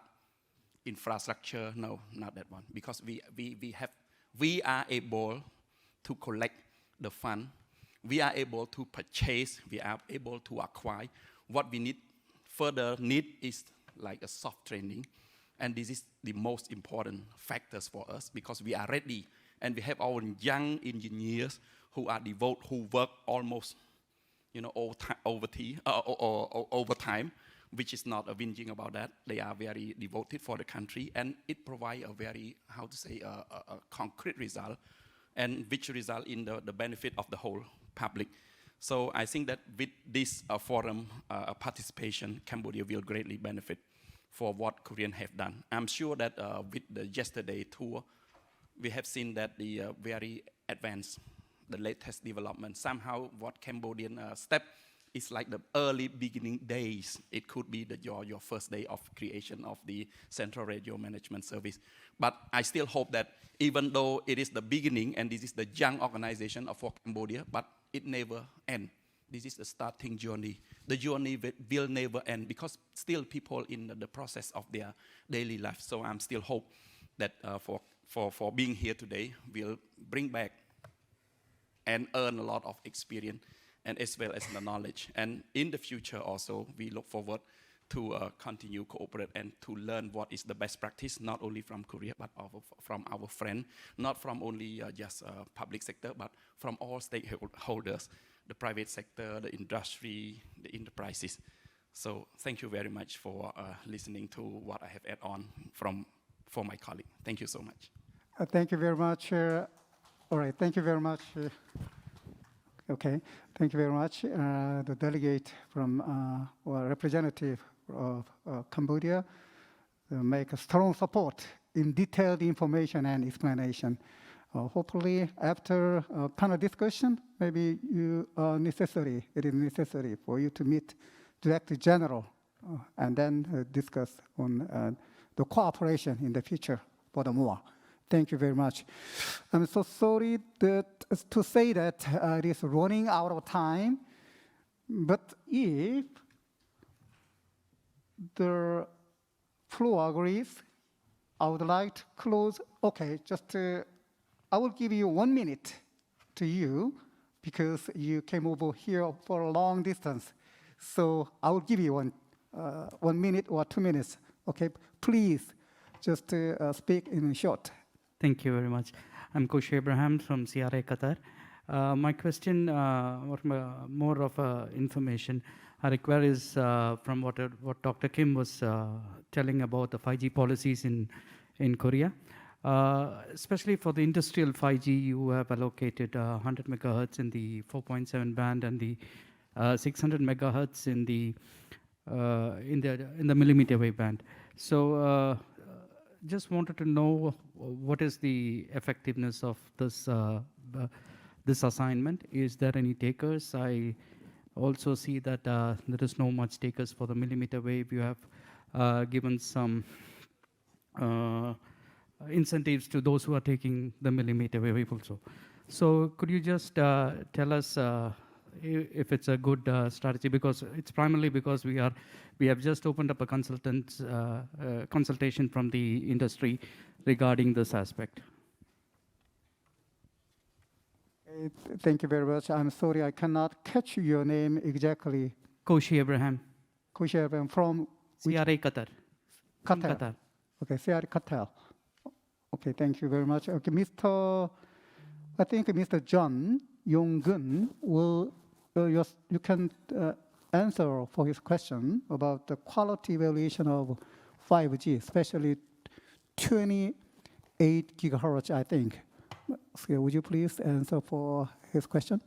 Speaker 20: infrastructure. No, not that one. Because we are able to collect the fund. We are able to purchase. We are able to acquire. What we need is like a soft training. And this is the most important factors for us because we are ready. And we have our young engineers who work almost, overtime, which is not a whinging about that. They are very devoted for the country, and it provides a very, a concrete result, and which result in the benefit of the whole public. So I think that with this forum participation, Cambodia will greatly benefit for what Koreans have done. I'm sure that with the yesterday tour, we have seen that the very advanced, the latest development. Somehow what Cambodian step is like the early beginning days. It could be your first day of creation of the Central Radio Management Service. But I still hope that even though it is the beginning and this is the young organization for Cambodia, but it never ends. This is the starting journey. The journey will never end because still people in the process of their daily life. So I'm still hope that for being here today, we'll bring back and earn a lot of experience and as well as the knowledge. And in the future also, we look forward to continue cooperate and to learn what is the best practice, not only from Korea, but from our friend, not from only just public sector, but from all stakeholders, the private sector, the industry, the enterprises. So thank you very much for listening to what I have added on for my colleague. Thank you so much.
Speaker 1: Thank you very much. All right, thank you very much. Okay, thank you very much. The delegate from or representative of Cambodia make a strong support in detailed information and explanation. Hopefully, after panel discussion, maybe it is necessary for you to meet Director General and then discuss on the cooperation in the future for the more. Thank you very much. I'm so sorry to say that it is running out of time, but if the floor agrees, I would like to close. Okay, I will give you 1 minute to you because you came over here for a long distance. So I will give you 1 minute or 2 minutes. Okay, please just speak in short.
Speaker 4: Thank you very much. I'm Koshi Abraham from CRA Qatar. My question, more of information I require is from what Dr. Kim was telling about the 5G policies in Korea. Especially for the industrial 5G, you have allocated 100 megahertz in the 4.7 band and the 600 megahertz in the millimeter wave band. So just wanted to know what is the effectiveness of this assignment. Is there any takers? I also see that there is no much takers for the millimeter wave. You have given some incentives to those who are taking the millimeter wave also. So could you just tell us if it's a good strategy? Because it's primarily because we have just opened up a consultation from the industry regarding this aspect.
Speaker 1: Thank you very much. I'm sorry, I cannot catch your name exactly.
Speaker 4: Koshi Abraham.
Speaker 1: Koshi Abraham from
Speaker 4: CRA Qatar.
Speaker 1: Qatar. Okay, CRA Qatar. Okay, thank you very much. Okay, I think Mr. John Yong-gun will, you can answer for his question about the quality evaluation of 5G, especially 28 gigahertz, I think. So would you please answer for his question?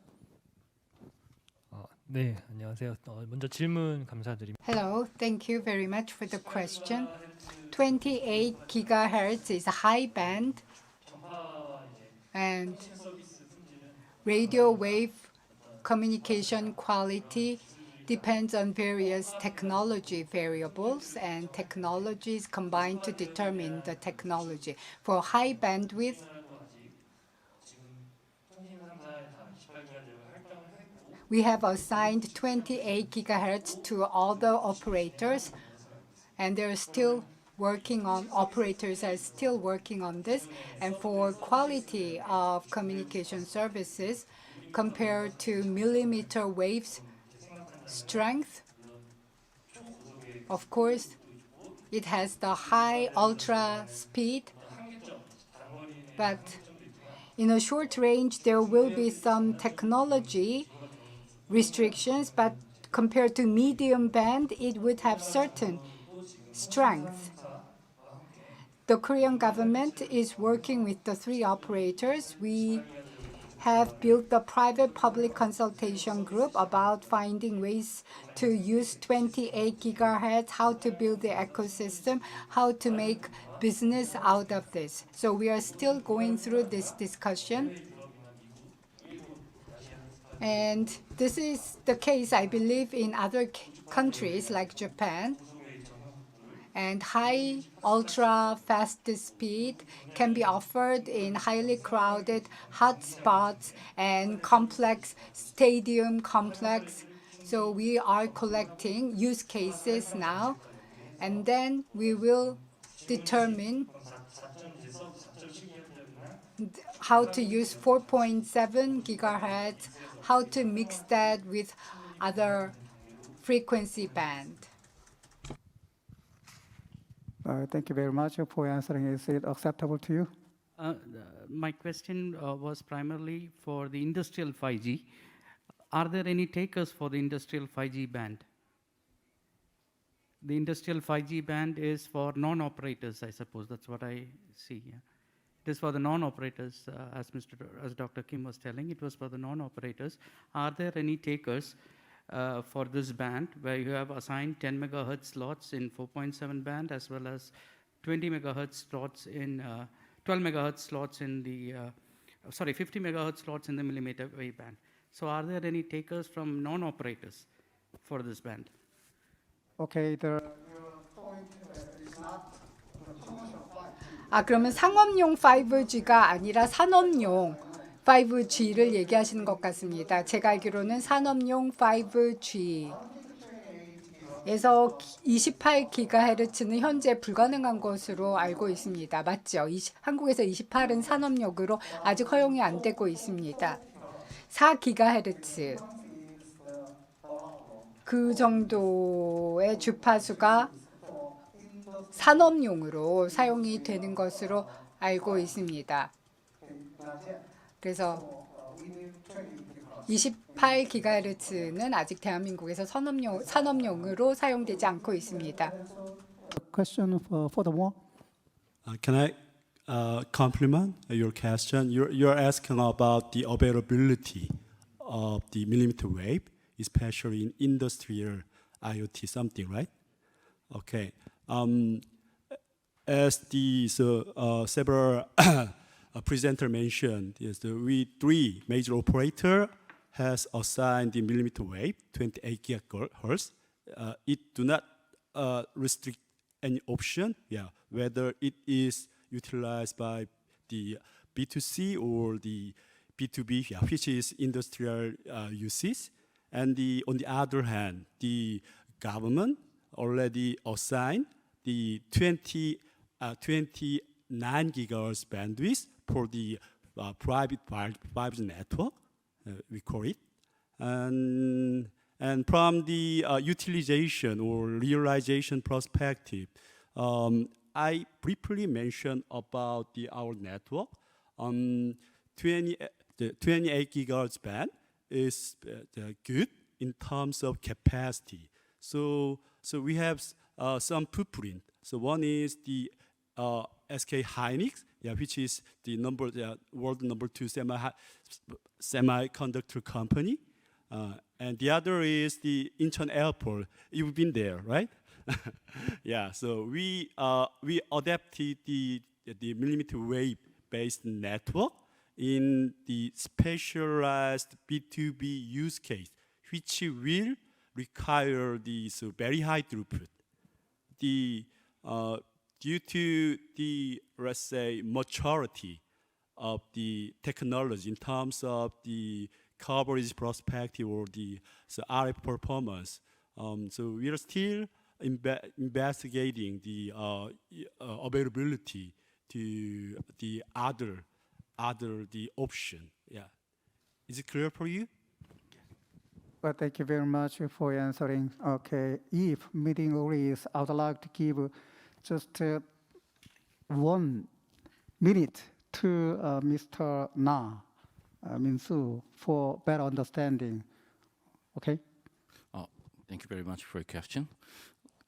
Speaker 13: 네, 안녕하세요. 먼저 질문 감사드립니다.
Speaker 5: Hello, thank you very much for the question. 28 gigahertz is a high band, and radio wave communication quality depends on various technology variables, and technologies combined to determine the technology. For high bandwidth, we have assigned 28 gigahertz to all the operators, and there are still working on, operators are still working on this. And for quality of communication services, compared to millimeter waves strength, of course, it has the high ultra speed, but in a short range, there will be some technology restrictions, but compared to medium band, it would have certain strength. The Korean government is working with the three operators. We have built the private-public consultation group about finding ways to use 28 gigahertz, how to build the ecosystem, how to make business out of this. So we are still going through this discussion. And this is the case, I believe, in other countries like Japan. And high, ultra-fast speed can be offered in highly crowded hotspots and complex stadium complex. So we are collecting use cases now, and then we will determine how to use 4.7 gigahertz, how to mix that with other frequency band.
Speaker 1: Thank you very much for answering. Is it acceptable to you?
Speaker 4: My question was primarily for the industrial 5G. Are there any takers for the industrial 5G band? The industrial 5G band is for non-operators, I suppose. That's what I see. Yeah. It is for the non-operators, as Dr. Kim was telling. It was for the non-operators. Are there any takers for this band where you have assigned 10 megahertz slots in 4.7 band as well as 20 megahertz slots in 12 megahertz slots in the 50 megahertz slots in the millimeter wave band? So are there any takers from non-operators for this band?
Speaker 1: Okay,
Speaker 5: 그러면 상업용 5G가 아니라 산업용 5G를 얘기하시는 것 같습니다. 제가 알기로는 산업용 5G에서 28GHz는 현재 불가능한 것으로 알고 있습니다. 맞죠? 한국에서 28은 산업용으로 아직 허용이 안 되고 있습니다. 4GHz 그 정도의 주파수가 산업용으로 사용이 되는 것으로 알고 있습니다. 그래서 28GHz는 아직 대한민국에서 산업용으로 사용되지 않고 있습니다.
Speaker 1: Question for the more?
Speaker 14: Can I complement your question? You're asking about the availability of the millimeter wave, especially in industrial IoT something, right? Okay. As the several presenter mentioned, yes, we three major operator has assigned the millimeter wave 28 gigahertz. It do not restrict any option, whether it is utilized by the B2C or the B2B, which is industrial uses. And on the other hand, the government already assigned the 29 gigahertz bandwidth for the private 5G network, we call it. And from the utilization or realization perspective, I briefly mentioned about our network. The 28 gigahertz band is good in terms of capacity. So we have some footprint. So one is the SK Hynix, which is the world number 2 semiconductor company. And the other is the Incheon Airport. You've been there, right? So we adapted the millimeter wave based network in the specialized B2B use case, which will require this very high throughput. Due to the, let's say, maturity of the technology in terms of the coverage perspective or the RF performance, so we are still investigating the availability to the other the option. Yeah, is it clear for you?
Speaker 1: Well, thank you very much for answering. Okay, if meeting agrees, I would like to give just 1 minute to Mr. Na Min-soo for better understanding. Okay?
Speaker 10: Thank you very much for your question.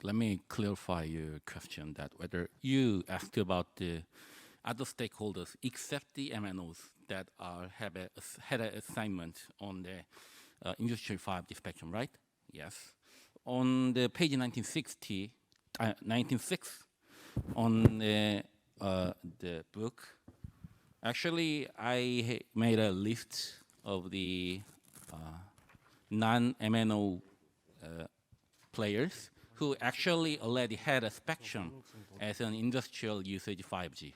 Speaker 10: Let me clarify your question that whether you asked about the other stakeholders except the MNOs that had an assignment on the Industry 5G spectrum, right? Yes. On the page 96 on the book, actually I made a list of the non-MNO players who actually already had a spectrum as an industrial usage 5G.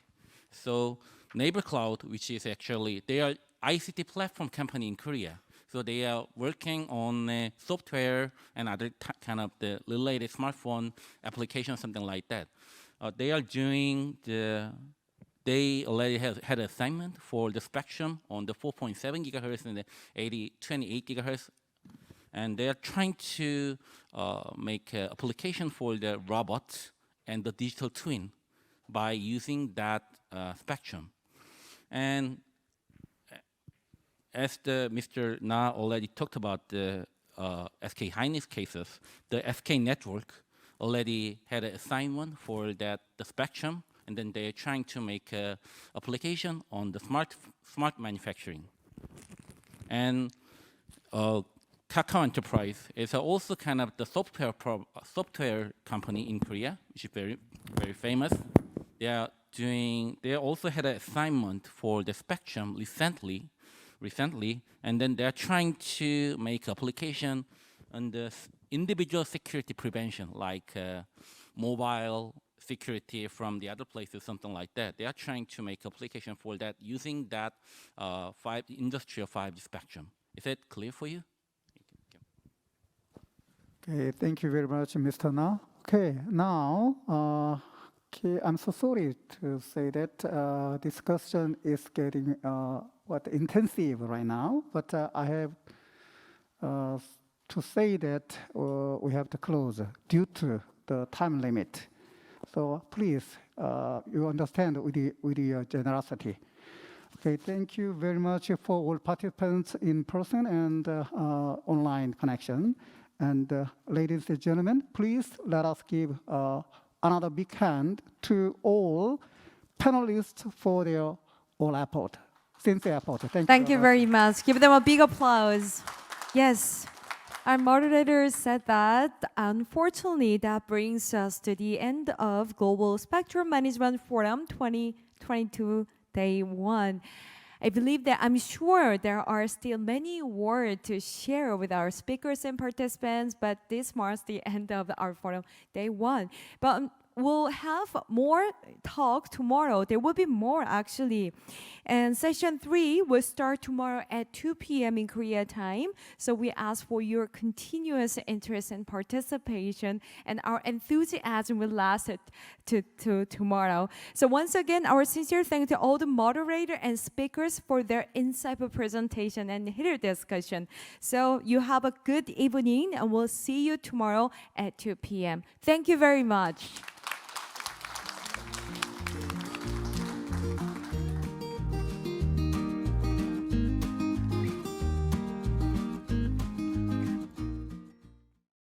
Speaker 10: So Neighbor Cloud, which is actually, they are ICT platform company in Korea. So they are working on software and other kind of the related smartphone application, something like that. They are doing they already had an assignment for the spectrum on the 4.7 gigahertz and the 28 gigahertz. And they are trying to make an application for the robot and the digital twin by using that spectrum. And as Mr. Na already talked about the SK Hynix cases, the SK network already had an assignment for the spectrum, and then they are trying to make an application on the smart manufacturing. And Kakao Enterprise is also kind of the software company in Korea, which is very, very famous. They also had an assignment for the spectrum recently, and then they're trying to make application on the individual security prevention, like mobile security from the other places, something like that. They are trying to make application for that using that industrial 5G spectrum. Is that clear for you?
Speaker 1: Okay, thank you very much, Mr. Na. Okay, now, I'm so sorry to say that discussion is getting intensive right now, but I have to say that we have to close due to the time limit. So please, you understand with your generosity. Okay, thank you very much for all participants in person and online connection. And ladies and gentlemen, please let us give another big hand to all panelists for their all effort. Sincere effort.
Speaker 6: Thank you very much. Give them a big applause. Yes. Our moderator said that, unfortunately, that brings us to the end of Global Spectrum Management Forum 2022, Day 1. I believe that I'm sure there are still many words to share with our speakers and participants, but this marks the end of our forum, Day 1. But we'll have more talk tomorrow. There will be more, actually. And session 3 will start tomorrow at 2 p.m. in Korea time. So we ask for your continuous interest and participation, and our enthusiasm will last to tomorrow. So once again, our sincere thanks to all the moderators and speakers for their insightful presentation and heated discussion. So you have a good evening, and we'll see you tomorrow at 2 p.m. Thank you very much.